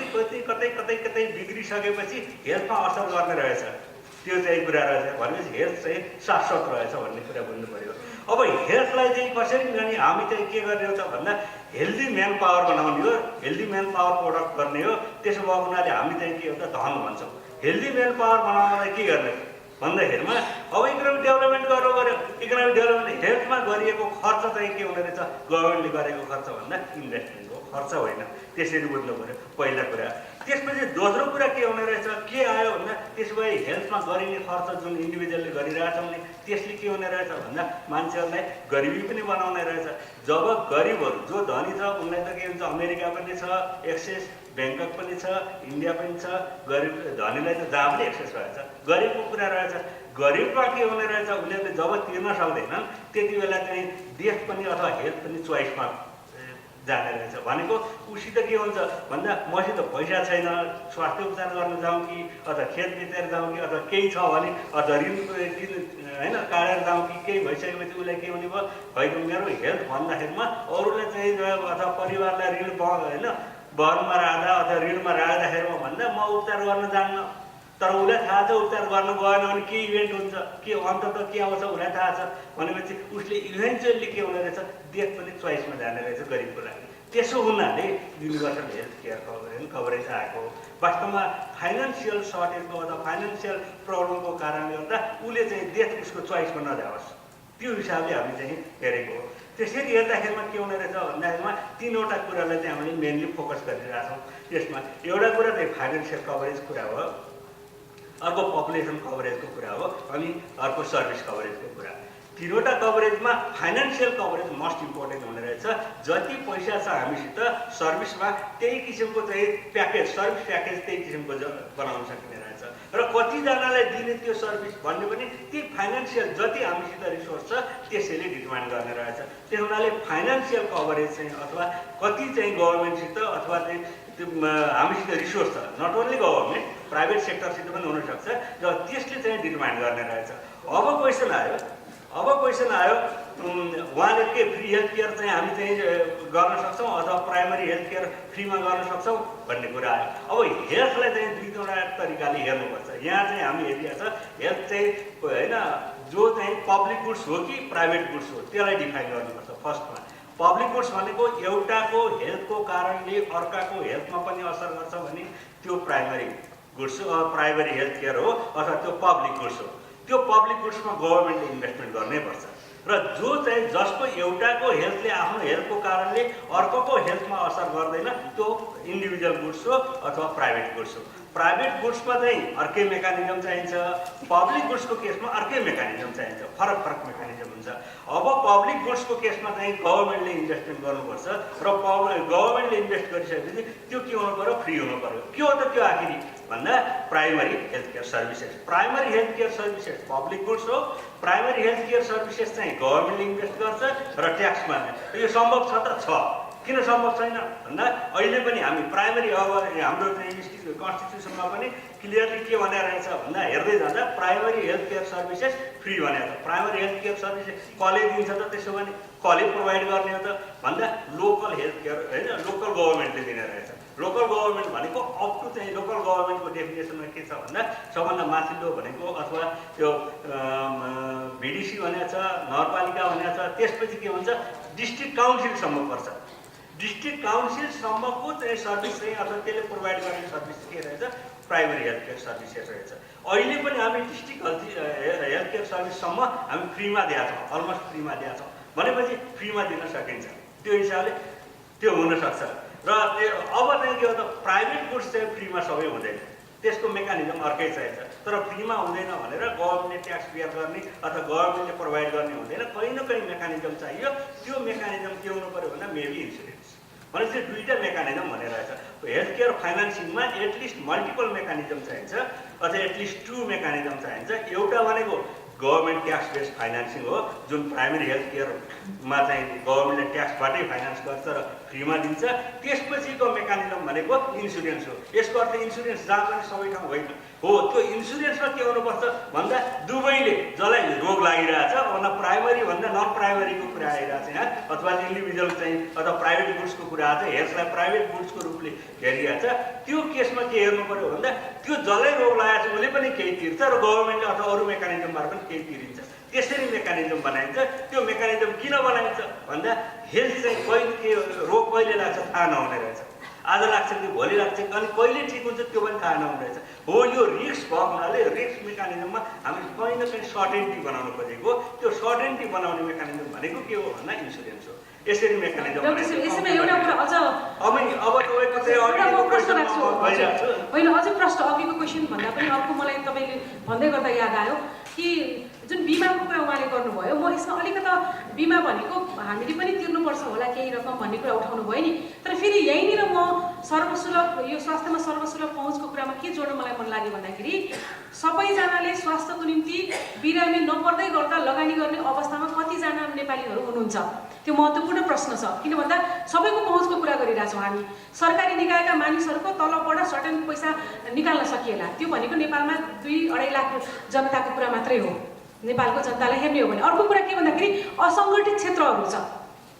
कतै कतै कतै बिग्रिसकेपछि हेल्थमा असर गर्ने रहेछ त्यो चाहिँ कुरा रहेछ भनेपछि हेल्थ चाहिँ शाश्वत रहेछ भन्ने कुरा बुझ्नु पर्यो अब हेल्थलाई चाहिँ कसरी गर्ने हामी चाहिँ के गर्ने हो त भन्दा हेल्दी म्यान पावर बनाउने हो हेल्दी म्यान पावर प्रोडक्ट गर्ने हो त्यसो भएको हुनाले हामी चाहिँ के हो त धन भन्छौँ हेल्दी म्यान पावर बनाउनलाई के गर्ने भन्दाखेरिमा अब इकोनोमिक डेभलपमेन्ट गर्नु पर्यो इकोनोमिक डेभलपमेन्ट हेल्थमा गरिएको खर्च चाहिँ के हुने रहेछ गभर्मेन्टले गरेको खर्च भन्दा इन्भेस्टमेन्टको खर्च होइन त्यसरी बुझ्नु पर्यो पहिला कुरा त्यसपछि दोस्रो कुरा के हुने रहेछ के आयो भन्दा त्यसो भए हेल्थमा गरिने खर्च जुन इन्डिभिजुअलले गरिरहेछौँ नि त्यसले के हुने रहेछ भन्दा मान्छेहरूलाई गरिबी पनि बनाउने रहेछ जब गरिबहरू जो धनी छ उनलाई त के हुन्छ अमेरिका पनि छ एक्सेस ब्याङ्कक पनि छ इन्डिया पनि छ गरिब धनीलाई त जहाँ पनि एक्सेस रहेछ गरिबको कुरा रहेछ गरिबमा के हुने रहेछ उनीहरूले जब तिर्न सक्दैनन् त्यति बेला चाहिँ देश पनि अथवा हेल्थ पनि चोइसमा जाने रहेछ भनेको उसित के हुन्छ भन्दा मसित पैसा छैन स्वास्थ्य उपचार गर्न जाउँ कि अथवा खेत बेचेर जाउँ कि अथवा केही छ भने अथवा ऋण होइन काटेर जाउँ कि केही भइसकेपछि उसलाई के हुने भयो होइन मेरो हेल्थ भन्दाखेरिमा अरूलाई चाहिँ अथवा परिवारलाई ऋण होइन बहनमा राख्दा अथवा ऋणमा राख्दाखेरिमा भन्दा म उपचार गर्न जान्न तर उसलाई थाहा छ उपचार गर्न गएन भने के इभेन्ट हुन्छ के अन्तत के आउँछ उसलाई थाहा छ भनेपछि उसले इभेन्चुअली के हुने रहेछ देश पनि चोइसमा जाने रहेछ गरिबको लागि त्यसो हुनाले युनिभर्सल हेल्थ केयर कभरेज आएको वास्तवमा फाइनेन्सियल सर्टेजको अथवा फाइनेन्सियल प्रब्लमको कारणले गर्दा उसले चाहिँ देश उसको चोइसमा नजाओस् त्यो हिसाबले हामी चाहिँ हेरेको हो त्यसरी हेर्दाखेरिमा के हुने रहेछ भन्दाखेरिमा तीनवटा कुरालाई चाहिँ हामीले मेनली फोकस गरिरहेछौँ यसमा एउटा कुरा चाहिँ फाइनेन्सियल कभरेज कुरा हो अर्को पपुलेसन कभरेजको कुरा हो अनि अर्को सर्भिस कभरेजको कुरा तीनवटा कभरेजमा फाइनेन्सियल कभरेज मोस्ट इम्पोर्टेन्ट हुने रहेछ जति पैसा छ हामीसित सर्भिसमा त्यही किसिमको चाहिँ प्याकेज सर्भिस प्याकेज त्यही किसिमको बनाउन सकिने रहेछ र कतिजनालाई दिने त्यो सर्भिस भन्ने पनि त्यही फाइनेन्सियल जति हामीसित रिसोर्स छ त्यसैले डिटर्माइन गर्ने रहेछ त्यस हुनाले फाइनेन्सियल कभरेज चाहिँ अथवा कति चाहिँ गभर्मेन्टसित अथवा चाहिँ हामीसित रिसोर्स छ नट ओन्ली गभर्मेन्ट प्राइभेट सेक्टरसित पनि हुनसक्छ र त्यसले चाहिँ डिटर्माइन गर्ने रहेछ अब क्वेसन आयो उहाँले के फ्री हेल्थ केयर चाहिँ हामी चाहिँ गर्न सक्छौँ अथवा प्राइमरी हेल्थ केयर फ्रीमा गर्न सक्छौँ भन्ने कुरा आयो अब हेल्थलाई चाहिँ दुईवटा तरिकाले हेर्नुपर्छ यहाँ चाहिँ हामी हेरिरहेको छ हेल्थ चाहिँ होइन जो चाहिँ पब्लिक गुड्स हो कि प्राइभेट गुड्स हो त्यसलाई डिफाइन गर्नुपर्छ फर्स्टमा पब्लिक गुड्स भनेको एउटाको हेल्थको कारणले अर्काको हेल्थमा पनि असर गर्छ भने त्यो primary goods primary health care हो अथवा त्यो पब्लिक गुड्स हो त्यो पब्लिक गुड्समा गभर्मेन्टले इन्भेस्टमेन्ट गर्नैपर्छ र जो चाहिँ जसको एउटाको हेल्थले आफ्नो हेल्थको कारणले अर्कोको हेल्थमा असर गर्दैन त्यो इन्डिभिजुअल गुड्स हो अथवा प्राइभेट गुड्स हो प्राइभेट गुड्समा चाहिँ अर्कै मेकानिजम चाहिन्छ, पब्लिक गुड्सको केसमा अर्कै मेकानिजम चाहिन्छ, फरक फरक मेकानिजम हुन्छ। अब पब्लिक गुड्सको केसमा चाहिँ गभर्मेन्टले इन्भेस्टमेन्ट गर्नुपर्छ र गभर्मेन्टले इन्भेस्ट गरिसकेपछि त्यो के हुनु पर्यो, फ्री हुनु पर्यो। के हो त त्यो आखिरी भन्दा primary health care services. Primary health care services public goods हो, प्राइमरी हेल्थ केयर सर्भिसेस चाहिँ गभर्मेन्टले इन्भेस्ट गर्छ र ट्याक्समा। यो सम्भव छ त? छ। किन सम्भव छैन भन्दा अहिले पनि हामी प्राइमरी अब हाम्रो चाहिँ कन्स्टिट्युसनमा पनि क्लियरली के भनेर रहेछ भन्दा हेर्दै जाँदा primary health care services free भनेको छ। प्राइमरी हेल्थ केयर सर्भिसेस कसले दिन्छ त? त्यसो भने कसले प्रोभाइड गर्ने हो त भन्दा लोकल हेल्थ केयर होइन, लोकल गभर्मेन्टले दिने रहेछ। लोकल गभर्मेन्ट भनेको अप टु चाहिँ लोकल गभर्मेन्टको डेफिनेसनमा के छ भन्दा सबभन्दा माथिल्लो भनेको अथवा त्यो भिडिसी भनेको छ, नगरपालिका भनेको छ, त्यसपछि के भन्छ डिस्ट्रिक्ट काउन्सिलसम्म पर्छ। डिस्ट्रिक्ट काउन्सिलसम्मको चाहिँ सर्भिस चाहिँ अथवा त्यसले प्रोभाइड गर्ने सर्भिस के रहेछ? प्राइमरी हेल्थ केयर सर्भिसेस रहेछ। अहिले पनि हामी डिस्ट्रिक्ट हेल्थ केयर सर्भिससम्म हामी फ्रीमा दिएका छौँ, अलमोस्ट फ्रीमा दिएका छौँ भनेपछि फ्रीमा दिन सकिन्छ। त्यो हिसाबले त्यो हुनसक्छ। र अब चाहिँ के हो त प्राइभेट गुड्स चाहिँ फ्रीमा सबै हुँदैन, त्यसको मेकानिजम अर्कै चाहिन्छ। तर फ्रीमा हुँदैन भनेर गभर्मेन्टले ट्याक्स बियर गर्ने अथवा गभर्मेन्टले प्रोभाइड गर्ने हुँदैन, कहीँ न कहीँ मेकानिजम चाहियो। त्यो मेकानिजम के हुनु पऱ्यो भन्दा मेबी इन्सुरेन्स भनेपछि दुईवटा मेकानिजम भनेर रहेछ। हेल्थ केयर फाइनेन्सिङमा एटलिस्ट मल्टिपल मेकानिजम चाहिन्छ अथवा एटलिस्ट 2 मेकानिजम चाहिन्छ। एउटा भनेको गभर्मेन्ट ट्याक्स बेस्ड फाइनेन्सिङ हो, जुन प्राइमरी हेल्थ केयरमा चाहिँ गभर्मेन्टले ट्याक्सबाटै फाइनेन्स गर्छ र फ्रीमा दिन्छ। त्यसपछिको मेकानिजम भनेको इन्सुरेन्स हो। यसको अर्थ इन्सुरेन्स जहाँ पनि सबै ठाउँ होइन हो। त्यो इन्सुरेन्समा के हुनुपर्छ भन्दा दुवैले जसलाई रोग लागिरहेछ भन्दा प्राइमरी भन्दा नन प्राइमरीको कुरा आइरहेछ यहाँ, अथवा इन्डिभिजुअल चाहिँ अथवा प्राइभेट गुड्सको कुरा आएको छ, हेल्थलाई प्राइभेट गुड्सको रूपले हेरिरहेछ। त्यो केसमा के हेर्नु पऱ्यो भन्दा त्यो जसलाई रोग लागेको छ उसले पनि केही तिर्छ र गभर्मेन्टले अथवा अरू मेकानिजम मार्फत केही तिरिन्छ। त्यसरी मेकानिजम बनाइन्छ। त्यो मेकानिजम किन बनाइन्छ भन्दा हेल्थ चाहिँ कहिले के रोग कहिले लाग्छ थाहा नहुने रहेछ। आज लाग्छ कि भोलि लाग्छ अनि कहिले ठिक हुन्छ त्यो पनि थाहा नहुने रहेछ। हो यो रिस्क भएको हुनाले रिस्क मेकानिजममा हामीले कहीँ न कहीँ सर्टेन्टी बनाउनु खोजेको। त्यो सर्टेन्टी बनाउने मेकानिजम भनेको के हो भन्दा इन्सुरेन्स हो। यसरी मेकानिजम एउटा कुरा अझ अब तपाईँको चाहिँ होइन, अझै प्रश्न अघिको क्वेसन भन्दा पनि अर्को मलाई तपाईँले भन्दै गर्दा याद आयो कि जुन बिमाको कुरा उहाँले गर्नुभयो, म यसमा अलिकता बिमा भनेको हामीले पनि तिर्नुपर्छ होला केही रकम भन्ने कुरा उठाउनु भयो नि। तर फेरि यहीँनिर म सर्वसुलभ यो स्वास्थ्यमा सर्वसुलभ पहुँचको कुरामा के जोड्न मलाई मन लाग्यो भन्दाखेरि सबैजनाले स्वास्थ्यको निम्ति बिरामी नपर्दै गर्दा लगानी गर्ने अवस्थामा कतिजना नेपालीहरू हुनुहुन्छ? त्यो महत्त्वपूर्ण प्रश्न छ। किन भन्दा सबैको पहुँचको कुरा गरिरहेछौँ हामी। सरकारी निकायका मानिसहरूको तलबबाट सर्टेन पैसा निकाल्न सकिएला, त्यो भनेको नेपालमा 2-2.5 लाख जनताको कुरा मात्रै हो। नेपालको जनतालाई हेर्ने हो भने अर्को कुरा के भन्दाखेरि असङ्गठित क्षेत्रहरू छ।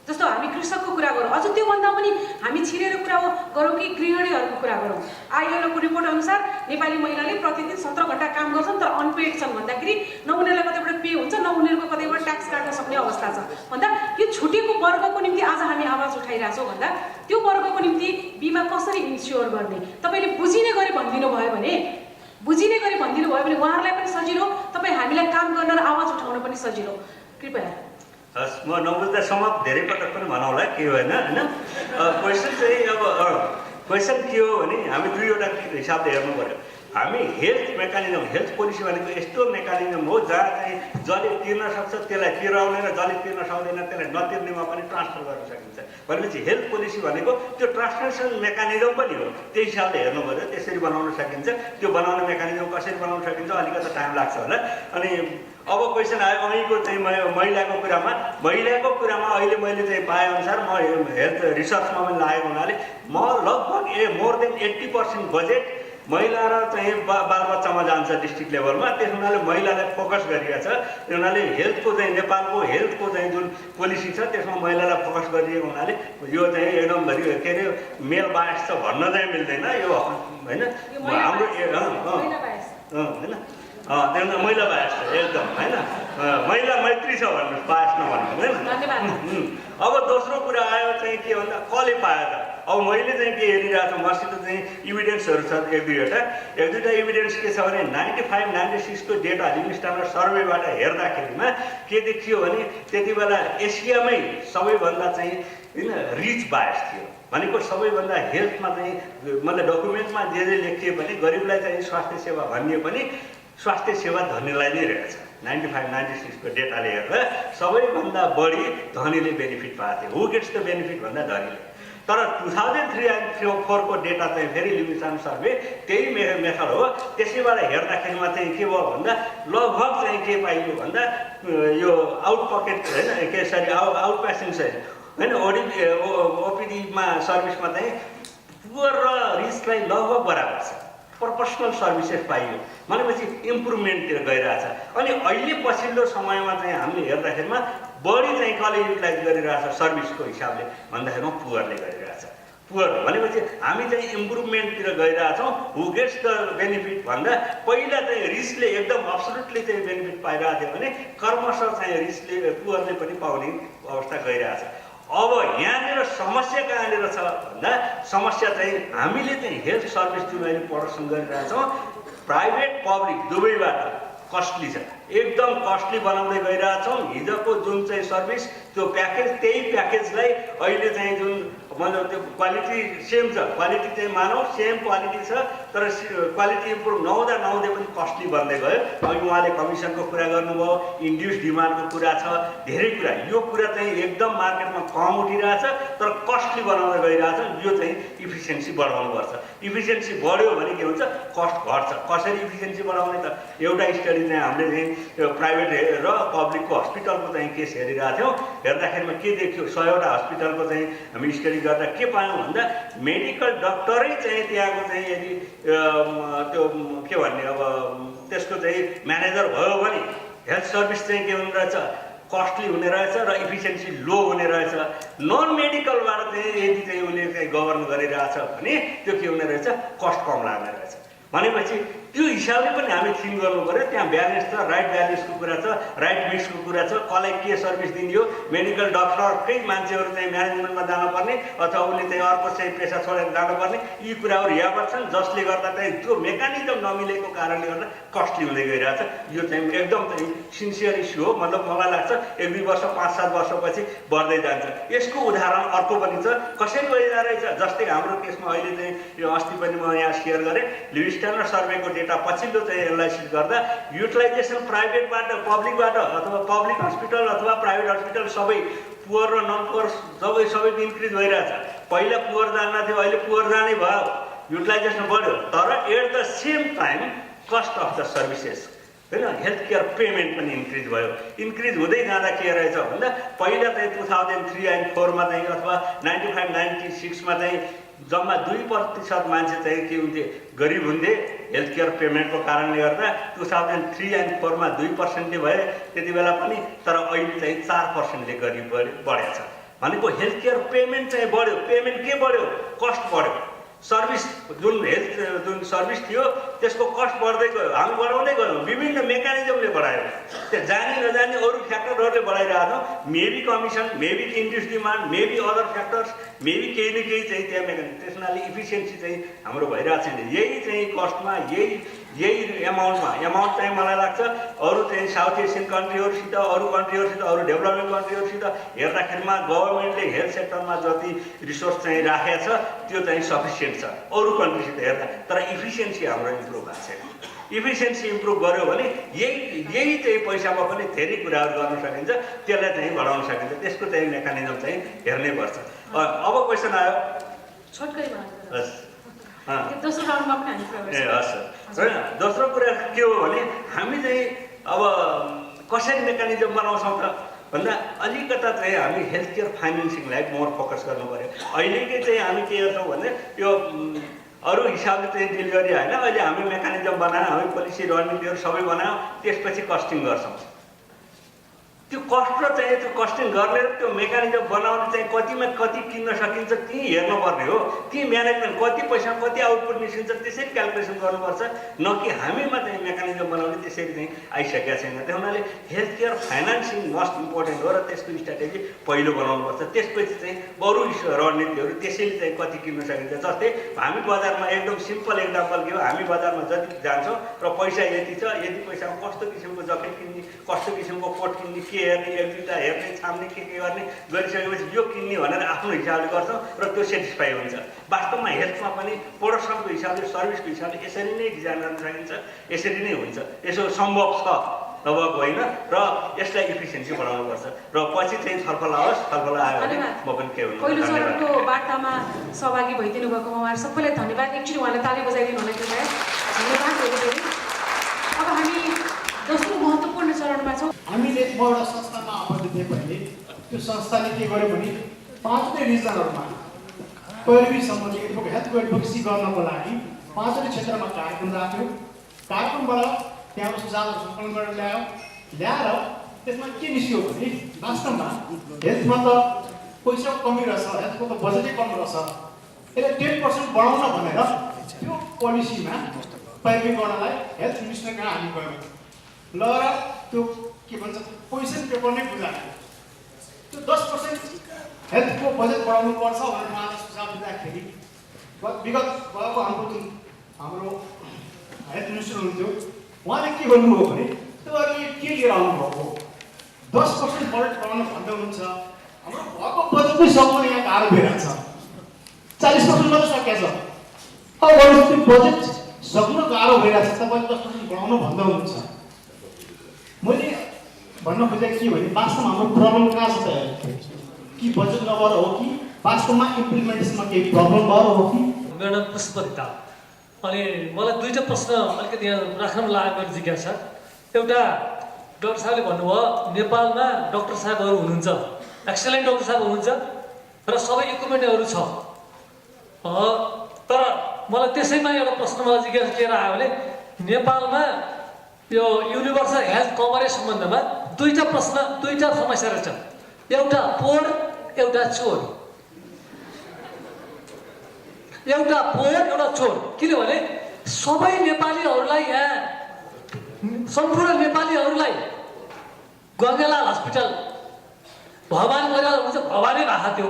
जस्तो हामी कृषकको कुरा गरौँ, अझ त्योभन्दा पनि हामी छिरेर कुरा गरौँ कि गृहिणीहरूको कुरा गरौँ। आइएलओको रिपोर्ट अनुसार नेपाली महिलाले प्रतिदिन 17 घन्टा काम गर्छन् तर अनपेड छन् भन्दाखेरि न उनीहरूलाई कतैबाट पे हुन्छ न उनीहरूको कतैबाट ट्याक्स काट्न सक्ने अवस्था छ। भन्दा यो छुटेको वर्गको निम्ति आज हामी आवाज उठाइरहेछौँ भन्दा त्यो वर्गको निम्ति बिमा कसरी इन्स्योर गर्ने तपाईँले बुझिने गरी भनिदिनु भयो भने उहाँहरूलाई पनि सजिलो, तपाईँ हामीलाई काम गर्न र आवाज उठाउन पनि सजिलो। कृपया हस्, म नबुझ्दासम्म धेरै पटक पनि भनौँला के होइन होइन। क्वेसन चाहिँ अब क्वेसन के हो भने हामी दुईवटा हिसाबले हेर्नु पऱ्यो। हामी हेल्थ मेकानिजम हेल्थ पोलिसी भनेको यस्तो मेकानिजम हो जहाँ चाहिँ जसले तिर्न सक्छ त्यसलाई तिराउने र जसले तिर्न सक्दैन त्यसलाई नतिर्नेमा पनि ट्रान्सफर गर्न सकिन्छ। भनेपछि हेल्थ पोलिसी भनेको त्यो ट्रान्सफरेसन मेकानिजम पनि हो। त्यही हिसाबले हेर्नु पऱ्यो, त्यसरी बनाउन सकिन्छ। त्यो बनाउने मेकानिजम कसरी बनाउन सकिन्छ अलिकति टाइम लाग्छ होला। अनि अब क्वेसन आयो अघिको चाहिँ महिलाको कुरामा अहिले मैले चाहिँ पाएअनुसार म हेल्थ रिसर्चमा पनि लागेको हुनाले म लगभग मोर देन 80% बजेट महिला र चाहिँ बालबच्चामा जान्छ डिस्ट्रिक्ट लेभलमा। त्यस हुनाले महिलालाई फोकस गरिएको छ। त्यो हुनाले हेल्थको चाहिँ नेपालको हेल्थको चाहिँ जुन पोलिसी छ त्यसमा महिलालाई फोकस गरिएको हुनाले यो चाहिँ एकदम के अरे मेल बायस छ भन्न चाहिँ मिल्दैन यो होइन। हाम्रो होइन महिला बायस छ एकदम होइन, महिला मैत्री छ भन्नुहोस्, बायस नभन्नु होइन। अब दोस्रो कुरा आयो चाहिँ के भन्दा कसले पायो त? अब मैले चाहिँ के हेरिरहेको छु मसित चाहिँ इभिडेन्सहरू छ एक दुईवटा इभिडेन्स के छ भने 95-96 को डेटा लिभिङ स्ट्यान्डर्ड सर्वेबाट हेर्दाखेरिमा के देखियो भने त्यति बेला एसियामै सबैभन्दा चाहिँ होइन रिच बायस थियो भनेको सबैभन्दा हेल्थमा चाहिँ मतलब डकुमेन्टमा जे लेखिए पनि गरिबलाई चाहिँ स्वास्थ्य सेवा भनिए पनि स्वास्थ्य सेवा धनीलाई नै रहेछ। 95-96 को डेटाले हेर्दा सबैभन्दा बढी धनीले बेनिफिट पाएको थियो। हु गेट्स द बेनिफिट भन्दा धनीले। तर 2003 and 2004 को डेटा चाहिँ फेरि लिमिसन सर्वे त्यही मेथड हो। त्यसैबाट हेर्दाखेरिमा चाहिँ के भयो भन्दा लगभग चाहिँ के पाइयो भन्दा यो आउट पकेट हैन के सरी आउट पासिङ चाहिँ हैन ओपीडीमा सर्भिसमा चाहिँ पुअर र रिचलाई लगभग बराबर छ। प्रोपोर्सनल सर्भिसेस पाइयो भनेपछि इम्प्रुभमेन्टतिर गइरहेछ। अनि अहिले पछिल्लो समयमा चाहिँ हामीले हेर्दाखेरिमा बढी चाहिँ कसले युटिलाइज गरिरहेछ सर्भिसको हिसाबले भन्दाखेरिमा पुअरले गरिरहेछ। पुअर भनेपछि हामी चाहिँ इम्प्रुभमेन्टतिर गइरहेछौँ। हु गेट्स द बेनिफिट भन्दा पहिला चाहिँ रिचले एकदम अब्सोल्युटली चाहिँ बेनिफिट पाइरहेको थियो भने क्रमशः चाहिँ रिचले पुअरले पनि पाउने अवस्था गइरहेछ। अब यहाँनिर समस्या कहाँनिर छ भन्दा समस्या चाहिँ हामीले चाहिँ हेल्थ सर्भिस जुन अहिले प्रदर्शन गरिरहेछौँ प्राइभेट पब्लिक दुवैबाट कस्टली छ। एकदम कस्टली बनाउँदै गइरहेछौँ। हिजोको जुन चाहिँ सर्भिस त्यो प्याकेज त्यही प्याकेजलाई अहिले चाहिँ जुन मतलब त्यो क्वालिटी सेम छ। क्वालिटी चाहिँ मानौ सेम क्वालिटी छ तर क्वालिटी इम्प्रुभ नहुँदै पनि कस्टली बन्दै गयो। अघि उहाँले कमिसनको कुरा गर्नुभयो, इन्ड्युस डिमान्डको कुरा छ, धेरै कुरा। यो कुरा चाहिँ एकदम मार्केटमा कम उठिरहेछ तर कस्टली बनाउँदै गइरहेछ। यो चाहिँ इफिसियन्सी बढाउनुपर्छ। इफिसियन्सी बढ्यो भने के हुन्छ कस्ट घट्छ। कसरी इफिसियन्सी बढाउने त एउटा स्टडी चाहिँ हामीले चाहिँ प्राइभेट र पब्लिकको हस्पिटलको चाहिँ केस हेरिरहेको थियौँ। हेर्दाखेरिमा के देखियो 100वटा हस्पिटलको चाहिँ हामी स्टडी गर्दा के पायौँ भन्दा मेडिकल डक्टरै चाहिँ त्यहाँको चाहिँ यदि त्यो के भन्ने अब त्यसको चाहिँ म्यानेजर भयो भने हेल्थ सर्भिस चाहिँ के हुने रहेछ कस्टली हुने रहेछ र इफिसियन्सी लो हुने रहेछ। नन मेडिकलबाट चाहिँ यदि चाहिँ उसले चाहिँ गभर्न गरिरहेछ भने त्यो के हुने रहेछ कस्ट कम लाग्ने रहेछ। भनेपछि त्यो हिसाबले पनि हामी थिङ्क गर्नु पर्यो। त्यहाँ ब्यालेन्स छ, राइट ब्यालेन्सको कुरा छ, राइट मिक्सको कुरा छ। कसलाई के सर्भिस दिने हो, मेडिकल डक्टरकै मान्छेहरू चाहिँ म्यानेजमेन्टमा जानुपर्ने अथवा उसले चाहिँ अर्को चाहिँ पेसा छोडेर जानुपर्ने यी कुराहरू यहाँ छन् जसले गर्दा चाहिँ त्यो मेकानिजम नमिलेको कारणले गर्दा कस्टली हुँदै गइरहेछ। यो चाहिँ एकदम चाहिँ सिन्सियर इस्यु हो। मतलब मलाई लाग्छ 1-2 वर्ष 5-7 वर्षपछि बढ्दै जान्छ। यसको उदाहरण अर्को पनि छ। कसरी गइरहेको रहेछ जस्तै हाम्रो केसमा अहिले चाहिँ यो अस्ति पनि म यहाँ सेयर गरेँ लिभिस्टन र सर्वेको डेटा पछिल्लो चाहिँ एनालाइसिस गर्दा युटिलाइजेसन प्राइभेटबाट पब्लिकबाट अथवा पब्लिक हस्पिटल अथवा प्राइभेट हस्पिटल सबै पुअर र नन पुअर सबैको इन्क्रिज भइरहेछ। पहिला पुअर जान्न थियो अहिले पुअर जानै भयो। युटिलाइजेसन बढ्यो तर at the same time cost of the services होइन हेल्थ केयर पेमेन्ट पनि इन्क्रिज भयो। इन्क्रिज हुँदै जाँदा के रहेछ भन्दा पहिला चाहिँ 2003 and 4 मा चाहिँ अथवा 95-96 मा चाहिँ जम्मा 2% मान्छे चाहिँ के हुन्थे गरिब हुन्थे हेल्थ केयर पेमेन्टको कारणले गर्दा। 2003 and 4 मा 2% भए त्यति बेला पनि तर अहिले चाहिँ 4% गरिब बढेछ। भनेको हेल्थ केयर पेमेन्ट चाहिँ बढ्यो। पेमेन्ट के बढ्यो कस्ट बढ्यो। सर्भिस जुन हेल्थ जुन सर्भिस थियो त्यसको कस्ट बढ्दै गयो। हामी बढाउँदै गयौँ विभिन्न मेकानिजमले बढायो। त्यो जानी नजानी अरू फ्याक्टरहरूले बढाइरहेको छौँ। Maybe commission, maybe induce demand, maybe other factors, maybe केही न केही चाहिँ त्यहाँ मेकानिजम। त्यस हुनाले इफिसियन्सी चाहिँ हाम्रो भइरहेको छैन। यही चाहिँ कस्टमा यही एमाउन्ट चाहिँ मलाई लाग्छ अरू चाहिँ साउथ एसियन कन्ट्रीहरूसित अरू कन्ट्रीहरूसित अरू डेभलपिङ कन्ट्रीहरूसित हेर्दाखेरिमा गभर्मेन्टले हेल्थ सेक्टरमा जति रिसोर्स चाहिँ राखेको छ त्यो चाहिँ सफिसियन्ट छ अरू कन्ट्रीसित हेर्दा। तर इफिसियन्सी हाम्रो इम्प्रुभ भएको छैन। इफिसियन्सी इम्प्रुभ गर्यो भने यही चाहिँ पैसामा पनि धेरै कुराहरू गर्न सकिन्छ। त्यसलाई चाहिँ बढाउन सकिन्छ। त्यसको चाहिँ मेकानिजम चाहिँ हेर्नै पर्छ। अब क्वेसन आयो दोस्रो राउन्डमा पनि हामी प्रवेश हस् होइन। दोस्रो कुरा के हो भने हामी चाहिँ अब कसरी मेकानिजम बनाउँछौँ त भन्दा अलिकता चाहिँ हामी हेल्थ केयर फाइनेन्सिङलाई मोर फोकस गर्नु पऱ्यो। अहिलेकै चाहिँ हामी के गर्छौँ भने यो अरू हिसाबले चाहिँ डेलिभरी होइन अहिले हामी मेकानिजम बनायौँ, हामी पोलिसी रणनीतिहरू सबै बनायौँ, त्यसपछि कस्टिङ गर्छौँ। त्यो कस्ट र चाहिँ त्यो कस्टिङ गर्ने र त्यो मेकानिजम बनाउने चाहिँ कतिमा कति किन्न सकिन्छ ती हेर्नुपर्ने हो। ती म्यानेजमेन्ट कति पैसा कति आउटपुट निस्किन्छ त्यसरी क्यालकुलेसन गर्नुपर्छ। न कि हामीमा चाहिँ मेकानिजम बनाउने त्यसरी चाहिँ आइसकेका छैन। त्यो हुनाले health care financing must important हो र त्यसको स्ट्राटेजी पहिलो बनाउनुपर्छ। त्यसपछि चाहिँ अरू रणनीतिहरू त्यसैले चाहिँ कति किन्न सकिन्छ। जस्तै हामी बजारमा एकदम सिम्पल एक्जाम्पल के हो, हामी बजारमा जति जान्छौँ र पैसा यति छ, यति पैसामा कस्तो किसिमको ज्याकेट किन्ने, कस्तो किसिमको कोट किन्ने, के हेर्ने, एक दुईवटा हेर्ने, छाम्ने, के गर्ने गरिसकेपछि यो किन्ने भनेर आफ्नो हिसाबले गर्छौँ र त्यो सेटिस्फाई हुन्छ। वास्तवमा हेल्थमा पनि प्रोडक्सनको हिसाबले, सर्भिसको हिसाबले यसरी नै डिजाइन गर्न सकिन्छ, यसरी नै हुन्छ। यसो सम्भव छ, नभएको होइन र यसलाई इफिसियन्सी बढाउनुपर्छ र पछि चाहिँ छलफल आओस्, छलफल आयो भने म पनि के हुनु। पहिलो चरणको वार्तामा सहभागी भइदिनु भएको उहाँहरू सबैलाई धन्यवाद। एकचोटि उहाँलाई ताली बजाइदिनु होला कृपया। धन्यवाद धेरै। अब हामी दोस्रो महत्त्वपूर्ण चरणमा छौँ। हामीले म एउटा संस्थामा आबद्ध थिएँ पहिले। त्यो संस्थाले के गर्यो भने 5वटै रिजनहरूमा पैरवीसम्म हेल्थको एडभोकेसी गर्नको लागि 5वटै क्षेत्रमा कार्यक्रम राख्यो। कार्यक्रमबाट त्यहाँ सुझावहरू सङ्कलन गरेर ल्याएर त्यसमा के निस्क्यो भने वास्तवमा हेल्थमा त पैसाको कमी रहेछ, हेल्थको त बजेटै कम रहेछ, यसले 10% बढाउन भनेर त्यो पोलिसीमा पैरवी गर्नलाई हेल्थ मिनिस्टर कहाँ हामी गयौँ। ल र त्यो के भन्छ पोजिसन पेपर नै बुझाएको। त्यो 10% हेल्थको बजेट बढाउनु पर्छ भनेर उहाँले सुझाव दिँदाखेरि विगत गएको हाम्रो हेल्थ मिनिस्टर हुनुहुन्थ्यो, उहाँले के गर्नुभयो भने त्यो अहिले के लिएर आउनुभएको 10% बजेट बढाउनु भन्दै हुनुहुन्छ। हाम्रो भएको बजेट नै सक्नु यहाँ गाह्रो भइरहेको छ। 40% मात्रै सकिएको छ। अब त्यो बजेट सक्नु गाह्रो भइरहेको छ, तपाईँले 10% बढाउनु भन्दै हुनुहुन्छ। मैले भन्न खोजेको के भने वास्तवमा हाम्रो प्रब्लम कहाँ छ त? कि बजेट नभएर हो कि वास्तवमा इम्प्लिमेन्टेसनमा केही प्रब्लम भएर हो कि? मेरो नाम पुष्परिता। अनि मलाई दुईवटा प्रश्न अलिकति यहाँ राख्न लागेको जिज्ञासा। एउटा डाक्टर साहबले भन्नुभयो नेपालमा डाक्टर साहबहरू हुनुहुन्छ, एक्सलेन्ट डाक्टर साहब हुनुहुन्छ र सबै इक्विपमेन्टहरू छ। तर मलाई त्यसैमा एउटा प्रश्न मलाई जिज्ञासा लिएर आयो भने नेपालमा यो युनिभर्सल हेल्थ कभरेज सम्बन्धमा दुईटा समस्या रहेछ। एउटा पोर, एउटा चोर। एउटा पोर, एउटा चोर। किनभने सबै नेपालीहरूलाई यहाँ सम्पूर्ण नेपालीहरूलाई गङ्गालाल हस्पिटल भवानी परिवार हुन्छ, भवानी भएको थियो।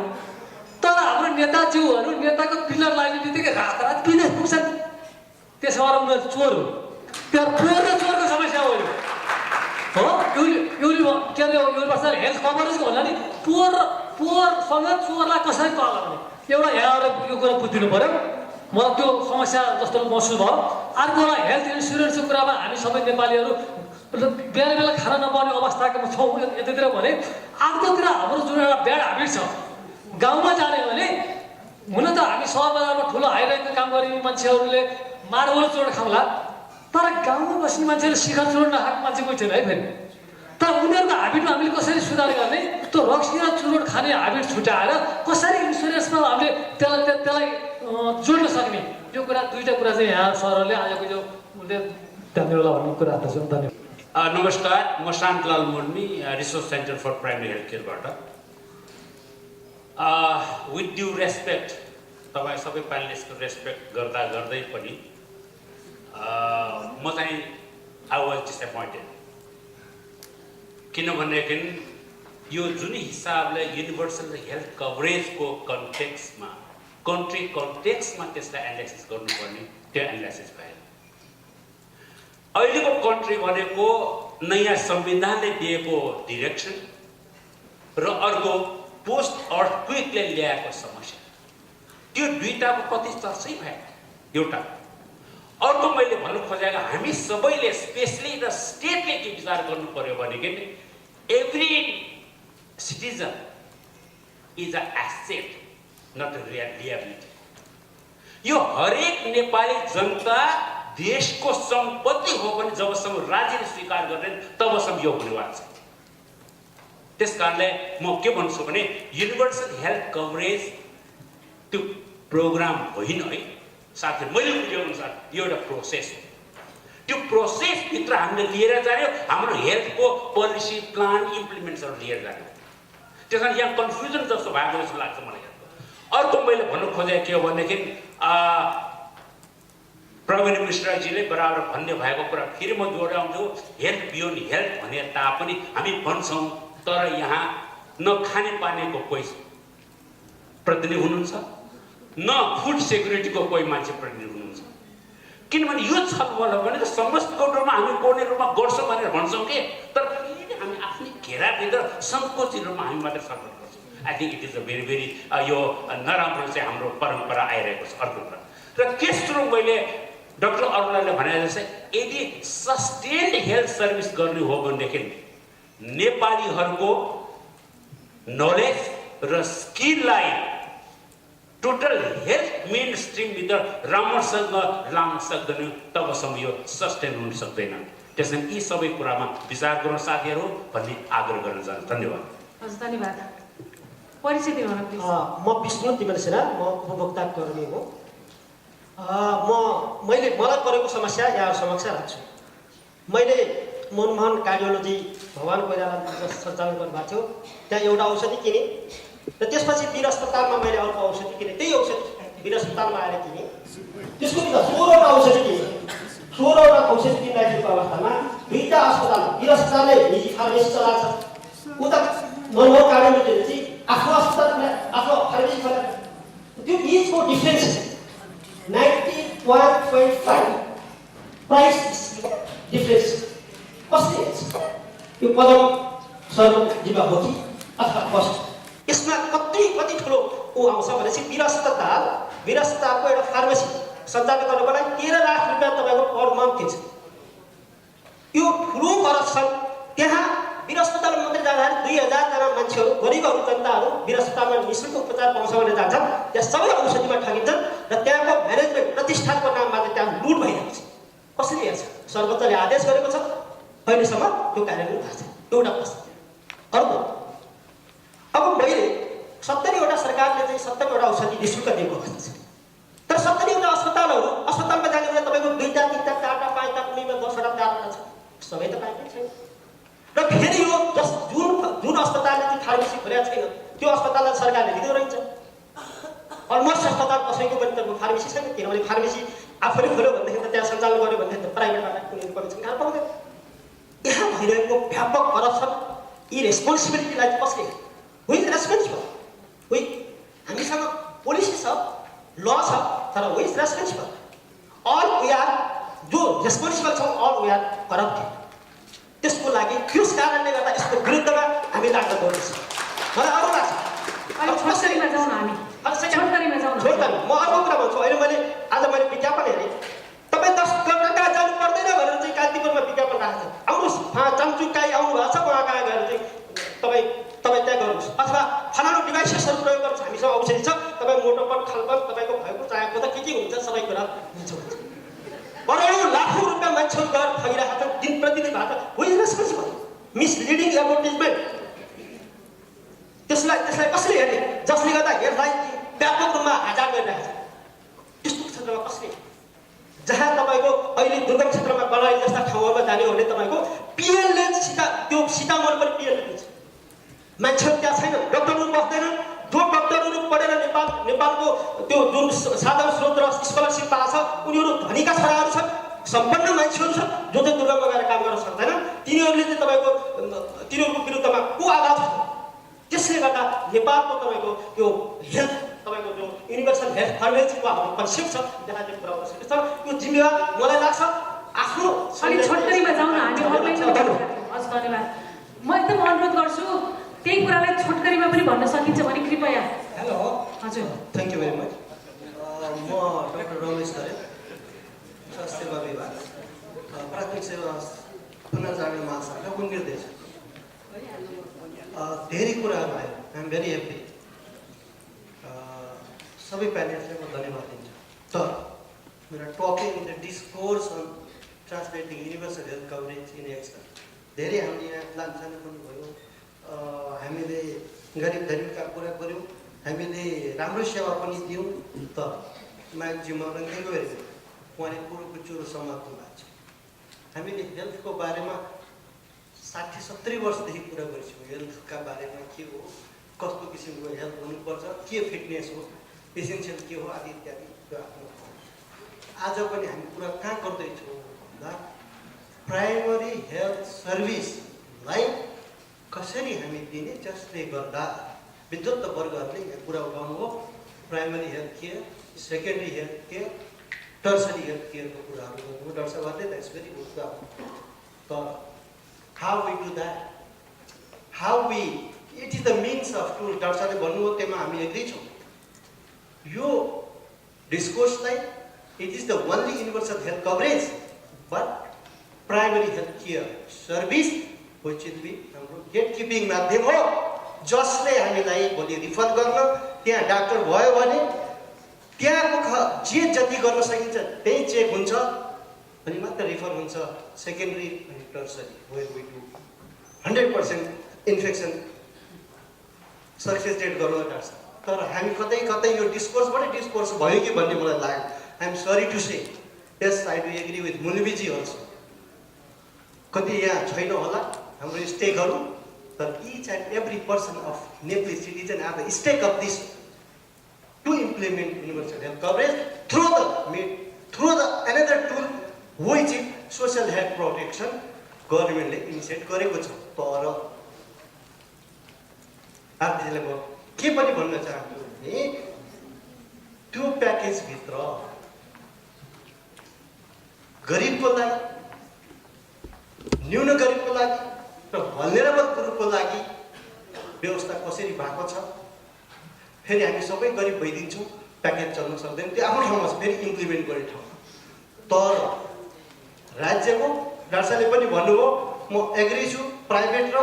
तर हाम्रो नेताज्यूहरू नेताको पिलर लाग्ने बित्तिकै रात विदेश पुग्छन्। त्यसो भएर उनीहरू चोर हो। त्यहाँ पोर र चोरको समस्या हो यो। हो के अरे युनिभर्सल हेल्थ कभरेजको होला नि पोरसँग चोरलाई कसरी तल लगाउने एउटा यहाँ यो कुरा बुझिदिनु पऱ्यो। मलाई त्यो समस्या जस्तो महसुस भयो। अर्कोलाई हेल्थ इन्सुरेन्सको कुरामा हामी सबै नेपालीहरू बेला बेला खाना नपाउने अवस्थाको छौँ यतातिर भने अर्कोतिर हाम्रो जुन एउटा ब्याड ह्याबिट छ गाउँमा जाने भने हुन त हामी सहर बजारमा ठुलो हाइरेटको काम गर्ने मान्छेहरूले मार्बल चोर खाउँला, तर गाउँमा बस्ने मान्छेले शिखर चोर नखाएको मान्छे कोही छैन है फेरि। तर उनीहरूको हाबिटमा हामीले कसरी सुधार गर्ने, त्यो रक्सी र चुरोट खाने हाबिट छुट्याएर कसरी इन्सुरेन्समा हामीले त्यसलाई जोड्न सक्ने, यो कुरा दुईवटा कुरा चाहिँ यहाँ सरहरूले आजको यो उसले ध्यानवाला भन्ने कुरा छ। धन्यवाद। नमस्कार, म Shantalal Murmi, resource centre for primary health केयरबाट। विथ ड्यु रेस्पेक्ट, तपाईँ सबै प्यानलिस्टको रेस्पेक्ट गर्दै पनि म चाहिँ आई वाज डिसएपोइन्टेड। किनभनेदेखि यो जुन हिसाबले युनिभर्सल हेल्थ कभरेजको कन्टेक्स्टमा कन्ट्री कन्टेक्स्टमा त्यसलाई एनालाइसिस गर्नुपर्ने त्यो एनालाइसिस भएन। अहिलेको कन्ट्री भनेको नयाँ संविधानले दिएको डिरेक्सन र अर्को पोस्ट अर्थक्वेकले ल्याएको समस्या, त्यो दुईटाको प्रतिस्पर्धै भएन। एउटा अर्को मैले भन्नु खोजेको हामी सबैले स्पेसली र स्टेटले के विचार गर्नु पर्यो भनेदेखि every citizen is a asset not a liability. यो हरेक नेपाली जनता देशको सम्पत्ति हो भने जबसम्म राज्यले स्वीकार गर्दैन तबसम्म यो हुनेवाला छ। त्यस कारणले म के भन्छु भने युनिभर्सल हेल्थ कभरेज त्यो प्रोग्राम होइन है साथै, मैले बुझेको अनुसार यो एउटा प्रोसेस हो। त्यो प्रोसेसभित्र हामीले लिएर जाने हाम्रो हेल्थको पोलिसी प्लान इम्प्लिमेन्ट्सहरू लिएर जाने। त्यस कारण यहाँ कन्फ्युजन जस्तो भएको जस्तो लाग्छ मलाई। अर्को मैले भन्नु खोजेको के हो भनेदेखि प्रवीण मिश्राजीले बराबर भन्ने भएको कुरा फेरि म दोहोऱ्याउँछु, हेल्थ बियोन्ड हेल्थ भने तापनि हामी भन्छौँ, तर यहाँ न खाने पानीको कोही प्रतिनिधि हुनुहुन्छ न फुड सेक्युरिटीको कोही मान्छे प्रतिनिधि हुनुहुन्छ। किनभने यो छलफल हो भने समस्त रूपमा हामी कोर्ने रूपमा गर्छौँ भनेर भन्छौँ कि तर फेरि हामी आफ्नै घेराभित्र सङ्कोचित रूपमा हामी मात्र सपोर्ट गर्छौँ। I think it is a very very यो नराम्रो चाहिँ हाम्रो परम्परा आइरहेको छ। अर्को कुरा र तेस्रो मैले डाक्टर अरुणाले भने जस्तै यदि सस्टेन्ड हेल्थ सर्भिस गर्ने हो भनेदेखि नेपालीहरूको नलेज र स्किललाई टोटल हेल्थ मेन स्ट्रिमभित्र राम्रोसँग लान सक्दैन, तबसम्म यो सस्टेन हुन सक्दैन। त्यसैले यी सबै कुरामा विचार गरौँ साथीहरू भन्ने आग्रह गर्न चाहन्छु। धन्यवाद। हजुर धन्यवाद। परिचय दिनु होला प्लिज। म विष्णु तिमल सेना, म उपभोक्ता कर्मी हो। मैले मलाई परेको समस्या यहाँ समक्ष राख्छु। मैले मनमोहन कार्डियोलोजी भगवान कोइराला सञ्चालन गर्नुभएको थियो, त्यहाँ एउटा औषधि किनेँ र त्यसपछि वीर अस्पतालमा मैले अर्को औषधि किनेँ। त्यही औषधि वीर अस्पतालमा आएर किनेँ, त्यसको बिना 16वटा औषधि किनेँ। 16वटा औषधि किनिरहेको अवस्थामा दुईवटा अस्पताल, वीर अस्पतालले निजी फार्मेसी चलाएको छ, उता मनमोहन कार्डियोलोजीले चाहिँ आफ्नो अस्पताल आफ्नो फार्मेसी खोलेर, त्यो बिचको डिफ्रेन्स 91.5 प्राइस डिफ्रेन्स कसले हेर्छ? यो कदम सरजिम्मा हो कि अथवा कस्ट? यसमा कति ठुलो आउँछ भनेपछि वीर अस्पतालको एउटा फार्मेसी सञ्चालन गर्नको लागि 13 लाख रुपियाँ तपाईँको पर मन्थ थिन्छ। यो ठुलो करप्सन। त्यहाँ वीर अस्पतालमा मात्रै जाँदाखेरि 2000 जना मान्छेहरू, गरिबहरू, जनताहरू वीर अस्पतालमा निःशुल्क उपचार पाउँछ भनेर जान्छन्। त्यहाँ सबै औषधिमा ठगिन्छन् र त्यहाँको म्यानेजमेन्ट प्रतिष्ठानको नाममा चाहिँ त्यहाँ लुट भइरहेको छ। कसले हेर्छ? सर्वोच्चले आदेश गरेको छ, अहिलेसम्म त्यो कार्यान्वयन भएको छैन। एउटा प्रश्न। अर्को, अब मैले 70वटा सरकारले चाहिँ 70वटा औषधि निःशुल्क दिएको अवस्था छ, तर 70वटा अस्पतालमा जाने बेला तपाईँको 2टा 3टा 4टा 5टा कुनैमा 10वटा 4वटा छ, सबै त पाइँदैन छैन। र फेरि यो जुन अस्पतालले चाहिँ फार्मेसी खोलेको छैन त्यो अस्पताललाई सरकारले दिँदो रहेछ। अलमोस्ट अस्पताल कसैको पनि त फार्मेसी छैन, किनभने फार्मेसी आफूले खोल्यो भनेदेखि त त्यहाँ सञ्चालन गर्यो भनेदेखि त प्राइभेटबाट कुनै कनेक्सन कहाँ पाउँदैन। यहाँ भइरहेको व्यापक करप्सन, यी रेस्पोन्सिबिलिटीलाई कसले? Who is responsible? हामीसँग पोलिसी छ, ल छ, तर who is responsible? All we are, जो रेस्पोन्सिबल छौँ, अल वी आर करप्टेड। त्यसको लागि त्यस कारणले गर्दा यसको विरुद्धमा हामी लाग्न पर्छ। मलाई अरू लाग्छ। छोटकरीमा जाउँ न हामी। छोटकरीमा जाउँ न। म अर्को कुरा भन्छु। अहिले आज मैले विज्ञापन हेरेँ, तपाईँ 10 कलकत्ता जानु पर्दैन भनेर चाहिँ कान्तिपुरमा विज्ञापन राखेको छ। आउनुहोस्, चाम्चुकाई आउनु भएको छ, उहाँ कहाँ गएर चाहिँ तपाईँ त्यहाँ गर्नुहोस्, अथवा फलानु डिभाइसेसहरू प्रयोग गर्नुहोस्, हामीसँग औषधि छ, तपाईँ मोटोपन खलपन तपाईँको भएको चाहेको त के हुन्छ सबै कुरा हुन्छ भन्छ। करोडौँ लाखौँ रुपियाँ मान्छेहरू गएर ठगिरहेका छन् दिन प्रतिदिन भएको। हु इज रेस्पोन्सिबल? मिसलिडिङ एडभर्टिजमेन्ट, त्यसलाई कसले हेर्ने? जसले गर्दा हेल्थलाई व्यापक रूपमा हाजार गरिरहेको छ। त्यस्तो क्षेत्रमा कसले? जहाँ तपाईँको अहिले दुर्गम क्षेत्रमा बनाई जस्ता ठाउँहरूमा जाने हो भने तपाईँको पिएलले त्यो सीतामढी पनि पिएलले दिन्छ। मान्छेहरू त्यहाँ छैन, डक्टरहरू बस्दैनन्। जो डक्टरहरू पढेर नेपालको त्यो जुन साधन स्रोत र स्कलरसिप पाएको छ, उनीहरू धनीका छोराहरू छन्, सम्पन्न मान्छेहरू छन्, जो चाहिँ दुर्गममा गएर काम गर्न सक्दैनन्। तिनीहरूले चाहिँ तिनीहरूको विरुद्धमा को आवाज छ? त्यसले गर्दा नेपालको तपाईँको यो हेल्थ, तपाईँको जो युनिभर्सल हेल्थ फार्मेसीको हाम्रो कन्सेप्ट छ, त्यसलाई चाहिँ पुऱ्याउन सकेको छ। यो जिम्मेवार मलाई लाग्छ आफ्नो। छोटकरीमा जाउँ न हामी। हजुर धन्यवाद। म एकदम अनुरोध गर्छु, त्यही कुरालाई छोटकरीमा पनि भन्न सकिन्छ भने कृपया। हेलो। हजुर, थ्याङ्क यू भेरी मच। म डाक्टर रमेश खरे, स्वास्थ्य सेवा विभाग, प्राथमिक सेवा पुनर्जागरण महाशाखा निर्देश। धेरै कुराहरू आयो, आइएम भेरी ह्याप्पी। सबै प्यानेल्सलाई म धन्यवाद दिन्छु। तर मेरो topic in the discourse on translating universal health coverage in expert, धेरै हामीले यहाँ लान्छाने पनि भयो, हामीले गरिब धनीका कुरा गऱ्यौँ, हामीले राम्रो सेवा पनि दियौँ। तर म्याक्जिमम रङ्गेको हेऱ्यो उहाँले कुरोको चुरो समाप्त भएको छ। हामीले हेल्थको बारेमा 60-70 वर्षदेखि कुरा गरिछौँ। हेल्थका बारेमा के हो, कस्तो किसिमको हेल्थ हुनुपर्छ, के फिटनेस हो, एसेन्सियल के हो, आदि इत्यादि त्यो आफ्नो। आज पनि हामी कुरा कहाँ गर्दैछौँ भन्दा प्राइमरी हेल्थ सर्भिसलाई कसरी हामी दिने, जसले गर्दा विद्युत वर्गहरूले यहाँ कुरा उठाउनु हो। Primary health care, secondary health care, tertiary health केयरको कुराहरू गर्नु। डाक्टर साहबहरूले द्याट्स भेरी गुड कुरा। तर how we do that? how we, it is the means of tool. डाक्टर साहबले भन्नुभयो त्यसमा हामी एग्री छौँ। यो डिस्कोर्सलाई it is the only universal health coverage, but primary health care service which will be हाम्रो gatekeeping माध्यम हो, जसले हामीलाई भोलि रिफर गर्न त्यहाँ डाक्टर भयो भने त्यहाँको जे जति गर्न सकिन्छ त्यही चेक हुन्छ अनि मात्र रिफर हुन्छ सेकेन्डरी अनि tertiary where we do 100% infection success rate गर्नु डाक्टर साहब। तर हामी कतै कतै यो डिस्कोर्स भयो कि भन्ने मलाई लाग्यो। I am sorry to say, yes I do agree with मुलबीजी अल्सो। कति यहाँ छैन होला हाम्रो स्टेकहरू, तर each and every person of Nepali citizen are the stake of this to implement universal health coverage through the another tool which is social health protection गभर्मेन्टले इनिसिएट गरेको छ। तर आफूले म के पनि भन्न चाहन्छु भने त्यो प्याकेजभित्र गरिबको लागि, न्यून गरिबको लागि र भल्नेरेबल ग्रुपको लागि व्यवस्था कसरी भएको छ। फेरि हामी सबै गरिब भइदिन्छौँ, प्याकेज चल्न सक्दैन, त्यो आफ्नो ठाउँमा छ, फेरि इम्प्लिमेन्ट गर्ने ठाउँमा। तर राज्यको डाक्टरले पनि भन्नुभयो, म एग्री छु, प्राइभेट र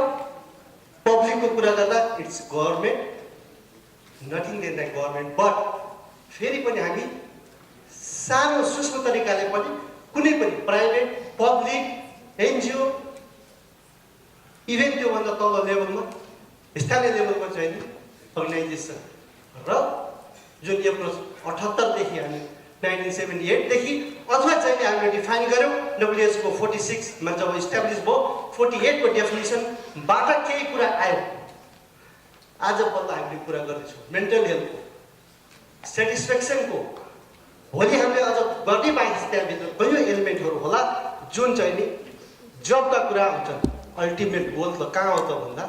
पब्लिकको कुरा गर्दा it's government, nothing then the government. But फेरि पनि हामी सानो सूक्ष्म तरिकाले पनि कुनै पनि प्राइभेट, पब्लिक, एनजिओ, इभेन त्योभन्दा तल्लो लेभलमा स्थानीय लेभलमा चाहिँ अर्गनाइजेसन र जुन एप्रोच 78 देखि हामी 1978 देखि अथवा चाहिँ हामीले डिफाइन गर्यौँ WHO को 46 मा जब इस्टाब्लिस भयो 48 को डेफिनेसनबाट केही कुरा आयो। आज बल्ल हामीले कुरा गर्दैछौँ मेन्टल हेल्थको, सेटिस्फ्याक्सनको। भोलि हामीले अझ गर्दै पाइन्छ त्यहाँभित्र कयौँ एलिमेन्टहरू होला जुन चाहिँ नि जबका कुरा हुन्छन्। अल्टिमेट गोल त कहाँ हो त भन्दा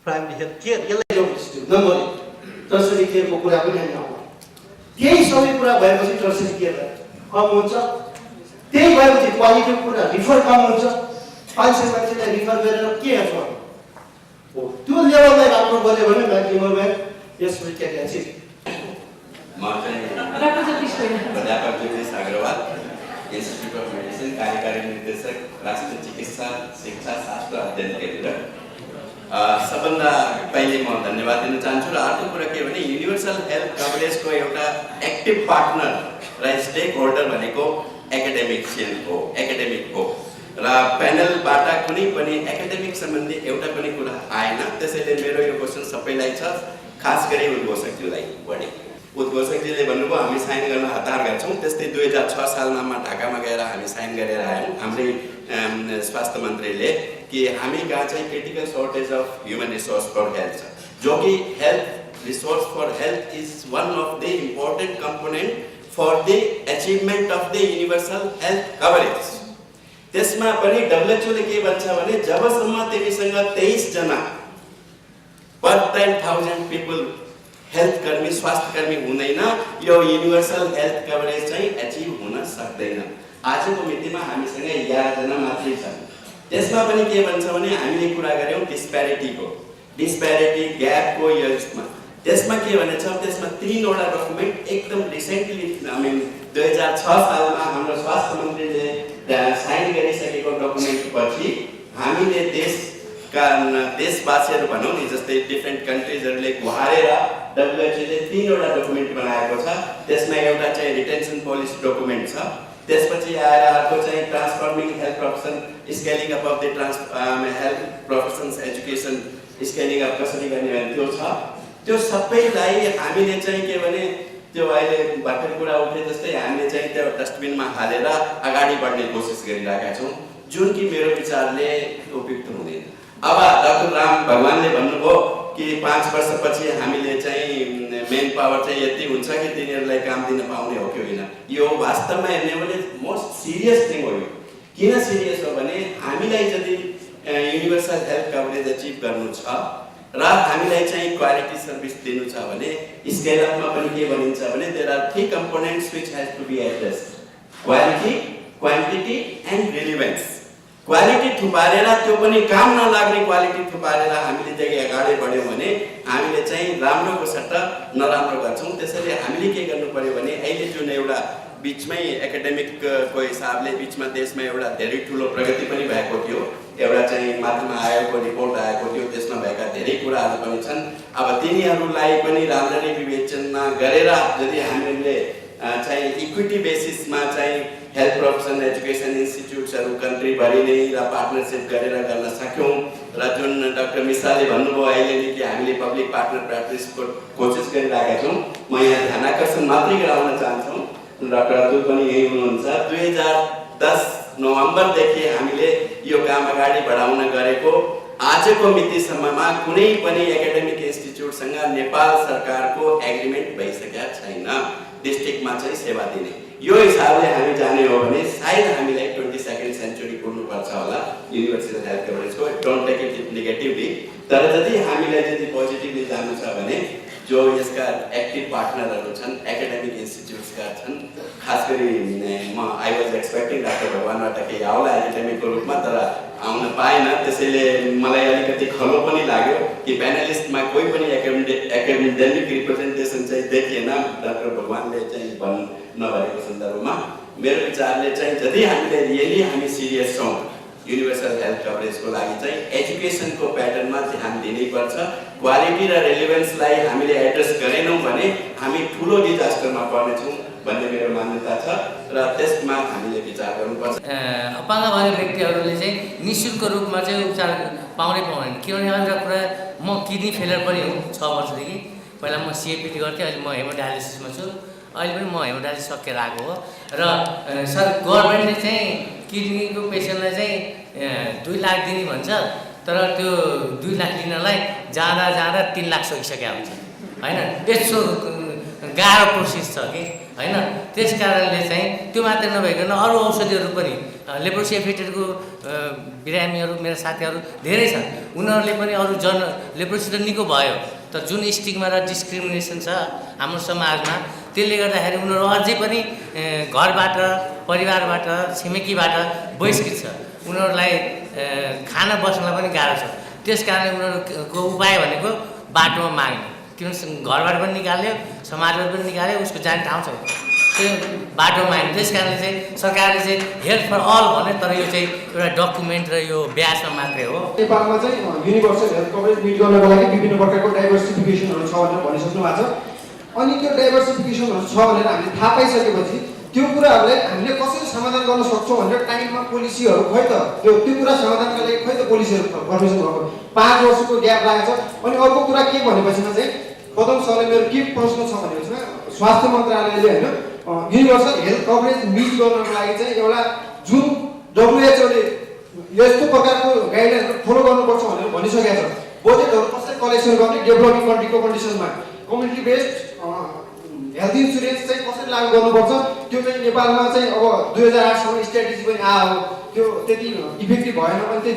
प्राइमरी हेल्थ केयर, यसलाई नम्बर टर्सरी केयरको कुरा पनि हामी आउँछ। त्यही सबै कुरा भएपछि टर्सरी केयर कम हुन्छ, त्यही भएपछि क्वालिटीको कुरा रिफर कम हुन्छ। 500 मान्छेलाई रिफर गरेर के हुन्छ हो त्यो लेभललाई राम्रो गऱ्यो भने म्याक्सिमम यस वी क्यान अचिभ। म चाहिँ प्राध्यापक ज्योतिष अग्रवाल, इन्स्टिट्युट अफ मेडिसिन, कार्यकारी निर्देशक, राष्ट्रिय चिकित्सा शिक्षा शास्त्र अध्ययन केन्द्र। सबभन्दा पहिले म धन्यवाद दिन चाहन्छु। र अर्को कुरा के भने युनिभर्सल हेल्थ कभरेजको एउटा एक्टिभ पार्टनर र स्टेक होल्डर भनेको एकाडेमिक हो र प्यानलबाट कुनै पनि एकाडेमिक सम्बन्धी एउटा पनि कुरा आएन। त्यसैले मेरो यो क्वेसन सबैलाई छ, खास गरी उद्घोषकज्यूलाई बढी। उद्घोषकजीले भन्नुभयो हामी साइन गर्न हतार गर्छौँ। त्यस्तै 2006 सालमा ढाकामा गएर हामी साइन गरेर आयौँ हाम्रै स्वास्थ्य मन्त्रीले कि हामी कहाँ चाहिँ critical shortage of human resource for health छ, जो कि health resource for health is one of the important component for the achievement of the universal health coverage. त्यसमा पनि WHO ले के भन्छ भने जबसम्म तिमीसँग 23 जना पर 10,000 पिपल हेल्थ कर्मी, स्वास्थ्य कर्मी हुँदैन, यो युनिभर्सल हेल्थ कभरेज चाहिँ एचिभ हुन सक्दैन। आजको मितिमा हामीसँग 11 जना मात्रै छन्। त्यसमा पनि के भन्छ भने हामीले कुरा गर्यौँ डिस्प्यारिटी ग्यापको यसमा। त्यसमा के भनेछ, त्यसमा 3 वटा डकुमेन्ट एकदम रिसेन्टली 2006 सालमा हाम्रो स्वास्थ्य मन्त्रीले साइन गरिसकेको डकुमेन्ट पछि हामीले देशवासीहरू भनौँ नि, जस्तै डिफ्रेन्ट कन्ट्रिजहरूले गुहारेर WHO ले 3 वटा डकुमेन्ट बनाएको छ। त्यसमा एउटा चाहिँ रिटेन्सन पोलिसी डकुमेन्ट छ, त्यसपछि आएर अर्को चाहिँ transforming health profession scaling up of the health professions education scaling up कसरी गर्ने भने त्यो छ। त्यो सबैलाई हामीले चाहिँ के भने त्यो अहिले भर्खर कुरा उठे जस्तै हामीले चाहिँ त्यो डस्टबिनमा हालेर अगाडि बढ्ने कोसिस गरिरहेका छौँ, जुन कि मेरो विचारले उपयुक्त हुँदैन। अब डाक्टर राम भगवानले भन्नुभयो कि 5 वर्षपछि हामीले चाहिँ मेन पावर चाहिँ यति हुन्छ कि तिनीहरूलाई काम दिन पाउने हो कि होइन। यो वास्तवमा हेर्ने भने मोस्ट सिरियस थिङ हो। यो किन सिरियस हो भने हामीलाई यदि युनिभर्सल हेल्थ कभरेज अचिभ गर्नु छ र हामीलाई चाहिँ क्वालिटी सर्भिस दिनु छ भने स्केल अपमा पनि के भनिन्छ भने there are 3 components which has to be addressed: quality, quantity and relevance. Quality थुपारेर त्यो पनि काम नलाग्ने क्वालिटी थुपारेर हामीले चाहिँ अगाडि बढ्यौँ भने हामीले चाहिँ राम्रोको सट्टा नराम्रो गर्छौँ। त्यसैले हामीले के गर्नु पर्यो भने अहिले जुन एउटा बिचमै एकाडेमिकको हिसाबले बिचमा देशमा एउटा धेरै ठुलो प्रगति पनि भएको थियो, एउटा चाहिँ माथिमा आयोगको रिपोर्ट आएको थियो, त्यसमा भएका धेरै कुराहरू पनि छन्। अब तिनीहरूलाई पनि राम्ररी विवेचना गरेर यदि हामीले चाहिँ इक्विटी बेसिसमा चाहिँ हेल्थ प्रोफेसन एजुकेसन इन्स्टिट्युट्सहरू कन्ट्रीभरि नै र पार्टनरसिप गरेर गर्न सक्यौँ र जुन डाक्टर मिश्राले भन्नुभयो अहिलेदेखि हामीले पब्लिक पार्टनर प्र्याक्टिसको कोसिस गरिरहेका छौँ। म यहाँ ध्यान आकर्षण मात्रै गराउन चाहन्छु, डाक्टर अतुल पनि यही हुनुहुन्छ। 2010 नोभेम्बरदेखि हामीले यो काम अगाडि बढाउन गरेको आजको मितिसम्ममा कुनै पनि एकाडेमिक इन्स्टिट्युटसँग नेपाल सरकारको एग्रिमेन्ट भइसकेका छैन डिस्ट्रिक्टमा चाहिँ सेवा दिने। यो हिसाबले हामी जाने हो भने सायद हामीलाई 22nd सेन्चुरी पुग्नुपर्छ होला युनिभर्सिटी हेल्थ कभरेजको। डोन्ट टेक इट नेगेटिभली, तर यदि हामीलाई यदि पोजिटिभली जानु छ भने जो यसका एक्टिभ पार्टनरहरू छन् एकाडेमिक इन्स्टिट्युट्सका छन्, खास गरी म आई वाज एक्सपेक्टिङ डाक्टर भगवानबाट केही आउला एकाडेमिकको रूपमा, तर आउन पाएन। त्यसैले मलाई अलिकति खलो पनि लाग्यो कि प्यानलिस्टमा कोही पनि एकाडेमिक रिप्रेजेन्टेसन चाहिँ देखिएन डाक्टर भगवानले चाहिँ नभएको सन्दर्भमा। मेरो विचारले चाहिँ यदि हामीले रियली हामी सिरियस छौँ युनिभर्सल हेल्थ कभरेजको लागि चाहिँ एजुकेसनको प्याटर्नमा ध्यान दिनैपर्छ। क्वालिटी र रेलिभेन्सलाई हामीले एड्रेस गरेनौँ भने हामी ठुलो डिजास्टरमा पर्नेछौँ भन्ने मेरो मान्यता छ र त्यसमा हामीले विचार गर्नुपर्छ। अपाङ्ग भएका व्यक्तिहरूले चाहिँ निःशुल्क रूपमा चाहिँ उपचार पाउनै पाउँदैन। किनभने एउटा कुरा, म किडनी फेलियर पनि हो 6 वर्षदेखि। पहिला म सिएपिटी गर्थेँ, अहिले म हेमोडायलिसिसमा छु। अहिले पनि म हेमोडायलिसिस सकेर आएको हो र सर गभर्मेन्टले चाहिँ किडनीको पेसेन्टलाई चाहिँ 2 लाख दिने भन्छ, तर त्यो 2 लाख लिनलाई जाँदा 3 लाख सकिसकेका हुन्छ होइन। यस्तो गाह्रो प्रोसेस छ कि होइन। त्यस कारणले चाहिँ त्यो मात्रै नभइकन अरू औषधिहरू पनि लेप्रोसी एफेक्टेडको बिरामीहरू मेरो साथीहरू धेरै छन्, उनीहरूले पनि अरू लेप्रोसी त निको भयो, तर जुन स्टिग्मा र डिस्क्रिमिनेसन छ हाम्रो समाजमा त्यसले गर्दाखेरि उनीहरू अझै पनि घरबाट परिवारबाट छिमेकीबाट बहिष्कृत छ। उनीहरूलाई खाना बस्नलाई पनि गाह्रो छ। त्यस कारणले उनीहरूको उपाय भनेको बाटोमा माग्ने, किनभने घरबाट पनि निकाल्यो समाजबाट पनि निकाल्यो, उसको जाने ठाउँ छ त्यो बाटोमा माग्ने। त्यस कारणले चाहिँ सरकारले चाहिँ हेल्थ फर अल भने, तर यो चाहिँ एउटा डकुमेन्ट र यो ब्यासमा मात्रै हो। नेपालमा चाहिँ युनिभर्सल हेल्थ कभरेज मिट गर्नको लागि विभिन्न प्रकारको डाइभर्सिफिकेसनहरू छ भनेर भनिसक्नु भएको छ। अनि त्यो डाइभर्सिफिकेसनहरू छ भनेर हामीले थाहा पाइसकेपछि त्यो कुराहरूलाई हामीले कसरी समाधान गर्न सक्छौँ भनेर टाइममा पोलिसीहरू खै त त्यो कुरा समाधानका लागि खै त पोलिसीहरू फर्मेसन भएको 5 वर्षको ग्याप लागेको छ। अनि अर्को कुरा के भनेपछिमा चाहिँ पदम सरले मेरो के प्रश्न छ भनेपछिमा स्वास्थ्य मन्त्रालयले होइन युनिभर्सल हेल्थ कभरेज मिट गर्नको लागि चाहिँ एउटा जुन WHO ले यस्तो प्रकारको गाइडलाइनहरू फलो गर्नुपर्छ भनेर भनिसकेको छ। बजेटहरू कसरी कलेक्सन गर्ने, डेभलपिङ कन्ट्रीको कन्डिसनमा कम्युनिटी बेस्ड हेल्थ इन्सुरेन्स चाहिँ कसरी लागू गर्नुपर्छ, त्यो चाहिँ नेपालमा चाहिँ अब 2008 सम्म स्ट्राटेजी पनि आयो, त्यो त्यति इफेक्टिभ भएन। अनि त्यो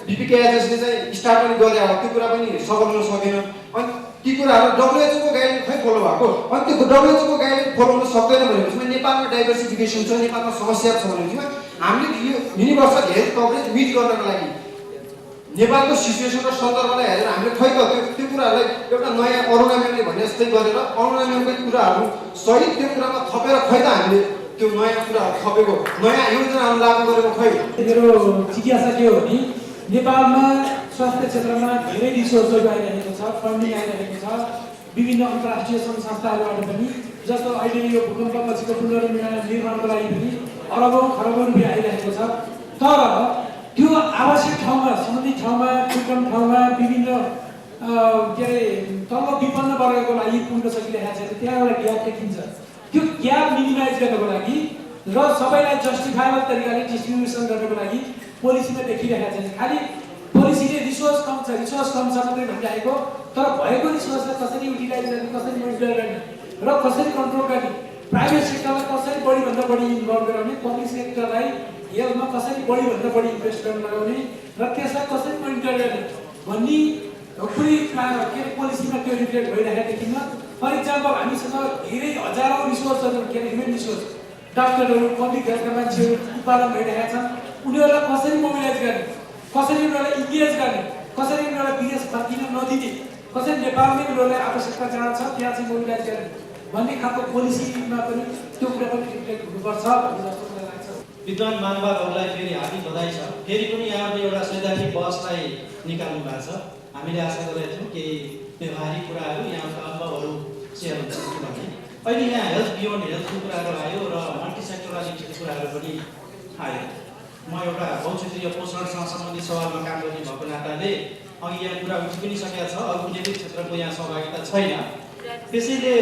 बीपीकेएचएसले चाहिँ स्टार्ट पनि गरे, त्यो कुरा पनि सफल हुन सकेन। अनि ती कुराहरू WHO को गाइडलाइन खै फलो भएको, अनि त्यो WHO को गाइडलाइन फलो हुन सक्दैन भनेपछि नेपालमा डाइभर्सिफिकेसन छ, नेपालमा समस्या छ भनेपछि हामीले यो युनिभर्सल हेल्थ कभरेज मिट गर्नको लागि नेपालको सिचुएसन र सन्दर्भलाई हेरेर हामीले खै त त्यो कुराहरूलाई एउटा नयाँ अरुणा म्यामले भने जस्तै गरेर अरुणा म्यामकै कुराहरू सहित त्यो कुरामा थपेर खै त हामीले त्यो नयाँ कुराहरू थपेको नयाँ योजनाहरू लागू गरेको खै। मेरो जिज्ञासा के हो भने नेपालमा स्वास्थ्य क्षेत्रमा धेरै रिसोर्सहरू आइरहेको छ, फन्डिङ आइरहेको छ विभिन्न अन्तर्राष्ट्रिय सङ्घ संस्थाहरूबाट पनि, जस्तो अहिले यो भूकम्पपछिको पुनर्निर्माणको लागि पनि अरबौँ खरबौँ रुपियाँ आइरहेको छ। तर त्यो आवश्यक ठाउँमा, सम्बन्धित ठाउँमा, दुर्गम ठाउँमा विभिन्न के अरे तल विपन्न वर्गको लागि पुग्न सकिरहेको छैन। त्यहाँ एउटा ग्याप देखिन्छ। त्यो ग्याप मिनिमाइज गर्नको लागि र सबैलाई जस्टिफाएबल तरिकाले डिस्ट्रिब्युसन गर्नको लागि पोलिसीमा देखिरहेको छैन। खालि पोलिसीले रिसोर्स कम छ मात्रै भनिरहेको, तर भएको रिसोर्सलाई कसरी युटिलाइज गर्ने, कसरी मोनिटर गर्ने र कसरी कन्ट्रोल गर्ने, प्राइभेट सेक्टरलाई कसरी बढीभन्दा बढी इन्भल्भ गराउने, पब्लिक सेक्टरलाई हेल्थमा कसरी बढीभन्दा बढी इन्भेस्ट गर्न लगाउने र त्यसलाई कसरी मोनिटर गर्ने भन्ने पुरै के अरे पोलिसीमा त्यो रिफ्लेक्ट भइरहेको देखिन्न। फर इक्जाम्पल हामीसँग धेरै हजारौँ रिसोर्सहरू के अरे ह्युमन रिसोर्स डाक्टरहरू, पब्लिक हेल्थका मान्छेहरू उत्पादन भइरहेका छन्, उनीहरूलाई कसरी मोबिलाइज गर्ने, कसरी उनीहरूलाई इन्गेज गर्ने, कसरी उनीहरूलाई विदेश फर्किन नदिने, कसरी नेपालमै उनीहरूलाई आवश्यकता जहाँ छ त्यहाँ चाहिँ मोबिलाइज गर्ने भन्ने खालको पोलिसीमा पनि त्यो कुरा पनि रिफ्लेक्ट हुनुपर्छ भन्ने जस्तो मलाई लाग्छ। विद्वान महानुभावहरूलाई फेरि हार्दिक बधाई छ। फेरि पनि यहाँहरूले एउटा सैद्धान्तिक बहसलाई निकाल्नु भएको छ। हामीले आशा गरेका थियौँ केही व्यवहारिक कुराहरू यहाँका अनुभवहरू सेयर हुन्छ भन्ने। अहिले यहाँ हेल्थ बियोन्ड हेल्थको कुराहरू आयो र मल्टिसेक्टोरालिटीको कुराहरू पनि आयो। म एउटा बहुक्षेत्रीय पोषणसँग सम्बन्धित सवालमा काम गर्ने भएको नाताले अघि यहाँ कुरा उठि पनि सकेका छ, अरू कुनै पनि क्षेत्रको यहाँ सहभागिता छैन। त्यसैले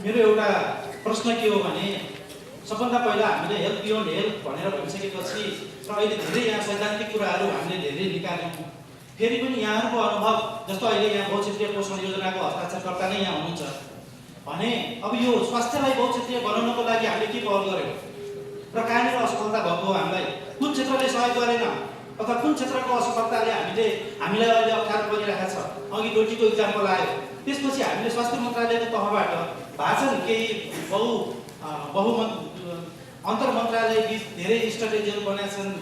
मेरो एउटा प्रश्न के हो भने सबभन्दा पहिला हामीले हेल्थ बियोन्ड हेल्थ भनेर भनिसकेपछि र अहिले धेरै यहाँ सैद्धान्तिक कुराहरू हामीले धेरै निकाल्यौँ। फेरि पनि यहाँहरूको अनुभव जस्तो अहिले यहाँ बहुक्षेत्रीय पोषण योजनाको हस्ताक्षरकर्ता नै यहाँ हुनुहुन्छ भने अब यो स्वास्थ्यलाई बहुक्षेत्रीय बनाउनको लागि हामीले के पहल गर्यौँ र कहाँनिर असफलता भएको हामीलाई, कुन क्षेत्रले सहयोग गरेन अथवा कुन क्षेत्रको असफलताले हामीलाई अहिले अप्ठ्यारो परिरहेको छ। अघि डोटीको इक्जाम्पल आयो, त्यसपछि हामीले स्वास्थ्य मन्त्रालयको तहबाट भाषण केही अन्तर मन्त्रालय बिच धेरै स्ट्राटेजीहरू बनाएका छन्,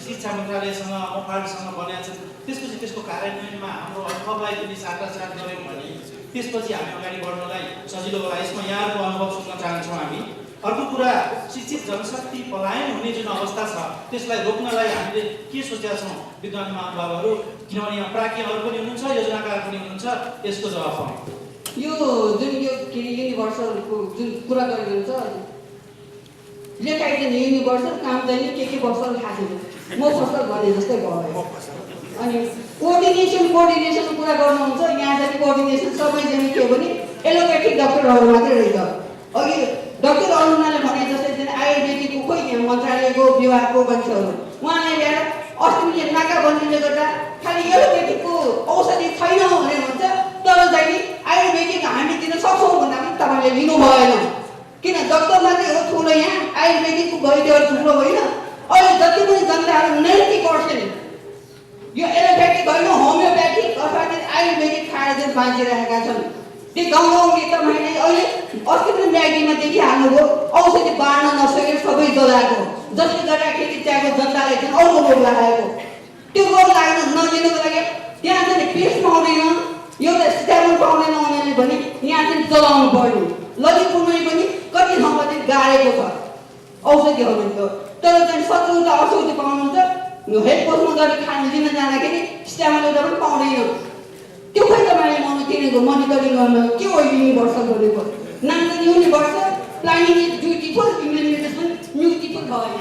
शिक्षा मन्त्रालयसँग मफाडसँग बनाएका छन्। त्यसपछि त्यसको कार्यान्वयनमा हाम्रो अनुभवलाई पनि साटासाट गऱ्यौँ भने त्यसपछि हामी अगाडि बढ्नलाई सजिलो होला। यसमा यहाँहरूको अनुभव सुन्न चाहन्छौँ हामी। अर्को कुरा, शिक्षित जनशक्ति पलायन हुने जुन अवस्था छ त्यसलाई रोक्नलाई हामीले के सोचेका छौँ विद्वान महानुभावहरू, किनभने यहाँ प्राज्ञहरू पनि हुनुहुन्छ, योजनाकार पनि हुनुहुन्छ, यसको जवाफ पाउँ। यो जुन यो युनिभर्सलको जुन कुरा गरिन्छ लेखाइ चाहिँ युनिभर्सल काम चाहिँ के वर्सल थाहा छैन, म फसल भने जस्तै भयो। अनि कोअर्डिनेसनको कुरा गर्नुहुन्छ, यहाँ चाहिँ कोअर्डिनेसन सबै चाहिँ के हो भने एलोप्याथिक डक्टरहरू मात्रै रहेछ। अघि डाक्टर अरुणाले भने जस्तै चाहिँ आयुर्वेदिकको खोइ यहाँ मन्त्रालयको विभागको मान्छेहरू उहाँले ल्याएर अस्ट्रेलिया नाकाबन्दीले गर्दा खालि एलोप्याथिकको औषधि छैन भनेर भन्छ, तर चाहिँ आयुर्वेदिक हामी दिन सक्छौँ भन्दा पनि तपाईँले लिनु भएन। किन डाक्टर मात्रै हो ठुलो, यहाँ आयुर्वेदिकको वैद्यहरू ठुलो होइन। अहिले जति पनि जनताहरू 90% यो एलोप्याथिक होइन होमियोप्याथिक अथवा आयुर्वेदिक खाएर चाहिँ बाँचिरहेका छन्। त्यो गाउँगाउँले तपाईँले अहिले अस्ति पनि म्यागीमा देखिहाल्नुभयो, औषधि बाँड्न नसकेर सबै जलाएको, जसले गर्दाखेरि त्यहाँको जनतालाई चाहिँ अर्को रोग लगाएको। त्यो रोग लाग्न नदिनुको लागि त्यहाँ चाहिँ पेस पाउँदैन, एउटा स्ट्याबल पाउँदैन उनीहरूले भने यहाँ चाहिँ जलाउनु पर्ने। ललितपुरमै पनि कति ठाउँमा चाहिँ गाडेको छ औषधिहरूको, तर चाहिँ 17वटा औषधि पाउनुहुन्छ, हेड पोस्टमा गएर खान लिन जाँदाखेरि स्ट्याबल एउटा पनि पाउँदैन। त्यो खोइ तपाईँले किनेको मोनिटरिङ गर्न के हो युनिभर्सल गरेको नाम चाहिँ universal planning is beautiful, implementation beautiful भएन।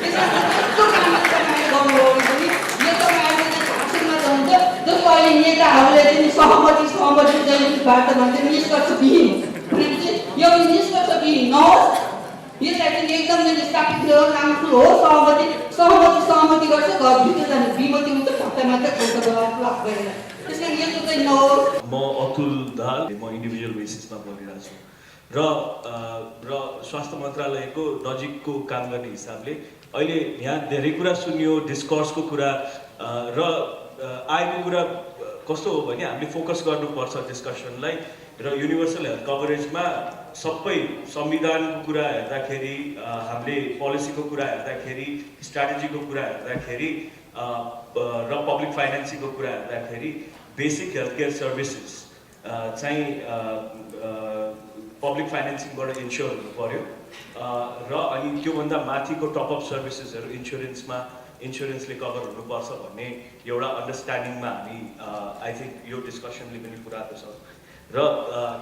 यस्तो काम तपाईँले गर्नुभयो भने यो तपाईँले चाहिँ भाषणमा जान्छ, जस्तो अहिले नेताहरूले चाहिँ सहमति चाहिँ वार्तामा चाहिँ निष्कर्षविहीन भने चाहिँ यो निष्कर्षविहीन नहोस्, यसलाई चाहिँ एकदम स्थापित राम्रो हो। सहमति गर्छ, घरभित्र जाने विमति हुन्छ, सबै मात्रै खान्छ ब्लक गरेर। म अतुल दाल, म इन्डिभिजुअल बेसिसमा बोलिरहेको छु र स्वास्थ्य मन्त्रालयको नजिकको काम गर्ने हिसाबले अहिले यहाँ धेरै कुरा सुनियो, डिस्कोर्सको कुरा र आएको कुरा कस्तो हो भने हामीले फोकस गर्नुपर्छ डिस्कसनलाई र युनिभर्सल हेल्थ कभरेजमा सबै संविधानको कुरा हेर्दाखेरि, हामीले पोलिसीको कुरा हेर्दाखेरि, स्ट्राटेजीको कुरा हेर्दाखेरि र पब्लिक फाइनेन्सिङको कुरा हेर्दाखेरि बेसिक हेल्थ केयर सर्भिसेस चाहिँ पब्लिक फाइनेन्सिङबाट इन्स्योर हुनु पर्यो र अनि त्योभन्दा माथिको टपअप सर्भिसेसहरू इन्सुरेन्सले कभर हुनुपर्छ भन्ने एउटा अन्डरस्ट्यान्डिङमा हामी आई थिङ्क यो डिस्कसनले पनि पुऱ्याएको छ र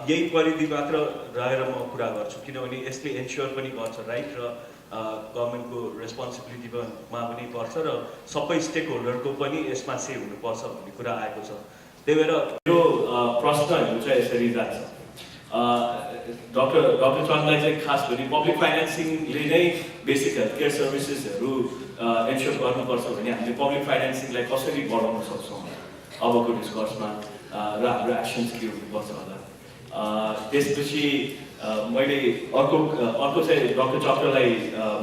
यही परिधि मात्र रहेर म कुरा गर्छु, किनभने यसले इन्स्योर पनि गर्छ राइट र गभर्मेन्टको रेस्पोन्सिबिलिटीमा पनि पर्छ र सबै स्टेक होल्डरको पनि यसमा से हुनुपर्छ भन्ने कुरा आएको छ। त्यही भएर यो प्रश्नहरू चाहिँ यसरी जान्छ। डाक्टर चन्दलाई चाहिँ खास गरी पब्लिक फाइनेन्सिङले नै बेसिक हेल्थ केयर सर्भिसेसहरू इन्स्योर गर्नुपर्छ भने हामीले पब्लिक फाइनेन्सिङलाई कसरी बढाउन सक्छौँ अबको डिस्कर्समा र हाम्रो एक्सन्स के हुनुपर्छ होला। त्यसपछि मैले अर्को चाहिँ डाक्टर चक्रलाई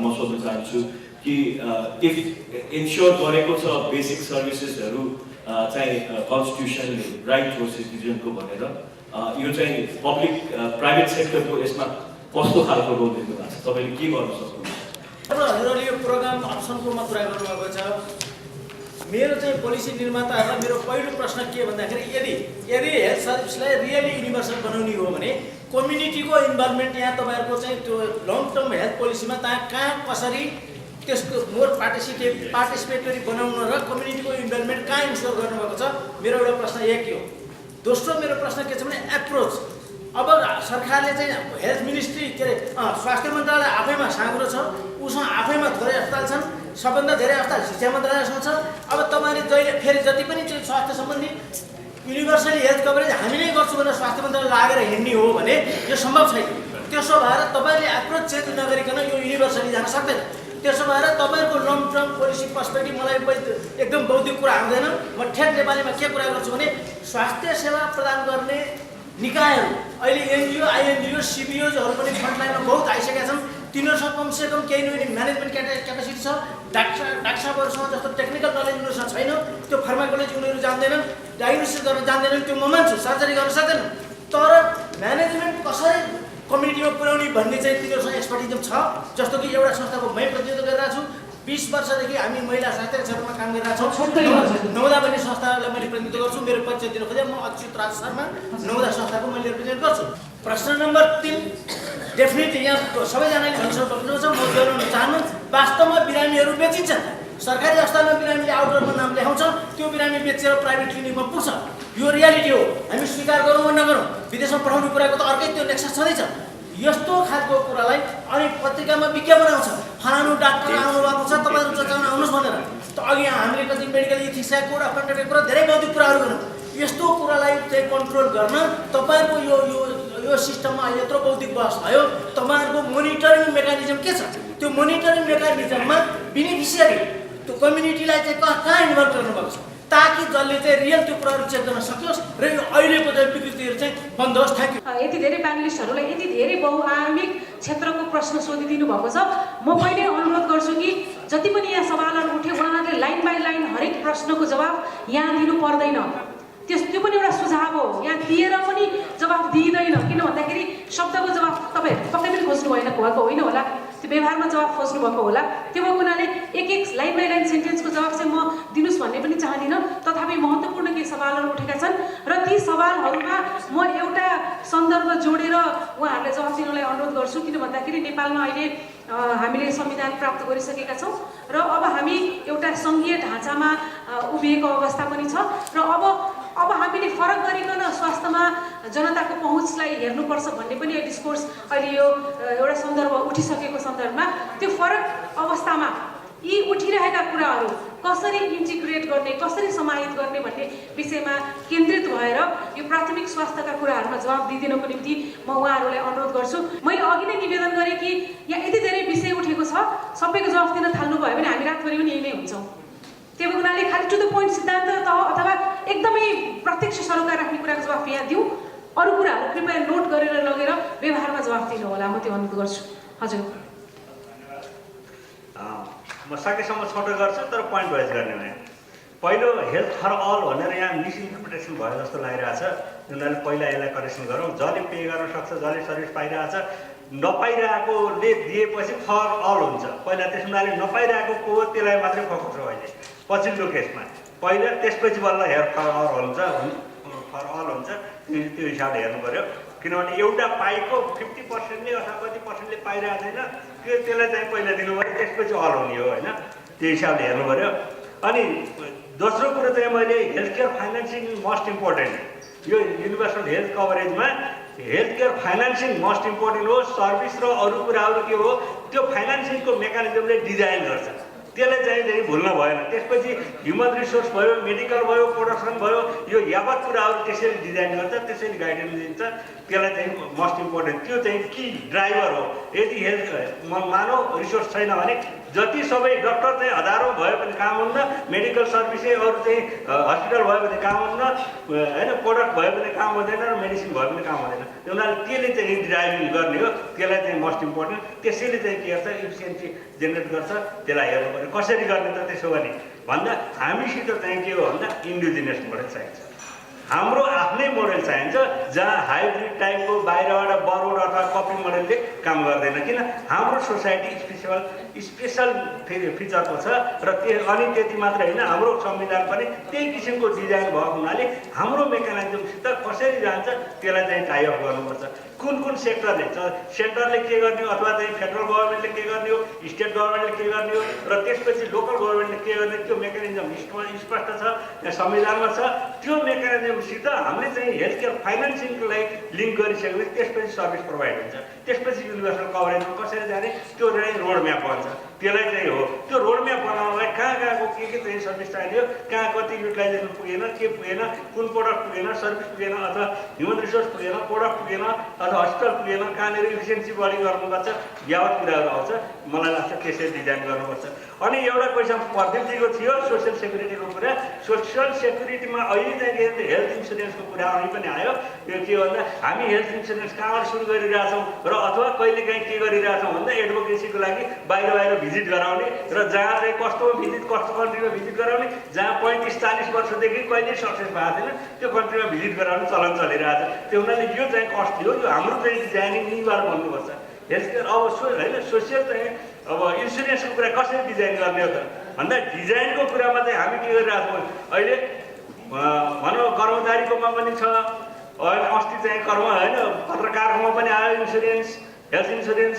म सोध्न चाहन्छु कि इफ इन्स्योर गरेको छ बेसिक सर्भिसेसहरू चाहिँ कन्स्टिट्युसनले राइट टु सिटिजनको भनेर, यो चाहिँ पब्लिक प्राइभेट सेक्टरको यसमा कस्तो खालको रोल दिनु भएको छ, तपाईँले के गर्नु सक्नुहुन्छ? हजुरहरूले यो प्रोग्राम अप्सनको कुरा गर्नुभएको छ। मेरो चाहिँ पोलिसी निर्माताहरूलाई मेरो पहिलो प्रश्न के भन्दाखेरि यदि हेल्थ सर्भिसलाई रियली युनिभर्सल बनाउने हो भने कम्युनिटीको इन्भल्भमेन्ट यहाँ तपाईँहरूको चाहिँ त्यो लङ टर्म हेल्थ पोलिसीमा कहाँ कसरी त्यसको मोर पार्टिसिपेटरी बनाउन र कम्युनिटीको इन्भल्भमेन्ट कहाँ इन्स्योर गर्नुभएको छ, मेरो एउटा प्रश्न एक हो। दोस्रो मेरो प्रश्न के छ भने एप्रोच। अब सरकारले चाहिँ हेल्थ मिनिस्ट्री के अरे स्वास्थ्य मन्त्रालय आफैमा साँग्रो छ, उसँग आफैमा थोरै अस्पताल छन्, सबभन्दा धेरै अस्पताल शिक्षा मन्त्रालयसँग छ। अब तपाईँले जहिले फेरि जति पनि चाहिँ स्वास्थ्य सम्बन्धी युनिभर्सली हेल्थ कभरेज हामी नै गर्छौँ भनेर स्वास्थ्य मन्त्रालय लागेर हिँड्ने हो भने यो सम्भव छैन। त्यसो भएर तपाईँले एप्रोच चेन्ज नगरिकन यो युनिभर्सली जान सक्दैन। त्यसो भएर तपाईँहरूको लङ टर्म पोलिसी पर्सपेक्टिभ मलाई एकदम बौद्धिक कुरा आउँदैन। म ठेट नेपालीमा के कुरा गर्छु भने स्वास्थ्य सेवा प्रदान गर्ने निकायहरू अहिले एनजिओ आइएनजिओ सिबिओजहरू पनि फ्रन्टलाइनमा बहुत आइसकेका छन्। तिनीहरूसँग कमसेकम केही न केही म्यानेजमेन्ट क्यापेसिटी छ। डाक्टर साहबहरूसँग जस्तो टेक्निकल नलेज उनीहरूसँग छैन, त्यो फार्माकोलोजी उनीहरू जान्दैनन्, डायग्नोसिस गर्न जान्दैनन्, त्यो म मान्छु, सर्जरी गर्न सक्दैनन्। तर म्यानेजमेन्ट कसरी कम्युनिटीमा पुर्याउने भन्ने चाहिँ तिनीहरूसँग एक्सपर्टिजम छ। जस्तो कि एउटा संस्थाको मै प्रतिनिधित्व गरिरहेको छु, 20 वर्षदेखि हामी महिला स्वास्थ्य क्षेत्रमा काम गरिरहेको छौँ। नौदा भन्ने संस्थालाई मैले प्रतिनिधित्व गर्छु। मेरो परिचय दिन खोजेँ, म अच्युत राज शर्मा नौदा संस्थाको मैले रिप्रेजेन्ट गर्छु। प्रश्न नम्बर 3 डेफिनेटली यहाँ सबैजनाले भनिसक्नुहुन्छ, म जोड्न चाहन्छु। वास्तवमा बिरामीहरू बेचिन्छन्। सरकारी अस्पतालमा बिरामीले आउटडोरमा नाम लेखाउँछ, त्यो बिरामी बेचेर प्राइभेट क्लिनिकमा पुग्छ। यो रियालिटी हो, हामी स्वीकार गरौँ वा नगरौँ। विदेशमा पठाउने कुराको त अर्कै त्यो नेक्सस छँदैछ। यस्तो खालको कुरालाई अनि पत्रिकामा विज्ञापन आउँछ, फलानु डाक्टर आउनु भएको छ, तपाईँहरू चर्चामा आउनुहोस् भनेर। त अघि हामीले कति मेडिकल इथिक्सका कोड अफ कन्डक्टका कुरा धेरै बौद्धिक कुराहरू गर्यौँ। यस्तो कुरालाई चाहिँ कन्ट्रोल गर्न तपाईँहरूको यो सिस्टममा यत्रो बौद्धिक बहस भयो। तपाईँहरूको मोनिटरिङ मेकानिजम के छ? त्यो मोनिटरिङ मेकानिजममा बेनिफिसियरी त्यो कम्युनिटीलाई चाहिँ कहाँ इन्भल्भ गर्नुभएको छ, ताकि जसले चाहिँ रियल त्यो कुराहरू चेक गर्न सकियोस् र यो अहिलेको चाहिँ विकृतिहरू चाहिँ बन्द होस्। Thank you. यति धेरै प्यानलिस्टहरूलाई यति धेरै बहुआयामिक क्षेत्रको प्रश्न सोधिदिनु भएको छ। म पहिले अनुरोध गर्छु कि जति पनि यहाँ सवालहरू उठ्यो उहाँहरूले लाइन बाई लाइन हरेक प्रश्नको जवाब यहाँ दिनु पर्दैन। त्यो पनि एउटा सुझाव हो। यहाँ दिएर पनि जवाब दिइँदैन, किन भन्दाखेरि शब्दको जवाब तपाईँ पक्कै पनि खोज्नु भएको होइन होला, त्यो व्यवहारमा जवाब खोज्नु भएको होला। त्यो भएको हुनाले एक लाइन बाई लाइन सेन्टेन्सको जवाब चाहिँ म दिनुहोस् भन्ने पनि चाहदिनँ। तथापि महत्त्वपूर्ण केही सवालहरू उठेका छन् र ती सवालहरूमा म एउटा सन्दर्भ जोडेर उहाँहरूले जवाब दिनलाई अनुरोध गर्छु। किन भन्दाखेरि नेपालमा अहिले हामीले संविधान प्राप्त गरिसकेका छौँ र अब हामी एउटा सङ्घीय ढाँचामा उभिएको अवस्था पनि छ र अब हामीले फरक गरिकन स्वास्थ्यमा जनताको पहुँचलाई हेर्नुपर्छ भन्ने पनि डिस्कोर्स अहिले यो एउटा सन्दर्भ उठिसकेको सन्दर्भमा त्यो फरक अवस्थामा यी उठिरहेका कुराहरू कसरी इन्टिग्रेट गर्ने, कसरी समाहित गर्ने भन्ने विषयमा केन्द्रित भएर यो प्राथमिक स्वास्थ्यका कुराहरूमा जवाब दिइदिनको निम्ति म उहाँहरूलाई अनुरोध गर्छु। मैले अघि नै निवेदन गरेँ कि यहाँ यति धेरै विषय उठेको छ, सबैको जवाफ दिन थाल्नुभयो भने हामी रातभरि पनि यही नै हुन्छौँ। त्यो हुनाले खालि टु द पोइन्ट सिद्धान्त अथवा एकदमै प्रत्यक्ष सरोकार राख्ने कुराको जवाफ यहाँ दिउँ, अरू कुराहरू कृपया नोट गरेर लगेर व्यवहारमा जवाफ दिनु होला, म त्यो अनुरोध गर्छु। हजुर, म सकेसम्म छोटो गर्छु तर पोइन्ट वाइज गर्ने भयो। पहिलो हेल्थ फर अल भनेर यहाँ मिसइन्टरप्रिटेसन भयो जस्तो लागिरहेको छ। उनीहरूले पहिला यसलाई करेक्सन गरौँ। जसले पे गर्न सक्छ, जसले सर्भिस पाइरहेको छ, नपाइरहेकोले दिएपछि फर अल हुन्छ। पहिला त्यस उनीहरूले नपाइरहेको को हो त्यसलाई मात्रै फोकस हो अहिले पछिल्लो केसमा। पहिला त्यसपछि बल्ल हेल्थ फर अल हुन्छ, त्यो हिसाबले हेर्नु पऱ्यो। किनभने एउटा पाइको 50%ले अथवा कति पर्सेन्टले पाइरहेको छैन, त्यसलाई चाहिँ पहिला दिनु पऱ्यो, त्यसपछि अल हुने हो होइन। त्यो हिसाबले हेर्नु पऱ्यो। अनि दोस्रो कुरो चाहिँ मैले health care financing must important. यो युनिभर्सल हेल्थ कभरेजमा health care financing must important हो। सर्भिस र अरू कुराहरू के हो त्यो फाइनेन्सिङको मेकानिजमले डिजाइन गर्छ, त्यसलाई चाहिँ भुल्न भएन। त्यसपछि ह्युमन रिसोर्स भयो, मेडिकल भयो, प्रोडक्सन भयो, यो यावत कुराहरू त्यसरी डिजाइन गर्छ, त्यसरी गाइडेन्स दिन्छ। त्यसलाई चाहिँ मस्ट इम्पोर्टेन्ट, त्यो चाहिँ कि ड्राइभर हो। यदि हेल्थ मानव रिसोर्स छैन भने जति सबै डक्टर चाहिँ हजारौँ भयो भने काम हुन्न, मेडिकल सर्भिसै अरू चाहिँ हस्पिटल भयो भने काम हुन्न होइन, प्रोडक्ट भयो भने काम हुँदैन र मेडिसिन भयो भने काम हुँदैन। उनीहरूले त्यसले चाहिँ ड्राइभिङ गर्ने हो, त्यसलाई चाहिँ मस्ट इम्पोर्टेन्ट। त्यसैले चाहिँ के गर्छ, इफिसियन्सी जेनेरेट गर्छ। त्यसलाई हेर्नु पऱ्यो कसरी गर्ने त। त्यसो भने भन्दा हामीसित चाहिँ के हो भन्दा इन्डिजिनियस मोडल चाहिन्छ, हाम्रो आफ्नै मोडल चाहिन्छ जहाँ हाइब्रिड टाइपको बाहिरबाट बरोड अथवा कपी मोडलले काम गर्दैन। किन हाम्रो सोसाइटी स्पेसियल स्पेसल फिचरको छ र अनि त्यति मात्र होइन हाम्रो संविधान पनि त्यही किसिमको डिजाइन भएको हुनाले हाम्रो मेकानिजमसित कसरी जान्छ त्यसलाई चाहिँ टाइ अप गर्नुपर्छ। कुन कुन सेक्टरले सेन्टरले के गर्ने अथवा चाहिँ फेडरल गभर्मेन्टले के गर्ने हो, स्टेट गभर्मेन्टले के गर्ने हो र त्यसपछि लोकल गभर्मेन्टले के गर्ने, त्यो मेकानिजम स्पष्ट छ, यहाँ संविधानमा छ। त्यो मेकानिजमसित हामीले चाहिँ हेल्थ केयर फाइनेन्सिङलाई लिङ्क गरिसकेपछि त्यसपछि सर्भिस प्रोभाइड हुन्छ। त्यसपछि युनिभर्सल कभरेजमा कसरी जाने त्यो चाहिँ रोड म्याप बन्छ। त्यसलाई चाहिँ हो त्यो रोड म्याप बनाउनलाई कहाँ कहाँको के चाहिँ सर्भिस चाहियो, कहाँ कति युटिलाइजेसन पुगेन, के पुगेन, कुन प्रोडक्ट पुगेन, सर्भिस पुगेन अथवा ह्युमन रिसोर्स पुगेन, प्रोडक्ट पुगेन अथवा हस्पिटल पुगेन, कहाँनिर इफिसियन्सी बढी गर्नुपर्छ, यावत कुराहरू आउँछ। मलाई लाग्छ त्यसरी डिजाइन गर्नुपर्छ। अनि एउटा क्वेसन प्रदीपजीको थियो सोसियल सेक्युरिटीको कुरा। सोसियल सेक्युरिटीमा अहिले चाहिँ हेल्थ इन्सुरेन्सको कुरा अहिले पनि आयो। यो के भन्दा हामी हेल्थ इन्सुरेन्स कहाँबाट सुरु गरिरहेछौँ र अथवा कहिलेकाहीँ के गरिरहेछौँ भन्दा एडभोकेसीको लागि बाहिर भिजिट गराउने र जहाँ चाहिँ कस्तो कन्ट्रीमा भिजिट गराउने, जहाँ 35-40 वर्षदेखि कहिले सक्सेस भएको थिएन त्यो कन्ट्रीमा भिजिट गराउने चलन चलिरहेछ। त्यो हुनाले यो चाहिँ कस्टली हो। यो हाम्रो चाहिँ डिजाइनिङ यहीँबाट भन्नुपर्छ। हेल्थ केयर अब होइन सोसियल चाहिँ अब इन्सुरेन्सको कुरा कसरी डिजाइन गर्ने हो त भन्दा डिजाइनको कुरामा चाहिँ हामी के गरिरहेको छौँ अहिले भनौँ कर्मचारीकोमा पनि छ, अस्ति चाहिँ होइन पत्रकारकोमा पनि आयो इन्सुरेन्स, हेल्थ इन्सुरेन्स,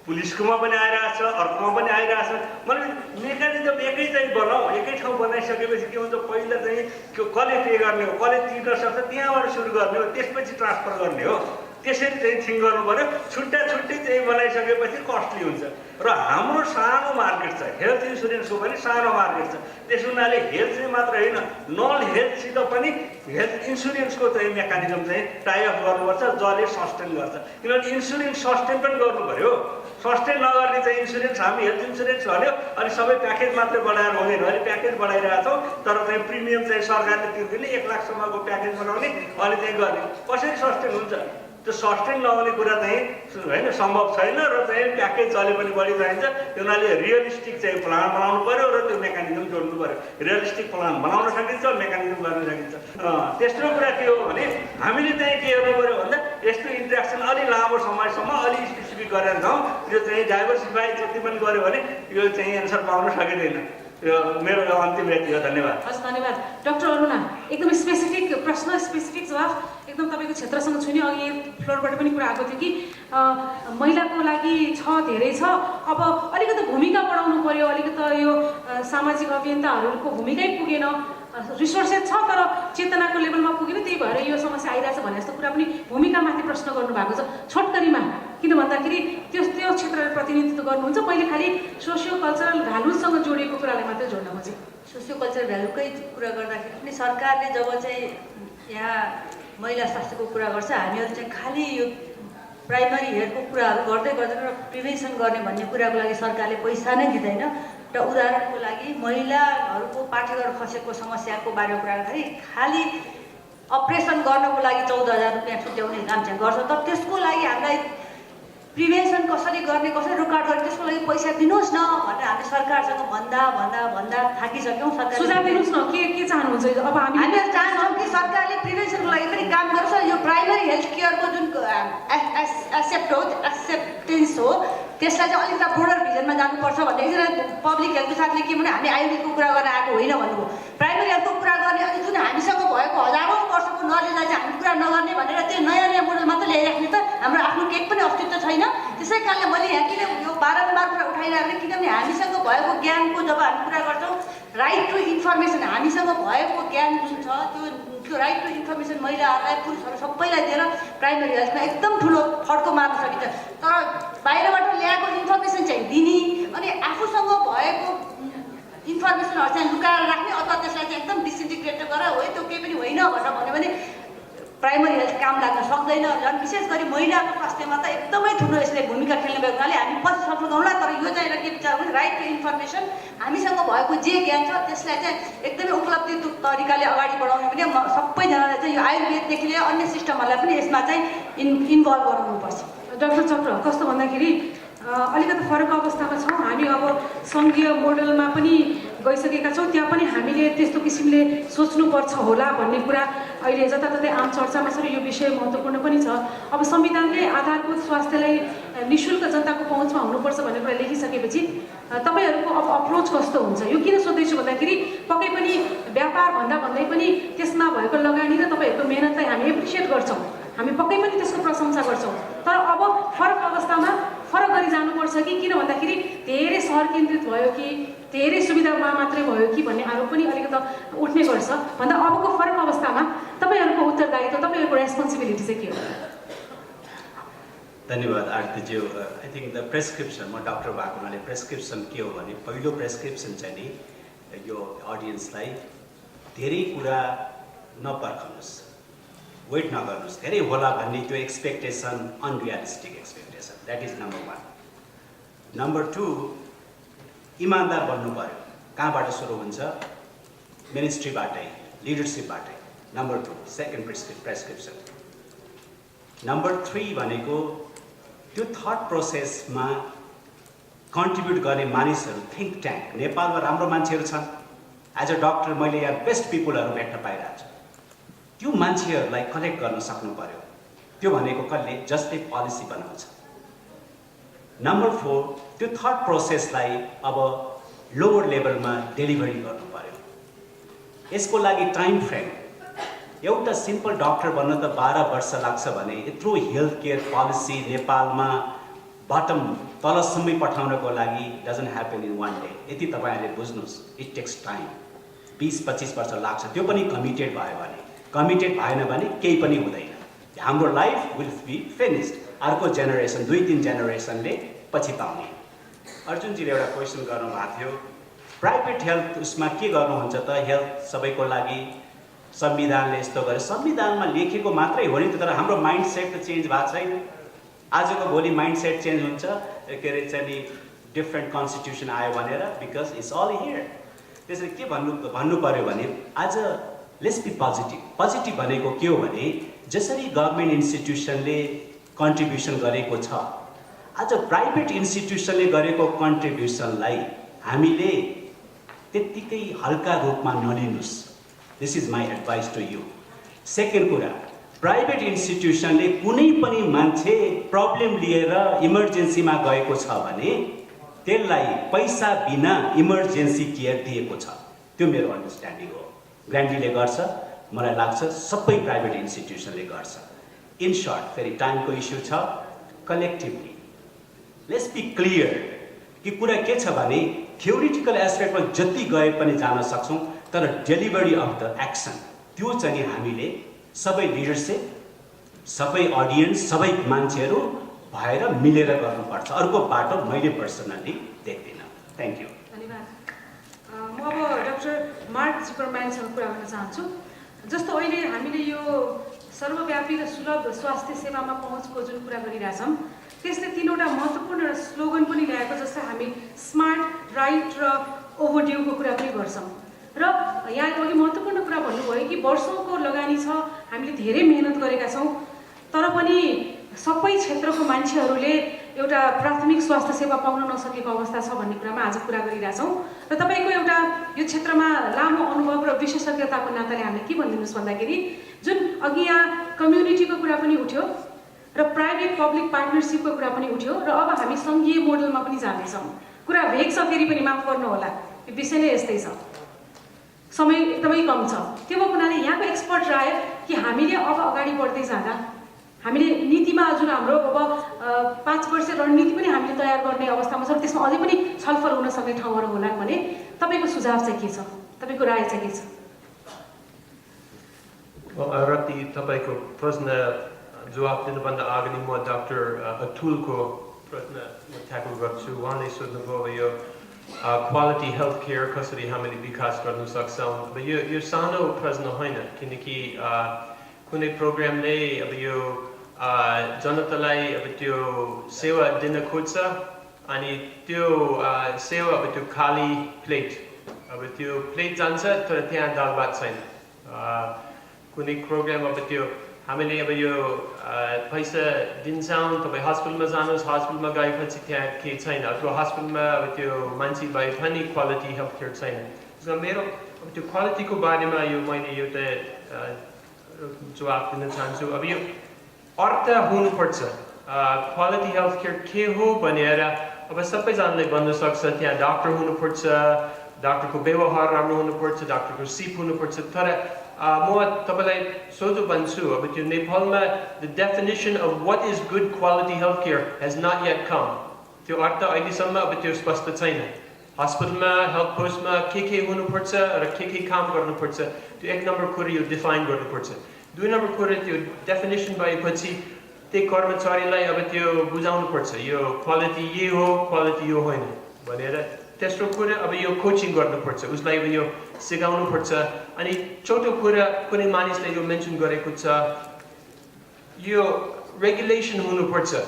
पुलिसकोमा पनि आइरहेछ, अर्कोमा पनि आइरहेछ। मैले मेकानिजम एकै चाहिँ बनाऊ, एकै ठाउँ बनाइसकेपछि के हुन्छ पहिला चाहिँ कसले पे गर्ने हो, कसले तिर्न सक्छ त्यहाँबाट सुरु गर्ने हो, त्यसपछि ट्रान्सफर गर्ने हो। त्यसरी चाहिँ थिङ्क गर्नु पऱ्यो। छुट्टै चाहिँ बनाइसकेपछि कस्टली हुन्छ। र हाम्रो सानो मार्केट छ, हेल्थ इन्सुरेन्सको पनि सानो मार्केट छ। त्यस हुनाले हेल्थ चाहिँ मात्र होइन नन हेल्थसित पनि हेल्थ इन्सुरेन्सको चाहिँ मेकानिजम चाहिँ टाइअप गर्नुपर्छ जसले सस्टेन गर्छ। किनभने इन्सुरेन्स सस्टेन पनि गर्नु पऱ्यो। सस्टेन नगर्ने चाहिँ इन्सुरेन्स हामी हेल्थ इन्सुरेन्स भन्यो अनि सबै प्याकेज मात्रै बढाएर हुँदैन। अहिले प्याकेज बढाइरहेछौँ तर चाहिँ प्रिमियम चाहिँ सरकारले तिर्दिने 1 लाखसम्मको प्याकेज बनाउने अनि चाहिँ गर्ने। कसरी सस्टेन हुन्छ? त्यो सस्टेन नहुने कुरा चाहिँ होइन सम्भव छैन र चाहिँ प्याकेज जहिले पनि बढी चाहिन्छ। त्यो हुनाले रियलिस्टिक चाहिँ प्लान बनाउनु पऱ्यो र त्यो मेकानिजम जोड्नु पऱ्यो। रियलिस्टिक प्लान बनाउन सकिन्छ, मेकानिजम गर्न सकिन्छ। तेस्रो कुरा के हो भने हामीले चाहिँ के गर्नु पऱ्यो भन्दा यस्तो इन्ट्रेक्सन अलि लामो समयसम्म अलि स्पेसिफिक गरेर जाउँ। यो चाहिँ डाइभर्सिफाई जति पनि गऱ्यो भने यो चाहिँ एन्सर पाउन सकिँदैन। यो मेरो अन्तिम व्यक्ति हो। धन्यवाद। हस् धन्यवाद। डाक्टर अरुणा एकदमै स्पेसिफिक प्रश्न, स्पेसिफिक जवाफ एकदम तपाईँको क्षेत्रसँग छुने। अघि फ्लोरबाट पनि कुरा आएको थियो कि महिलाको लागि छ धेरै छ, अब अलिकति भूमिका बढाउनु पर्यो, अलिकति यो सामाजिक अभियन्ताहरूको भूमिकै पुगेन, रिसोर्सेस छ तर चेतनाको लेभलमा पुगेन, त्यही भएर यो समस्या आइरहेछ भने जस्तो कुरा पनि भूमिकामाथि प्रश्न गर्नुभएको छ छोटकरीमा। किन भन्दाखेरि त्यो क्षेत्रलाई प्रतिनिधित्व गर्नुहुन्छ। मैले खालि सोसियो कल्चरल भ्यालुजसँग जोडिएको कुरालाई मात्रै जोड्न खोजेँ। सोसियो कल्चरल भ्यालुकै कुरा गर्दाखेरि पनि सरकारले जब चाहिँ यहाँ महिला स्वास्थ्यको कुरा गर्छ हामीहरू चाहिँ खालि यो प्राइमरी हेल्थको कुराहरू गर्दै गर्दैन र प्रिभेन्सन गर्ने भन्ने कुराको लागि सरकारले पैसा नै दिँदैन। र उदाहरणको लागि महिलाहरूको पाठेघर खसेको समस्याको बारेमा कुरा गर्दाखेरि खालि अपरेसन गर्नको लागि 14,000 रुपियाँ छुट्याउने काम चाहिँ गर्छ। तर त्यसको लागि हामीलाई प्रिभेन्सन कसरी गर्ने, कसरी रोकआउट गर्ने त्यसको लागि पैसा दिनुहोस् न भनेर हामी सरकारसँग भन्दा थाकिसक्यौँ। सरकार सुझाव दिनुहोस् न के चाहनुहुन्छ? अब हामीहरू चाहन्छौँ कि सरकारले प्रिभेन्सनको लागि पनि काम गर्छ। यो प्राइमरी हेल्थ केयरको जुन एक्सेप्टेन्स हो त्यसलाई चाहिँ अलिकति ब्रोडर भिजनमा जानुपर्छ भन्ने। एकजना पब्लिक हेल्थको साथीले के भने हामी आयुर्वेदको कुरा गर्न आएको होइन भन्नुभयो। प्राइमरी हेल्थको कुरा गर्ने अनि जुन हामीसँग भएको हजारौँ वर्षको नलेजलाई चाहिँ हामी कुरा नगर्ने भनेर त्यो नयाँ मोडल मात्र ल्याइराख्ने त हाम्रो आफ्नो केही पनि अस्तित्व छैन। त्यसै कारणले मैले यहाँ किन यो बारम्बार कुरा उठाइरहेको किनभने हामीसँग भएको ज्ञानको जब हामी कुरा गर्छौँ राइट टु इन्फर्मेसन, हामीसँग भएको ज्ञान जुन छ त्यो राइट टु इन्फर्मेसन महिलाहरूलाई पुरुषहरू सबैलाई दिएर प्राइमरी हेल्थमा एकदम ठुलो फड्को मार्न सकिन्छ। तर बाहिरबाट ल्याएको इन्फर्मेसन चाहिँ दिने अनि आफूसँग भएको इन्फर्मेसनहरू चाहिँ लुकाएर राख्ने अथवा त्यसलाई चाहिँ एकदम डिसइन्टिग्रेट गरेर हो त्यो केही पनि होइन भनेर भन्यो भने प्राइमरी हेल्थ काम लाग्न सक्दैन। झन् विशेष गरी महिलाको स्वास्थ्यमा त एकदमै ठुलो यसले भूमिका खेल्ने भएको हुनाले हामी पछि छलफल गरौँला। तर यो चाहिँ के विचार भने राइट टु इन्फर्मेसन हामीसँग भएको जे ज्ञान छ त्यसलाई चाहिँ एकदमै उपलब्धि तरिकाले अगाडि बढाउने भने सबैजनालाई चाहिँ यो आयुर्वेददेखि लिएर अन्य सिस्टमहरूलाई पनि यसमा चाहिँ इन्भल्भ गराउनुपर्छ। डाक्टर चक्र कस्तो भन्दाखेरि अलिकति फरक अवस्थामा छौँ हामी। अब सङ्घीय मोडलमा पनि गइसकेका छौँ, त्यहाँ पनि हामीले हामीले त्यस्तो किसिमले सोच्नुपर्छ होला भन्ने कुरा अहिले जताततै आम चर्चामा छ र यो विषय महत्त्वपूर्ण पनि छ। अब संविधानले आधारभूत स्वास्थ्यलाई निःशुल्क जनताको पहुँचमा हुनुपर्छ भन्ने कुरा लेखिसकेपछि तपाईँहरूको अब अप्रोच कस्तो हुन्छ? यो किन सोध्दैछु भन्दाखेरि पक्कै पनि व्यापार भन्दै पनि त्यसमा भएको लगानी र तपाईँहरूको मेहनतलाई हामी एप्रिसिएट गर्छौँ, हामी पक्कै पनि त्यसको प्रशंसा गर्छौँ। तर अब फरक अवस्थामा फरक गरी जानुपर्छ कि किन भन्दाखेरि धेरै सहर केन्द्रित भयो कि धेरै सुविधामा मात्रै भयो कि भन्ने आरोप पनि अलिकति उठ्ने गर्छ। भन्दा अबको फरक अवस्थामा तपाईँहरूको उत्तरदायित्व, तपाईँहरूको रेस्पोन्सिबिलिटी चाहिँ के हो? धन्यवाद आरतीज्यू। आई थिङ्क द प्रेस्क्रिप्सन, म डक्टर भएको हुनाले प्रेस्क्रिप्सन के हो भने पहिलो प्रेस्क्रिप्सन चाहिँ नि यो अडियन्सलाई धेरै कुरा नपर्खनुहोस्, वेट नगर्नुहोस्, धेरै होला भन्ने त्यो expectation unrealistic expectation, that is number 1। Number 2, इमान्दार बन्नु पर्यो। कहाँबाट सुरु हुन्छ? मिनिस्ट्रीबाटै, लिडरसिपबाटै। Number 2, second prescription. नम्बर 3 भनेको त्यो थट प्रोसेसमा कन्ट्रिब्युट गर्ने मानिसहरू, थिङ्क ट्याङ्क। नेपालमा राम्रो मान्छेहरू छन्। एज अ डक्टर मैले यहाँ बेस्ट पिपुलहरू भेट्न पाइरहेको छु। त्यो मान्छेहरूलाई कलेक्ट गर्न सक्नु पर्यो। त्यो भनेको कसले? जसले पोलिसी बनाउँछ। नम्बर 4, त्यो थट प्रोसेसलाई अब लोवर लेभलमा डेलिभरी गर्नु पर्यो। यसको लागि टाइम फ्रेम, एउटा सिम्पल डक्टर बन्न त 12 वर्ष लाग्छ भने यत्रो हेल्थ केयर पोलिसी नेपालमा बटम तलसम्मै पठाउनको लागि डजन्ट ह्यापन इन 1 डे। यति तपाईँहरूले बुझ्नुहोस्, इट टेक्स टाइम। 20-25 वर्ष लाग्छ। त्यो पनि कमिटेड भयो भने। कमिटेड भएन भने केही पनि हुँदैन। हाम्रो लाइफ विल बी फिनिस्ड। अर्को जेनेरेसन, 2-3 जेनेरेसनले पछि पाउने। अर्जुनजीले एउटा क्वेसन गर्नुभएको थियो, प्राइभेट हेल्थ उसमा के गर्नुहुन्छ त? हेल्थ सबैको लागि संविधानले यस्तो गर्यो। संविधानमा लेखेको मात्रै हो नि त, तर हाम्रो माइन्ड सेट त चेन्ज भएको छैन। आजको भोलि माइन्ड सेट चेन्ज हुन्छ के अरे चाहिँ नि डिफ्रेन्ट कन्स्टिट्युसन आयो भनेर, बिकज इट्स अल हियर। त्यसरी के भन्नु पर्यो भने आज लेट्स बी पोजिटिभ। पोजिटिभ भनेको के हो भने जसरी गभर्मेन्ट इन्स्टिट्युसनले कन्ट्रिब्युसन गरेको छ, आज प्राइभेट इन्स्टिट्युसनले गरेको कन्ट्रिब्युसनलाई हामीले त्यत्तिकै हल्का रूपमा नलिनुहोस्। This is my advice to you. Second कुरा, प्राइभेट इन्स्टिट्युसनले कुनै पनि मान्छे प्रब्लम लिएर इमर्जेन्सीमा गएको छ भने त्यसलाई पैसा बिना इमर्जेन्सी केयर दिएको छ। त्यो मेरो अन्डरस्ट्यान्डिङ हो। ग्रान्डीले गर्छ, मलाई लाग्छ सबै प्राइभेट इन्स्टिट्युसनले गर्छ। इन सर्ट, फेरि टाइमको इस्यु छ। कलेक्टिभली लेट्स बी क्लियर कि कुरा के छ भने थ्योरिटिकल एस्पेक्टमा जति गए पनि जान सक्छौँ, तर डेलिभरी अफ द एक्सन त्यो चाहिँ हामीले सबै लिडरसिप, सबै अडियन्स, सबै मान्छेहरू भएर मिलेर गर्नुपर्छ। अर्को बाटो मैले पर्सनली देख्दिनँ। Thank you. धन्यवाद। म अब डाक्टर मार्क जिपरम्यानसँग कुरा गर्न चाहन्छु। जस्तो अहिले हामीले यो सर्वव्यापी र सुलभ स्वास्थ्य सेवामा पहुँचको जुन कुरा गरिरहेछौँ, त्यसले 3वटा महत्त्वपूर्ण स्लोगन पनि ल्याएको, जस्तै हामी स्मार्ट, राइट र ओभरड्युको कुरा पनि गर्छौँ। र यहाँ अघि महत्त्वपूर्ण कुरा भन्नुभयो कि वर्षौँको लगानी छ, हामीले धेरै मेहनत गरेका छौँ, तर पनि सबै क्षेत्रको मान्छेहरूले एउटा प्राथमिक स्वास्थ्य सेवा पाउन नसकेको अवस्था छ भन्ने कुरामा आज कुरा गरिरहेछौँ। र तपाईँको एउटा यो क्षेत्रमा लामो अनुभव र विशेषज्ञताको नाताले हामीले के भनिदिनुहोस् भन्दाखेरि जुन अघि यहाँ कम्युनिटीको कुरा पनि उठ्यो र प्राइभेट पब्लिक पार्टनरसिपको कुरा पनि उठ्यो, र अब हामी सङ्घीय मोडलमा पनि जाँदैछौँ। कुरा भेग छ, फेरि पनि माफ गर्नुहोला, यो विषय नै यस्तै छ, समय एकदमै कम छ। त्यो भएको हुनाले यहाँको एक्सपर्ट राय कि हामीले अब अगाडि बढ्दै जाँदा हामीले नीतिमा जुन हाम्रो अब 5 वर्षीय रणनीति पनि हामीले तयार गर्ने अवस्थामा छ, त्यसमा अझै पनि छलफल हुन सक्ने ठाउँहरू होला भने तपाईँको सुझाव चाहिँ के छ, तपाईँको राय चाहिँ के छ? रति तपाईँको प्रश्न जवाब दिनुभन्दा अगाडि म डाक्टर अतुलको प्रश्न ट्याकल गर्छु। उहाँले सोध्नुभयो यो क्वालिटी हेल्थ केयर कसरी हामीले विकास गर्न सक्छौँ। अब यो सानो प्रश्न होइन, किनकि कुनै प्रोग्रामले अब यो जनतालाई अब त्यो सेवा दिन खोज्छ, अनि त्यो सेवा अब त्यो खाली प्लेट, अब त्यो प्लेट जान्छ तर त्यहाँ दाल भात छैन। कुनै प्रोग्राम अब त्यो हामीले अब यो पैसा दिन्छौँ तपाईँ हस्पिटलमा जानुहोस् हस्पिटलमा गएपछि त्यहाँ केही छैन अथवा हस्पिटलमा अब त्यो मान्छे भए पनि क्वालिटी हेल्थ केयर छैन सो मेरो अब त्यो क्वालिटीको बारेमा यो मैले एउटा जवाब दिन चाहन्छु अब यो अर्थ हुनुपर्छ क्वालिटी हेल्थ केयर के हो भनेर अब सबैजनाले भन्न सक्छ त्यहाँ डाक्टर हुनुपर्छ डाक्टरको व्यवहार राम्रो हुनुपर्छ डाक्टरको सिप हुनुपर्छ तर म तपाईलाई सोध्नु भन्छु अब त्यो नेपालमा the definition of what is good quality health care has not yet come त्यो अर्थ अहिलेसम्म अब त्यो स्पष्ट छैन हस्पिटलमा हेल्थ पोस्टमा के हुनुपर्छ र के काम गर्नुपर्छ त्यो एक नम्बर कुरा यो डिफाइन गर्नुपर्छ दुई नम्बर कुरा त्यो डेफिनेसन भएपछि त्यही कर्मचारीलाई अब त्यो बुझाउनुपर्छ यो क्वालिटी ये हो क्वालिटी यो होइन भनेर तेस्रो कुरा अब यो कोचिङ गर्नुपर्छ उसलाई अब यो सिकाउनुपर्छ अनि चौथो कुरा कुनै मानिसले यो मेन्सन गरेको छ यो रेगुलेसन हुनुपर्छ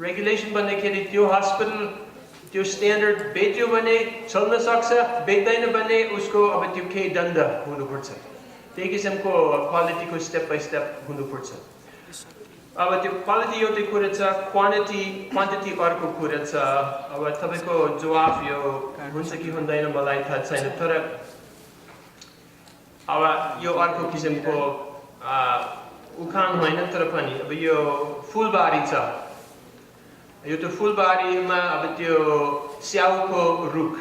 रेगुलेसन भन्दाखेरि त्यो हस्पिटल त्यो स्ट्यान्डर्ड बेच्यो भने चल्न सक्छ बेच्दैन भने उसको अब त्यो केही दण्ड हुनुपर्छ त्यही किसिमको क्वालिटीको स्टेप बाई स्टेप हुनुपर्छ अब त्यो क्वालिटी एउटै कुरा छ क्वान्टिटी अर्को कुरा छ अब तपाईँको जवाफ यो हुन्छ कि हुँदैन मलाई थाहा छैन तर अब यो अर्को किसिमको उखान होइन तर पनि अब यो फुलबारी छ यो त्यो फुलबारीमा अब त्यो स्याउको रुख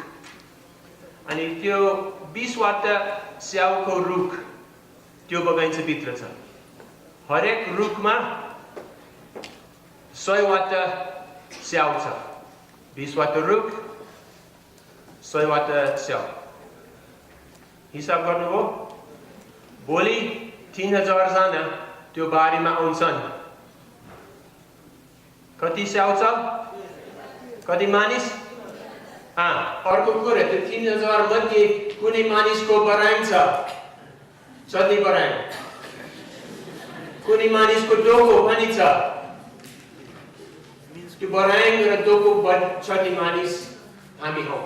अनि त्यो 20वटा स्याउको रुख त्यो बगैँचाभित्र छ हरेक रुखमा 100वटा स्याउ छ 20वटा रुख 100वटा स्याउ हिसाब गर्नुभयो भोलि 3000 जना त्यो बारीमा आउँछन् कति स्याउ छ कति मानिस अर्को कुरा त्यो 3000 मध्ये कुनै मानिसको बराइङ छ छति बराइङ कुनै मानिसको डोको पनि छ त्यो बराइङ र डोको छति मानिस हामी हौ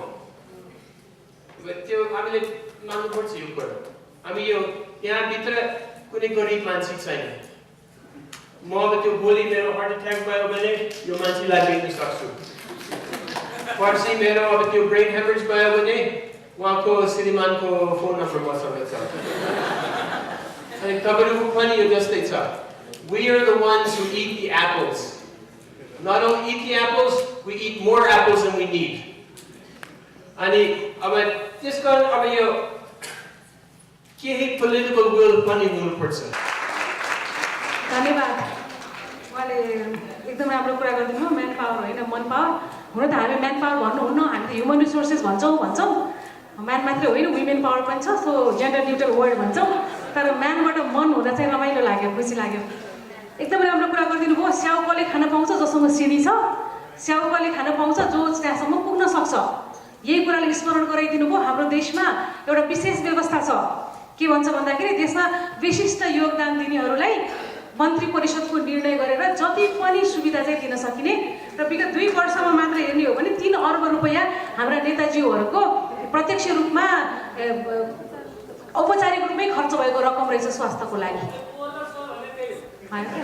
त्यो हामीले मान्नुपर्छ यो कुरा हामी यो यहाँभित्र कुनै गरिब मान्छे छैन म अब त्यो भोलि मेरो हार्ट एट्याक भयो भने यो मान्छेलाई भेट्न सक्छु पर्सि मेरो अब त्यो ब्रेन हेमरेज भयो भने उहाँको श्रीमानको फोन नम्बर मसँग छ अनि तपाईँहरूको पनि यो जस्तै छ we are the ones who eat the apples not only eat the apples we eat more apples than we need अनि अब त्यसको अब यो केही पोलिटिकल विल पनि हुनुपर्छ धन्यवाद उहाँले एकदम राम्रो कुरा गरिदिनु म्यान पावर होइन मन पावर हुन त हामी म्यान पावर भन्नुहुन्न हामी त ह्युमन रिसोर्सेस भन्छौँ म्यान मात्रै होइन वुमेन पावर पनि छ सो जेन्डर न्युट्रल वर्ड भन्छौँ तर म्यानबाट मन हुँदा चाहिँ रमाइलो लाग्यो खुसी लाग्यो एकदमै राम्रो कुरा गरिदिनु भयो स्याउ कसले खान पाउँछ जससँग सिडी छ स्याउ कसले खान पाउँछ जो त्यहाँसम्म पुग्न सक्छ यही कुराले स्मरण गराइदिनु भयो हाम्रो देशमा एउटा विशेष व्यवस्था छ के भन्छ भन्दाखेरि देशमा विशिष्ट योगदान दिनेहरूलाई मन्त्री परिषदको निर्णय गरेर जति पनि सुविधा चाहिँ दिन सकिने र विगत 2 वर्षमा मात्र हेर्ने हो भने 3 अर्ब रुपैयाँ हाम्रा नेताजीहरूको प्रत्यक्ष रूपमा औपचारिक रूपमै खर्च भएको रकम रहेछ स्वास्थ्यको लागि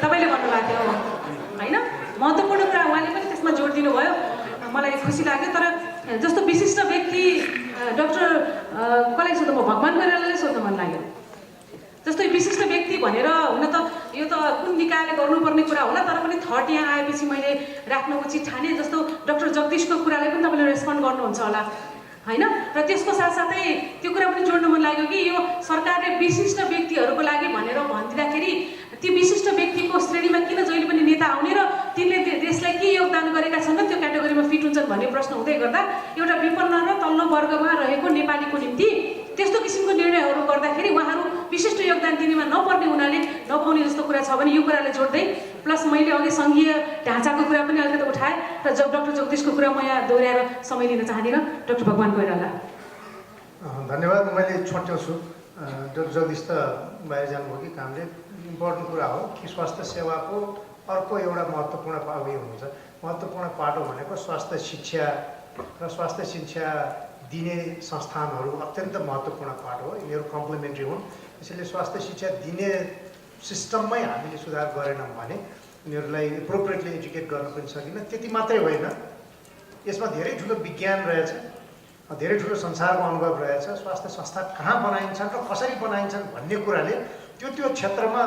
तपाईँले भन्नुभएको थियो होइन महत्त्वपूर्ण कुरा उहाँले पनि त्यसमा जोड दिनुभयो मलाई खुसी लाग्यो तर जस्तो विशिष्ट व्यक्ति डाक्टर कसलाई सोध्नु म भगवान कोइरालालाई सोध्न मन लाग्यो जस्तो विशिष्ट व्यक्ति भनेर हुन त यो त कुन निकायले गर्नुपर्ने कुरा होला तर पनि थर्ड यहाँ आएपछि मैले राख्न उचित ठाने जस्तो डाक्टर जगदीशको कुरालाई पनि तपाईँले रेस्पोन्ड गर्नुहुन्छ होला होइन र त्यसको साथसाथै त्यो कुरा पनि जोड्न मन लाग्यो कि यो सरकारले विशिष्ट व्यक्तिहरूको लागि भनेर भनिदिँदाखेरि ती विशिष्ट व्यक्तिको श्रेणीमा किन जहिले पनि नेता आउने र तिनले देशलाई के योगदान गरेका छन् र त्यो क्याटेगोरीमा फिट हुन्छन् भन्ने प्रश्न हुँदै गर्दा एउटा विपन्न र तल्लो वर्गमा रहेको नेपालीको निम्ति त्यस्तो किसिमको निर्णयहरू गर्दाखेरि उहाँहरू विशिष्ट योगदान दिनेमा नपर्ने हुनाले नपाउने जस्तो कुरा छ भने यो कुराले जोड्दै प्लस मैले अघि सङ्घीय ढाँचाको कुरा पनि अलिकति उठाएँ र डाक्टर जगदीशको कुरा म यहाँ दोहोऱ्याएर समय लिन चाहदिनँ डाक्टर भगवान कोइराला धन्यवाद मैले छुट्याउँछु डाक्टर जगदीश त बाहिर जानुभयो कि कामले इम्पोर्टेन्ट कुरा हो कि स्वास्थ्य सेवाको अर्को एउटा महत्त्वपूर्ण हुनुहुन्छ महत्त्वपूर्ण पाटो भनेको स्वास्थ्य शिक्षा र स्वास्थ्य शिक्षा दिने संस्थानहरू अत्यन्त महत्त्वपूर्ण पाटो हो यिनीहरू कम्प्लिमेन्ट्री हुन् त्यसैले स्वास्थ्य शिक्षा दिने सिस्टममै हामीले सुधार गरेनौँ भने उनीहरूलाई एप्रोप्रिएटली एजुकेट गर्न पनि सकिन्न। त्यति मात्रै होइन, यसमा धेरै ठुलो विज्ञान रहेछ, धेरै ठुलो संसारको अनुभव रहेछ। स्वास्थ्य संस्था कहाँ बनाइन्छन् र कसरी बनाइन्छन् भन्ने कुराले त्यो क्षेत्रमा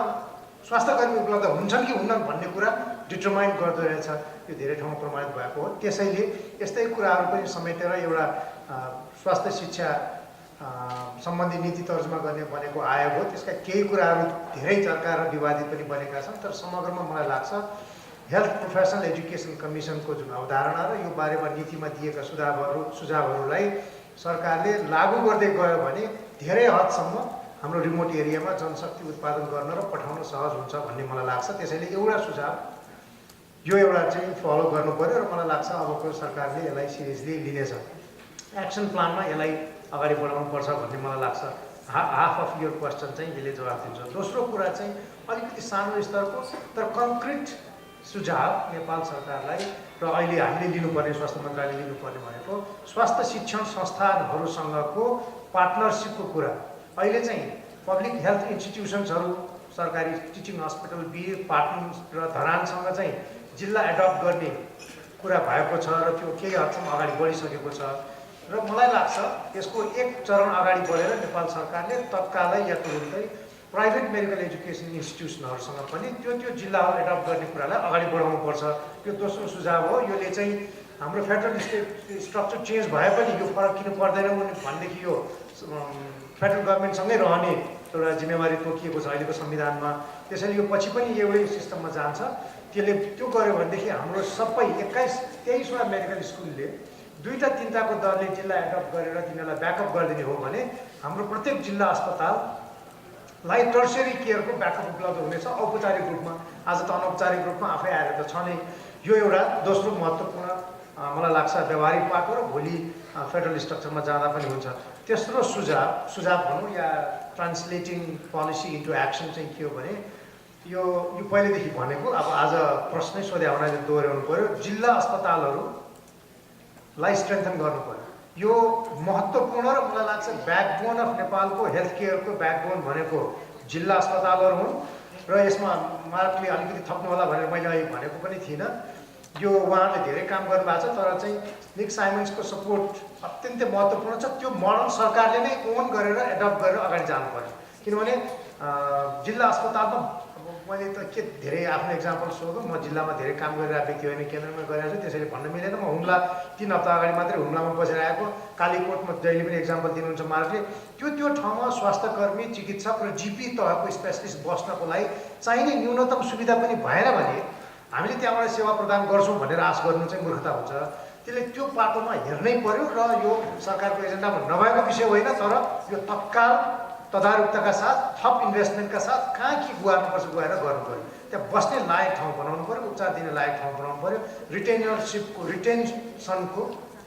स्वास्थ्यकर्मी उपलब्ध हुन्छन् कि हुन्नन् भन्ने कुरा डिटरमाइन गर्दो रहेछ। यो धेरै ठाउँमा प्रमाणित भएको हो। त्यसैले यस्तै कुराहरू पनि समेटेर एउटा स्वास्थ्य शिक्षा सम्बन्धी नीति तर्जुमा गर्ने बनेको आयोग हो। त्यसका केही कुराहरू धेरै चर्का र विवादित पनि बनेका छन्, तर समग्रमा मलाई लाग्छ हेल्थ प्रोफेसनल एजुकेसन कमिसनको जुन अवधारणा र यो बारेमा नीतिमा दिएका सुझावहरूलाई सरकारले लागू गर्दै गयो भने धेरै हदसम्म हाम्रो रिमोट एरियामा जनशक्ति उत्पादन गर्न र पठाउन सहज हुन्छ भन्ने मलाई लाग्छ। त्यसैले एउटा सुझाव यो एउटा चाहिँ फलो गर्नु पर्यो र मलाई लाग्छ अबको सरकारले यसलाई सिरियसली लिनेछ। एक्सन प्लानमा यसलाई अगाडि बढाउनुपर्छ भन्ने मलाई लाग्छ। हाफ अफ योर क्वेसन चाहिँ यसले जवाब दिन्छ। दोस्रो कुरा चाहिँ अलिकति सानो स्तरको तर कङ्क्रिट सुझाव नेपाल सरकारलाई र अहिले हामीले लिनुपर्ने, स्वास्थ्य मन्त्रालयले लिनुपर्ने भनेको स्वास्थ्य शिक्षण संस्थानहरूसँगको पार्टनरसिपको कुरा। अहिले चाहिँ पब्लिक हेल्थ इन्स्टिट्युसन्सहरू, सरकारी टिचिङ हस्पिटल, बीर, पाटन र धरानसँग चाहिँ जिल्ला एडप्ट गर्ने कुरा भएको छ र त्यो केही हदसम्म अगाडि बढिसकेको छ र मलाई लाग्छ यसको एक चरण अगाडि बढेर नेपाल सरकारले तत्कालै या तुरुन्तै प्राइभेट मेडिकल एजुकेसन इन्स्टिट्युसनहरूसँग पनि त्यो जिल्लाहरू एडप्ट गर्ने कुरालाई अगाडि बढाउनुपर्छ। यो दोस्रो सुझाव हो। योले चाहिँ हाम्रो फेडरल स्ट्रक्चर चेन्ज भए पनि यो फरक किन पर्दैन भनेदेखि यो फेडरल गभर्मेन्टसँगै रहने एउटा जिम्मेवारी तोकिएको छ अहिलेको संविधानमा। त्यसैले यो पछि पनि एउटै सिस्टममा जान्छ। त्यसले त्यो गर्यो भनेदेखि हाम्रो सबै 21-23वटा मेडिकल स्कुलले 2-3टाको दरले जिल्ला एडप्ट गरेर तिनीहरूलाई ब्याकअप गरिदिने हो भने हाम्रो प्रत्येक जिल्ला अस्पताललाई टर्सियरी केयरको ब्याकअप उपलब्ध हुनेछ औपचारिक रूपमा। आज त अनौपचारिक रूपमा आफै आएर त छ नै। यो एउटा दोस्रो महत्त्वपूर्ण मलाई लाग्छ व्यवहारिक पाएको र भोलि फेडरल स्ट्रक्चरमा जाँदा पनि हुन्छ। तेस्रो सुझाव भनौँ या ट्रान्सलेटिङ पोलिसी इन्टु एक्सन चाहिँ के हो भने यो पहिलेदेखि भनेको, अब आज प्रश्नै सोधे हुनाले दोहोऱ्याउनु पर्यो, जिल्ला अस्पतालहरूलाई स्ट्रेन्थन गर्नु पर्यो। यो महत्त्वपूर्ण र मलाई लाग्छ ब्याकबोन अफ नेपालको हेल्थ केयरको ब्याकबोन भनेको जिल्ला अस्पतालहरू हुन् र यसमा मार्कले अलिकति थप्नु होला भनेर मैले अहिले भनेको पनि थिइनँ। यो उहाँले धेरै काम गर्नुभएको छ, तर चाहिँ निक साइमन्सको सपोर्ट अत्यन्तै महत्त्वपूर्ण छ। त्यो मोडल सरकारले नै ओन गरेर एडप्ट गरेर अगाडि जानु पर्यो। किनभने जिल्ला अस्पतालमा मैले त के धेरै आफ्नो इक्जाम्पल सोधौँ, म जिल्लामा धेरै काम गरिरहेको व्यक्ति होइन, केन्द्रमा गरिरहेको छु, त्यसैले भन्न मिलेन। म हुम्ला 3 हप्ता अगाडि मात्रै हुम्लामा बसेर आएको, कालीकोटमा जहिले पनि इक्जाम्पल दिनुहुन्छ मार्कले। त्यो ठाउँमा स्वास्थ्यकर्मी, चिकित्सक र जिपी तहको स्पेसलिस्ट बस्नको लागि चाहिने न्यूनतम सुविधा पनि भएन भने हामीले त्यहाँबाट सेवा प्रदान गर्छौँ भनेर आश गर्नु चाहिँ मूर्खता हुन्छ। त्यसले त्यो पाटोमा हेर्नै पर्यो र यो सरकारको एजेन्डामा नभएको विषय होइन, तर यो तत्काल तदारुकताका साथ थप इन्भेस्टमेन्टका साथ कहाँ के गुहार्नुपर्छ गएर गर्नु पर्यो। त्यहाँ बस्ने लायक ठाउँ बनाउनु पर्यो, उपचार दिने लायक ठाउँ बनाउनु पर्यो, रिटेन्सनको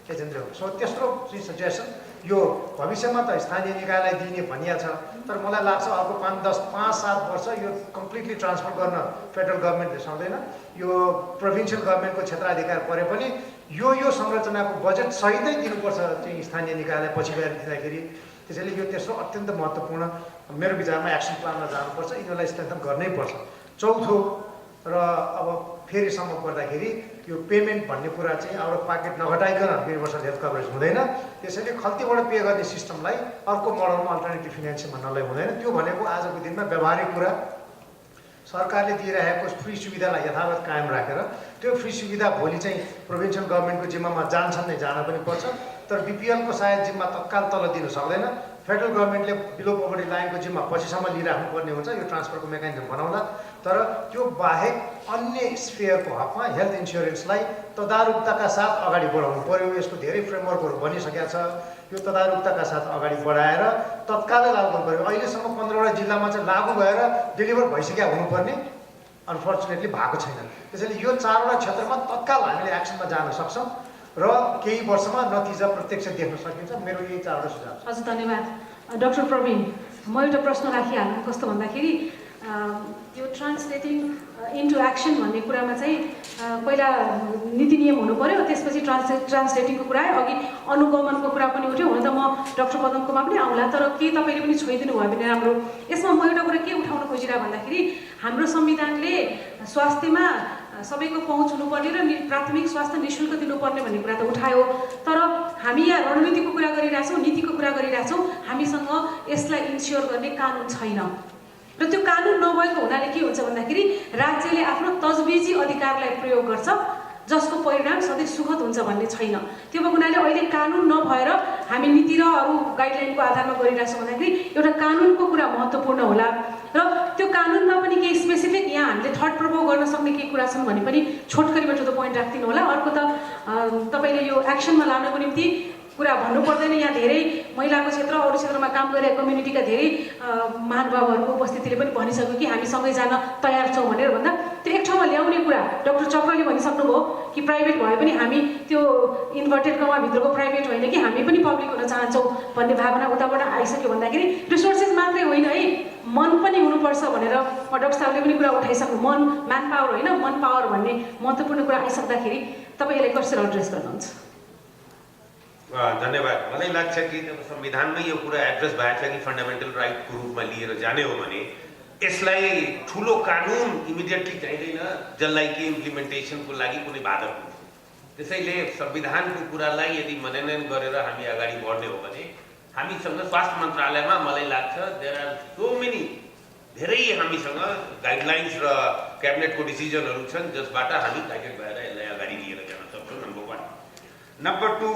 एजेन्डा हो। सो तेस्रो चाहिँ सजेसन यो भविष्यमा त स्थानीय निकायलाई दिने भनिया छ, तर मलाई लाग्छ अर्को 5-7 वर्ष यो कम्प्लिटली ट्रान्सफर गर्न फेडरल गभर्मेन्टले सक्दैन। यो प्रोभिन्सियल गभर्मेन्टको क्षेत्राधिकार परे पनि यो संरचनाको बजेट सहितै दिनुपर्छ चाहिँ स्थानीय निकायलाई पछि गएर दिँदाखेरि। त्यसैले यो तेस्रो अत्यन्त महत्त्वपूर्ण मेरो विचारमा एक्सन प्लानमा जानुपर्छ। यिनीहरूलाई स्ट्रेन्थन गर्नै पर्छ। चौथो र अब फेरिसम्म पर्दाखेरि यो पेमेन्ट भन्ने कुरा चाहिँ आउट अफ पकेट नघटाइकन युनिभर्सल हेल्थ कभरेज हुँदैन। त्यसैले खल्तीबाट पे गर्ने सिस्टमलाई अर्को मोडलमा अल्टरनेटिभ फिनान्सिङ भन्नलाई हुँदैन। त्यो भनेको आजको दिनमा व्यवहारिक कुरा सरकारले दिइरहेको फ्री सुविधालाई यथावत कायम राखेर त्यो फ्री सुविधा भोलि चाहिँ प्रोभिन्सियल गभर्मेन्टको जिम्मामा जान्छन् नै, जान पनि पर्छ, तर बिपिएलको सायद जिम्मा तत्काल तल दिन सक्दैन। फेडरल गभर्मेन्टले बिलो पोभर्टी लाइनको जिम्मा पछिसम्म लिइराख्नुपर्ने हुन्छ। यो ट्रान्सफरको मेकानिजम बनाउला, तर त्यो बाहेक अन्य स्फेयरको हकमा हेल्थ इन्सुरेन्सलाई तदारुकताका साथ अगाडि बढाउनु पर्यो। यसको धेरै फ्रेमवर्कहरू बनिसकेका छ। यो तदारुकताका साथ अगाडि बढाएर तत्कालै लागू गर्नु पर्यो। अहिलेसम्म 15वटा जिल्लामा चाहिँ लागू भएर डेलिभर भइसकेका हुनुपर्ने अनफर्चुनेटली भएको छैन। त्यसैले यो 4वटा क्षेत्रमा तत्काल हामीले एक्सनमा जान सक्छौँ र केही वर्षमा नतिजा प्रत्यक्ष देख्न सकिन्छ। मेरो यही 4वटा सुझाव छ। हजुर धन्यवाद। डाक्टर प्रवीण, म एउटा प्रश्न राखिहाल्नु। कस्तो भन्दाखेरि यो ट्रान्सलेटिङ इन्टु एक्सन भन्ने कुरामा चाहिँ पहिला नीति नियम हुनु पर्यो, त्यसपछि ट्रान्सलेटिङको कुरा, अघि अनुगमनको कुरा पनि उठ्यो। हुन त म डाक्टर पदमकोमा पनि आउँला, तर के तपाईँले पनि छोइदिनु भयो भने राम्रो। यसमा म एउटा कुरा के उठाउन खोजिरहेको भन्दाखेरि हाम्रो संविधानले स्वास्थ्यमा सबैको पहुँच हुनुपर्ने र प्राथमिक स्वास्थ्य निःशुल्क दिनुपर्ने भन्ने कुरा त उठायो, तर हामी यहाँ रणनीतिको कुरा गरिरहेछौँ, नीतिको कुरा गरिरहेछौँ। हामीसँग यसलाई इन्स्योर गर्ने कानुन छैन र त्यो कानुन नभएको हुनाले के हुन्छ भन्दाखेरि राज्यले आफ्नो तजबिजी अधिकारलाई प्रयोग गर्छ, जसको परिणाम सधैँ सुखद हुन्छ भन्ने छैन। त्यो भएको हुनाले अहिले कानुन नभएर हामी नीति र अरू गाइडलाइनको आधारमा गरिरहेछौँ भन्दाखेरि एउटा कानुनको कुरा महत्त्वपूर्ण होला र त्यो कानुनमा पनि केही स्पेसिफिक यहाँ हामीले थर्ड प्रभाव गर्न सक्ने केही कुरा छन् भने पनि छोटकरीबाट त्यो पोइन्ट राखिदिनु होला। अर्को त तपाईँले यो एक्सनमा लानको निम्ति कुरा भन्नु पर्दैन, यहाँ धेरै महिलाको क्षेत्र अरू क्षेत्रमा काम गरेका कम्युनिटीका धेरै महानुभावहरूको उपस्थितिले पनि भनिसक्यो कि हामी सँगै जान तयार छौँ भनेर भन्दा त्यो एक ठाउँमा ल्याउने कुरा डाक्टर चक्रले भनिसक्नुभयो कि प्राइभेट भए पनि हामी त्यो इन्भर्टेड कमाभित्रको प्राइभेट होइन कि हामी पनि पब्लिक हुन चाहन्छौँ भन्ने भावना उताबाट आइसक्यो भन्दाखेरि रिसोर्सेस मात्रै होइन है, मन पनि हुनुपर्छ भनेर डाक्टर साहबले पनि कुरा उठाइसक्नु। मन म्यान पावर होइन, मन पावर भन्ने महत्त्वपूर्ण कुरा आइसक्दाखेरि तपाईँ यसलाई कसरी एड्रेस गर्नुहुन्छ? धन्यवाद। मलाई लाग्छ कि जब संविधानमै यो कुरा एड्रेस भएको छ कि फन्डामेन्टल राइटको रूपमा लिएर जाने हो भने यसलाई ठुलो कानुन इमिडिएटली चाहिँदैन, जसलाई कि इम्प्लिमेन्टेसनको लागि कुनै बाधक हुन्छ। त्यसैले संविधानको कुरालाई यदि मनोनयन गरेर हामी अगाडि बढ्ने हो भने हामीसँग स्वास्थ्य मन्त्रालयमा मलाई लाग्छ देयर आर सो मेनी धेरै हामीसँग गाइडलाइन्स र क्याबिनेटको डिसिजनहरू छन् जसबाट हामी गाइडेड भएर यसलाई अगाडि लिएर जान सक्छौँ। नम्बर 1। नम्बर 2,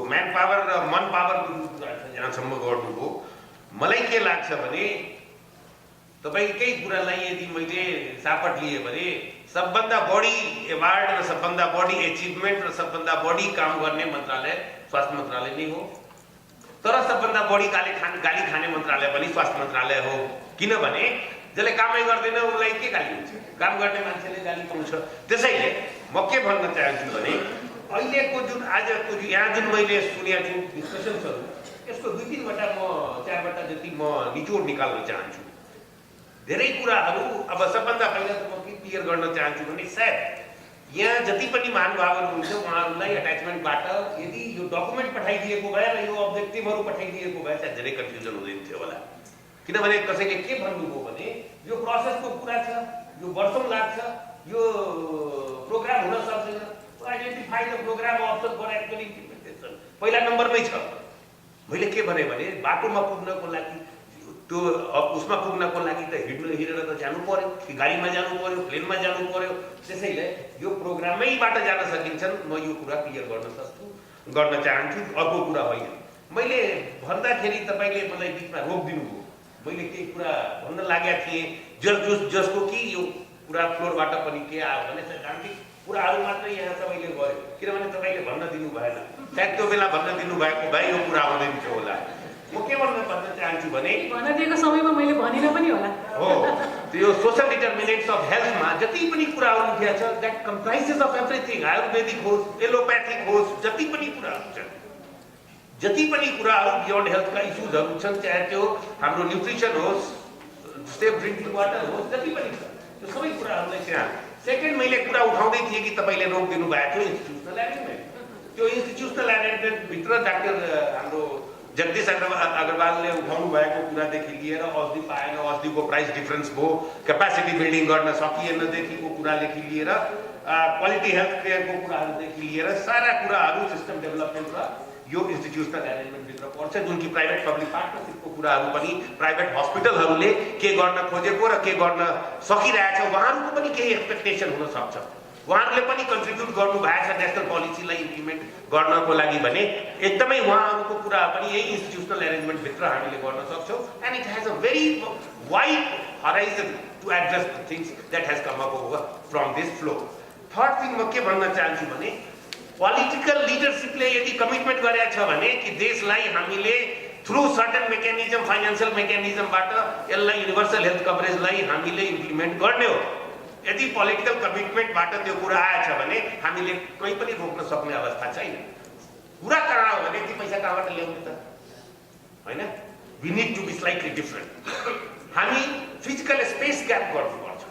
म्यान पावर र मन पावरको कुरा जहाँसम्म गर्नुभयो, मलाई के लाग्छ भने तपाईँकै कुरालाई यदि मैले सापट लिएँ भने सबभन्दा बढी एवार्ड र सबभन्दा बढी एचिभमेन्ट र सबभन्दा बढी काम गर्ने मन्त्रालय स्वास्थ्य मन्त्रालय नै हो, तर सबभन्दा बढी गाली खाने मन्त्रालय पनि स्वास्थ्य मन्त्रालय हो। किनभने जसले कामै गर्दैन उसलाई के गाली हुन्छ, काम गर्ने मान्छेले गाली पाउँछ। त्यसैले म के भन्न चाहन्छु भने अहिलेको जुन आजको यहाँ जुन मैले सुनेको छु डिस्कसन्सहरू, यसको 2-3वटा म 4वटा जति म निचोड निकाल्न चाहन्छु। धेरै कुराहरू अब सबभन्दा पहिला त म के क्लियर गर्न चाहन्छु भने सायद यहाँ जति पनि महानुभावहरू हुन्छ उहाँहरूलाई एट्याचमेन्टबाट यदि यो डकुमेन्ट पठाइदिएको भए र यो अब्जेक्टिभहरू पठाइदिएको भए सायद धेरै कन्फ्युजन हुँदैन थियो होला। किनभने कसैले के भन्नुभयो भने यो प्रोसेसको कुरा छ, यो वर्षौँ लाग्छ, यो प्रोग्राम हुन सक्दैन। Identify the programme option for actual implementation पहिला नम्बरमै छ। मैले के भने बाटोमा पुग्नको लागि त्यो उसमा पुग्नको लागि त हिँडेर त जानु पर्यो, कि गाडीमा जानु पर्यो, प्लेनमा जानु पर्यो। त्यसैले यो प्रोग्रामैबाट जान सकिन्छन्। म यो कुरा क्लियर गर्न चाहन्छु। अर्को कुरा होइन, मैले भन्दाखेरि तपाईँले मलाई बिचमा रोकिदिनु भयो। मैले केही कुरा भन्न लागेका थिएँ जसको कि यो कुरा फ्लोरबाट पनि के आयो भने सैद्धान्तिक कुराहरू मात्रै यहाँ सबैले गर्यो, किनभने तपाईँले भन्न दिनु भएन। सायद त्यो बेला भन्न दिनु भएको भए यो कुरा आउँदैन थियो होला। म के भन्न चाहन्छु भने भन्न दिएको समयमा मैले भनिन पनि होला हो, त्यो सोसल डिटर्मिनेन्ट्स अफ हेल्थमा जति पनि कुराहरू उठेको छ द्याट कम्प्राइजेस अफ एभ्रिथिङ, आयुर्वेदिक होस्, एलोप्याथिक होस्, जति पनि कुराहरू छन्, जति पनि कुराहरू बियोन्ड हेल्थका इस्युजहरू छन्, चाहे त्यो हाम्रो न्युट्रिसन होस्, सेफ ड्रिङ्किङ वाटर होस्, जति पनि छ त्यो सबै कुराहरूलाई त्यहाँ। सेकेन्ड, मैले कुरा उठाउँदै थिएँ कि तपाईँले रोकिदिनु भएको थियो इन्स्टिट्युसनल एरेन्जमेन्ट। त्यो इन्स्टिट्युसनल एरेन्जमेन्टभित्र डाक्टर हाम्रो जगदीश अग्रवालले उठाउनु भएको कुरादेखि लिएर औषधि पाएन, औषधिको प्राइस डिफरेन्स भयो, क्यापासिटी बिल्डिङ गर्न सकिएनदेखिको कुरादेखि लिएर क्वालिटी हेल्थ केयरको कुराहरूदेखि लिएर सारा कुराहरू सिस्टम डेभलपमेन्ट र यो इन्स्टिट्युसनल एरेन्जमेन्टभित्र पर्छ। जुन कि प्राइभेट पब्लिक पार्टनरसिपको कुराहरू पनि प्राइभेट हस्पिटलहरूले के गर्न खोजेको र के गर्न सकिरहेछ उहाँहरूको पनि केही एक्सपेक्टेसन हुनसक्छ। उहाँहरूले पनि कन्ट्रिब्युट गर्नुभएको छ नेसनल पोलिसीलाई इम्प्लिमेन्ट गर्नको लागि भने एकदमै उहाँहरूको कुरा पनि यही इन्स्टिट्युसनल एरेन्जमेन्टभित्र हामीले गर्न सक्छौँ। And it has a very wide horizon to address the things that has come up over from this flow. Third thing म के भन्न चाहन्छु भने पोलिटिकल लिडरसिपले यदि कमिटमेन्ट गरेको छ भने कि देशलाई हामीले थ्रु सर्टन मेकानिजम, फाइनेन्सियल मेकानिजमबाट यसलाई युनिभर्सल हेल्थ कभरेजलाई हामीले इम्प्लिमेन्ट गर्ने हो। यदि पोलिटिकल कमिटमेन्टबाट त्यो कुरा आएछ भने हामीले कहीँ पनि रोक्न सक्ने अवस्था छैन। कुरा कहाँ हो भने ती पैसा कहाँबाट ल्याउने त होइन। We need to be slightly different. हामी फिजिकल स्पेस ग्याप गर्नुपर्छ।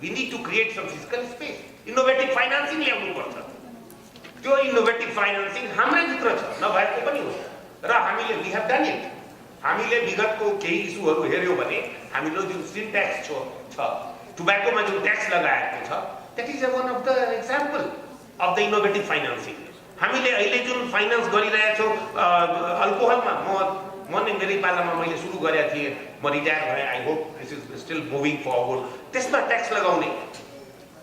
We need to create some physical space. Innovative financing ल्याउनुपर्छ. त्यो इनोभेटिभ फाइनान्सिङ हाम्रै भित्र छ, नभएको पनि हो र हामीले वी हेभ डन इट. हामीले विगतको केही इस्युहरू हेर्यो भने हामीले जुन सिन ट्याक्स छ, टुब्याकोमा जुन ट्याक्स लगाएको छ, that is one of the example of the innovative financing. हामीले अहिले जुन फाइनान्स गरिरहेछौँ अल्कोहलमा, म नै मेरै पालामा मैले सुरु गरेको थिएँ, म रिटायर भएँ, I hope this is still moving forward. त्यसमा ट्याक्स लगाउने,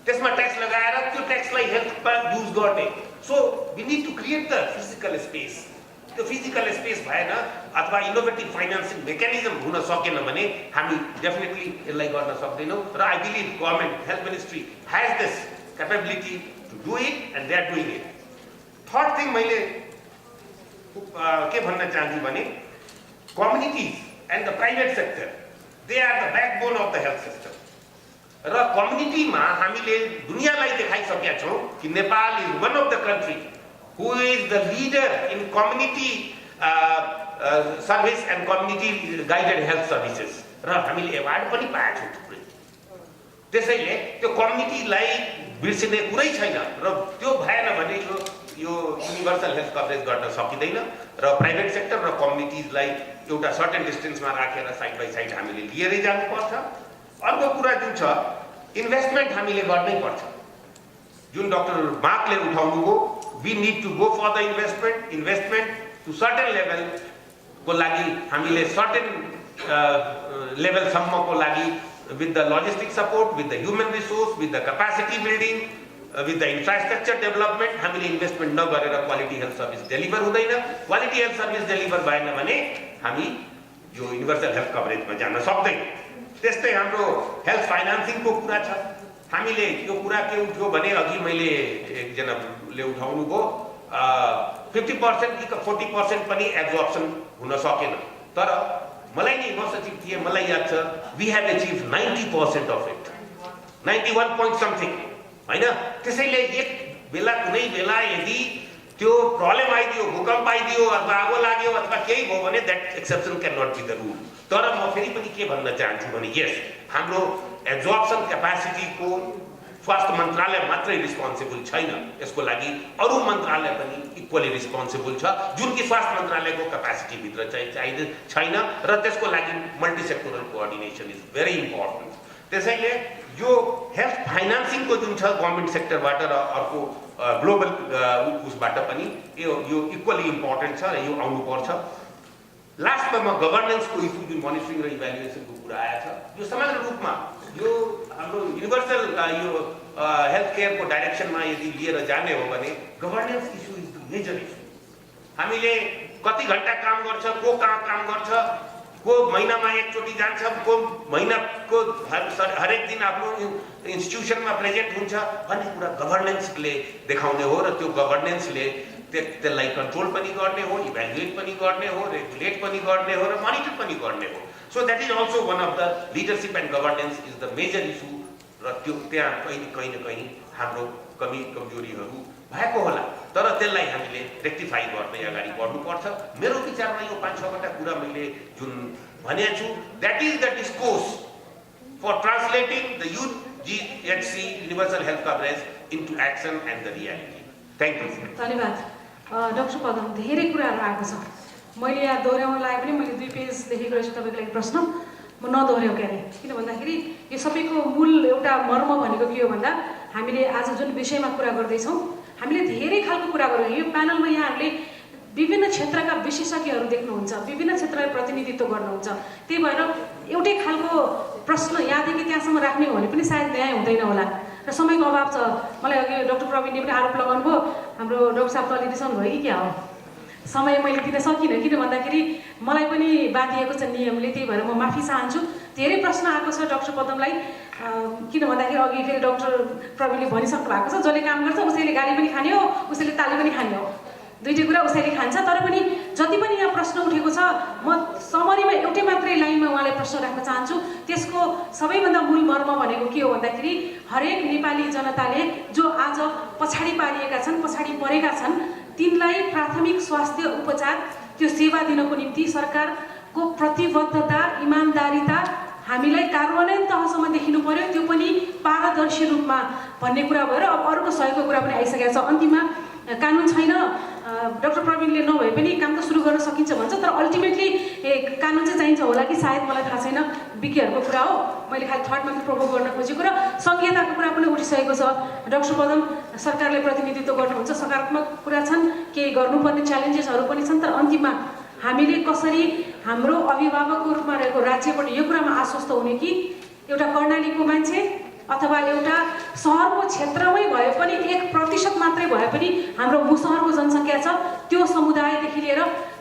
त्यसमा ट्याक्स लगाएर त्यो ट्याक्सलाई हेल्थमा युज गर्ने. So we need to create the physical space. त्यो फिजिकल स्पेस भएन अथवा इनोभेटिभ फाइनान्सिङ मेकानिजम हुन सकेन भने हामी डेफिनेटली यसलाई गर्न सक्दैनौँ. र I believe government health ministry has this capability to do it and they are doing it. Third thing मैले के भन्न चाहन्छु भने communities and the private sector, they are the backbone of the health system. र कम्युनिटीमा हामीले दुनियाँलाई देखाइसकेका छौँ कि Nepal is one of the country who is the leader in community service and community guided health services. र हामीले एवार्ड पनि पाएका छौँ थुप्रै. त्यसैले त्यो कम्युनिटीलाई बिर्सिने कुरै छैन र त्यो भएन भने यो युनिभर्सल हेल्थ कभरेज गर्न सकिँदैन. र प्राइभेट सेक्टर र कम्युनिटिजलाई एउटा सर्टेन डिस्टेन्समा राखेर साइड बाई साइड हामीले लिएरै जानुपर्छ. अर्को कुरा जुन छ इन्भेस्टमेन्ट हामीले गर्नै पर्छ. जुन डाक्टर मार्कले उठाउनु हो, we need to go for the investment to certain लेभलको लागि हामीले सर्टेन लेभलसम्मको लागि with the logistic support, with the human resource, with the capacity building, with the infrastructure development हामीले इन्भेस्टमेन्ट नगरेर क्वालिटी हेल्थ सर्भिस डेलिभर हुँदैन. क्वालिटी हेल्थ सर्भिस डेलिभर भएन भने हामी यो युनिभर्सल हेल्थ कभरेजमा जान सक्दैनौँ. त्यस्तै हाम्रो हेल्थ फाइनान्सिङको कुरा छ. हामीले यो कुरा के उठ्यो भने अघि मैले एकजनाले उठाउनु भयो 50% कि 40% पनि एब्जर्प्सन हुन सकेन. तर मलाई नि म सचिव थिएँ, मलाई याद छ we have achieve 90% of it, 91 point something होइन. त्यसैले एक बेला कुनै बेला यदि त्यो प्रब्लम आइदियो, भूकम्प आइदियो अथवा आगो लाग्यो अथवा केही भयो भने that exception can not be the rule. तर म फेरि पनि के भन्न चाहन्छु भने यस, हाम्रो एब्जर्प्सन क्यापासिटीको स्वास्थ्य मन्त्रालय मात्रै रिस्पोन्सिबल छैन, यसको लागि अरू मन्त्रालय पनि इक्वली रिस्पोन्सिबल छ, जुन कि स्वास्थ्य मन्त्रालयको क्यापासिटीभित्र चाहिँ छैन. र त्यसको लागि मल्टिसेक्टोरल कोअर्डिनेसन इज भेरी इम्पोर्टेन्ट. त्यसैले यो हेल्थ फाइनान्सिङको जुन छ गभर्मेन्ट सेक्टरबाट र अर्को ग्लोबल उसबाट पनि यो इक्वली इम्पोर्टेन्ट छ र यो आउनुपर्छ. लास्टमा म गभर्नेन्सको इस्यु जुन मोनिटरिङ र इभ्यालुएसनको कुरा आएछ, यो समग्र रूपमा यो हाम्रो युनिभर्सल यो हेल्थ केयरको डाइरेक्सनमा यदि लिएर जाने हो भने governance issue is the major issue. हामीले कति घन्टा काम गर्छ, को कहाँ काम गर्छ, को महिनामा एकचोटि जान्छ, को महिनाको हरेक दिन आफ्नो इन्स्टिट्युसनमा प्रेजेन्ट हुन्छ भन्ने कुरा गभर्नेन्सले देखाउने हो. र त्यो गभर्नेन्सले त्यसलाई कन्ट्रोल पनि गर्ने हो, इभ्यालुएट पनि गर्ने हो, रेगुलेट पनि गर्ने हो र मोनिटर पनि गर्ने हो. So that is also one of the leadership and governance is the major issue. र त्यो त्यहाँ कहीँ न कहीँ हाम्रो कमजोरीहरू भएको होला, तर त्यसलाई हामीले रेक्टिफाई गर्दै अगाडि बढ्नुपर्छ. मेरो विचारमा यो 5-6वटा कुरा मैले जुन भनेको छु, that is the discourse for translating the UGHC universal health coverage into action and the reality. Thank you. धन्यवाद डाक्टर पदम. धेरै कुराहरू आएको छ, मैले यहाँ दोहोऱ्याउन लाग्यो भने मैले 2 पेज लेखेको रहेछु तपाईँको लागि प्रश्न, म नदोहोऱ्याउँ क्यारे. किन भन्दाखेरि यो सबैको मूल एउटा मर्म भनेको के हो भन्दा हामीले आज जुन विषयमा कुरा गर्दैछौँ हामीले धेरै खालको कुरा गऱ्यौँ. यो प्यानलमा यहाँहरूले विभिन्न क्षेत्रका विशेषज्ञहरू देख्नुहुन्छ, विभिन्न क्षेत्रलाई प्रतिनिधित्व गर्नुहुन्छ. त्यही भएर एउटै खालको प्रश्न यहाँदेखि त्यहाँसम्म राख्ने हो भने पनि सायद न्याय हुँदैन होला र समयको अभाव छ. मलाई अघि डाक्टर प्रवीणले पनि आरोप लगाउनु भयो, हाम्रो डाक्टर साहब अलि रिसाउनु भयो कि क्या हो, समय मैले दिन सकिनँ. किन भन्दाखेरि मलाई पनि बाँधिएको छ नियमले, त्यही भएर म माफी चाहन्छु. धेरै प्रश्न आएको छ डाक्टर पदमलाई, किन भन्दाखेरि अघि फेरि डाक्टर प्रवीणले भनिसक्नु भएको छ, जसले काम गर्छ उसैले गाली पनि खाने हो, उसैले ताली पनि खाने हो, दुईटै कुरा उसैले खान्छ. तर पनि जति पनि यहाँ प्रश्न उठेको छ, म समरीमा एउटै मात्रै लाइनमा उहाँलाई प्रश्न राख्न चाहन्छु. त्यसको सबैभन्दा मूल मर्म भनेको के हो भन्दाखेरि हरेक नेपाली जनताले जो आज पछाडि पारिएका छन्, पछाडि परेका छन्, तिनलाई प्राथमिक स्वास्थ्य उपचार त्यो सेवा दिनको निम्ति सरकारको प्रतिबद्धता, इमान्दारिता हामीलाई कार्यान्वयन तहसम्म देखिनु पर्यो. त्यो पनि पारदर्शी रूपमा भन्ने कुरा भएर अब अरूको सहयोगको कुरा पनि आइसकेको छ। अन्तिममा कानुन छैन, डाक्टर प्रवीणले नभए पनि काम त सुरु गर्न सकिन्छ भन्छ, तर अल्टिमेटली कानुन चाहिँ चाहिन्छ होला कि सायद, मलाई थाहा छैन, विज्ञहरूको कुरा हो। मैले खालि थर्ड मात्र प्रोभोक गर्न खोजेको र सङ्घीयताको कुरा पनि उठिसकेको छ। डाक्टर पदम सरकारले प्रतिनिधित्व गर्नुहुन्छ, सकारात्मक कुरा छन्, केही गर्नुपर्ने च्यालेन्जेसहरू पनि छन्, तर अन्तिममा हामीले कसरी हाम्रो अभिभावकको रूपमा रहेको राज्यबाट यो कुरामा आश्वस्त हुने कि एउटा कर्णालीको मान्छे अथवा एउटा सहरको क्षेत्रमै भए पनि 1% मात्रै भए पनि हाम्रो मुसहरको जनसङ्ख्या छ, त्यो समुदायदेखि लिएर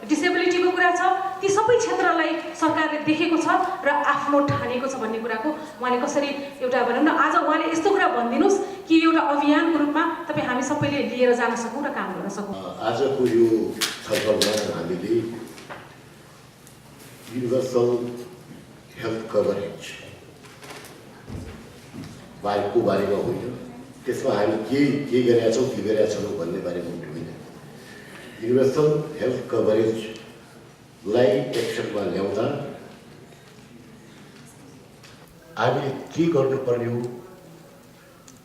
डिसेबिलिटीको कुरा छ, ती सबै क्षेत्रलाई सरकारले देखेको छ र आफ्नो ठानेको छ भन्ने कुराको उहाँले कसरी एउटा भनौँ न आज उहाँले यस्तो कुरा भनिदिनुहोस् कि एउटा अभियानको रूपमा तपाईँ हामी सबैले लिएर जान सकौँ र काम गर्न सकौँ। आजको यो छलफलमा हामीले युनिभर्सल हेल्थ कभरेज को बारेमा होइन, त्यसमा हामी के गरेका छौँ के गरेका छैनौँ भन्ने बारेमा होइन। युनिभर्सल हेल्थ कभरेजलाई एक्सनमा ल्याउँदा हामीले के गर्नुपर्ने हो,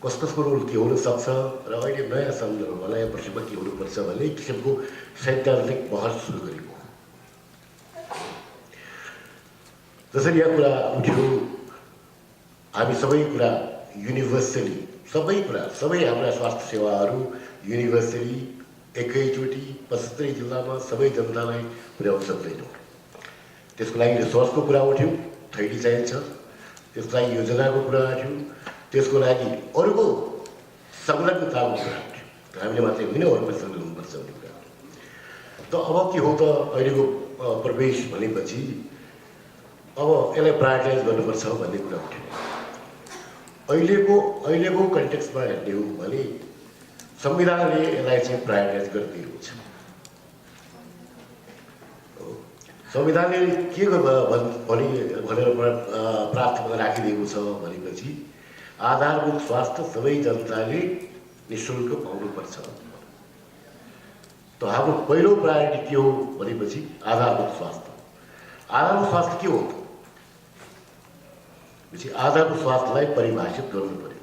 कसको रोल के हुनसक्छ र अहिले नयाँ सन्दर्भमा नयाँ वर्षमा के हुनुपर्छ भन्ने किसिमको सैद्धान्तिक बहस सुरु गरेको। जसरी यहाँ कुरा उठ्यो, हामी सबै कुरा युनिभर्सली सबै हाम्रा स्वास्थ्य सेवाहरू युनिभर्सली एकैचोटि 75 जिल्लामा सबै जनतालाई पुर्याउन सक्दैनौँ। त्यसको लागि रिसोर्सको कुरा उठ्यो, थैली चाहिन्छ, त्यसको लागि योजनाको कुरा उठ्यो, त्यसको लागि अरूको संलग्नताको कुरा उठ्यो। हामीले मात्रै होइन, अरूको संलग्न हुनुपर्छ भन्ने कुरा। त अब के हो त अहिलेको प्रवेश भनेपछि अब यसलाई प्रायोरिटाइज गर्नुपर्छ भन्ने कुरा उठ्यो। अहिलेको कन्टेक्स्टमा हेर्ने हो भने संविधानले यसलाई चाहिँ प्रायोरिटाइज गरिदिएको छ। संविधानले के भनेर प्राथमिकता राखिदिएको छ भनेपछि आधारभूत स्वास्थ्य सबै जनताले निःशुल्क पाउनुपर्छ। त हाम्रो पहिलो प्रायोरिटी के हो भनेपछि आधारभूत स्वास्थ्य। आधारभूत स्वास्थ्य के हो त? आधारभूत स्वास्थ्यलाई परिभाषित गर्नु पर्यो।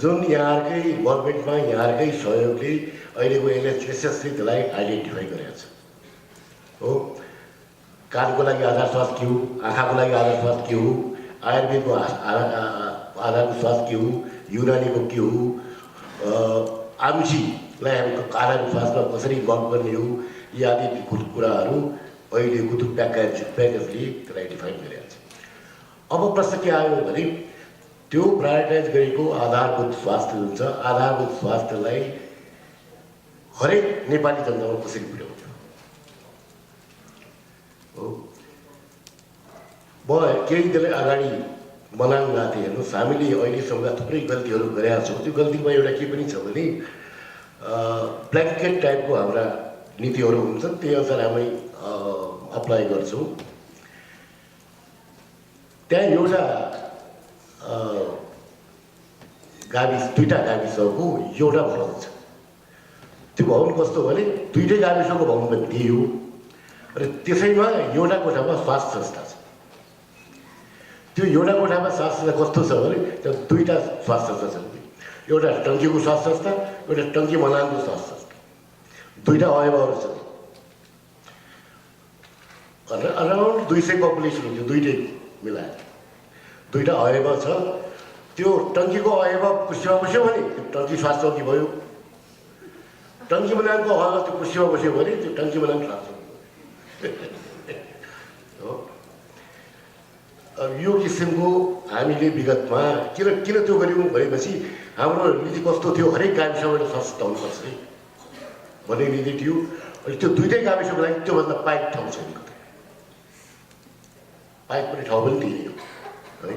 जुन यहाँहरूकै गभर्मेन्टमा यहाँहरूकै सहयोगले अहिलेको एनएचएसएसले त्यसलाई आइडेन्टिफाई गरेको छ हो। कानको लागि आधार स्वास्थ्य के हो, आँखाको लागि आधार स्वास्थ्य के हो, आयुर्वेदको आधारभूत स्वास्थ्य के हो, युनानीको के हो, आमुसीलाई हामी आधारभूत स्वास्थ्यमा कसरी गफ गर्ने हो, यी आदि कुराहरू अहिलेको त्यो प्याकेजले त्यसलाई डिफाइन गरेको छ। अब प्रश्न के आयो भने त्यो प्रायोरिटाइज गरेको आधारभूत स्वास्थ्य हुन्छ, आधारभूत स्वास्थ्यलाई हरेक नेपाली जनतामा कसरी पुर्याउँछ हो। म केही दिन अगाडि बनाउन गएको थिएँ, हेर्नुहोस् हामीले अहिलेसम्म थुप्रै गल्तीहरू गरेका छौँ। त्यो गल्तीमा एउटा के पनि छ भने ब्ल्याङ्केट टाइपको हाम्रा नीतिहरू हुन्छन्, त्यही अनुसार हामी अप्लाई गर्छौँ। त्यहाँ एउटा गाविस, दुईवटा गाविसको एउटा भवन छ। त्यो भवन कस्तो भने दुईटै गाविसको भवन पनि त्यही हो र त्यसैमा एउटा कोठामा स्वास्थ्य संस्था छ। त्यो एउटा कोठामा स्वास्थ्य संस्था कस्तो छ भने त्यो दुईवटा स्वास्थ्य संस्था छन्, एउटा टङ्कीको स्वास्थ्य संस्था, एउटा टङ्की मनानको स्वास्थ्य संस्था, दुईवटा अवयवहरू छन्। अराउन्ड 200 पपुलेसन हुन्छ दुईटै मिलाएर, दुईवटा अवयव छ। त्यो टङ्कीको अवयव कुर्सीमा बस्यो भने त्यो टङ्की स्वास्थ्य चौकी भयो, टङ्की बनाएको अवयव त्यो कुर्सीमा बस्यो भने त्यो टङ्की बनाएको स्वास्थ्य हो। यो किसिमको हामीले विगतमा किन त्यो गऱ्यौँ भनेपछि हाम्रो नीति कस्तो थियो, हरेक गाविसबाट स्वास्थ्य हुनुपर्छ है भन्ने नीति थियो। अनि त्यो दुईटै गाविसको लागि त्योभन्दा पाइक ठाउँ छैन, पाइक पनि ठाउँ पनि दिइयो है।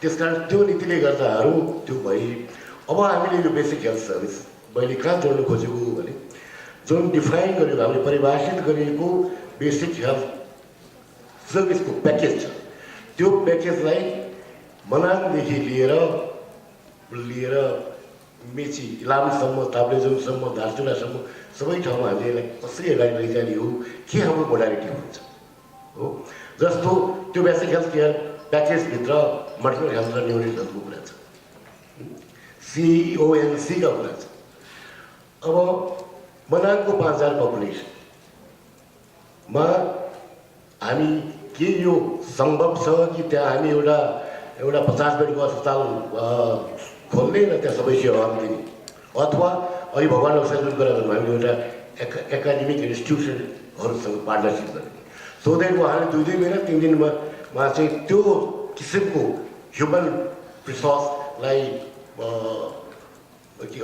त्यस कारण त्यो नीतिले गर्दाहरू त्यो भए। अब हामीले यो बेसिक हेल्थ सर्भिस मैले कहाँ जोड्नु खोजेको भने जुन डिफाइन गरेको हामीले परिभाषित गरिएको बेसिक हेल्थ सर्भिसको प्याकेज छ, त्यो प्याकेजलाई मनाङदेखि लिएर मेची इलामसम्म, ताप्लेजुङसम्म, दार्चुलासम्म सबै ठाउँमा हामीले यसलाई कसरी अगाडि लैजाने हो, के हाम्रो मोडालिटी हुन्छ हो। जस्तो त्यो बेसिक हेल्थ केयर प्याकेजभित्र मटरनल हेल्थ र न्युरोलजी हेल्थको कुरा छ। CONC का कुरा छ। अब मनाङको 5000 पपुलेसनमा हामी के यो सम्भव छ कि त्यहाँ हामी एउटा 50 बेडको अस्पताल खोल्ने र त्यहाँ सबै सेवाहरू दिने, अथवा अहिले भगवान् जुन कुरा गर्नु हामीले एउटा एकाडेमिक इन्स्टिट्युसनहरूसँग पार्टनरसिप गर्ने, सो द्याट उहाँले 2 महिना 3 दिनमा चाहिँ त्यो किसिमको ह्युमन रिसोर्सलाई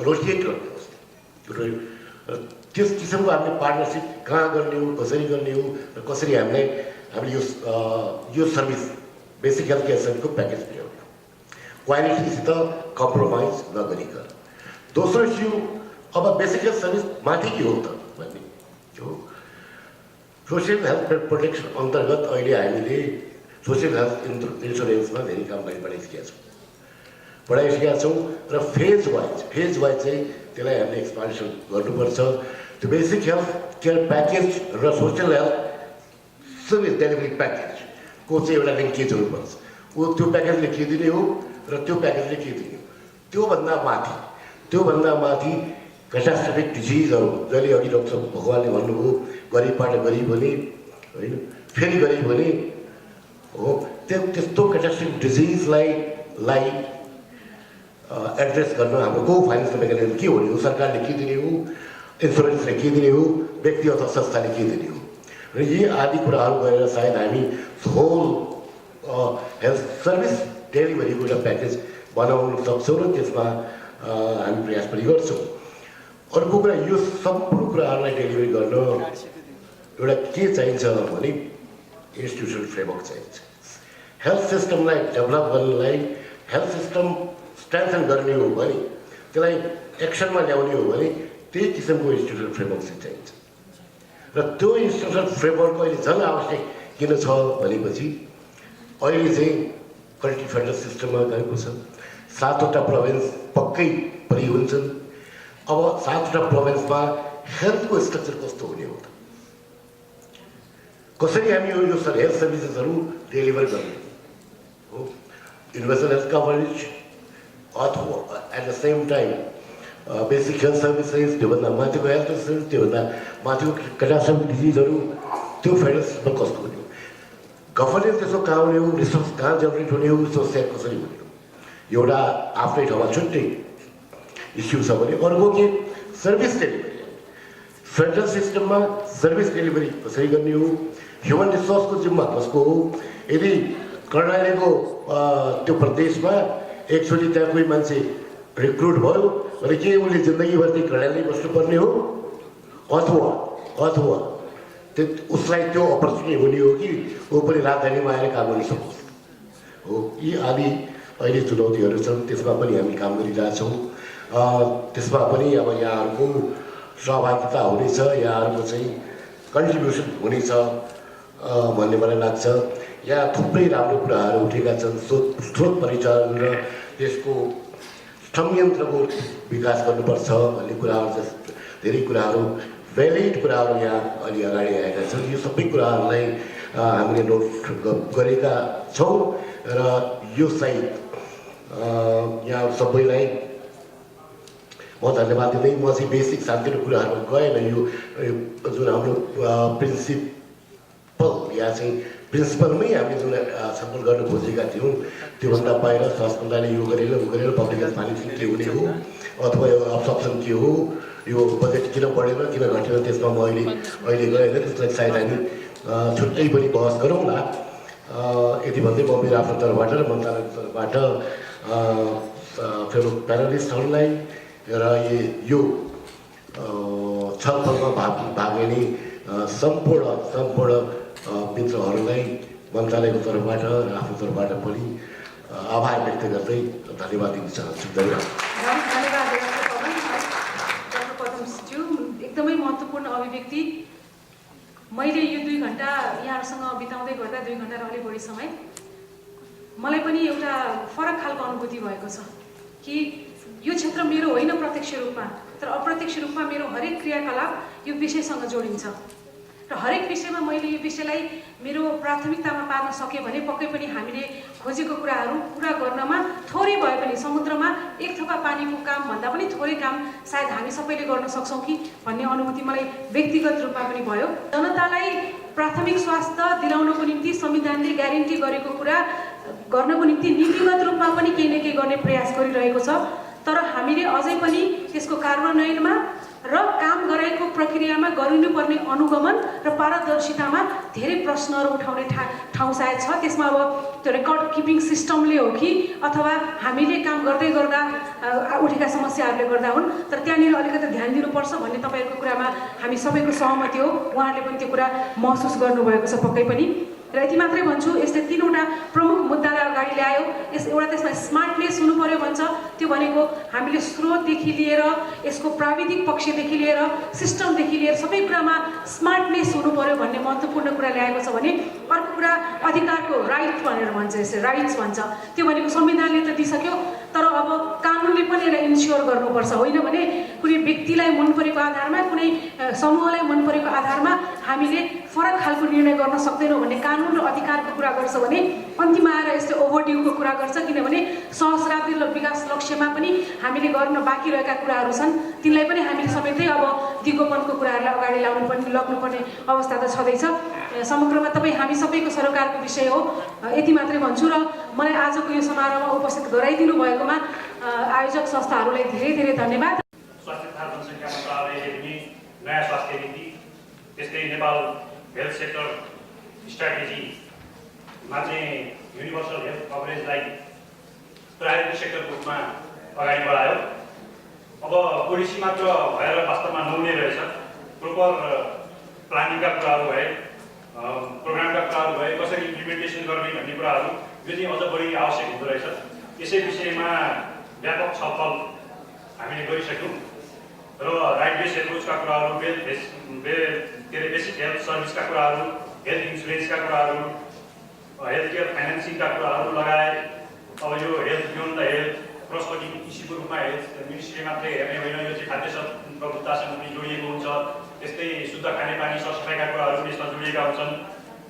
रोटेट गर्नुहोस्। त्यस किसिमको हामीले पार्टनरसिप कहाँ गर्ने हो, कसरी गर्ने हो र कसरी हामीले यो सर्भिस बेसिक हेल्थ केयर सर्भिसको प्याकेज ल्याउने, क्वालिटीसित कम्प्रोमाइज नगरिकन। दोस्रो इस्यु अब बेसिक हेल्थ सर्भिस माथि के हो त भन्ने हो। सोसियल हेल्थ प्रोटेक्सन अन्तर्गत अहिले हामीले सोसियल हेल्थ इन्सुरेन्समा धेरै काम गरिसकेका छौँ र फेज वाइज चाहिँ त्यसलाई हामीले एक्सपान्सन गर्नुपर्छ। त्यो बेसिक हेल्थ केयर प्याकेज र सोसियल हेल्थ सर्भिस डेलिभरी प्याकेजको चाहिँ एउटा लिङ्केजहरू पर्छ। त्यो प्याकेजले के दिने हो र त्यो प्याकेजले के दिने हो, त्योभन्दा माथि क्याटास्ट्रोफिक डिजिजहरू, जहिले अघि डक्टर भगवान्ले भन्नुभयो गरिबबाट गरिब भने होइन, फेरि गरिब भने हो, त्यस्तो क्याटास्ट्रोफिक डिजिजलाई एड्रेस गर्न हाम्रो को फाइनेन्सियल मेकानिजम के हुने हो, सरकारले के दिने हो, इन्सुरेन्सले के दिने हो, व्यक्ति अथवा संस्थाले के दिने हो, र यी आदि कुराहरू गरेर सायद हामी होल हेल्थ सर्भिस डेलिभरीको एउटा प्याकेज बनाउन सक्छौँ र त्यसमा हामी प्रयास पनि गर्छौँ। अर्को कुरा, यो सम्पूर्ण कुराहरूलाई डेलिभरी गर्न एउटा के चाहिन्छ भने इन्स्टिट्युसनल फ्रेमवर्क चाहिन्छ। हेल्थ सिस्टमलाई डेभलप गर्नलाई, हेल्थ सिस्टम स्ट्रेन्थन गर्ने हो भने, त्यसलाई एक्सनमा ल्याउने हो भने त्यही किसिमको इन्स्टिट्युसनल फ्रेमवर्क चाहिँ चाहिन्छ। र त्यो इन्स्टिट्युसनल फ्रेमवर्क अहिले झन् आवश्यक किन छ भनेपछि अहिले चाहिँ कल्टी फेडरल सिस्टममा गएको छ। 7वटा प्रोभिन्स पक्कै परि हुन्छन्। अब 7वटा प्रोभिन्समा हेल्थको स्ट्रक्चर कस्तो हुने हो त, कसरी हामी यो हेल्थ सर्भिसेसहरू डेलिभर गर्ने हो, युनिभर्सल हेल्थ कभरेज अथवा at the same time basic health services, त्योभन्दा माथिको हेल्थ सर्भिस, त्योभन्दा माथिको क्याटास्ट्रोफिक डिजिजहरू, त्यो फेडरल सिस्टम कस्तो हुने हो, गभर्नेन्स त्यसो कहाँ हुने हो, रिसोर्स कहाँ जेनेरेट हुने हो, रिसोर्स सेयर कसरी हुने हो, एउटा आफ्नै ठाउँमा छुट्टै इस्यु छ भने। अर्को के, सर्भिस डेलिभरी, फेडरल सिस्टममा सर्भिस डेलिभरी कसरी गर्ने हो, ह्युमन रिसोर्सको जिम्मा कसको हो। यदि कर्णालीको त्यो प्रदेशमा एकचोटि त्यहाँ कोही मान्छे रिक्रुट भयो भने के उसले जिन्दगीभर चाहिँ कर्णाली बस्नुपर्ने हो, अथवा उसलाई त्यो अपर्च्युनिटी हुने हो कि ऊ पनि राजधानीमा आएर काम गर्न सकोस् हो। यी आदि अहिले चुनौतीहरू छन्, त्यसमा पनि हामी काम गरिरहेछौँ। त्यसमा पनि अब यहाँहरूको सहभागिता हुनेछ, यहाँहरूको चाहिँ कन्ट्रिब्युसन हुनेछ भन्ने मलाई लाग्छ। यहाँ थुप्रै राम्रो कुराहरू उठेका छन्, स्रोत परिचालन र त्यसको संयन्त्रको विकास गर्नुपर्छ भन्ने कुराहरू, धेरै कुराहरू भ्यालिड कुराहरू यहाँ अलि अगाडि आएका छन्। यो सबै कुराहरूलाई हामीले नोट गरेका छौँ र यो सहित यहाँ सबैलाई म धन्यवाद दिँदै म चाहिँ बेसिक सानोतिनो कुराहरूमा गएन। यो जुन हाम्रो प्रिन्सिपल या चाहिँ प्रिन्सिपलमै हामीले जुन छलफल गर्न खोजेका थियौँ त्योभन्दा बाहिर स्वास्थ्य मन्त्रालयले यो गरेर पब्लिक हेल्थ फाइनेन्सिङ के हुने हो अथवा यो अब्सर्प्सन के हो, यो बजेट किन बढेन किन घटेन, त्यसमा म अहिले गएन। त्यसलाई सायद हामी छुट्टै पनि बहस गरौँला। यति भन्दै म मेरो आफ्नो तर्फबाट र मन्त्रालयको तर्फबाट फेलो प्यानलिस्टहरूलाई र यो छलफलमा भाग लिने सम्पूर्ण मित्रहरूलाई मन्त्रालयको तर्फबाट र आफ्नो तर्फबाट पनि आभार व्यक्त गर्दै धन्यवाद दिन चाहन्छु। धन्यवाद। एकदमै महत्त्वपूर्ण अभिव्यक्ति। मैले यो 2 घन्टा यहाँहरूसँग बिताउँदै गर्दा 2 घन्टा र अलि बढी समय मलाई पनि एउटा फरक खालको अनुभूति भएको छ कि यो क्षेत्र मेरो होइन प्रत्यक्ष रूपमा, तर अप्रत्यक्ष रूपमा मेरो हरेक क्रियाकलाप यो विषयसँग जोडिन्छ र हरेक विषयमा मैले यो विषयलाई मेरो प्राथमिकतामा पार्न सकेँ भने पक्कै पनि हामीले खोजेको कुराहरू पुरा गर्नमा थोरै भए पनि समुद्रमा एक थोपा पानीको काम भन्दा पनि थोरै काम सायद हामी सबैले गर्न सक्छौँ कि भन्ने अनुभूति मलाई व्यक्तिगत रूपमा पनि भयो। जनतालाई प्राथमिक स्वास्थ्य दिलाउनको निम्ति संविधानले ग्यारेन्टी गरेको कुरा गर्नको निम्ति नीतिगत रूपमा पनि केही न केही गर्ने प्रयास गरिरहेको छ, तर हामीले अझै पनि त्यसको कार्यान्वयनमा र काम गराएको प्रक्रियामा गरिनुपर्ने अनुगमन र पारदर्शितामा धेरै प्रश्नहरू उठाउने ठाउँ सायद छ। त्यसमा अब त्यो रेकर्ड किपिङ सिस्टमले हो कि अथवा हामीले काम गर्दै गर्दा उठेका समस्याहरूले गर्दा हुन्, तर त्यहाँनिर अलिकति ध्यान दिनुपर्छ भन्ने तपाईँहरूको कुरामा हामी सबैको सहमति हो। उहाँहरूले पनि त्यो कुरा महसुस गर्नुभएको छ पक्कै पनि। र यति मात्रै भन्छु, यसले 3वटा प्रमुख मुद्दालाई अगाडि ल्यायो। एउटा त्यसमा स्मार्टनेस हुनु पर्यो भन्छ, त्यो भनेको हामीले स्रोतदेखि लिएर यसको प्राविधिक पक्षदेखि लिएर सिस्टमदेखि लिएर सबै कुरामा स्मार्टनेस हुनु पर्यो भन्ने महत्त्वपूर्ण कुरा ल्याएको छ भने अर्को कुरा अधिकारको राइट भनेर भन्छ, यसले राइट्स भन्छ। त्यो भनेको संविधानले त दिइसक्यो, तर अब कानुनले पनि यसलाई इन्स्योर गर्नुपर्छ। होइन भने कुनै व्यक्तिलाई मन परेको आधारमा कुनै समूहलाई मन परेको आधारमा हामीले फरक खालको निर्णय गर्न सक्दैनौँ भन्ने कानुन र अधिकारको कुरा गर्छ भने अन्तिममा आएर यसले ओभरड्युको कुरा गर्छ, किनभने सहस्राब्दी विकास लक्ष्यमा पनि हामीले गर्न बाँकी रहेका कुराहरू छन्, तिनलाई पनि हामीले समेतै अब दिगोपनको कुराहरूलाई अगाडि लग्नुपर्ने अवस्था त छँदैछ। समग्रमा तपाईँ हामी सबैको सरकारको विषय हो, यति मात्रै भन्छु। र मलाई आजको यो समारोहमा उपस्थित गराइदिनु भएकोमा आयोजक संस्थाहरूलाई धेरै धेरै धन्यवाद। स्वास्थ्य तथा जनसङ्ख्या मन्त्रालयले पनि नयाँ स्वास्थ्य नीति, त्यस्तै नेपाल हेल्थ सेक्टर स्ट्राटेजीमा चाहिँ युनिभर्सल हेल्थ कभरेजलाई प्रायोरिटी सेक्टरको रूपमा अगाडि बढायो। अब पोलिसी मात्र भएर वास्तवमा नहुने रहेछ, प्रोपर प्लानिङका कुराहरू भए, प्रोग्रामका कुराहरू भए, कसरी इम्प्लिमेन्टेसन गर्ने भन्ने कुराहरू यो चाहिँ अझ बढी आवश्यक हुँदो रहेछ। यसै विषयमा व्यापक छलफल हामीले गरिसक्यौँ र राइट बेस्ड एप्रोचका कुराहरू, बेसिक हेल्थ सर्भिसका कुराहरू, हेल्थ इन्सुरेन्सका कुराहरू, हेल्थ केयर फाइनेन्सिङका कुराहरू लगायत अब यो health beyond the health cross cutting इस्युको रूपमा हेल्थ मिनिस्ट्रीले मात्रै हेर्ने होइन, यो चाहिँ खाद्य प्रभुत्तासँग पनि जोडिएको हुन्छ। त्यस्तै शुद्ध खानेपानी सरसफाइका कुराहरू यसमा जोडिएका हुन्छन्।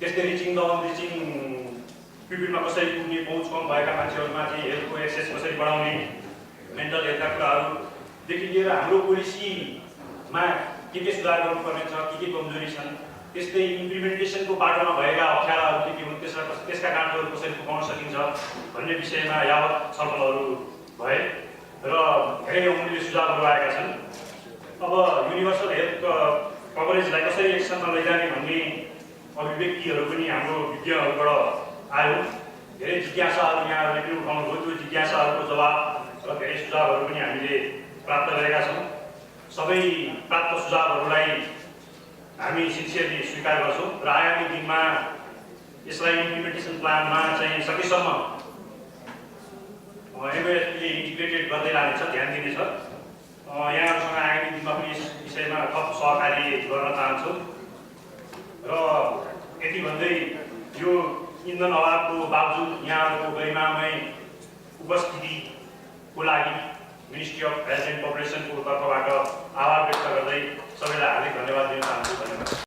त्यस्तै रिचिङ द अनरिचिङ पिपुलमा कसरी पुग्ने, पहुँच कम भएका मान्छेहरूमा चाहिँ हेल्थको एक्सेस कसरी बढाउने, मेन्टल हेल्थका कुराहरूदेखि लिएर हाम्रो पोलिसीमा के सुधार गर्नुपर्ने छ, के कमजोरी छन्, त्यस्तै इम्प्लिमेन्टेसनको बाटोमा भएका अप्ठ्याराहरू के हुन्, त्यसका कारणहरू कसरी पुगाउन सकिन्छ भन्ने विषयमा यावत छलफलहरू भए र धेरै अमूल्य सुझावहरू आएका छन्। अब युनिभर्सल हेल्थ कभरेजलाई कसरी एक्सनमा लैजाने भन्ने अभिव्यक्तिहरू पनि हाम्रो विज्ञहरूबाट आयो। धेरै जिज्ञासाहरू यहाँहरूले पनि उठाउनुभयो, त्यो जिज्ञासाहरूको जवाब र धेरै सुझावहरू पनि हामीले प्राप्त गरेका छौँ। सबै प्राप्त सुझावहरूलाई हामी सिन्सियरली स्वीकार गर्छौँ र आगामी दिनमा यसलाई इम्प्लिमेन्टेसन प्लानमा चाहिँ सकेसम्म एमओएसले इन्टिग्रेटेड गर्दै लानेछ, ध्यान दिनेछ। यहाँहरूसँग आगामी दिनमा पनि यस विषयमा थप सहकारी गर्न चाहन्छौँ र यति भन्दै यो इन्धन अभावको बावजुद यहाँहरूको गरिमामय उपस्थितिको लागि मिनिस्ट्री अफ हेल्थ एन्ड पपुलेसनको तर्फबाट आभार व्यक्त गर्दै सबैलाई हार्दिक धन्यवाद दिन चाहन्छु। धन्यवाद।